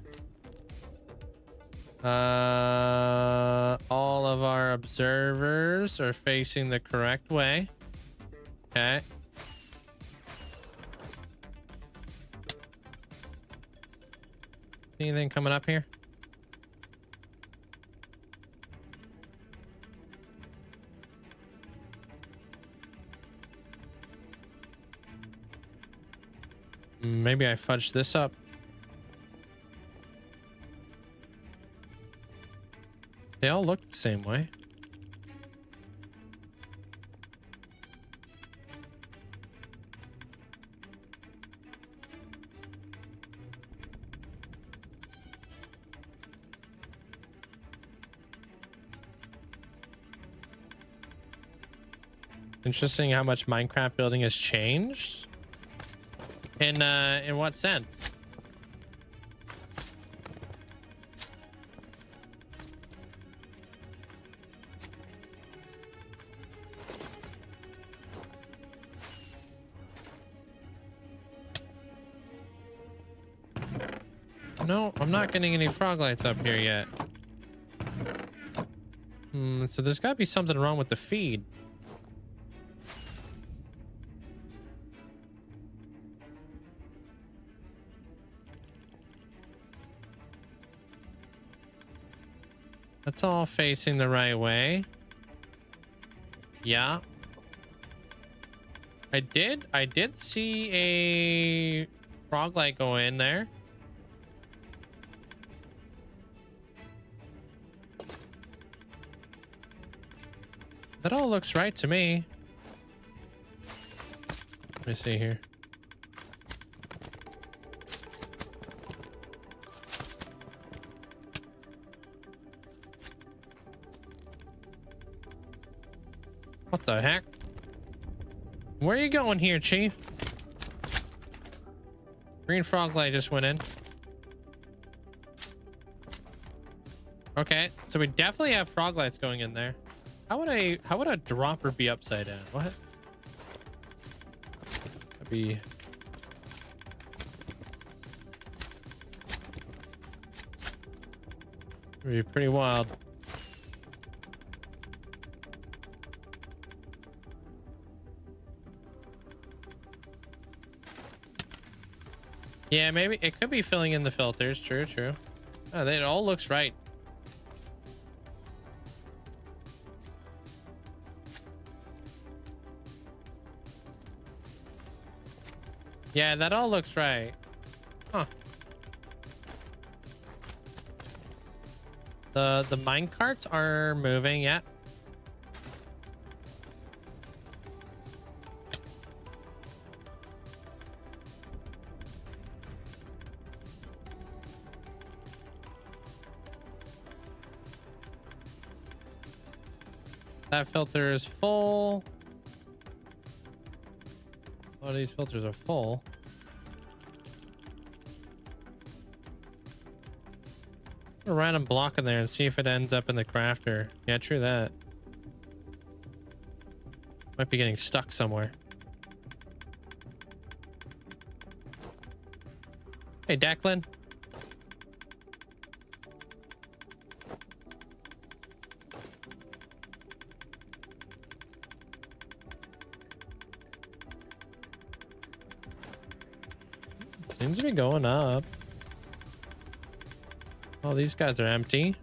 S1: All of our observers are facing the correct way. Okay. Anything coming up here? Maybe I fudged this up. They all look the same way. Interesting how much Minecraft building has changed. In what sense? No, I'm not getting any frog lights up here yet. So there's got to be something wrong with the feed. That's all facing the right way. Yeah. I did see a frog light go in there. That all looks right to me. Let me see here. What the heck? Where are you going here, Chief? Green frog light just went in. Okay, so we definitely have frog lights going in there. How would a dropper be upside down? What? That'd be pretty wild. Yeah, maybe it could be filling in the filters. True, true. Oh, it all looks right. Yeah, that all looks right. Huh. The mine carts are moving, yeah. That filter is full. A lot of these filters are full. Put a random block in there and see if it ends up in the crafter. Yeah, true that. Might be getting stuck somewhere. Hey, Declan. Seems to be going up. Oh, these guys are empty.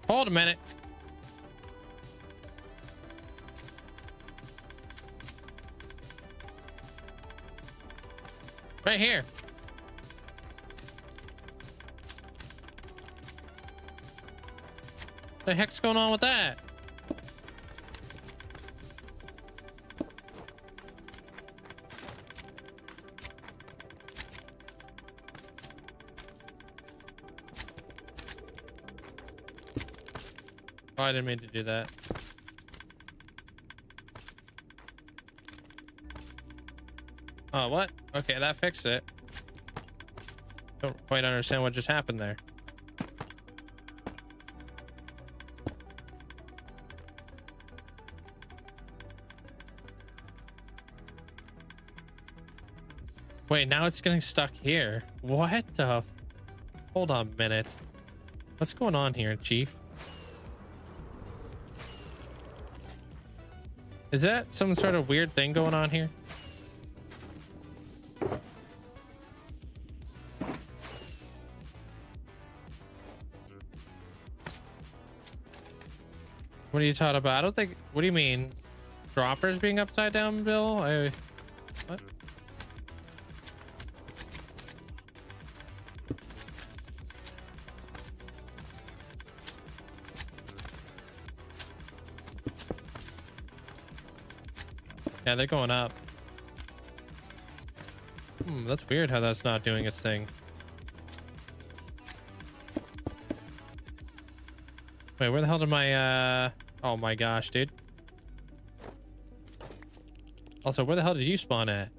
S1: Hold a minute. Right here. The heck's going on with that? Oh, I didn't mean to do that. Oh, what? Okay, that fixed it. Don't quite understand what just happened there. Wait, now it's getting stuck here. What the? Hold on a minute. What's going on here, Chief? Is that some sort of weird thing going on here? What are you talking about? I don't think. What do you mean? Droppers being upside down, Bill? What? Yeah, they're going up. That's weird how that's not doing its thing. Wait, where the hell did my oh my gosh, dude. Also, where the hell did you spawn at?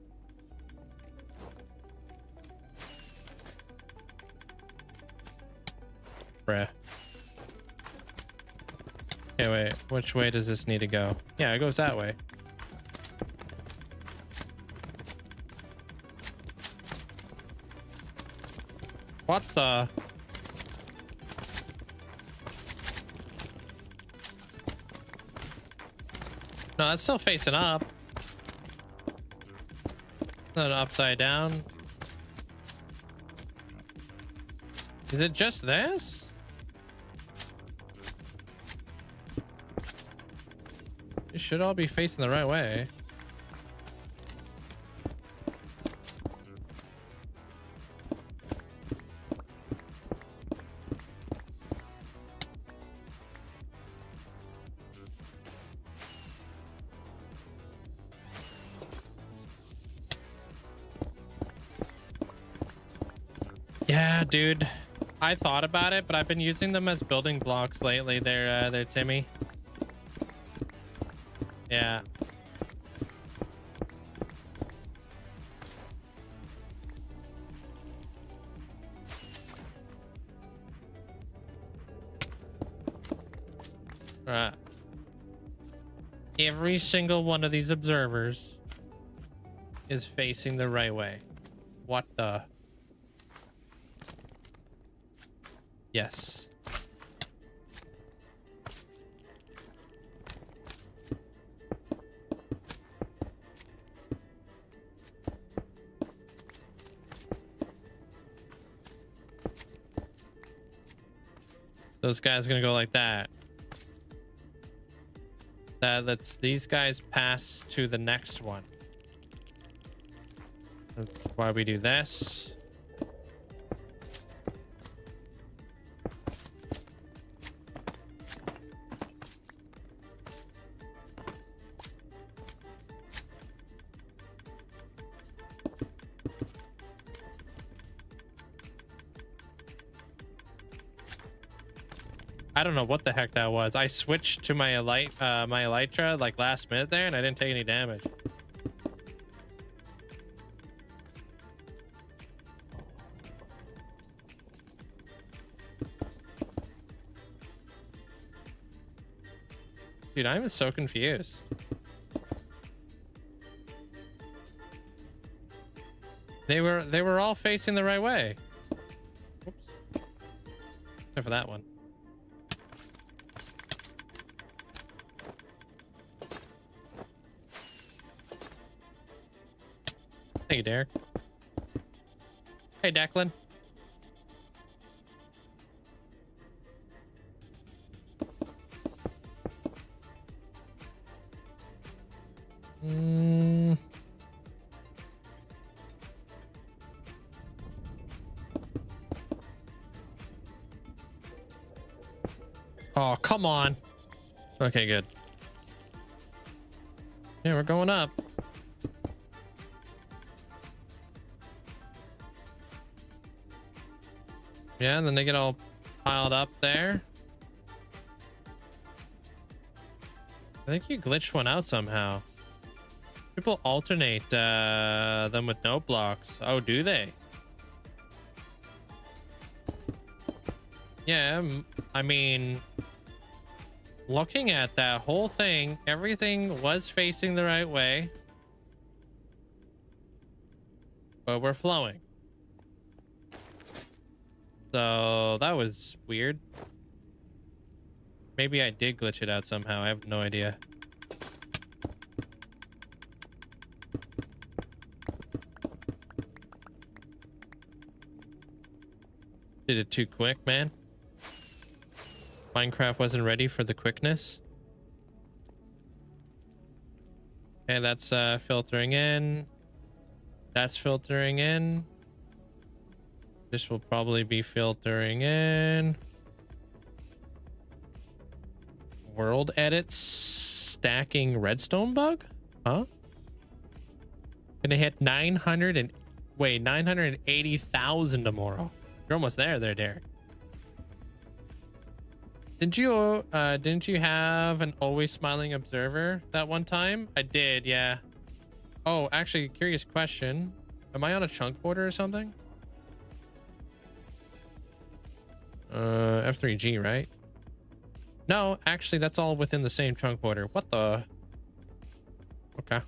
S1: Bruh. Okay, wait. Which way does this need to go? Yeah, it goes that way. What the? No, that's still facing up. Not upside down. Is it just this? It should all be facing the right way. Yeah, dude. I thought about it, but I've been using them as building blocks lately. They're Timmy. Yeah. Alright. Every single one of these observers is facing the right way. What the? Yes. Those guys are gonna go like that. That lets these guys pass to the next one. That's why we do this. I don't know what the heck that was. I switched to my Elytra like last minute there, and I didn't take any damage. Dude, I'm so confused. They were all facing the right way. Oops. Except for that one. Thank you, Derek. Hey, Declan. Oh, come on. Okay, good. Yeah, we're going up. Yeah, and then they get all piled up there. I think you glitched one out somehow. People alternate them with no blocks. Oh, do they? Yeah, I mean, looking at that whole thing, everything was facing the right way. But we're flowing. So that was weird. Maybe I did glitch it out somehow. I have no idea. Did it too quick, man. Minecraft wasn't ready for the quickness. Okay, that's filtering in. That's filtering in. This will probably be filtering in. World edits stacking redstone bug? Huh? Gonna hit 980,000 tomorrow. You're almost there, Derek. Didn't you have an always smiling observer that one time? I did, yeah. Oh, actually, curious question. Am I on a chunk border or something? F3G, right? No, actually, that's all within the same chunk border. What the? Okay.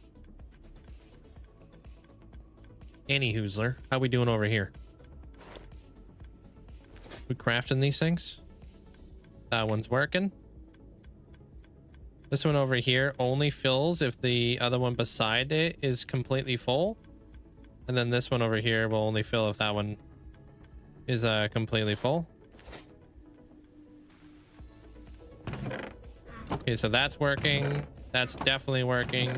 S1: Any hoozler, how we doing over here? We crafting these things? That one's working. This one over here only fills if the other one beside it is completely full. And then this one over here will only fill if that one is completely full. Okay, so that's working. That's definitely working.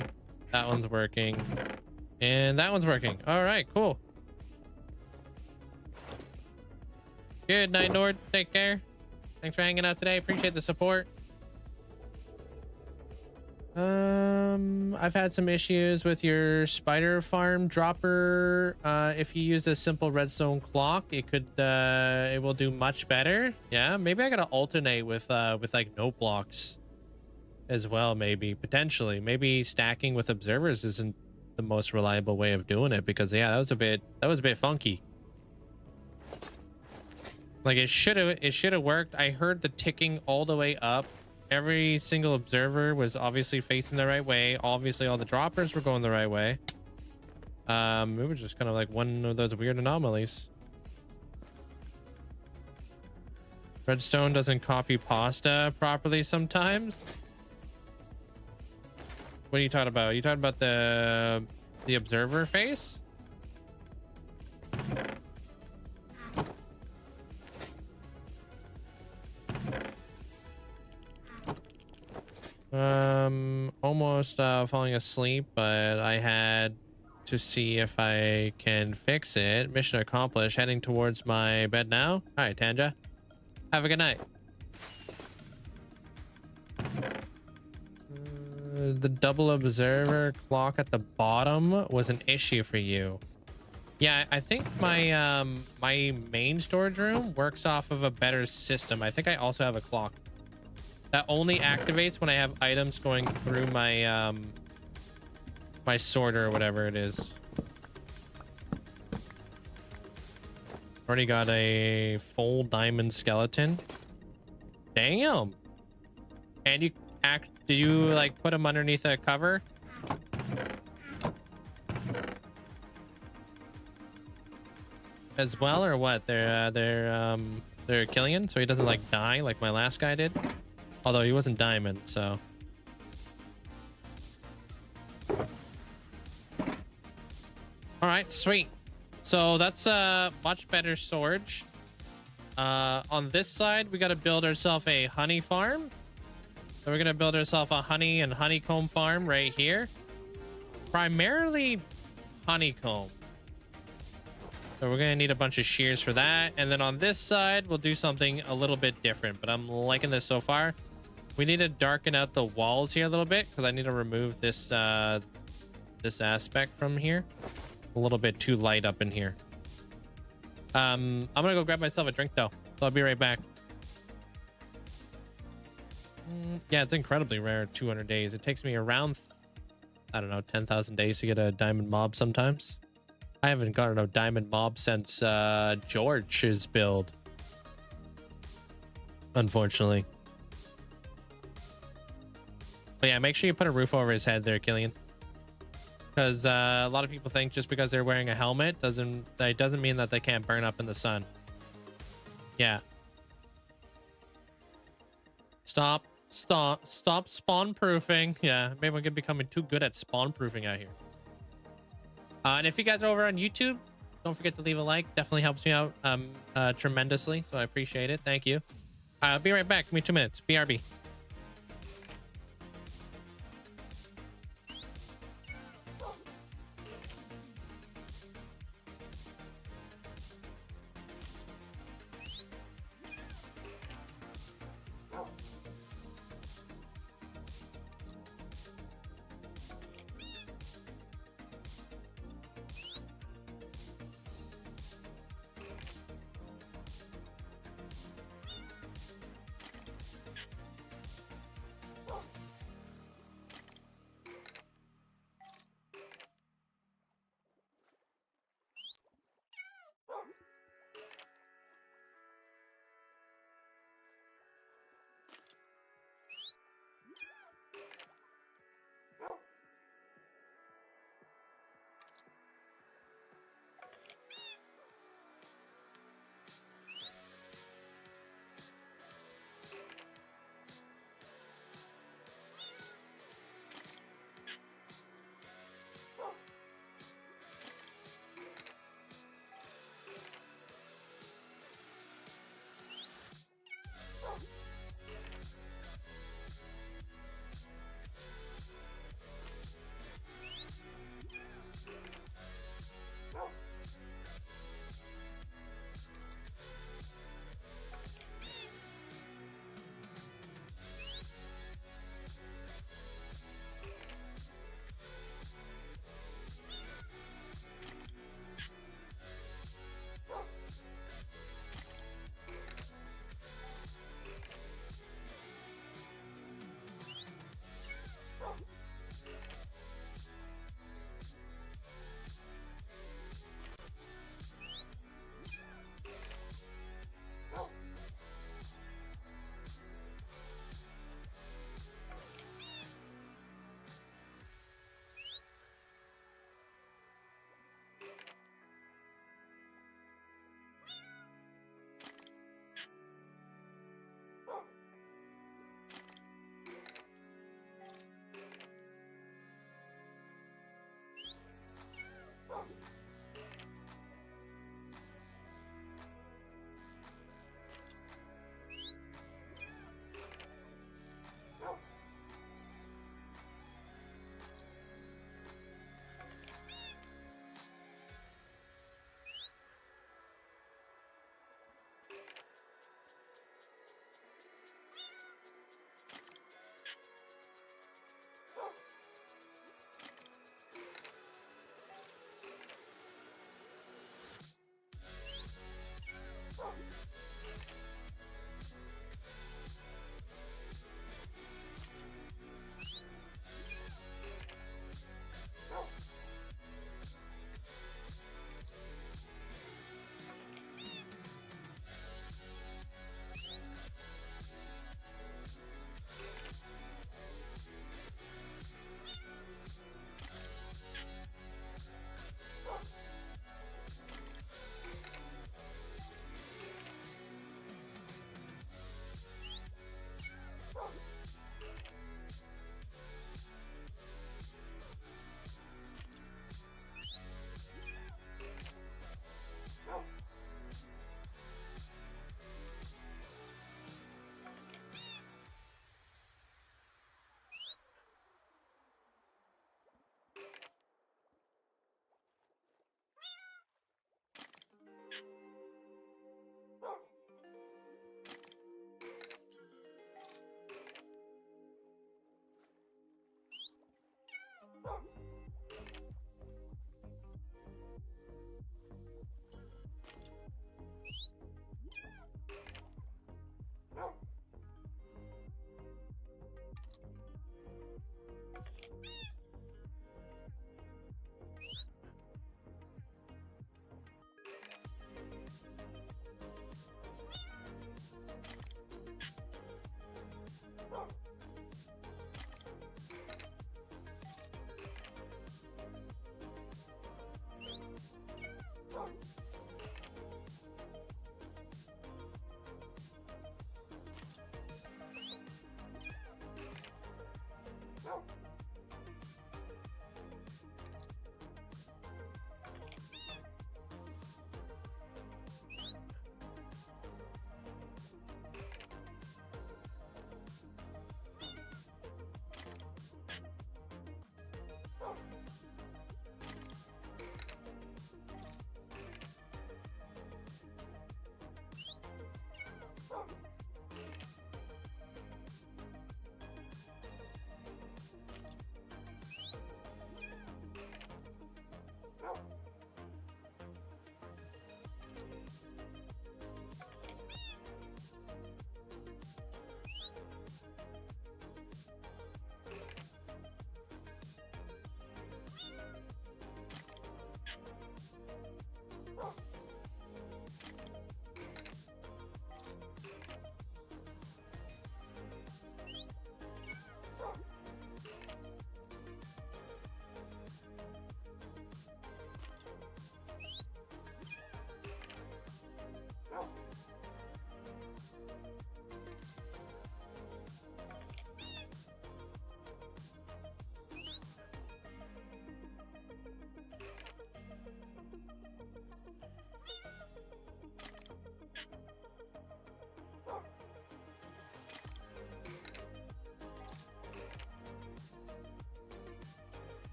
S1: That one's working. And that one's working. All right, cool. Good night, Nord. Take care. Thanks for hanging out today. Appreciate the support. I've had some issues with your spider farm dropper. If you use a simple redstone clock, it will do much better. Yeah, maybe I gotta alternate with like note blocks as well. Maybe potentially, maybe stacking with observers isn't the most reliable way of doing it, because yeah, that was a bit funky. Like it should have worked. I heard the ticking all the way up. Every single observer was obviously facing the right way. Obviously all the droppers were going the right way. It was just kind of like one of those weird anomalies. Redstone doesn't copy pasta properly sometimes. What are you talking about? Are you talking about the observer face? Almost falling asleep, but I had to see if I can fix it. Mission accomplished. Heading towards my bed now. All right, Tanja. Have a good night. The double observer clock at the bottom was an issue for you. Yeah, I think my my main storage room works off of a better system. I think I also have a clock that only activates when I have items going through my my sorter or whatever it is. Already got a full diamond skeleton. Damn. And did you like put them underneath a cover? As well, or what? They're killing, so he doesn't like die like my last guy did. Although he wasn't diamond, so. All right, sweet. So that's much better storage. On this side, we got to build ourselves a honey farm. So we're gonna build ourselves a honey and honeycomb farm right here. Primarily honeycomb. So we're gonna need a bunch of shears for that. And then on this side, we'll do something a little bit different, but I'm liking this so far. We need to darken out the walls here a little bit, because I need to remove this this aspect from here. A little bit too light up in here. I'm gonna go grab myself a drink though, so I'll be right back. Yeah, it's incredibly rare. 200 days. It takes me around, I don't know, 10,000 days to get a diamond mob sometimes. I haven't gotten a diamond mob since George's build, unfortunately. But yeah, make sure you put a roof over his head there, Killian. Because a lot of people think just because they're wearing a helmet doesn't mean that they can't burn up in the sun. Yeah. Stop spawn proofing. Yeah, maybe I'm gonna becoming too good at spawn proofing out here. And if you guys are over on YouTube, don't forget to leave a like. Definitely helps me out tremendously, so I appreciate it. Thank you. I'll be right back. Give me 2 minutes. BRB.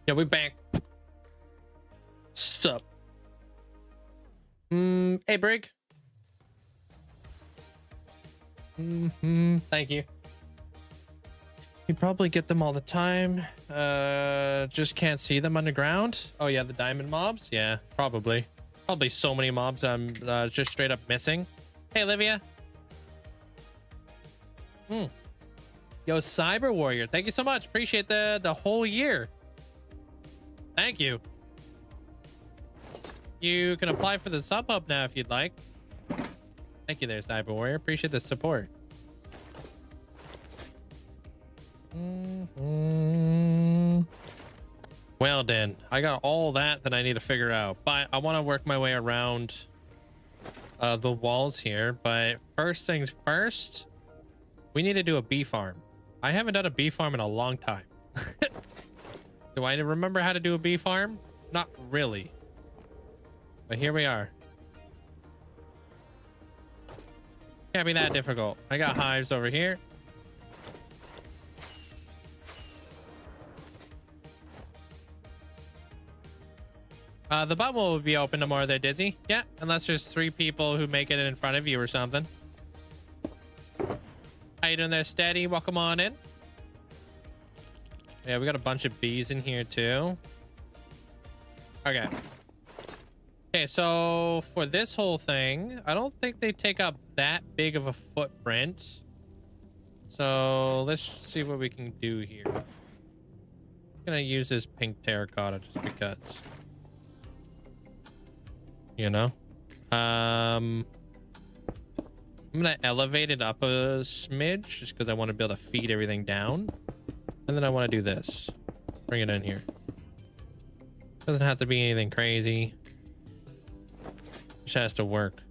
S1: Yeah, we back. Sup? Hey, Brig. Thank you. You probably get them all the time. Just can't see them underground. Oh yeah, the diamond mobs. Yeah, probably. Probably so many mobs I'm just straight up missing. Hey, Olivia. Yo, Cyber Warrior. Thank you so much. Appreciate the whole year. Thank you. You can apply for the sub hub now if you'd like. Thank you there, Cyber Warrior. Appreciate the support. Well then, I got all that I need to figure out, but I want to work my way around the walls here. But first things first, we need to do a bee farm. I haven't done a bee farm in a long time. Do I remember how to do a bee farm? Not really. But here we are. Can't be that difficult. I got hives over here. The bubble will be open tomorrow there, Dizzy. Yeah, unless there's 3 people who make it in front of you or something. How you doing there, Steady? Welcome on in. Yeah, we got a bunch of bees in here too. Okay. Okay, so for this whole thing, I don't think they take up that big of a footprint. So let's see what we can do here. I'm gonna use this pink terracotta just because. You know? I'm gonna elevate it up a smidge just because I want to be able to feed everything down. And then I want to do this. Bring it in here. Doesn't have to be anything crazy. Just has to work.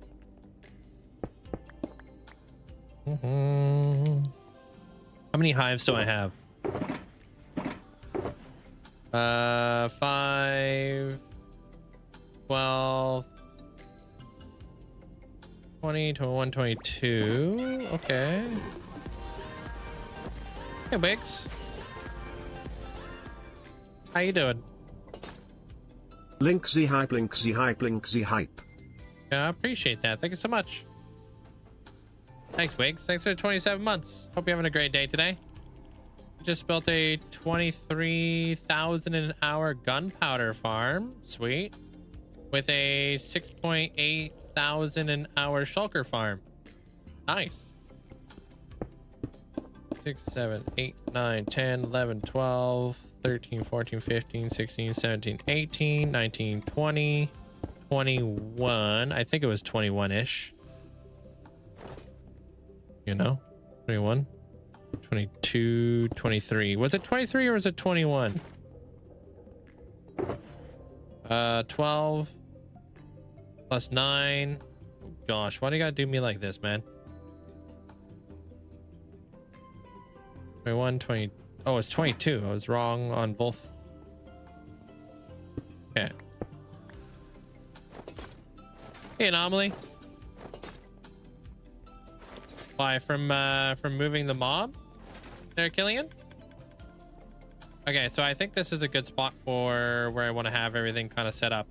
S1: How many hives do I have? 5, 12, 20, 21, 22. Okay. Hey, Biggs. How you doing?
S3: Linkzzey hype, Linkzzey hype, Linkzzey hype.
S1: I appreciate that. Thank you so much. Thanks, Wiggs. Thanks for the 27 months. Hope you're having a great day today. Just built a 23,000 an hour gunpowder farm. Sweet. With a 6.8 thousand an hour shulker farm. Nice. 6, 7, 8, 9, 10, 11, 12, 13, 14, 15, 16, 17, 18, 19, 20, 21. I think it was 21-ish. You know? 21, 22, 23. Was it 23 or was it 21? 12 plus 9. Oh, gosh, why do you gotta do me like this, man? 21, 20. Oh, it's 22. I was wrong on both. Okay. Hey, Anomaly. Why, from moving the mob there, Killian? Okay, so I think this is a good spot for where I want to have everything kind of set up.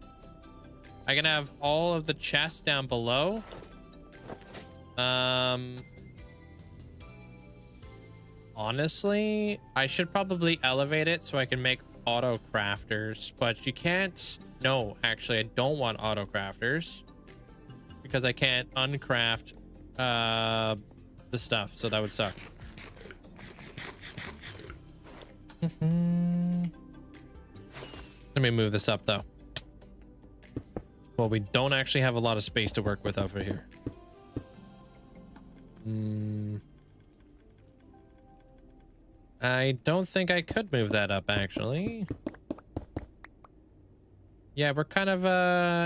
S1: I can have all of the chests down below. Honestly, I should probably elevate it so I can make auto crafters, but you can't. No, actually, I don't want auto crafters because I can't uncraft the stuff, so that would suck. Let me move this up though. Well, we don't actually have a lot of space to work with over here. I don't think I could move that up, actually. Yeah, we're kind of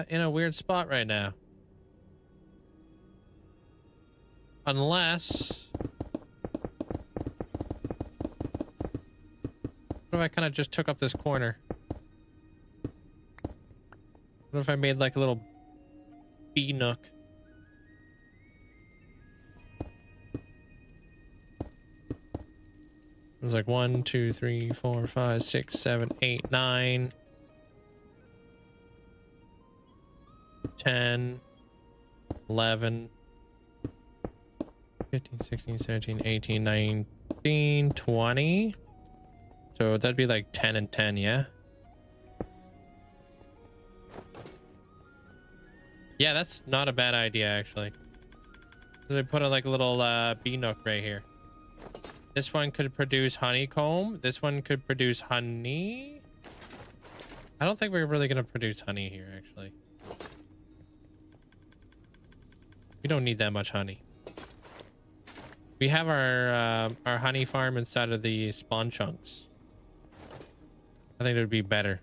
S1: in a weird spot right now. Unless... what if I kind of just took up this corner? What if I made like a little bee nook? It was like 1, 2, 3, 4, 5, 6, 7, 8, 9, 10, 11, 15, 16, 17, 18, 19, 20. So that'd be like 10 and 10, yeah? Yeah, that's not a bad idea, actually. So they put a like a little bee nook right here. This one could produce honeycomb. This one could produce honey. I don't think we're really going to produce honey here, actually. We don't need that much honey. We have our honey farm inside of the spawn chunks. I think it would be better.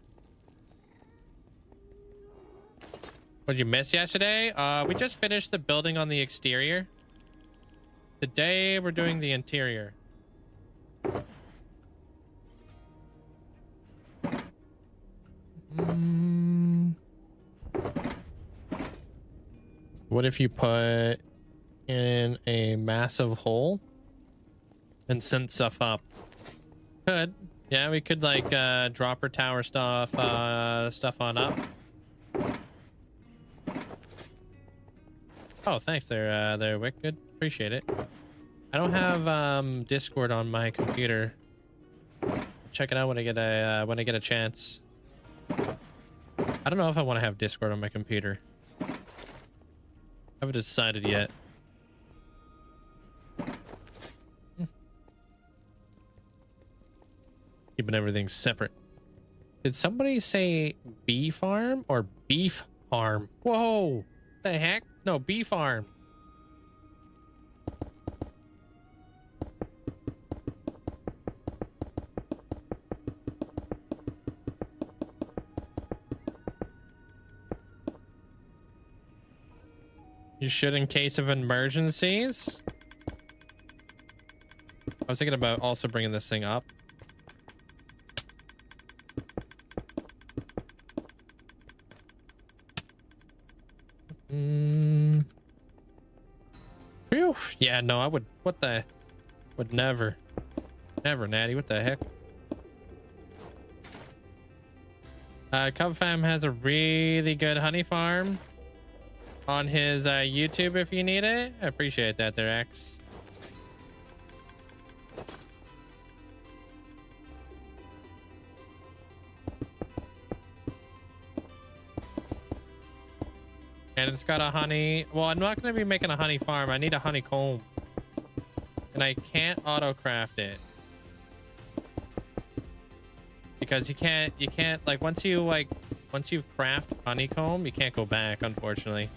S1: What'd you miss yesterday? We just finished the building on the exterior. Today we're doing the interior. What if you put in a massive hole and send stuff up? Could. Yeah, we could like dropper tower stuff on up. Oh, thanks there, Wick. Good. Appreciate it. I don't have Discord on my computer. Check it out when I get a chance. I don't know if I want to have Discord on my computer. I haven't decided yet. Keeping everything separate. Did somebody say bee farm or beef farm? Whoa! The heck? No, bee farm. You should in case of emergencies. I was thinking about also bringing this thing up. Phew. Yeah, no, I would. What the? Would never. Never, Natty. What the heck? Cubfam has a really good honey farm on his YouTube if you need it. I appreciate that there, X. And it's got a honey. Well, I'm not going to be making a honey farm. I need a honeycomb. And I can't auto craft it. Because you can't like once you craft honeycomb, you can't go back, unfortunately.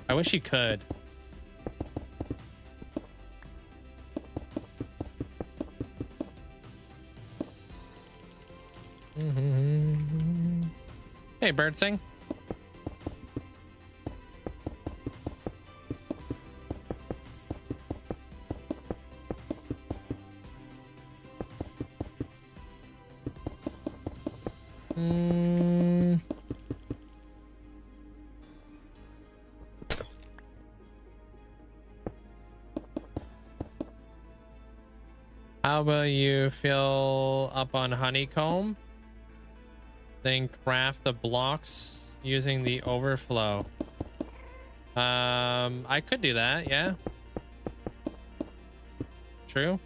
S1: I wish you could. Hey, Birdsing. How about you fill up on honeycomb, then craft the blocks using the overflow? I could do that, yeah. True.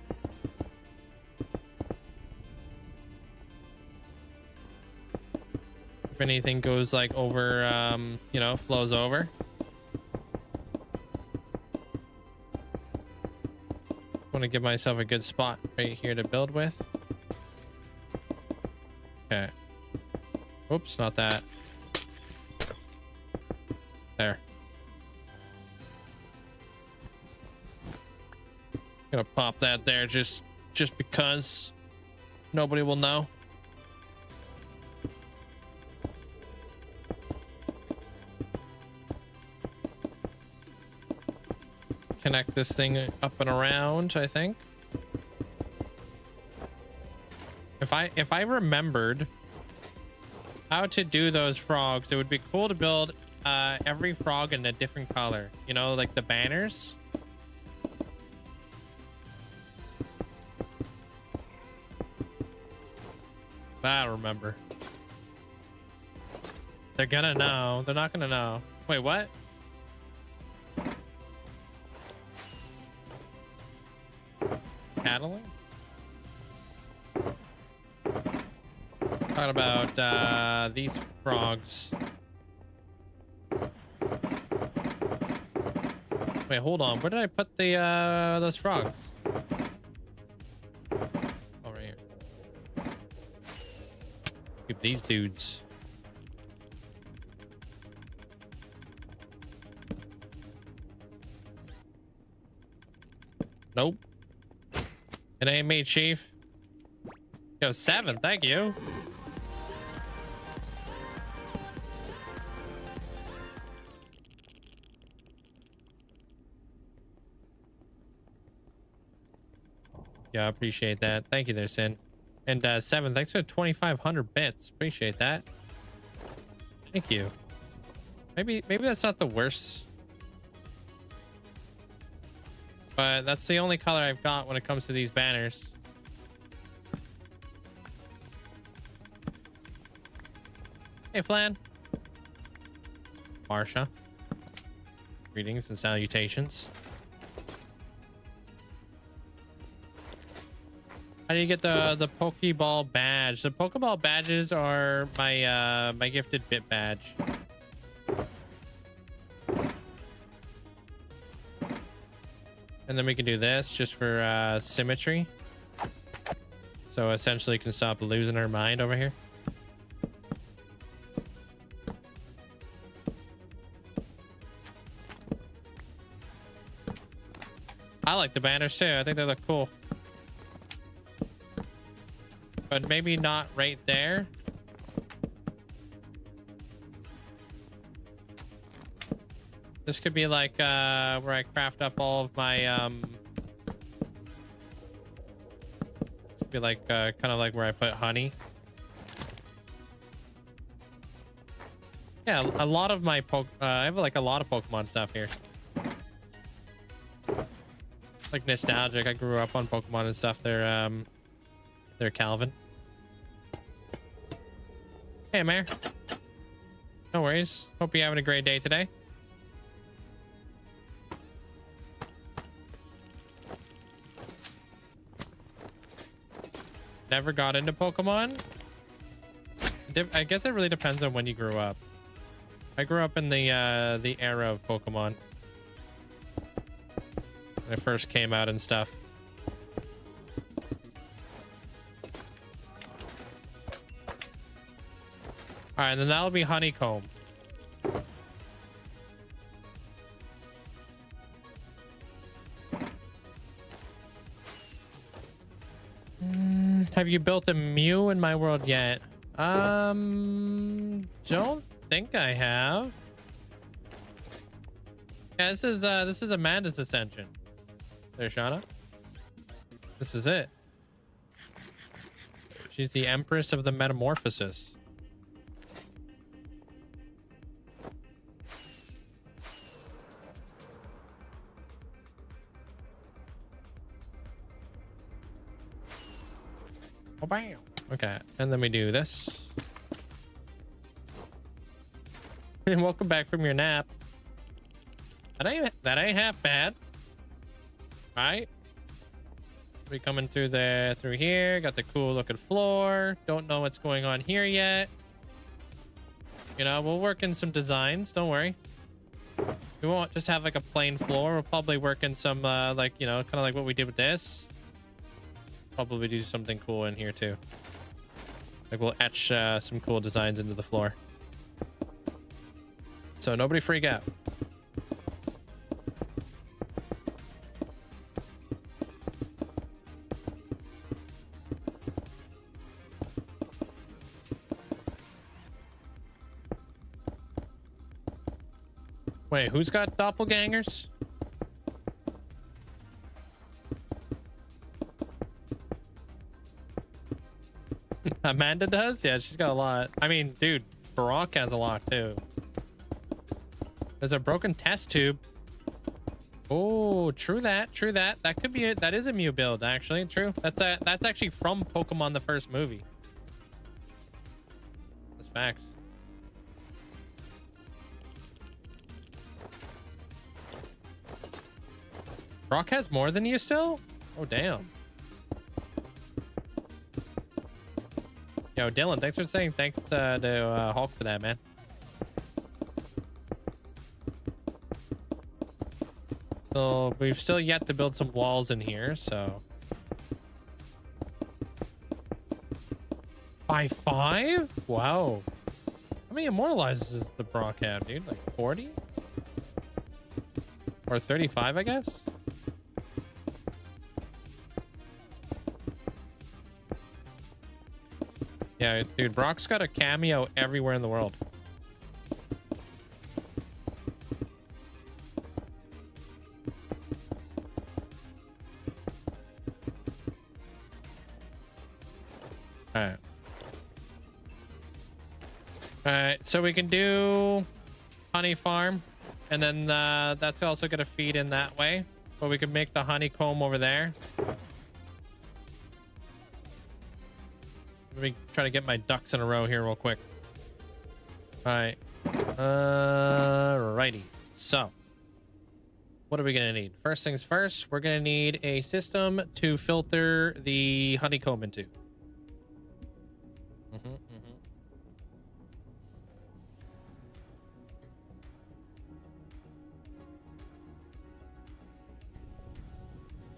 S1: If anything goes like over, you know, flows over. Want to give myself a good spot right here to build with. Okay. Oops, not that. There. Gonna pop that there just because nobody will know. Connect this thing up and around, I think. If I remembered how to do those frogs, it would be cool to build every frog in a different color. You know, like the banners. I don't remember. They're gonna know. They're not gonna know. Wait, what? Paddling? Talking about these frogs. Wait, hold on. Where did I put the those frogs? Oh, right here. Keep these dudes. Nope. It ain't me, Chief. Yo, 7, thank you. Yeah, I appreciate that. Thank you there, Sin. And 7, thanks for 2,500 bits. Appreciate that. Thank you. Maybe that's not the worst. But that's the only color I've got when it comes to these banners. Hey, Flan. Marsha. Greetings and salutations. How do you get the Pokeball badge? The Pokeball badges are my my gifted bit badge. And then we can do this just for symmetry. So essentially can stop losing our mind over here. I like the banners too. I think they look cool. But maybe not right there. This could be like where I craft up all of my this could be like kind of like where I put honey. Yeah, a lot of my I have like a lot of Pokemon stuff here. Like nostalgic. I grew up on Pokemon and stuff. They're Calvin. Hey, Mayor. No worries. Hope you're having a great day today. Never got into Pokemon. I guess it really depends on when you grew up. I grew up in the era of Pokemon. When it first came out and stuff. All right, and then that'll be honeycomb. Have you built a Mew in my world yet? Don't think I have. Yeah, this is Amanda's ascension. There, Shauna. This is it. She's the Empress of the Metamorphosis. Oh, bam. Okay, and then we do this. And welcome back from your nap. That ain't half bad. All right. We coming through here. Got the cool looking floor. Don't know what's going on here yet. You know, we'll work in some designs. Don't worry. We won't just have like a plain floor. We'll probably work in some like, you know, kind of like what we did with this. Probably do something cool in here too. Like we'll etch some cool designs into the floor. So nobody freak out. Wait, who's got doppelgangers? Amanda does? Yeah, she's got a lot. I mean, dude, Brock has a lot too. There's a broken test tube. Oh, true that. True that. That could be it. That is a Mew build, actually. True. That's actually from Pokemon the first movie. That's facts. Brock has more than you still? Oh, damn. Yo, Dylan, thanks for saying thanks to Hulk for that, man. So we've still yet to build some walls in here, so. By 5? Wow. How many immortalizes does the Brock have, dude? Like 40? Or 35, I guess? Yeah, dude, Brock's got a cameo everywhere in the world. Alright. Alright, so we can do honey farm, and then that's also going to feed in that way. But we can make the honeycomb over there. Let me try to get my ducks in a row here real quick. All right. Righty. So what are we gonna need? First things first, we're gonna need a system to filter the honeycomb into.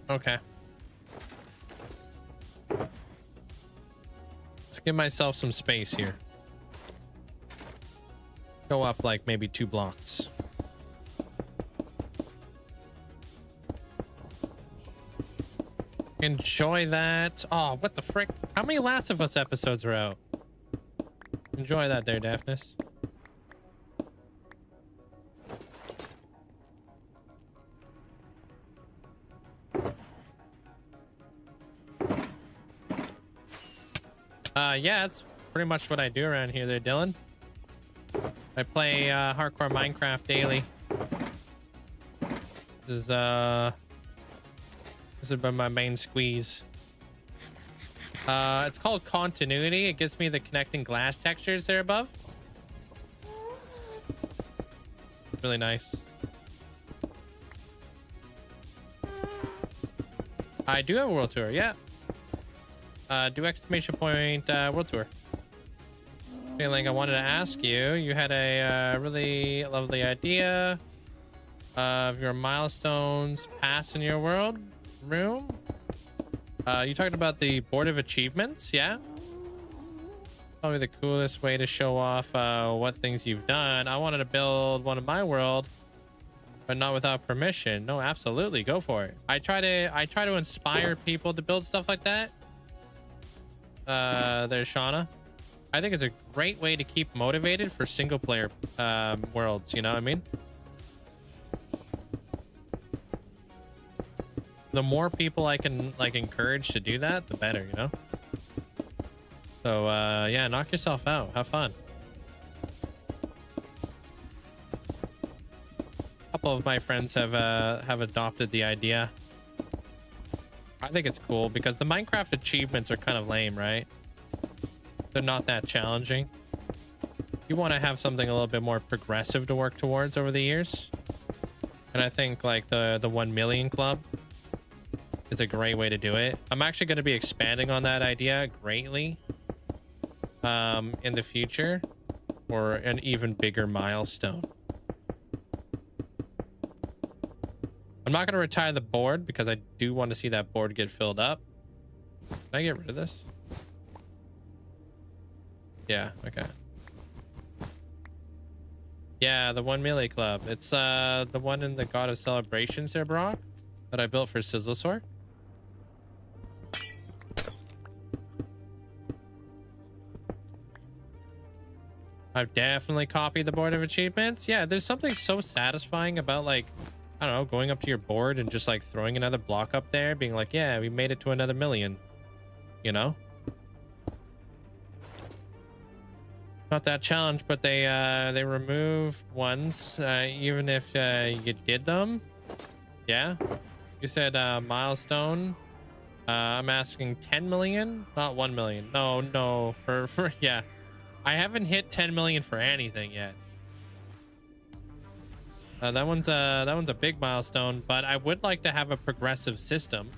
S1: Okay. Let's give myself some space here. Go up like maybe 2 blocks. Enjoy that. Oh, what the frick? How many Last of Us episodes are out? Enjoy that there, Daphnis. Yeah, that's pretty much what I do around here there, Dylan. I play hardcore Minecraft daily. This has been my main squeeze. It's called continuity. It gives me the connecting glass textures there above. Really nice. I do have a world tour, yeah. Do exclamation point world tour. Feeling I wanted to ask you. You had a really lovely idea of your milestones passed in your world room. You talking about the board of achievements, yeah? Probably the coolest way to show off what things you've done. I wanted to build one in my world, but not without permission. No, absolutely, go for it. I try to inspire people to build stuff like that. There's Shauna. I think it's a great way to keep motivated for single player worlds, you know what I mean? The more people I can like encourage to do that, the better, you know? So yeah, knock yourself out, have fun. A couple of my friends have adopted the idea. I think it's cool because the Minecraft achievements are kind of lame, right? They're not that challenging. You want to have something a little bit more progressive to work towards over the years. And I think like the 1 million club is a great way to do it. I'm actually going to be expanding on that idea greatly in the future for an even bigger milestone. I'm not going to retire the board because I do want to see that board get filled up. Can I get rid of this? Yeah, okay. Yeah, the 1 million club. It's the one in the God of Celebrations there, Brock, that I built for Sizzlesaur. I've definitely copied the board of achievements. Yeah, there's something so satisfying about like, I don't know, going up to your board and just like throwing another block up there, being like, yeah, we made it to another million, you know? Not that challenge, but they remove ones, even if you did them. Yeah. You said milestone. I'm asking 10 million, not 1 million. No, for yeah. I haven't hit 10 million for anything yet. That one's a big milestone, but I would like to have a progressive system.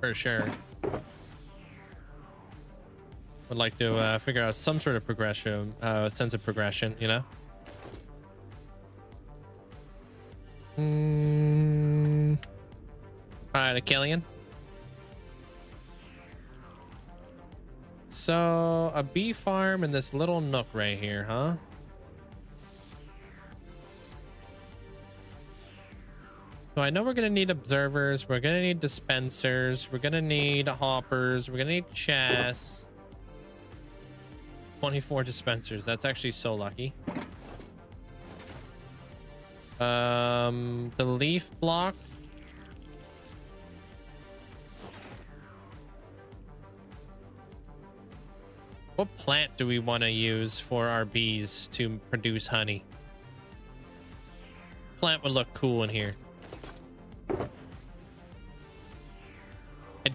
S1: For sure. Would like to figure out some sort of progression, sense of progression, you know? All right, Achillean. So a bee farm in this little nook right here, huh? So I know we're gonna need observers, we're gonna need dispensers, we're gonna need hoppers, we're gonna need chests. 24 dispensers, that's actually so lucky. The leaf block. What plant do we want to use for our bees to produce honey? Plant would look cool in here. I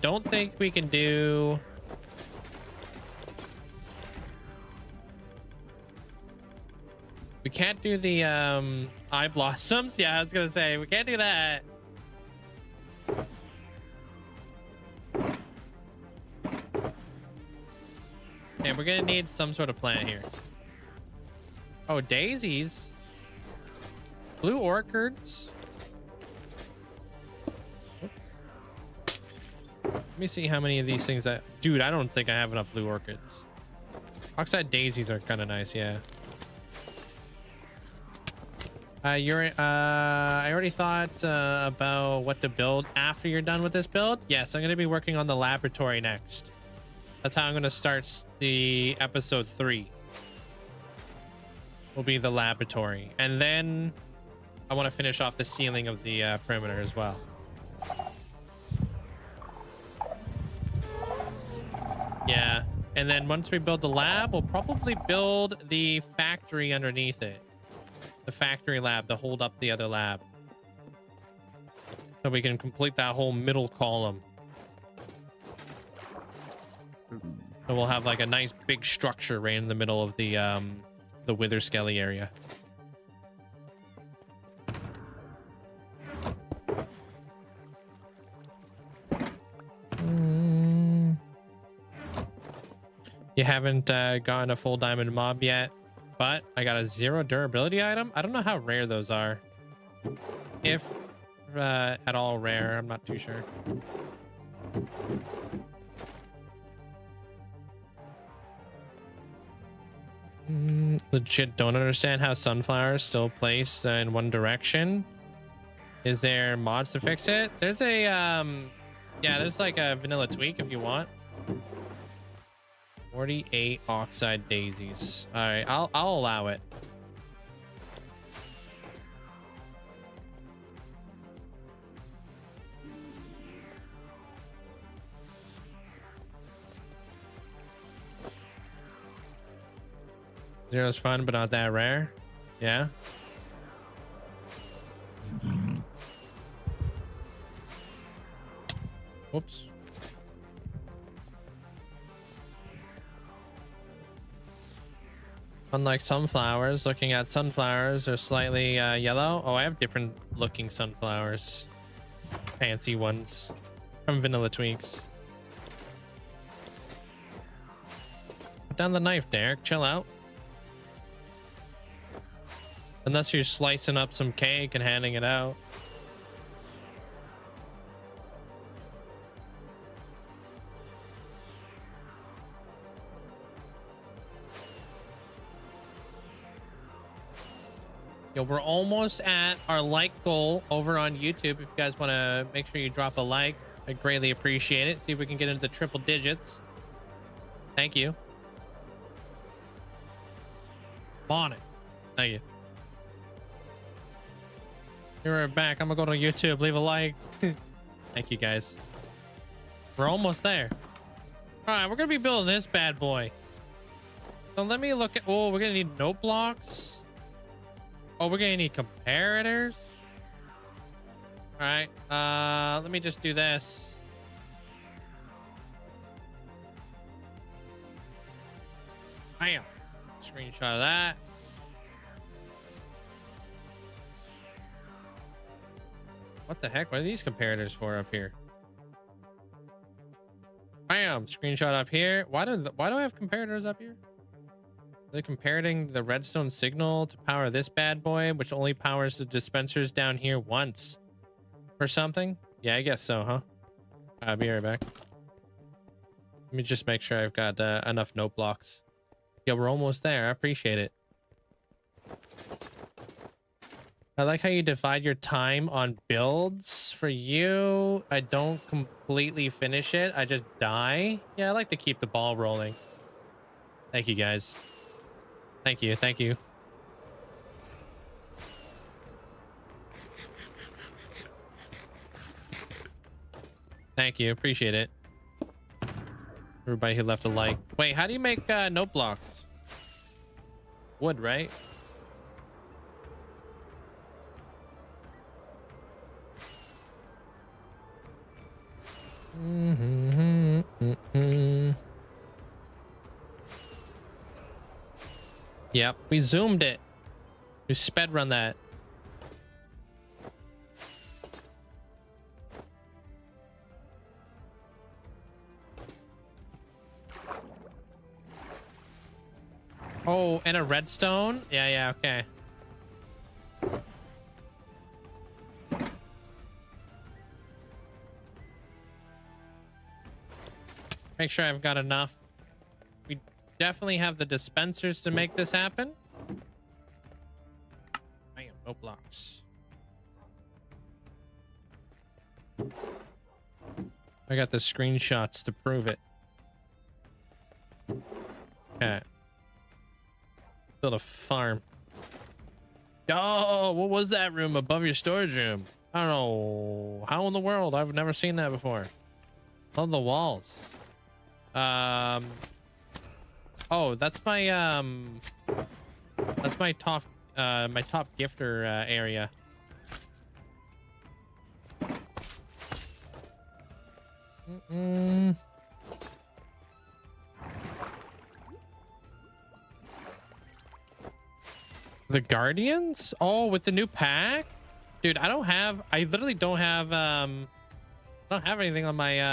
S1: don't think we can do... We can't do the eye blossoms. Yeah, I was gonna say we can't do that. Okay, we're gonna need some sort of plant here. Oh, daisies. Blue orchids. Let me see how many of these things dude, I don't think I have enough blue orchids. Oxide daisies are kind of nice, yeah. I already thought about what to build after you're done with this build. Yes, I'm going to be working on the laboratory next. That's how I'm going to start the episode 3. Will be the laboratory. And then I want to finish off the ceiling of the perimeter as well. Yeah. And then once we build the lab, we'll probably build the factory underneath it. The factory lab to hold up the other lab. So we can complete that whole middle column. So we'll have like a nice big structure right in the middle of the Wither Skelly area. You haven't gotten a full diamond mob yet, but I got a 0 durability item. I don't know how rare those are. If at all rare, I'm not too sure. Legit don't understand how sunflowers still place in one direction. Is there mods to fix it? There's a yeah, there's like a vanilla tweak if you want. 48 oxide daisies. All right, I'll allow it. Zero's fun, but not that rare. Yeah. Whoops. Unlike sunflowers, looking at sunflowers are slightly yellow. Oh, I have different looking sunflowers. Fancy ones from Vanilla Tweaks. Put down the knife, Derek. Chill out. Unless you're slicing up some cake and handing it out. Yo, we're almost at our like goal over on YouTube. If you guys want to make sure you drop a like, I greatly appreciate it. See if we can get into the triple digits. Thank you. I'm on it. Thank you. You're back. I'm gonna go to YouTube. Leave a like. Thank you, guys. We're almost there. All right, we're gonna be building this bad boy. So let me look at. Oh, we're gonna need note blocks. Oh, we're gonna need comparators. All right. Let me just do this. Bam. Screenshot of that. What the heck? What are these comparators for up here? Bam! Screenshot up here. Why do I have comparators up here? They're comparing the redstone signal to power this bad boy, which only powers the dispensers down here once. Or something? Yeah, I guess so, huh? I'll be right back. Let me just make sure I've got enough note blocks. Yeah, we're almost there. I appreciate it. I like how you divide your time on builds. For you, I don't completely finish it. I just die. Yeah, I like to keep the ball rolling. Thank you, guys. Thank you. Thank you. Thank you. Appreciate it. Everybody who left a like. Wait, how do you make note blocks? Wood, right? Yep, we zoomed it. You sped run that. Oh, and a redstone? Yeah, yeah, okay. Make sure I've got enough. We definitely have the dispensers to make this happen. Bam, no blocks. I got the screenshots to prove it. Okay. Build a farm. Oh, what was that room above your storage room? I don't know. How in the world? I've never seen that before. Love the walls. Oh, that's my top gifter area. The Guardians? Oh, with the new pack? Dude, I literally don't have I don't have anything on my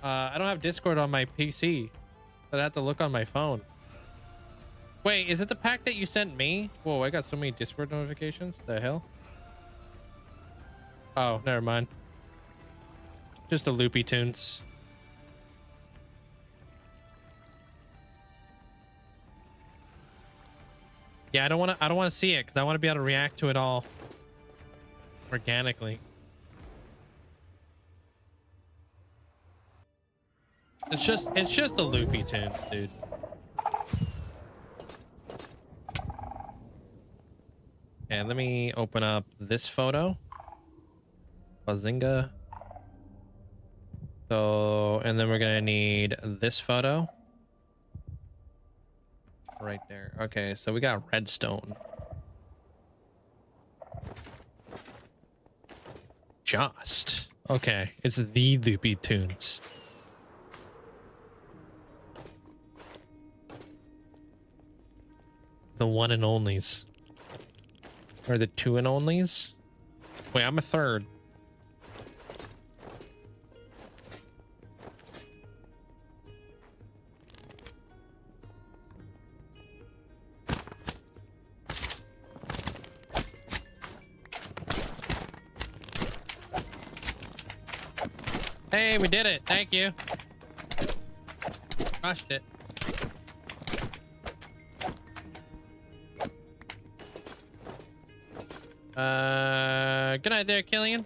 S1: I don't have Discord on my PC, but I have to look on my phone. Wait, is it the pack that you sent me? Whoa, I got so many Discord notifications. The hell? Oh, never mind. Just the loopy tunes. Yeah, I don't want to see it because I want to be able to react to it all organically. It's just the loopy tunes, dude. And let me open up this photo. Bazinga. So, and then we're gonna need this photo. Right there. Okay, so we got redstone. Just. Okay, it's the loopy tunes. The one and onlys. Or the two and onlys? Wait, I'm a third. Hey, we did it. Thank you. Crushed it. Good night there, Killian.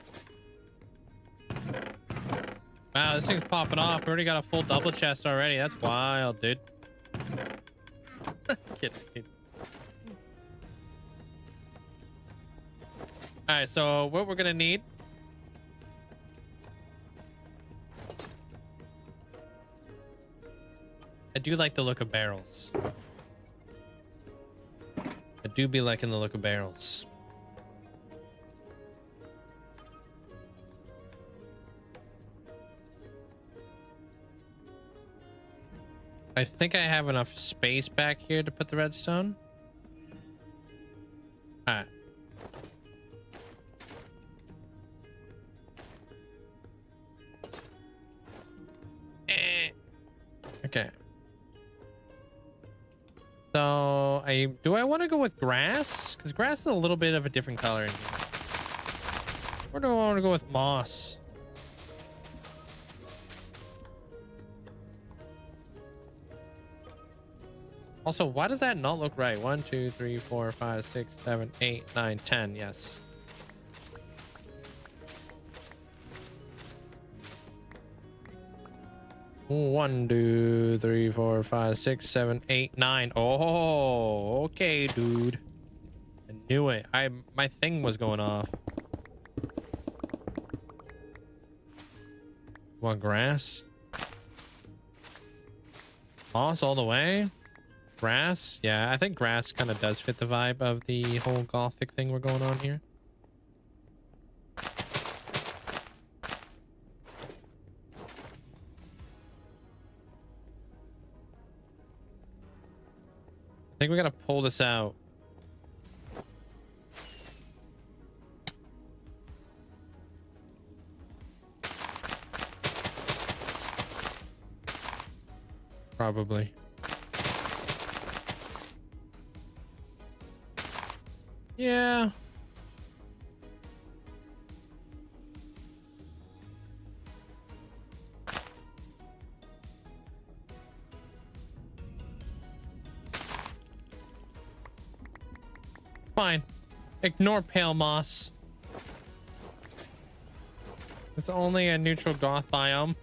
S1: Wow, this thing's popping off. We already got a full double chest already. That's wild, dude. Kidding. All right, so what we're gonna need. I do like the look of barrels. I do be liking the look of barrels. I think I have enough space back here to put the redstone. All right. Okay. So do I want to go with grass? Because grass is a little bit of a different color in here. Or do I want to go with moss? Also, why does that not look right? 1, 2, 3, 4, 5, 6, 7, 8, 9, 10. Yes. One, 2, 3, 4, 5, 6, 7, 8, 9. Oh, okay, dude. I knew it. My thing was going off. Want grass? Moss all the way? Grass? Yeah, I think grass kind of does fit the vibe of the whole gothic thing we're going on here. I think we gotta pull this out Probably. Yeah. Fine. Ignore pale moss. It's only a neutral goth biome.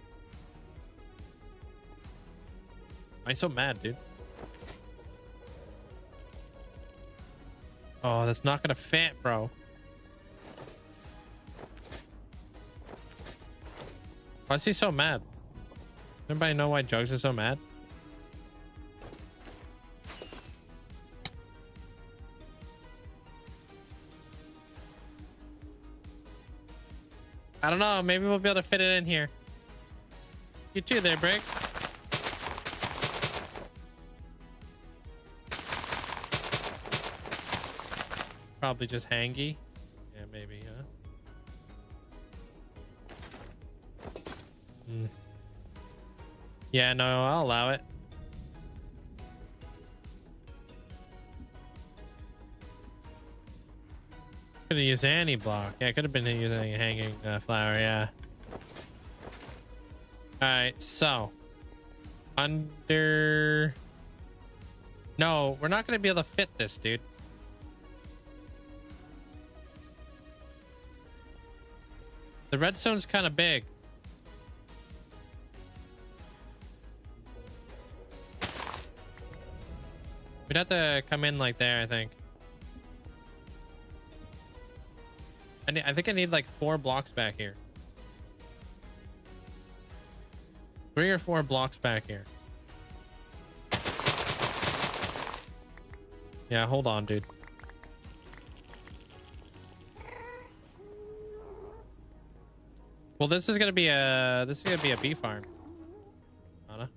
S1: Why so mad, dude? Oh, that's not gonna fit, bro. Why is he so mad? Anybody know why Jugs is so mad? I don't know. Maybe we'll be able to fit it in here. You too there, Brick. Probably just hangy. Yeah, maybe, huh? Yeah, no, I'll allow it. Could have used any block. Yeah, could have been using a hanging flower. Yeah. All right, so under. No, we're not going to be able to fit this, dude. The redstone's kind of big. We'd have to come in like there, I think. I think I need like 4 blocks back here. 3 or 4 blocks back here. Yeah, hold on, dude. Well, this is gonna be a bee farm. Anna.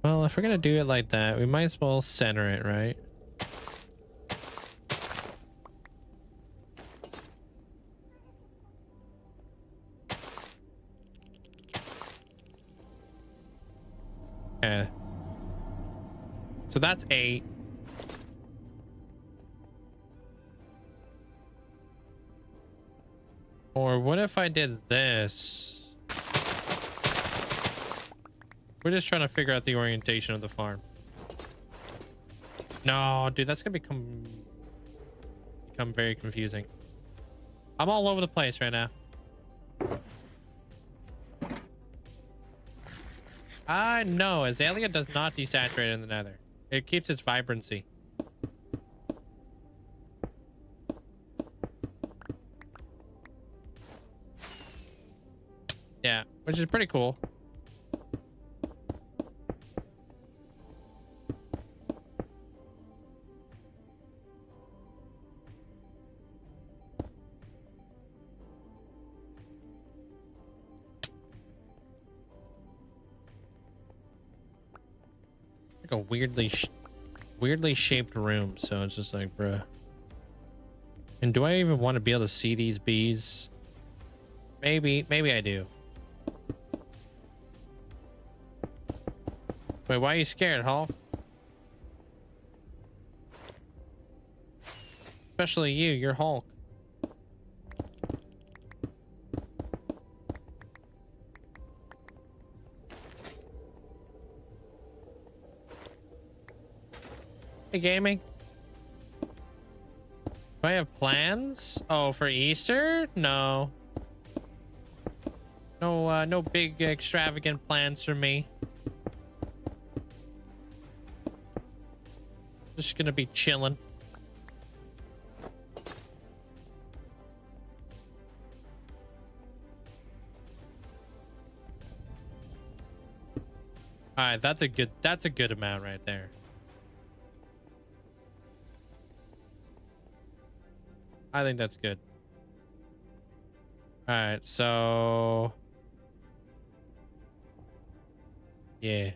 S1: Well, if we're gonna do it like that, we might as well center it, right? Okay. So that's 8. Or what if I did this? We're just trying to figure out the orientation of the farm. No, dude, that's gonna become very confusing. I'm all over the place right now. I know Azalea does not desaturate in the Nether. It keeps its vibrancy. Yeah, which is pretty cool. Like a weirdly shaped room, so it's just like, bruh. And do I even want to be able to see these bees? Maybe I do. Wait, why are you scared, Hall? Especially you, you're Hulk. Hey, gaming. Do I have plans? Oh, for Easter? No. No, no big extravagant plans for me. Just gonna be chilling. All right, that's a good amount right there. I think that's good. All right, so yeah,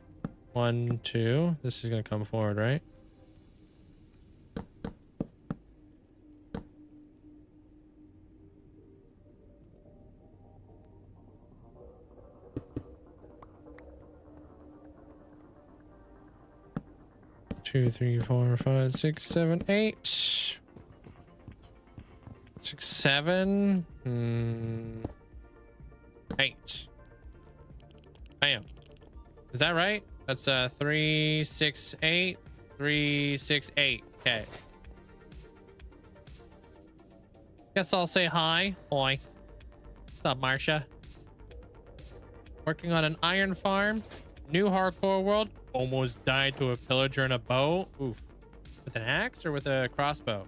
S1: 1, 2. This is gonna come forward, right? Two, 3, 4, 5, 6, 7, 8. 6, 7. 8. Bam. Is that right? That's 3, 6, 8. 3, 6, 8. Okay. Guess I'll say hi. Oi. What's up, Marsha? Working on an iron farm. New hardcore world. Almost died to a pillager and a bow. Oof. With an axe or with a crossbow?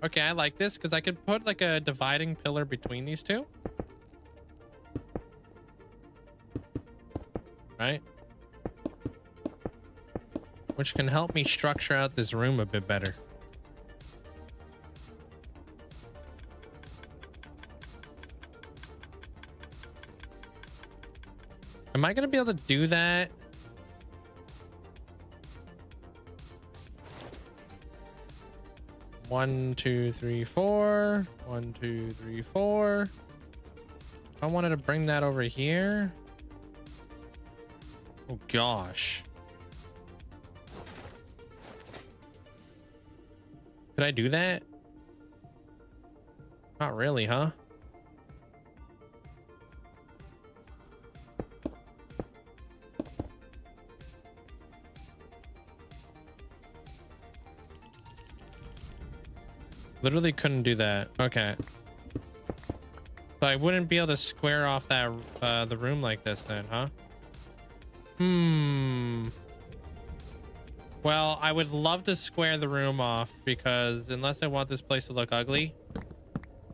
S1: Okay, I like this because I could put like a dividing pillar between these two. Right? Which can help me structure out this room a bit better. Am I going to be able to do that? One, 2, 3, 4. 1, 2, 3, 4. I wanted to bring that over here. Oh gosh. Could I do that? Not really, huh? Literally couldn't do that. Okay. So I wouldn't be able to square off that the room like this then, huh? Well, I would love to square the room off because unless I want this place to look ugly,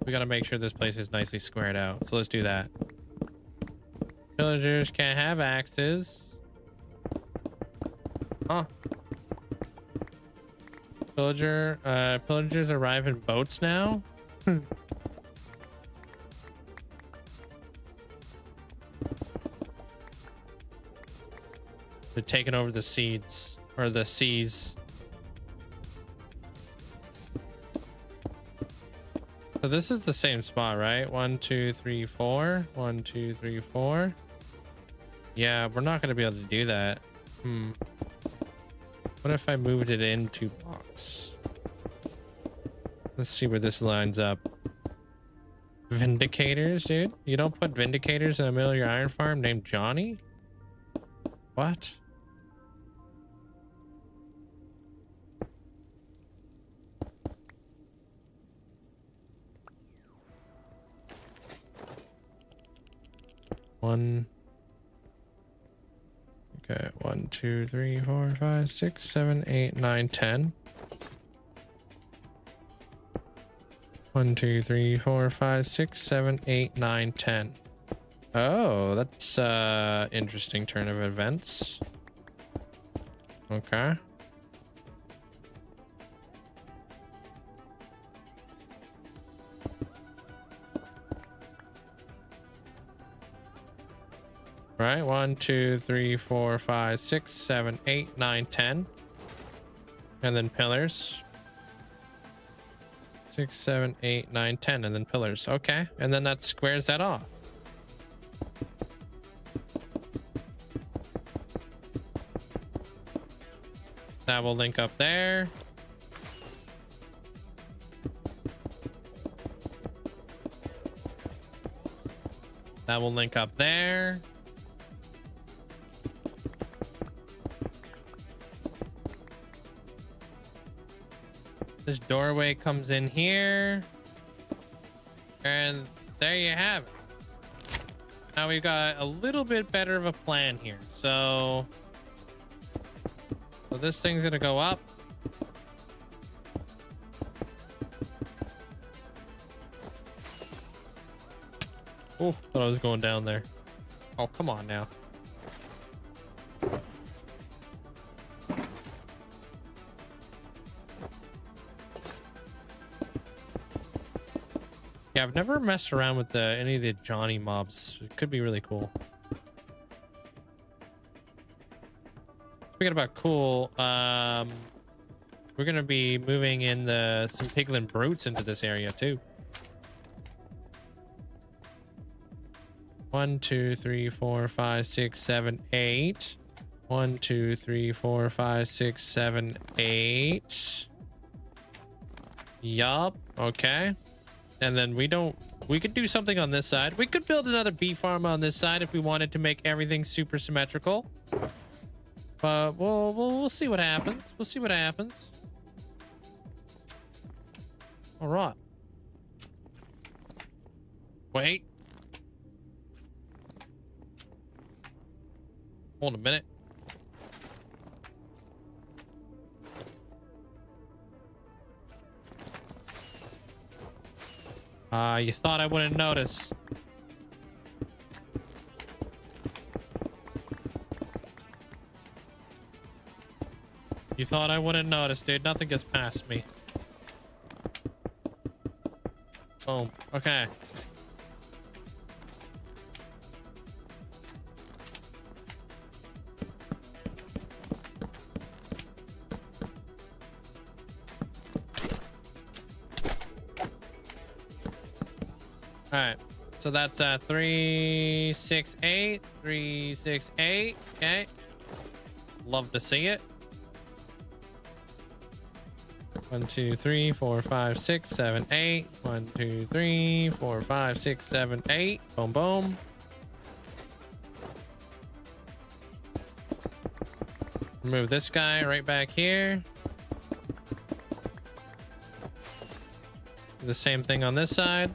S1: we gotta make sure this place is nicely squared out. So let's do that. Villagers can't have axes. Huh. Pillagers arrive in boats now. They're taking over the seeds or the seas. So this is the same spot, right? 1, 2, 3, 4. 1, 2, 3, 4. Yeah, we're not going to be able to do that. What if I moved it in 2 blocks? Let's see where this lines up. Vindicators, dude? You don't put Vindicators in the middle of your iron farm named Johnny? What? One. Okay, 1, 2, 3, 4, 5, 6, 7, 8, 9, 10. 1, 2, 3, 4, 5, 6, 7, 8, 9, 10. Oh, that's interesting turn of events. Okay. Right, 1, 2, 3, 4, 5, 6, 7, 8, 9, 10. And then pillars. 6, 7, 8, 9, 10, and then pillars. Okay, and then that squares that off. That will link up there. That will link up there. This doorway comes in here. And there you have it. Now we've got a little bit better of a plan here. So this thing's gonna go up. Oh, thought I was going down there. Oh, come on now. Yeah, I've never messed around with any of the Johnny mobs. It could be really cool. Speaking about cool, we're gonna be moving in some piglin brutes into this area too. 1, 2, 3, 4, 5, 6, 7, 8. 1, 2, 3, 4, 5, 6, 7, 8. Yup. Okay. And then we could do something on this side. We could build another bee farm on this side if we wanted to make everything super symmetrical. But we'll see what happens. We'll see what happens. All right. Wait. Hold a minute. You thought I wouldn't notice. You thought I wouldn't notice, dude. Nothing gets past me. Boom. Okay. All right. So that's 3, 6, 8. 3, 6, 8. Okay. Love to see it. 1, 2, 3, 4, 5, 6, 7, 8. 1, 2, 3, 4, 5, 6, 7, 8. Boom, boom. Move this guy right back here. Do the same thing on this side.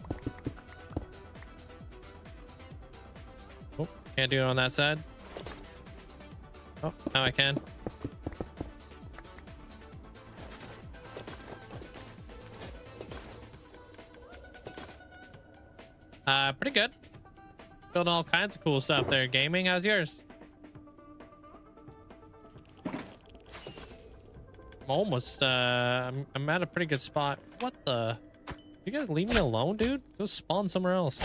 S1: Oh, can't do it on that side. Oh, now I can. Pretty good. Building all kinds of cool stuff there. Gaming, how's yours? I'm almost, I'm at a pretty good spot. What the? You guys leave me alone, dude? Go spawn somewhere else.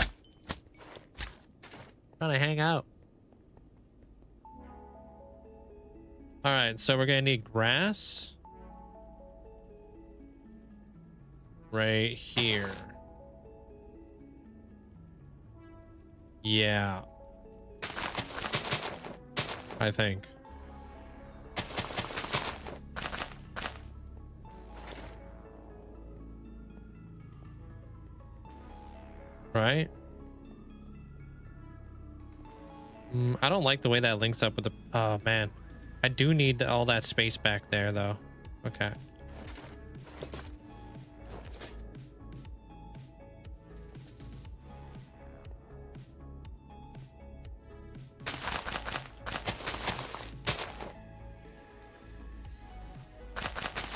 S1: Trying to hang out. All right, so we're gonna need grass right here. Yeah, I think. Right? I don't like the way that links up with the... Oh, man. I do need all that space back there, though. Okay.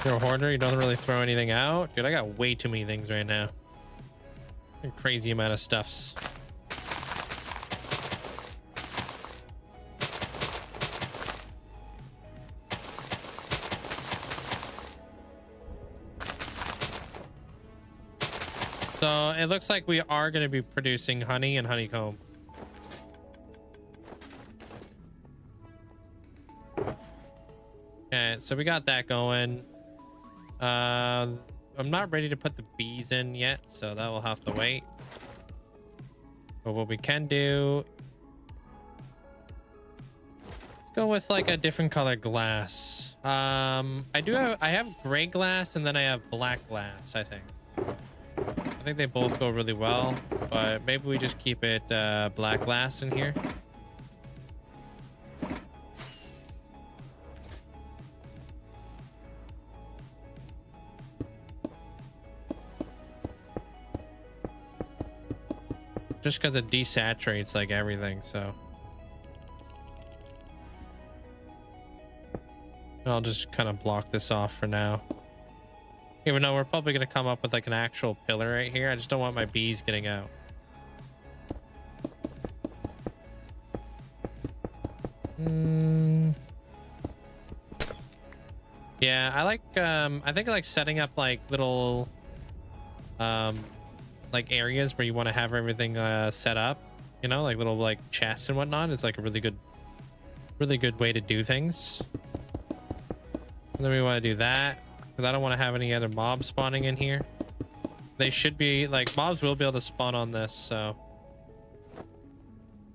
S1: You're a hoarder? You don't really throw anything out? Dude, I got way too many things right now. A crazy amount of stuffs. So it looks like we are going to be producing honey and honeycomb. Okay, so we got that going. I'm not ready to put the bees in yet, so that will have to wait. But what we can do, let's go with like a different color glass. I have gray glass and then I have black glass. I think they both go really well, but maybe we just keep it black glass in here. Just because it desaturates like everything, so I'll just kind of block this off for now. Even though we're probably going to come up with like an actual pillar right here. I just don't want my bees getting out. Yeah, I like I think I like setting up like little like areas where you want to have everything set up, you know, like little like chests and whatnot. It's like a really good way to do things. And then we want to do that because I don't want to have any other mobs spawning in here. They should be like mobs will be able to spawn on this, so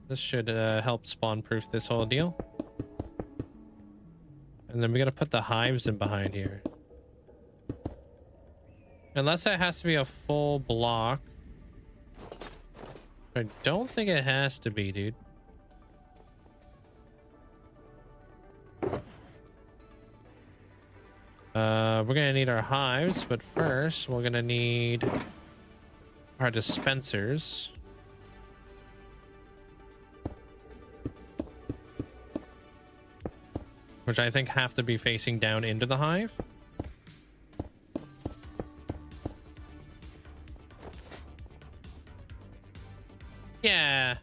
S1: this should help spawn proof this whole deal. And then we got to put the hives in behind here. Unless it has to be a full block. I don't think it has to be, dude. We're gonna need our hives, but first we're gonna need our dispensers. Which I think have to be facing down into the hive. Yeah.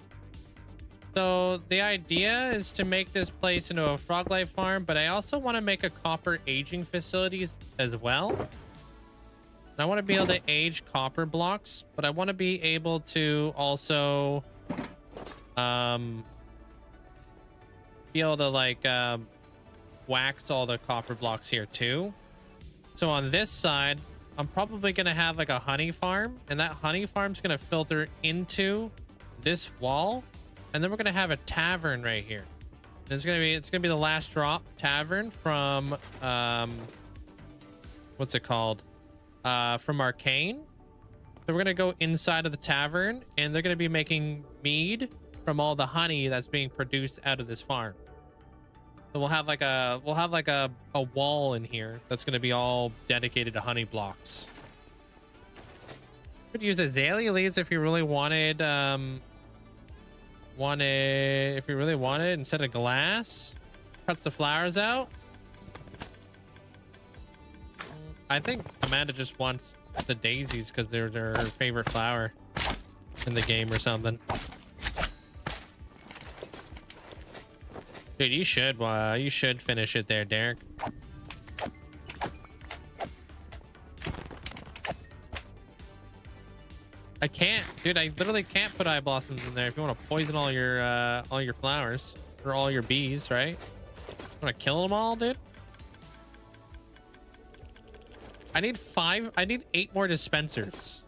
S1: So the idea is to make this place into a frog life farm, but I also want to make a copper aging facilities as well. And I want to be able to age copper blocks, but I want to be able to also be able to like wax all the copper blocks here too. So on this side, I'm probably going to have like a honey farm, and that honey farm's going to filter into this wall, and then we're going to have a tavern right here. It's going to be the last drop tavern from what's it called? From Arcane. So we're going to go inside of the tavern, and they're going to be making mead from all the honey that's being produced out of this farm. So we'll have like a wall in here that's going to be all dedicated to honey blocks. Could use azalea leaves if you really wanted instead of glass. Cuts the flowers out. I think Amanda just wants the daisies because they're her favorite flower in the game or something. Dude, you should finish it there, Derek. I can't, dude. I literally can't put eye blossoms in there if you want to poison all your flowers or all your bees, right? Want to kill them all, dude? I need 8 more dispensers.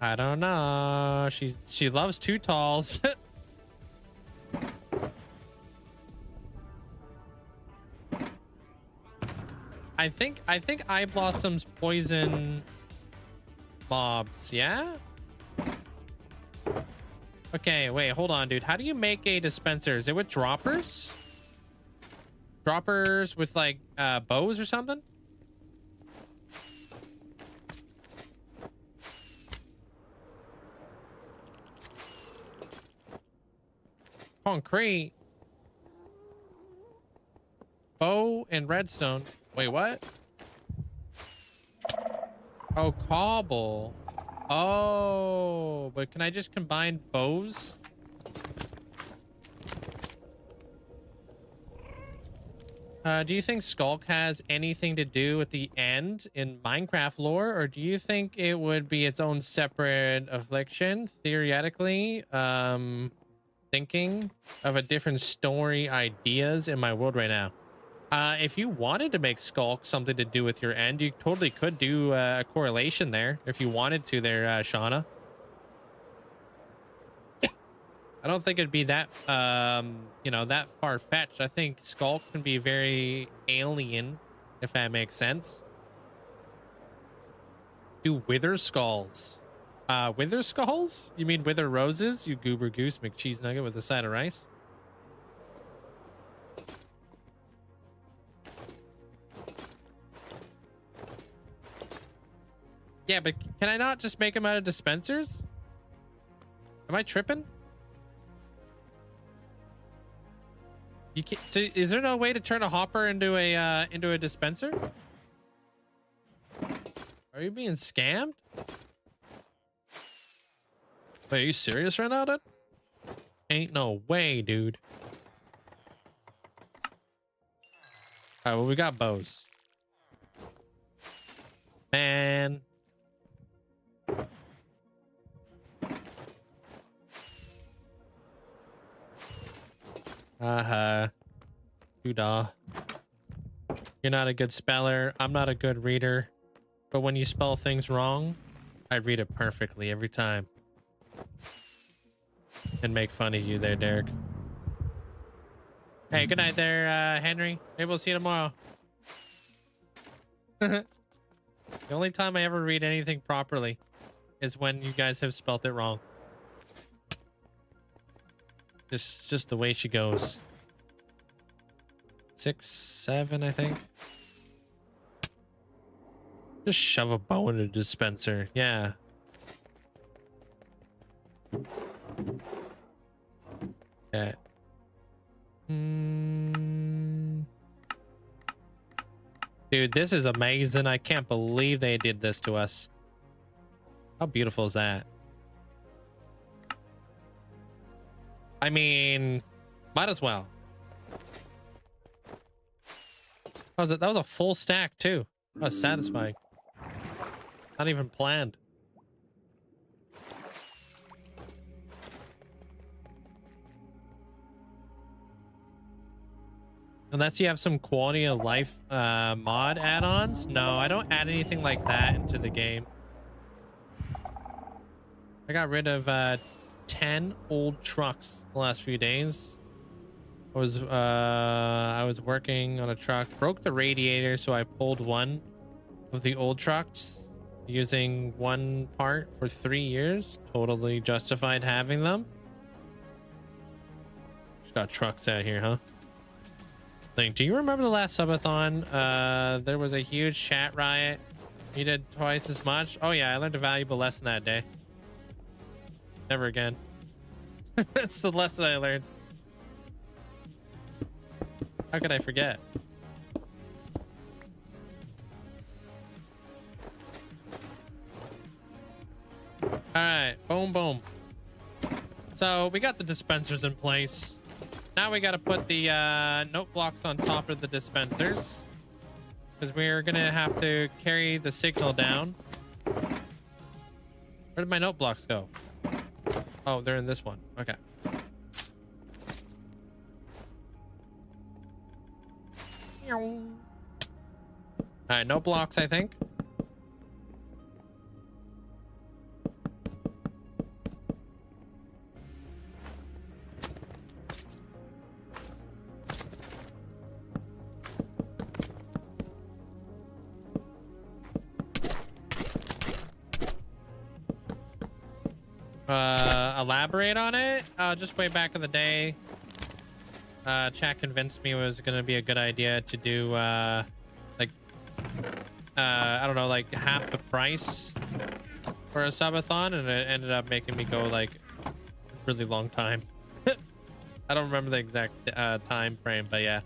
S1: I don't know. She loves too talls. I think eye blossoms poison mobs, yeah? Okay, wait, hold on, dude. How do you make a dispenser? Is it with droppers? Droppers with like bows or something? Concrete. Bow and redstone. Wait, what? Oh, cobble. Oh, but can I just combine bows? Do you think Skulk has anything to do with the end in Minecraft lore, or do you think it would be its own separate affliction? Theoretically, thinking of a different story ideas in my world right now. If you wanted to make Skulk something to do with your end, you totally could do a correlation there if you wanted to there, Shauna. I don't think it'd be that, you know, that far-fetched. I think Skulk can be very alien, if that makes sense. Do wither skulls. Wither skulls? You mean wither roses? You goober goose McCheese nugget with a side of rice? Yeah, but can I not just make them out of dispensers? Am I tripping? You can't, so is there no way to turn a hopper into a dispenser? Are you being scammed? Wait, are you serious right now, dude? Ain't no way, dude. All right, well, we got bows. Man. Doodah. You're not a good speller. I'm not a good reader. But when you spell things wrong, I read it perfectly every time. And make fun of you there, Derek. Hey, good night there, Henry. Maybe we'll see you tomorrow. The only time I ever read anything properly is when you guys have spelt it wrong. Just the way she goes. 6, 7, I think. Just shove a bow in a dispenser. Yeah. Yeah. Dude, this is amazing. I can't believe they did this to us. How beautiful is that? I mean, might as well. That was a full stack too. That was satisfying. Not even planned. Unless you have some quality of life mod add-ons. No, I don't add anything like that into the game. I got rid of 10 old trucks the last few days. I was working on a truck, broke the radiator, so I pulled one of the old trucks using one part for 3 years. Totally justified having them. Just got trucks out here, huh? Link, do you remember the last subathon? There was a huge chat riot. You did twice as much. Oh yeah, I learned a valuable lesson that day. Never again. That's the lesson I learned. How could I forget? All right, boom, boom. So we got the dispensers in place. Now we got to put the note blocks on top of the dispensers, because we're gonna have to carry the signal down. Where did my note blocks go? Oh, they're in this one. Okay. All right, no blocks, I think. Elaborate on it. Just way back in the day, chat convinced me it was gonna be a good idea to do like I don't know, like half the price for a subathon, and it ended up making me go like a really long time. I don't remember the exact time frame, but yeah.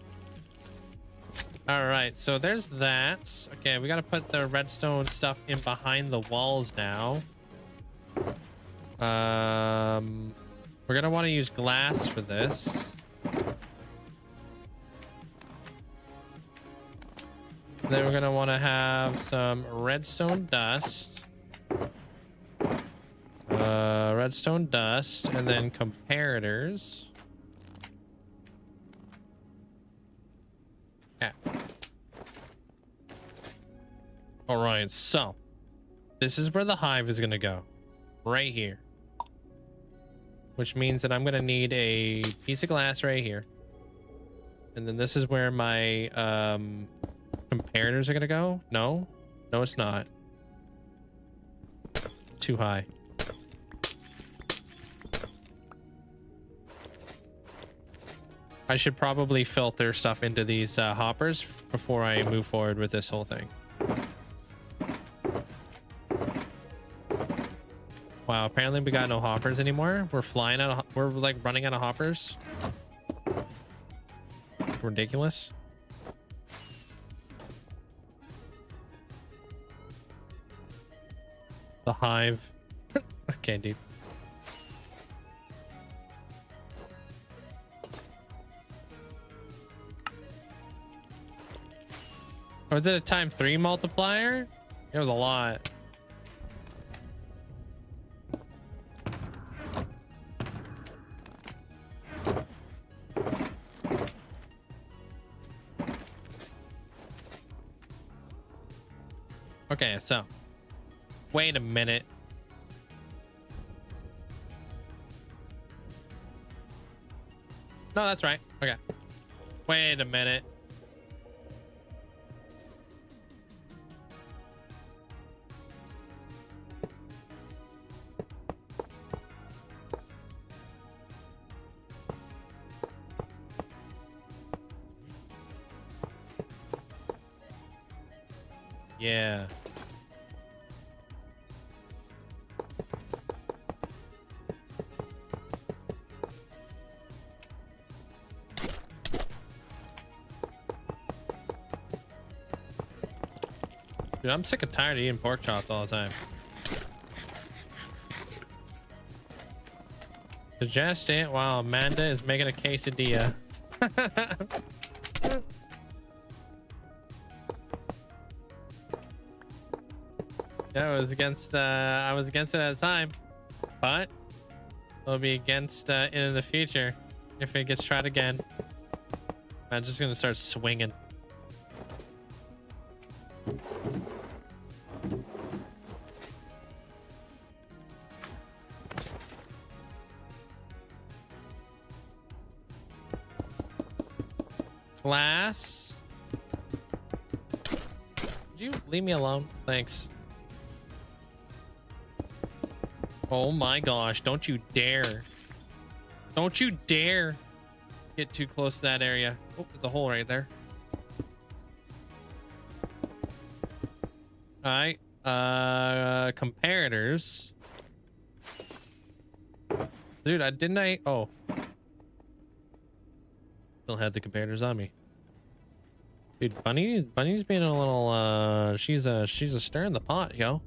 S1: All right, so there's that. Okay, we got to put the redstone stuff in behind the walls now. We're gonna want to use glass for this. Then we're gonna want to have some redstone dust, and then comparators. Yeah. All right, so this is where the hive is gonna go, right here. Which means that I'm gonna need a piece of glass right here. And then this is where my comparators are gonna go. No, it's not. It's too high. I should probably filter stuff into these hoppers before I move forward with this whole thing. Wow, apparently we got no hoppers anymore. We're flying out of, we're like running out of hoppers. Ridiculous. The hive. Okay, dude. Or is it a ×3 multiplier? It was a lot. Okay, so wait a minute. No, that's right. Okay. Wait a minute. Yeah. Dude, I'm sick and tired of eating pork chops all the time. Suggest it while Amanda is making a quesadilla. Yeah, I was against it at the time, but I'll be against it in the future if it gets tried again. I'm just gonna start swinging. Glass. Would you leave me alone? Thanks. Oh my gosh, don't you dare. Don't you dare get too close to that area. Oh, there's a hole right there. All right, comparators. Dude, oh. Still had the comparators on me. Dude, Bunny's being a little, she's a stir in the pot, yo.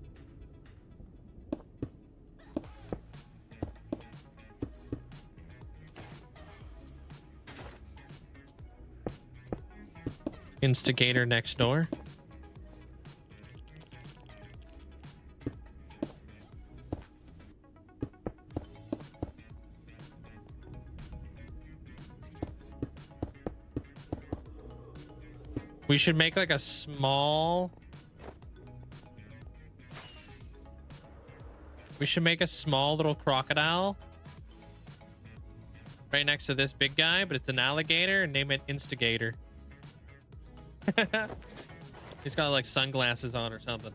S1: Instigator next door. We should make like a small... We should make a small little crocodile right next to this big guy, but it's an alligator, and name it Instigator. He's got like sunglasses on or something.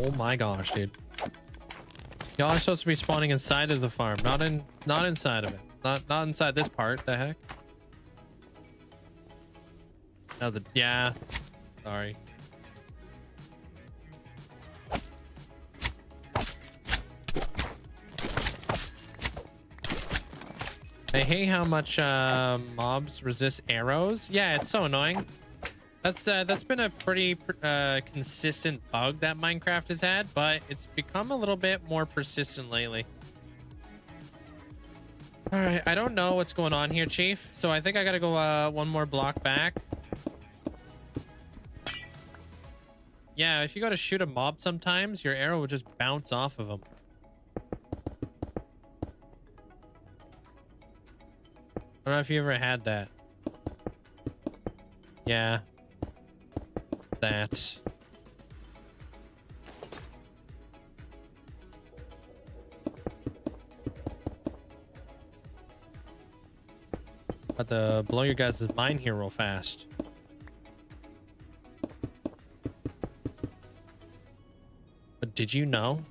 S1: Oh my gosh, dude. Y'all are supposed to be spawning inside of the farm, not inside of it. Not inside this part. The heck? No, yeah. Sorry. I hate how much mobs resist arrows. Yeah, it's so annoying. That's been a pretty consistent bug that Minecraft has had, but it's become a little bit more persistent lately. All right, I don't know what's going on here, Chief. So I think I gotta go one more block back. Yeah, if you go to shoot a mob sometimes, your arrow will just bounce off of them. I don't know if you ever had that. Yeah. That. About to blow your guys' mind here real fast. But did you know?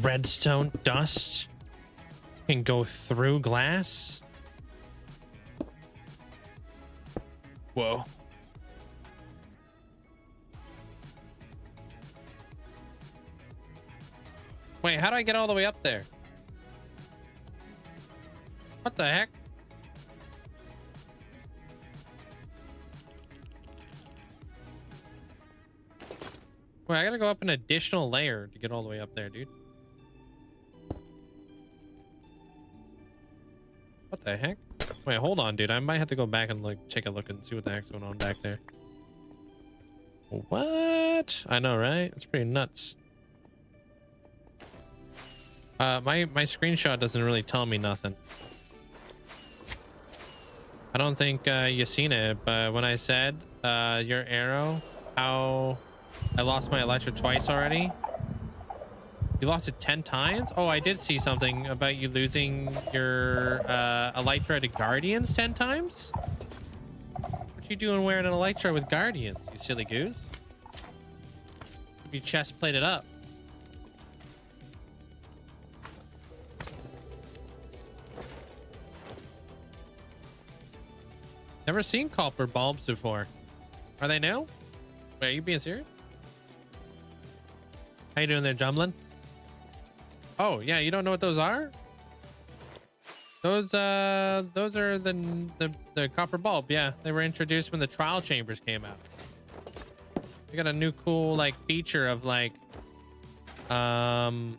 S1: Redstone dust can go through glass? Whoa. Wait, how do I get all the way up there? What the heck? Wait, I gotta go up an additional layer to get all the way up there, dude. What the heck? Wait, hold on, dude. I might have to go back and like take a look and see what the heck's going on back there. What? I know, right? It's pretty nuts. My screenshot doesn't really tell me nothing. I don't think you seen it, but when I said your arrow, how I lost my elytra twice already. You lost it 10 times? Oh, I did see something about you losing your elytra to guardians 10 times. What you doing wearing an elytra with guardians, you silly goose? Your chest plated up. Never seen copper bulbs before. Are they new? Wait, are you being serious? How you doing there, Jumlin? Oh, yeah, you don't know what those are? Those are the copper bulb. Yeah, they were introduced when the trial chambers came out. They got a new cool like feature of like hold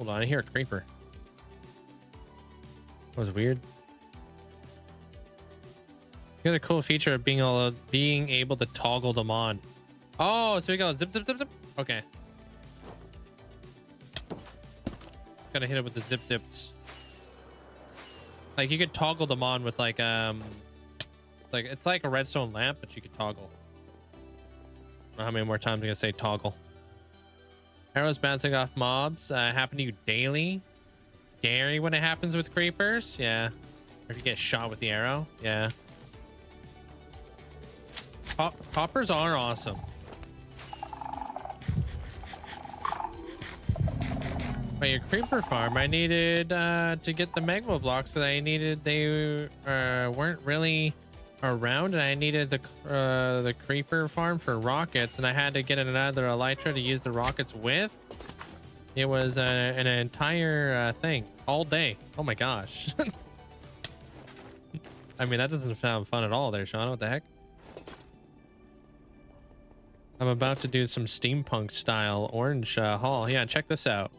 S1: on, I hear a creeper. That was weird. You got a cool feature of being able to toggle them on. Oh, so we go zip zip zip zip. Okay. Gotta hit it with the zip zips. Like you could toggle them on with like it's like a redstone lamp, but you could toggle. I don't know how many more times I'm gonna say toggle. Arrows bouncing off mobs happen to you daily. Scary when it happens with creepers. Yeah. Or if you get shot with the arrow. Yeah. Coppers are awesome. But your creeper farm, I needed to get the magma blocks that I needed. They weren't really around, and I needed the creeper farm for rockets, and I had to get another elytra to use the rockets with. It was an entire thing all day. Oh my gosh. I mean, that doesn't sound fun at all there, Sean. What the heck? I'm about to do some steampunk style orange haul. Yeah, check this out.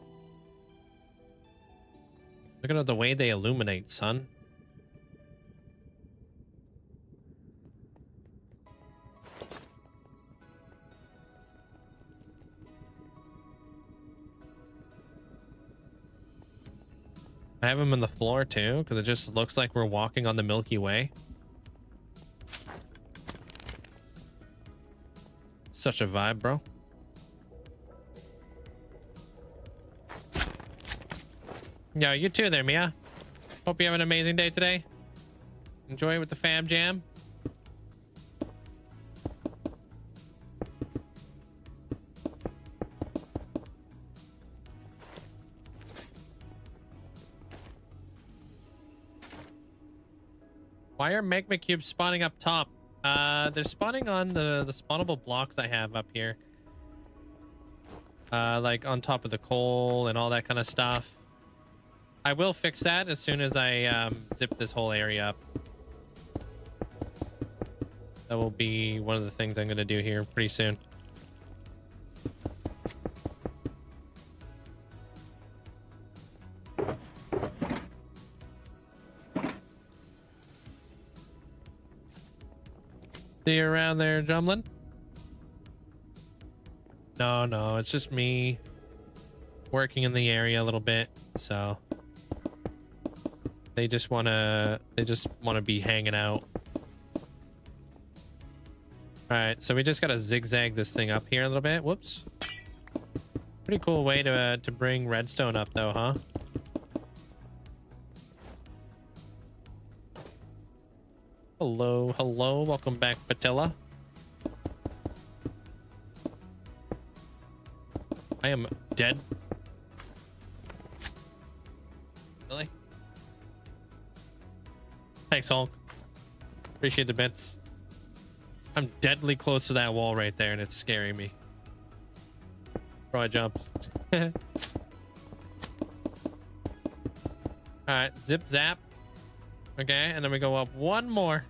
S1: Look at the way they illuminate, son. I have them in the floor too, because it just looks like we're walking on the Milky Way. Such a vibe, bro. Yo, you too there, Mia. Hope you have an amazing day today. Enjoy it with the fam jam. Why are magma cubes spawning up top? They're spawning on the spawnable blocks I have up here. Like on top of the coal and all that kind of stuff. I will fix that as soon as I zip this whole area up. That will be one of the things I'm going to do here pretty soon. See you around there, Jumlin? No, it's just me working in the area a little bit, so they just wanna be hanging out. All right, so we just gotta zigzag this thing up here a little bit. Whoops. Pretty cool way to bring redstone up, though, huh? Hello, welcome back, Patilla. I am dead. Really? Thanks, Hulk. Appreciate the bits. I'm deadly close to that wall right there, and it's scaring me. Bro, I jumped. All right, zip zap. Okay, and then we go up one more.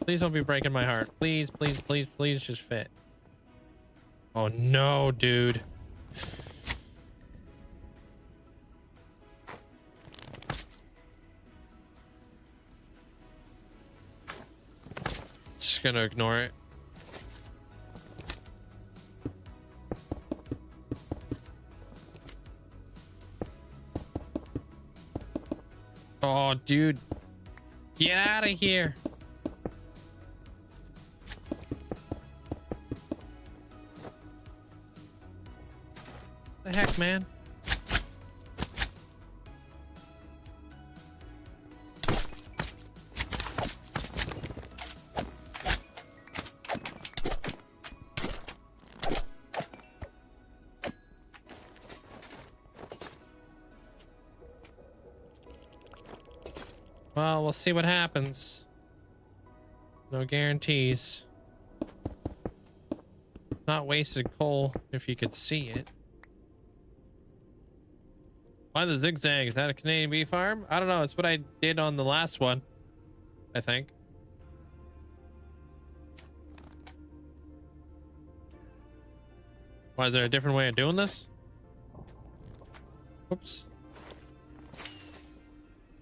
S1: Please don't be breaking my heart. Please, please, please, please just fit. Oh no, dude. Just gonna ignore it. Oh, dude. Get out of here. The heck, man? Well, we'll see what happens. No guarantees. Not wasted coal if you could see it. Why the zigzag? Is that a Canadian bee farm? I don't know. It's what I did on the last one, I think. Why, is there a different way of doing this? Oops.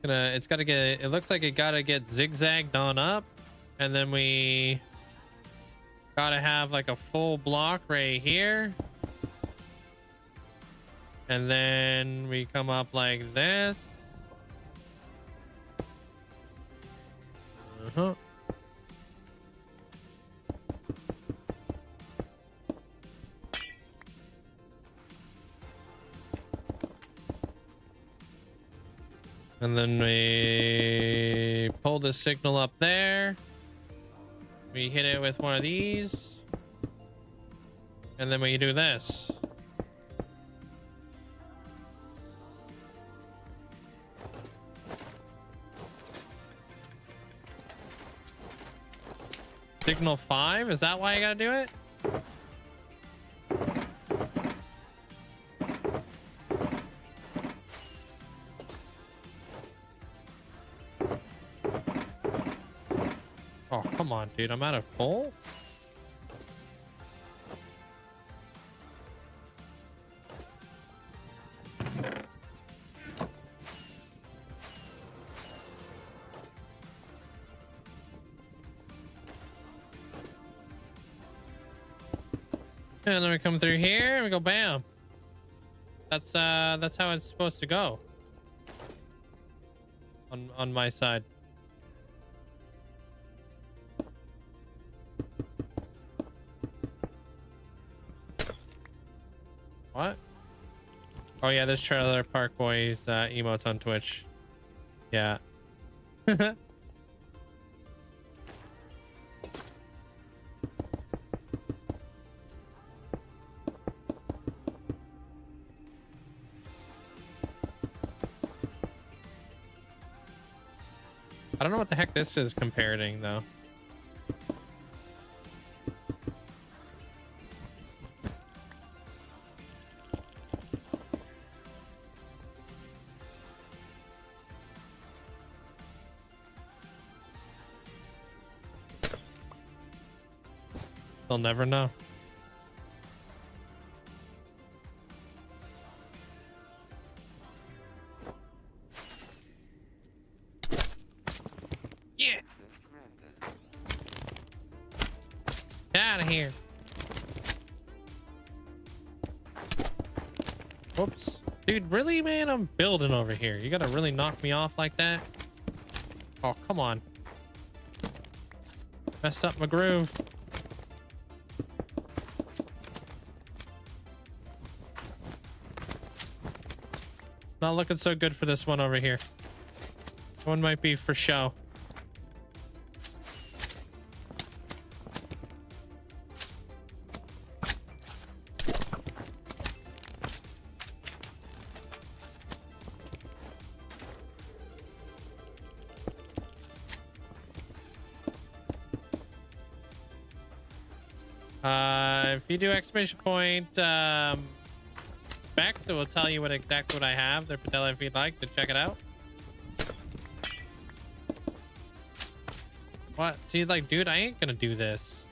S1: It's gotta get, it looks like it gotta get zigzagged on up, and then we gotta have like a full block right here, and then we come up like this. And then we pull the signal up there. We hit it with one of these. And then we do this. Signal 5? Is that why I gotta do it? Oh, come on, dude. I'm out of coal? And then we come through here and we go bam. That's how it's supposed to go. On my side. What? Oh yeah, this Trailer Park Boys emotes on Twitch. Yeah. I don't know what the heck this is comparing though. They'll never know. Yeah. Get out of here. Whoops. Dude, really, man? I'm building over here. You gotta really knock me off like that? Oh, come on. Messed up my groove. Not looking so good for this one over here. One might be for show. If you do exclamation point specs, it will tell you exactly what I have there, Padella, if you'd like to check it out. What? See, like, dude, I ain't gonna do this.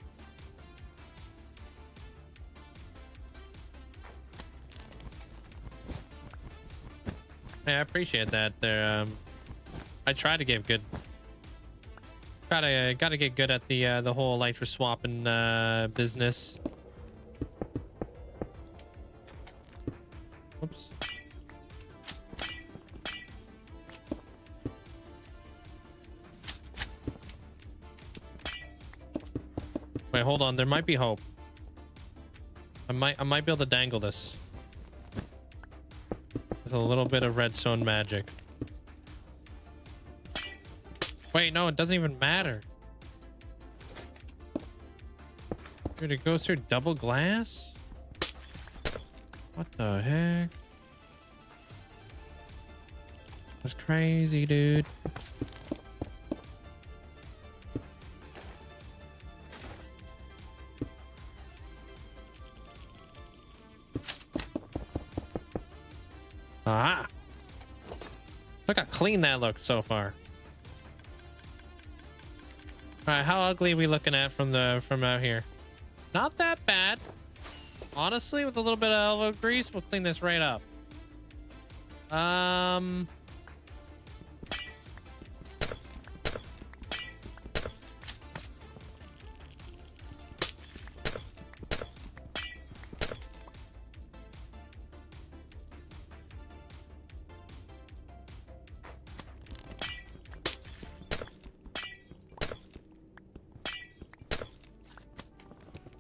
S1: Yeah, I appreciate that. There, I try to give good. Gotta get good at the whole elytra swapping business. Whoops. Wait, hold on. There might be hope. I might be able to dangle this with a little bit of redstone magic. Wait, no, it doesn't even matter. Dude, it goes through double glass? What the heck? That's crazy, dude. Ah! Look how clean that looks so far. All right, how ugly are we looking at from out here? Not that bad. Honestly, with a little bit of elbow grease, we'll clean this right up.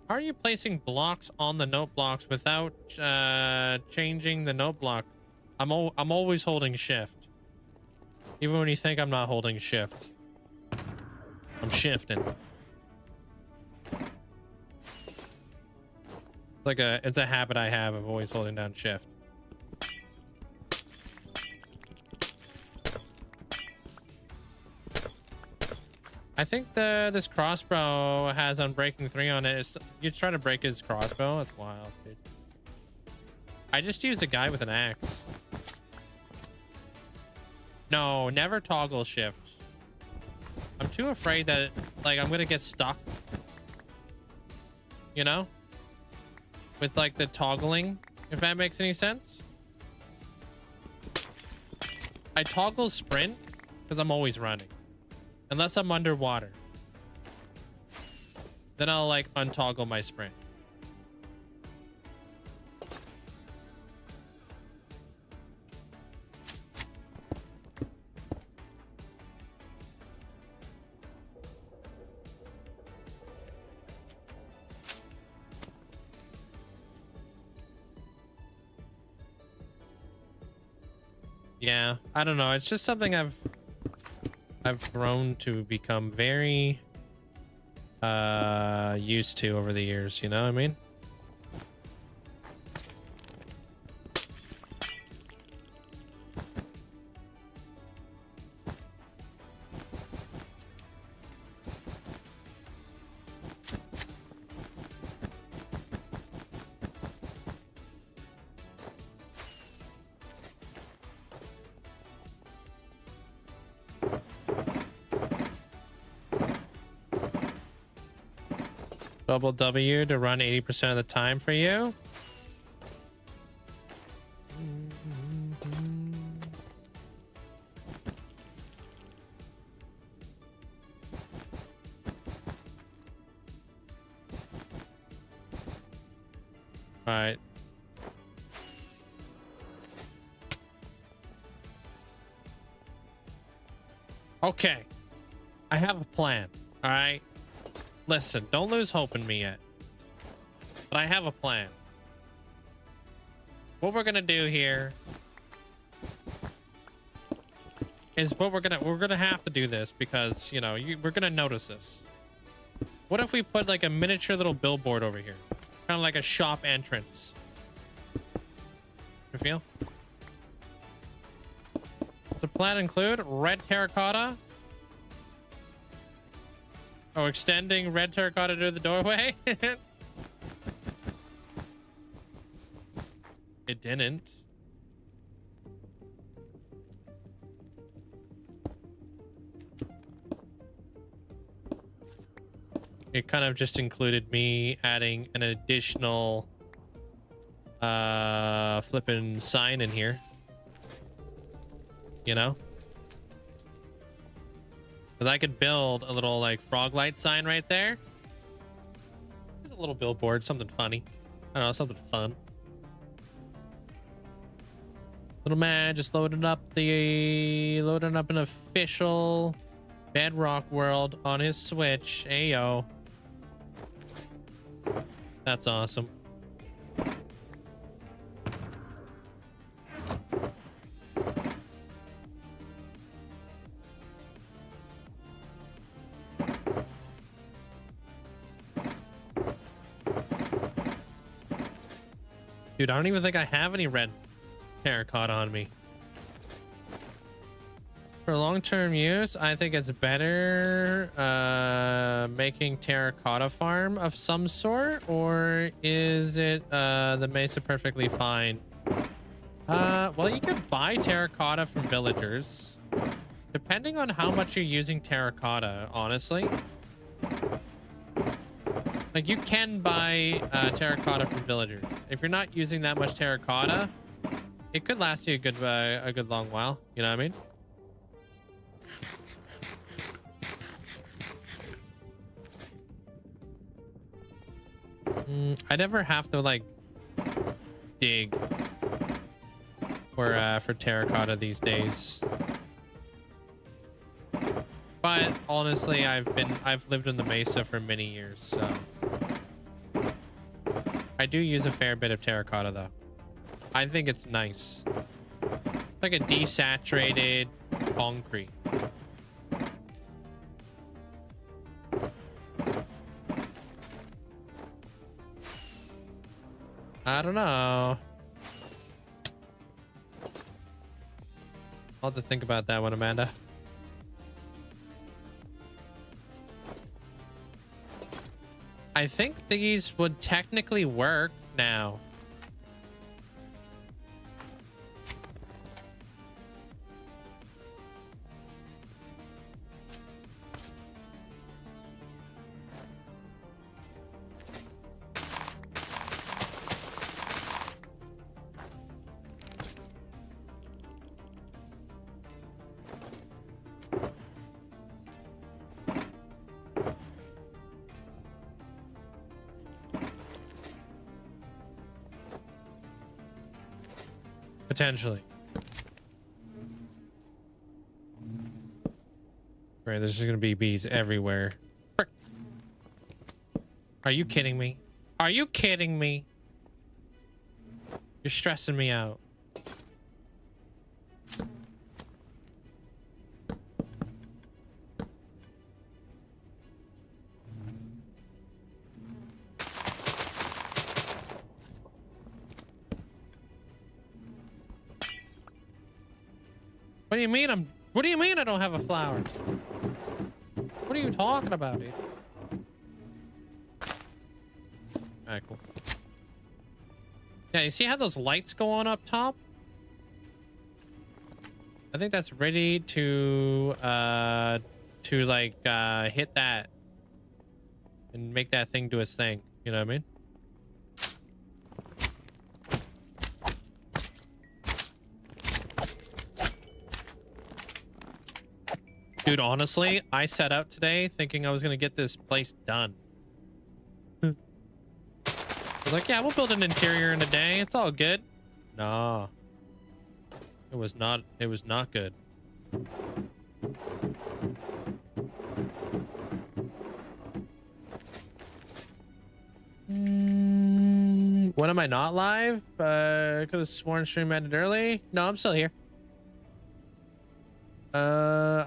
S1: How are you placing blocks on the note blocks without changing the note block? I'm always holding shift. Even when you think I'm not holding shift. I'm shifting. It's a habit I have of always holding down shift. I think this crossbow has Unbreaking 3 on it. You try to break his crossbow. That's wild, dude. I just use a guy with an axe. No, never toggle shift. I'm too afraid that I'm gonna get stuck. You know? With the toggling, if that makes any sense. I toggle sprint because I'm always running. Unless I'm underwater. Then I'll untoggle my sprint. Yeah, I don't know. It's just something I've grown to become very used to over the years, you know what I mean? Double W to run 80% of the time for you. All right. Okay. I have a plan. All right. Listen, don't lose hope in me yet. But I have a plan. What we're gonna do here is we're gonna have to do this because we're gonna notice this. What if we put a miniature little billboard over here, kind of like a shop entrance? You feel? Does the plan include red terracotta? Oh, extending red terracotta to the doorway? It didn't. it kind of just included me adding an additional flipping sign in here. You know? Because I could build a little like frog light sign right there. Just a little billboard, something funny. I don't know, something fun. Little man just loading up an official Bedrock world on his Switch. Ayo. That's awesome. Dude, I don't even think I have any red terracotta on me. For long-term use, I think it's better making terracotta farm of some sort, or is it the mesa perfectly fine? Well, you could buy terracotta from villagers, depending on how much you're using terracotta, honestly. Like, you can buy terracotta from villagers. If you're not using that much terracotta, it could last you a good long while. You know what I mean? I never have to like dig for terracotta these days. But honestly, I've lived in the mesa for many years, so I do use a fair bit of terracotta though. I think it's nice. It's like a desaturated concrete. I don't know. I'll have to think about that one, Amanda. I think these would technically work now. Potentially. Right, there's just gonna be bees everywhere. Frick. Are you kidding me? Are you kidding me? You're stressing me out. What do you mean what do you mean I don't have a flower? What are you talking about, dude? Alright, cool. Yeah, you see how those lights go on up top? I think that's ready to like hit that and make that thing do its thing. You know what I mean? Dude, honestly, I set out today thinking I was going to get this place done. I was like, yeah, we'll build an interior in a day. It's all good. Nah. It was not good. When am I not live? Could have sworn stream ended early. No, I'm still here.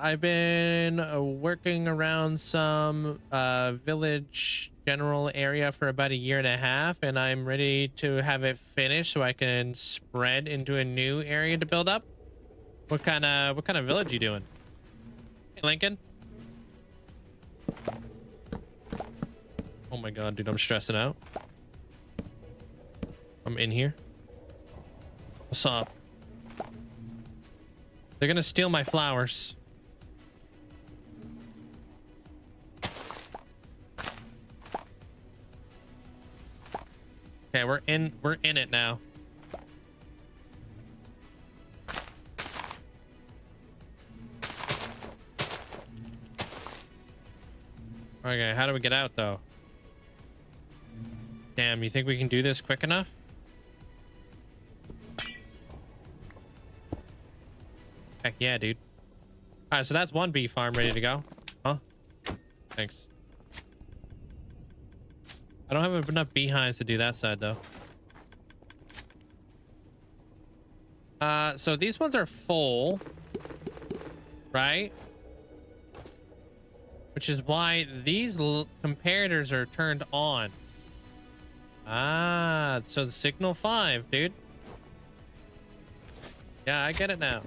S1: I've been working around some village general area for about 1.5 years, and I'm ready to have it finished so I can spread into a new area to build up. What kind of village you doing? Hey, Lincoln. Oh my god, dude, I'm stressing out. I'm in here. What's up? They're gonna steal my flowers. Okay, we're in it now. Okay, how do we get out though? Damn, you think we can do this quick enough? Heck yeah, dude. All right, so that's one bee farm ready to go. Huh? Thanks. I don't have enough beehives to do that side though. So these ones are full, right? Which is why these comparators are turned on. Ah, so the signal 5, dude. Yeah, I get it now.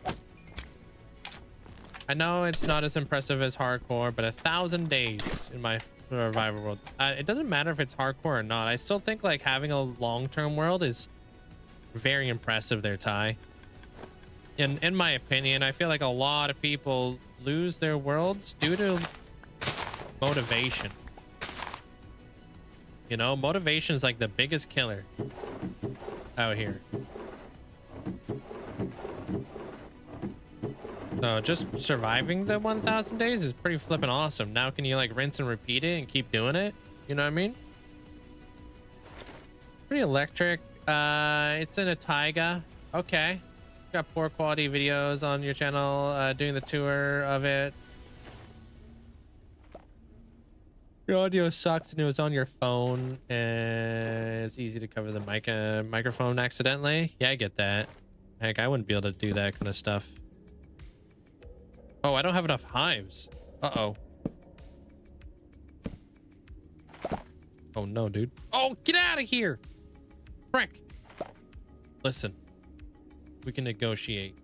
S1: I know it's not as impressive as hardcore, but 1,000 days in my survival world. It doesn't matter if it's hardcore or not. I still think like having a long-term world is very impressive there, Ty. In my opinion, I feel like a lot of people lose their worlds due to motivation. You know, motivation is like the biggest killer out here. So just surviving the 1,000 days is pretty flippin' awesome. Now can you like rinse and repeat it and keep doing it? You know what I mean? Pretty electric. It's in a taiga. Okay. Got poor quality videos on your channel doing the tour of it. Your audio sucks and it was on your phone and it's easy to cover the microphone accidentally. Yeah, I get that. Heck, I wouldn't be able to do that kind of stuff. Oh, I don't have enough hives. Uh-oh. Oh no, dude. Oh, get out of here. Frick. Listen, we can negotiate.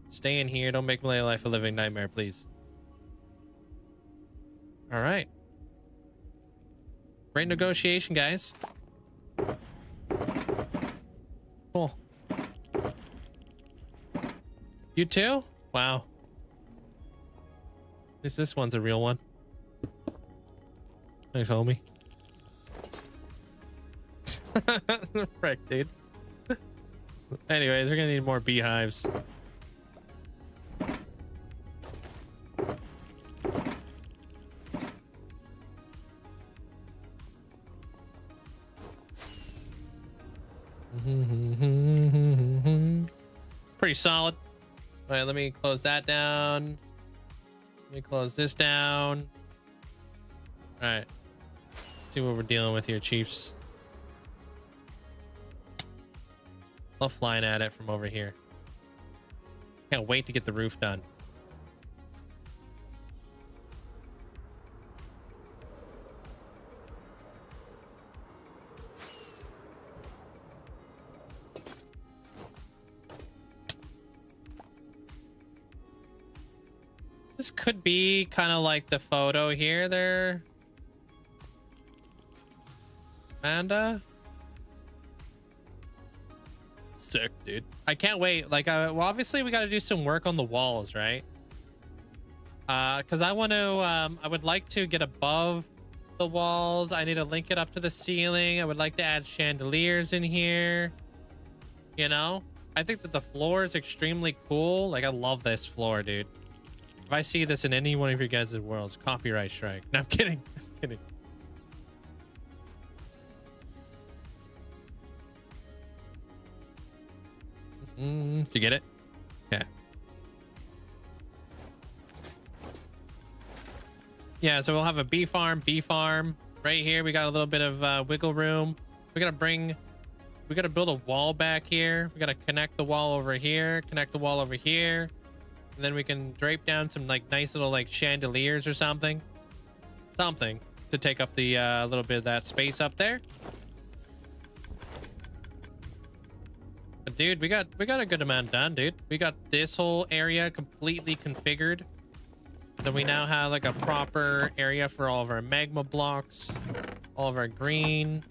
S1: Stay in here. Don't make my life a living nightmare, please. All right. Great negotiation, guys. Cool. You too? Wow. At least this one's a real one. Thanks, homie. Frick, dude. Anyways, we're gonna need more beehives. Pretty solid. All right, let me close that down. Let me close this down. All right. Let's see what we're dealing with here, Chiefs. Love flying at it from over here. Can't wait to get the roof done. This could be kind of like the photo here there. Amanda? Sick, dude. I can't wait. Like, well, obviously we got to do some work on the walls, right? Because I want to, I would like to get above the walls. I need to link it up to the ceiling. I would like to add chandeliers in here. You know? I think that the floor is extremely cool. Like, I love this floor, dude. If I see this in any one of your guys' worlds, copyright strike. No, I'm kidding. I'm kidding. Did you get it? Yeah. Yeah, so we'll have a bee farm right here. We got a little bit of wiggle room. We gotta build a wall back here. We gotta connect the wall over here, connect the wall over here. And then we can drape down some like nice little like chandeliers or something to take up the little bit of that space up there. But dude, we got a good amount done, dude. We got this whole area completely configured. So we now have like a proper area for all of our magma blocks, all of our green,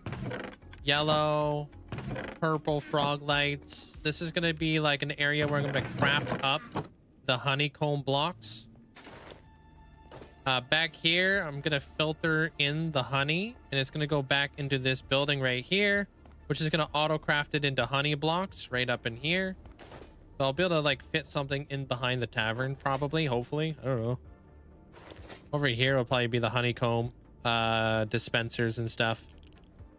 S1: yellow, purple frog lights. This is gonna be like an area where I'm gonna craft up the honeycomb blocks. Back here, I'm gonna filter in the honey, and it's gonna go back into this building right here, which is gonna auto craft it into honey blocks right up in here. So I'll be able to like fit something in behind the tavern, probably, hopefully. I don't know. Over here will probably be the honeycomb dispensers and stuff.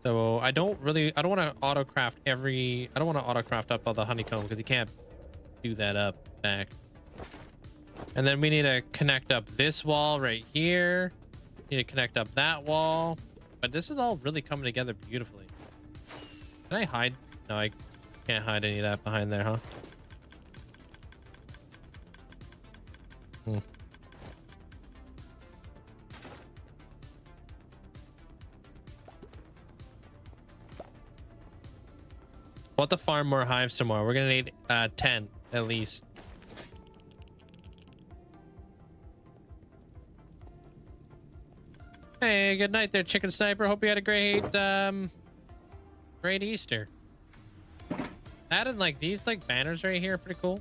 S1: So I don't want to auto craft up all the honeycomb because you can't do that up back. And then we need to connect up this wall right here. Need to connect up that wall. But this is all really coming together beautifully. Can I hide? No, I can't hide any of that behind there, huh? We'll have to farm more hives tomorrow. We're gonna need 10 at least. Hey, good night there, Chicken Sniper. Hope you had a great Easter. Adding like these like banners right here are pretty cool.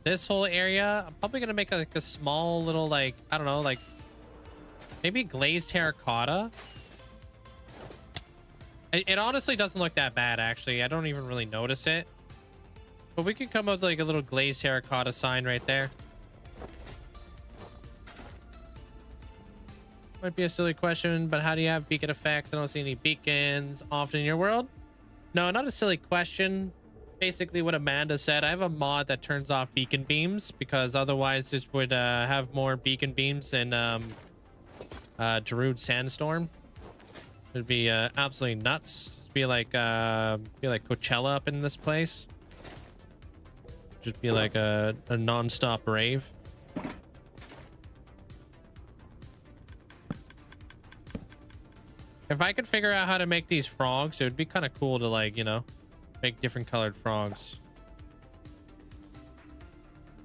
S1: This whole area, I'm probably gonna make like a small little like, I don't know, like maybe glazed terracotta. It honestly doesn't look that bad, actually. I don't even really notice it. But we could come up with like a little glazed terracotta sign right there. Might be a silly question, but how do you have beacon effects? I don't see any beacons often in your world. No, not a silly question. Basically what Amanda said, I have a mod that turns off beacon beams because otherwise this would have more beacon beams than Darude Sandstorm. It'd be absolutely nuts. It'd be like Coachella up in this place. Just be like a non-stop rave. If I could figure out how to make these frogs, it would be kind of cool to like, you know, make different colored frogs.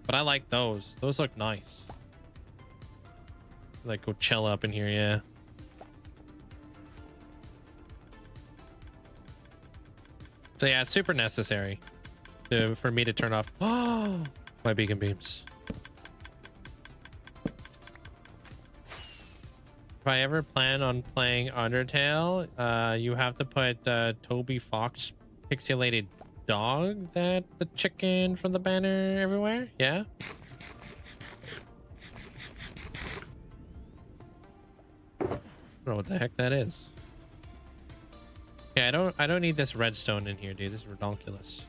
S1: But I like those. Those look nice. Like Coachella up in here, yeah. So yeah, it's super necessary for me to turn off my beacon beams. If I ever plan on playing Undertale, you have to put Toby Fox pixelated dog, that the chicken from the banner everywhere. Yeah. I don't know what the heck that is. Yeah, I don't need this redstone in here, dude. This is ridiculous.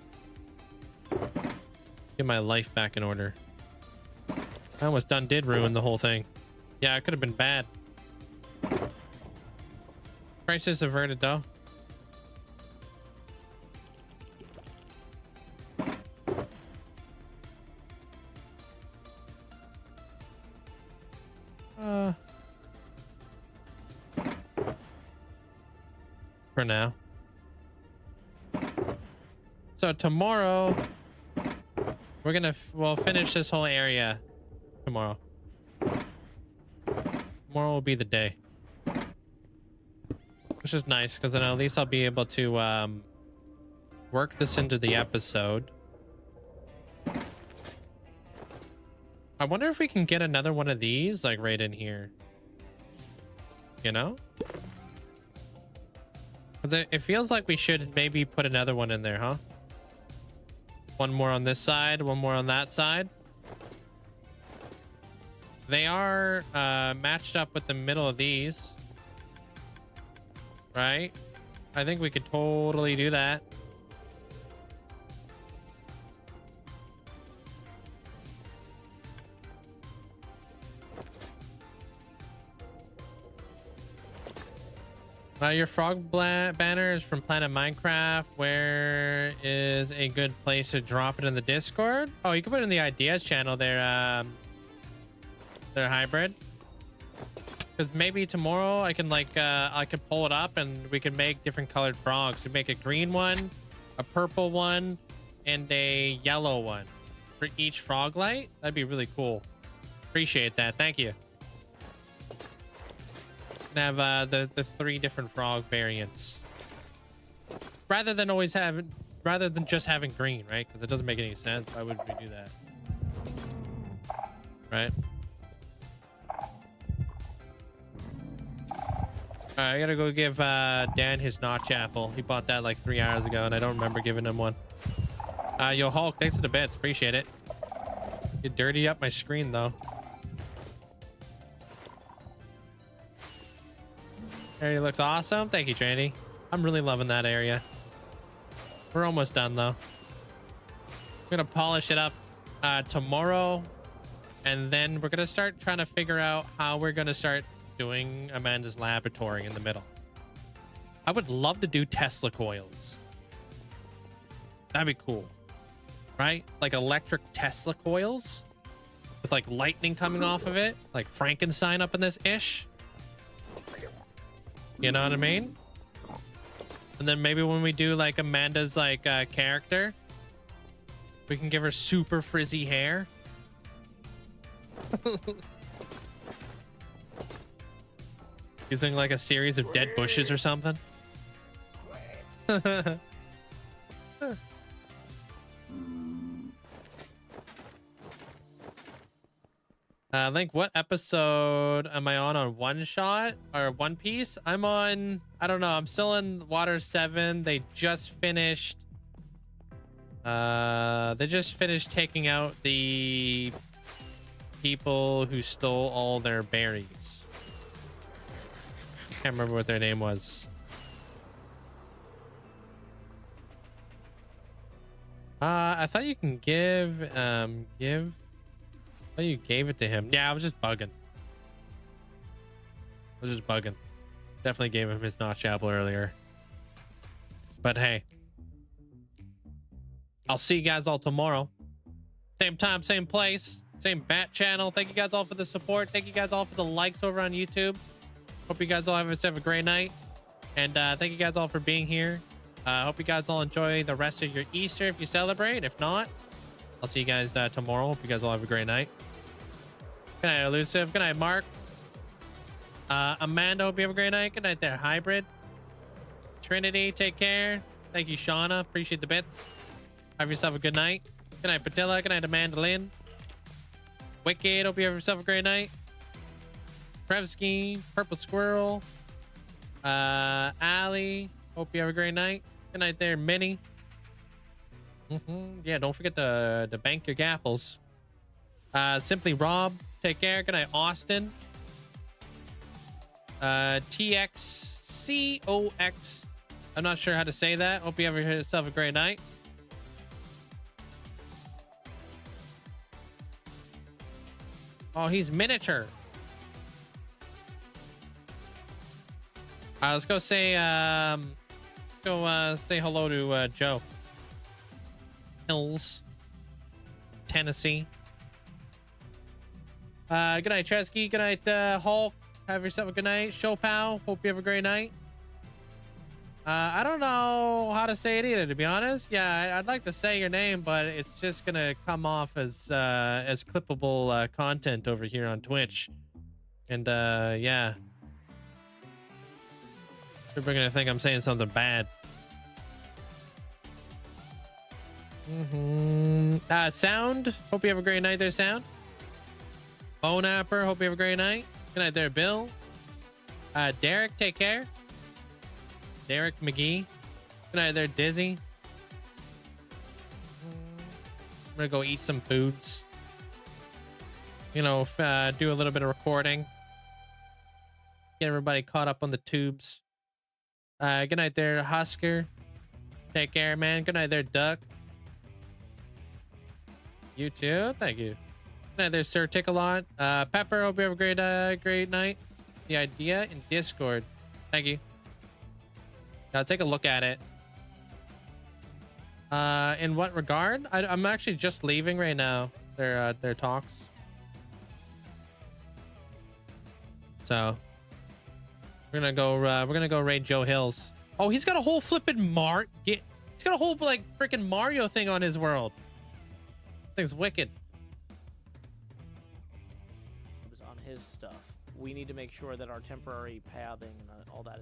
S1: Get my life back in order. I almost did ruin the whole thing. Yeah, it could have been bad. Crisis averted though. For now. So tomorrow we'll finish this whole area tomorrow. Tomorrow will be the day. Which is nice because then at least I'll be able to work this into the episode. I wonder if we can get another one of these like right in here. You know? It feels like we should maybe put another one in there, huh? One more on this side, one more on that side. They are matched up with the middle of these. Right? I think we could totally do that. Your frog banner is from Planet Minecraft. Where is a good place to drop it in the Discord? Oh, you can put it in the ideas channel there. They're hybrid. Because maybe tomorrow I can like I can pull it up and we can make different colored frogs. We make a green one, a purple one, and a yellow one for each frog light. That'd be really cool. Appreciate that. Thank you. Have the 3 different frog variants rather than just having green, right? Because it doesn't make any sense. Why would we do that? right? I gotta go give Dan his notch apple. He bought that like 3 hours ago, and I don't remember giving him one. Yo, Hulk, thanks for the bits. Appreciate it. You dirty up my screen, though. Area looks awesome. Thank you, Trinity. I'm really loving that area. We're almost done, though. We're gonna polish it up tomorrow, and then we're gonna start trying to figure out how we're gonna start doing Amanda's laboratory in the middle. I would love to do Tesla coils. That'd be cool, right? Like electric Tesla coils with like lightning coming off of it, like Frankenstein up in this ish. You know what I mean? And then maybe when we do like Amanda's like character, we can give her super frizzy hair. Using like a series of dead bushes or something. Link, what episode am I on One Shot or One Piece? I'm on, I don't know. I'm still in Water 7. They just finished taking out the people who stole all their berries. Can't remember what their name was. I thought you can give. I thought you gave it to him. Yeah, I was just bugging. Definitely gave him his notch apple earlier. But hey, I'll see you guys all tomorrow. Same time, same place, same bat channel. Thank you guys all for the support. Thank you guys all for the likes over on YouTube. Hope you guys all have a great night. And thank you guys all for being here. Hope you guys all enjoy the rest of your Easter if you celebrate. If not, I'll see you guys tomorrow. Hope you guys all have a great night. Good night, Elusive. Good night, Mark. Amanda, hope you have a great night. Good night there, Hybrid. Trinity, take care. Thank you, Shauna. Appreciate the bits. Have yourself a good night. Good night, Patilla. Good night, Amanda Lynn. Wicked, hope you have yourself a great night. Krevsky, Purple Squirrel. Allie, hope you have a great night. Good night there, Minnie. Yeah, don't forget to bank your gapples. Simply Rob, take care. Good night, Austin. TXCOX. I'm not sure how to say that. Hope you have yourself a great night. Oh, he's miniature. Let's go say say hello to Joe. Hills, Tennessee. Good night, Chesky. Good night, Hulk. Have yourself a good night. Showpow, hope you have a great night. I don't know how to say it either, to be honest. Yeah, I'd like to say your name, but it's just gonna come off as clippable content over here on Twitch. And yeah, people are gonna think I'm saying something bad. Sound, hope you have a great night there, Sound. Bone Apper, hope you have a great night. Good night there, Bill. Derek, take care. Derek McGee. Good night there, Dizzy. I'm gonna go eat some foods. You know, do a little bit of recording. Get everybody caught up on the tubes. Good night there, Husker. Take care, man. Good night there, Duck. You too. Thank you. Good night there, Sir Tickalot. Pepper, hope you have a great night. The idea in Discord. Thank you. Take a look at it. In what regard? I'm actually just leaving right now. Their talks. So we're gonna go raid Joe Hills. Oh, he's got a whole flippin' he's got a whole like freaking Mario thing on his world. Thing's wicked.
S4: On his stuff, we need to make sure that our temporary pathing and all that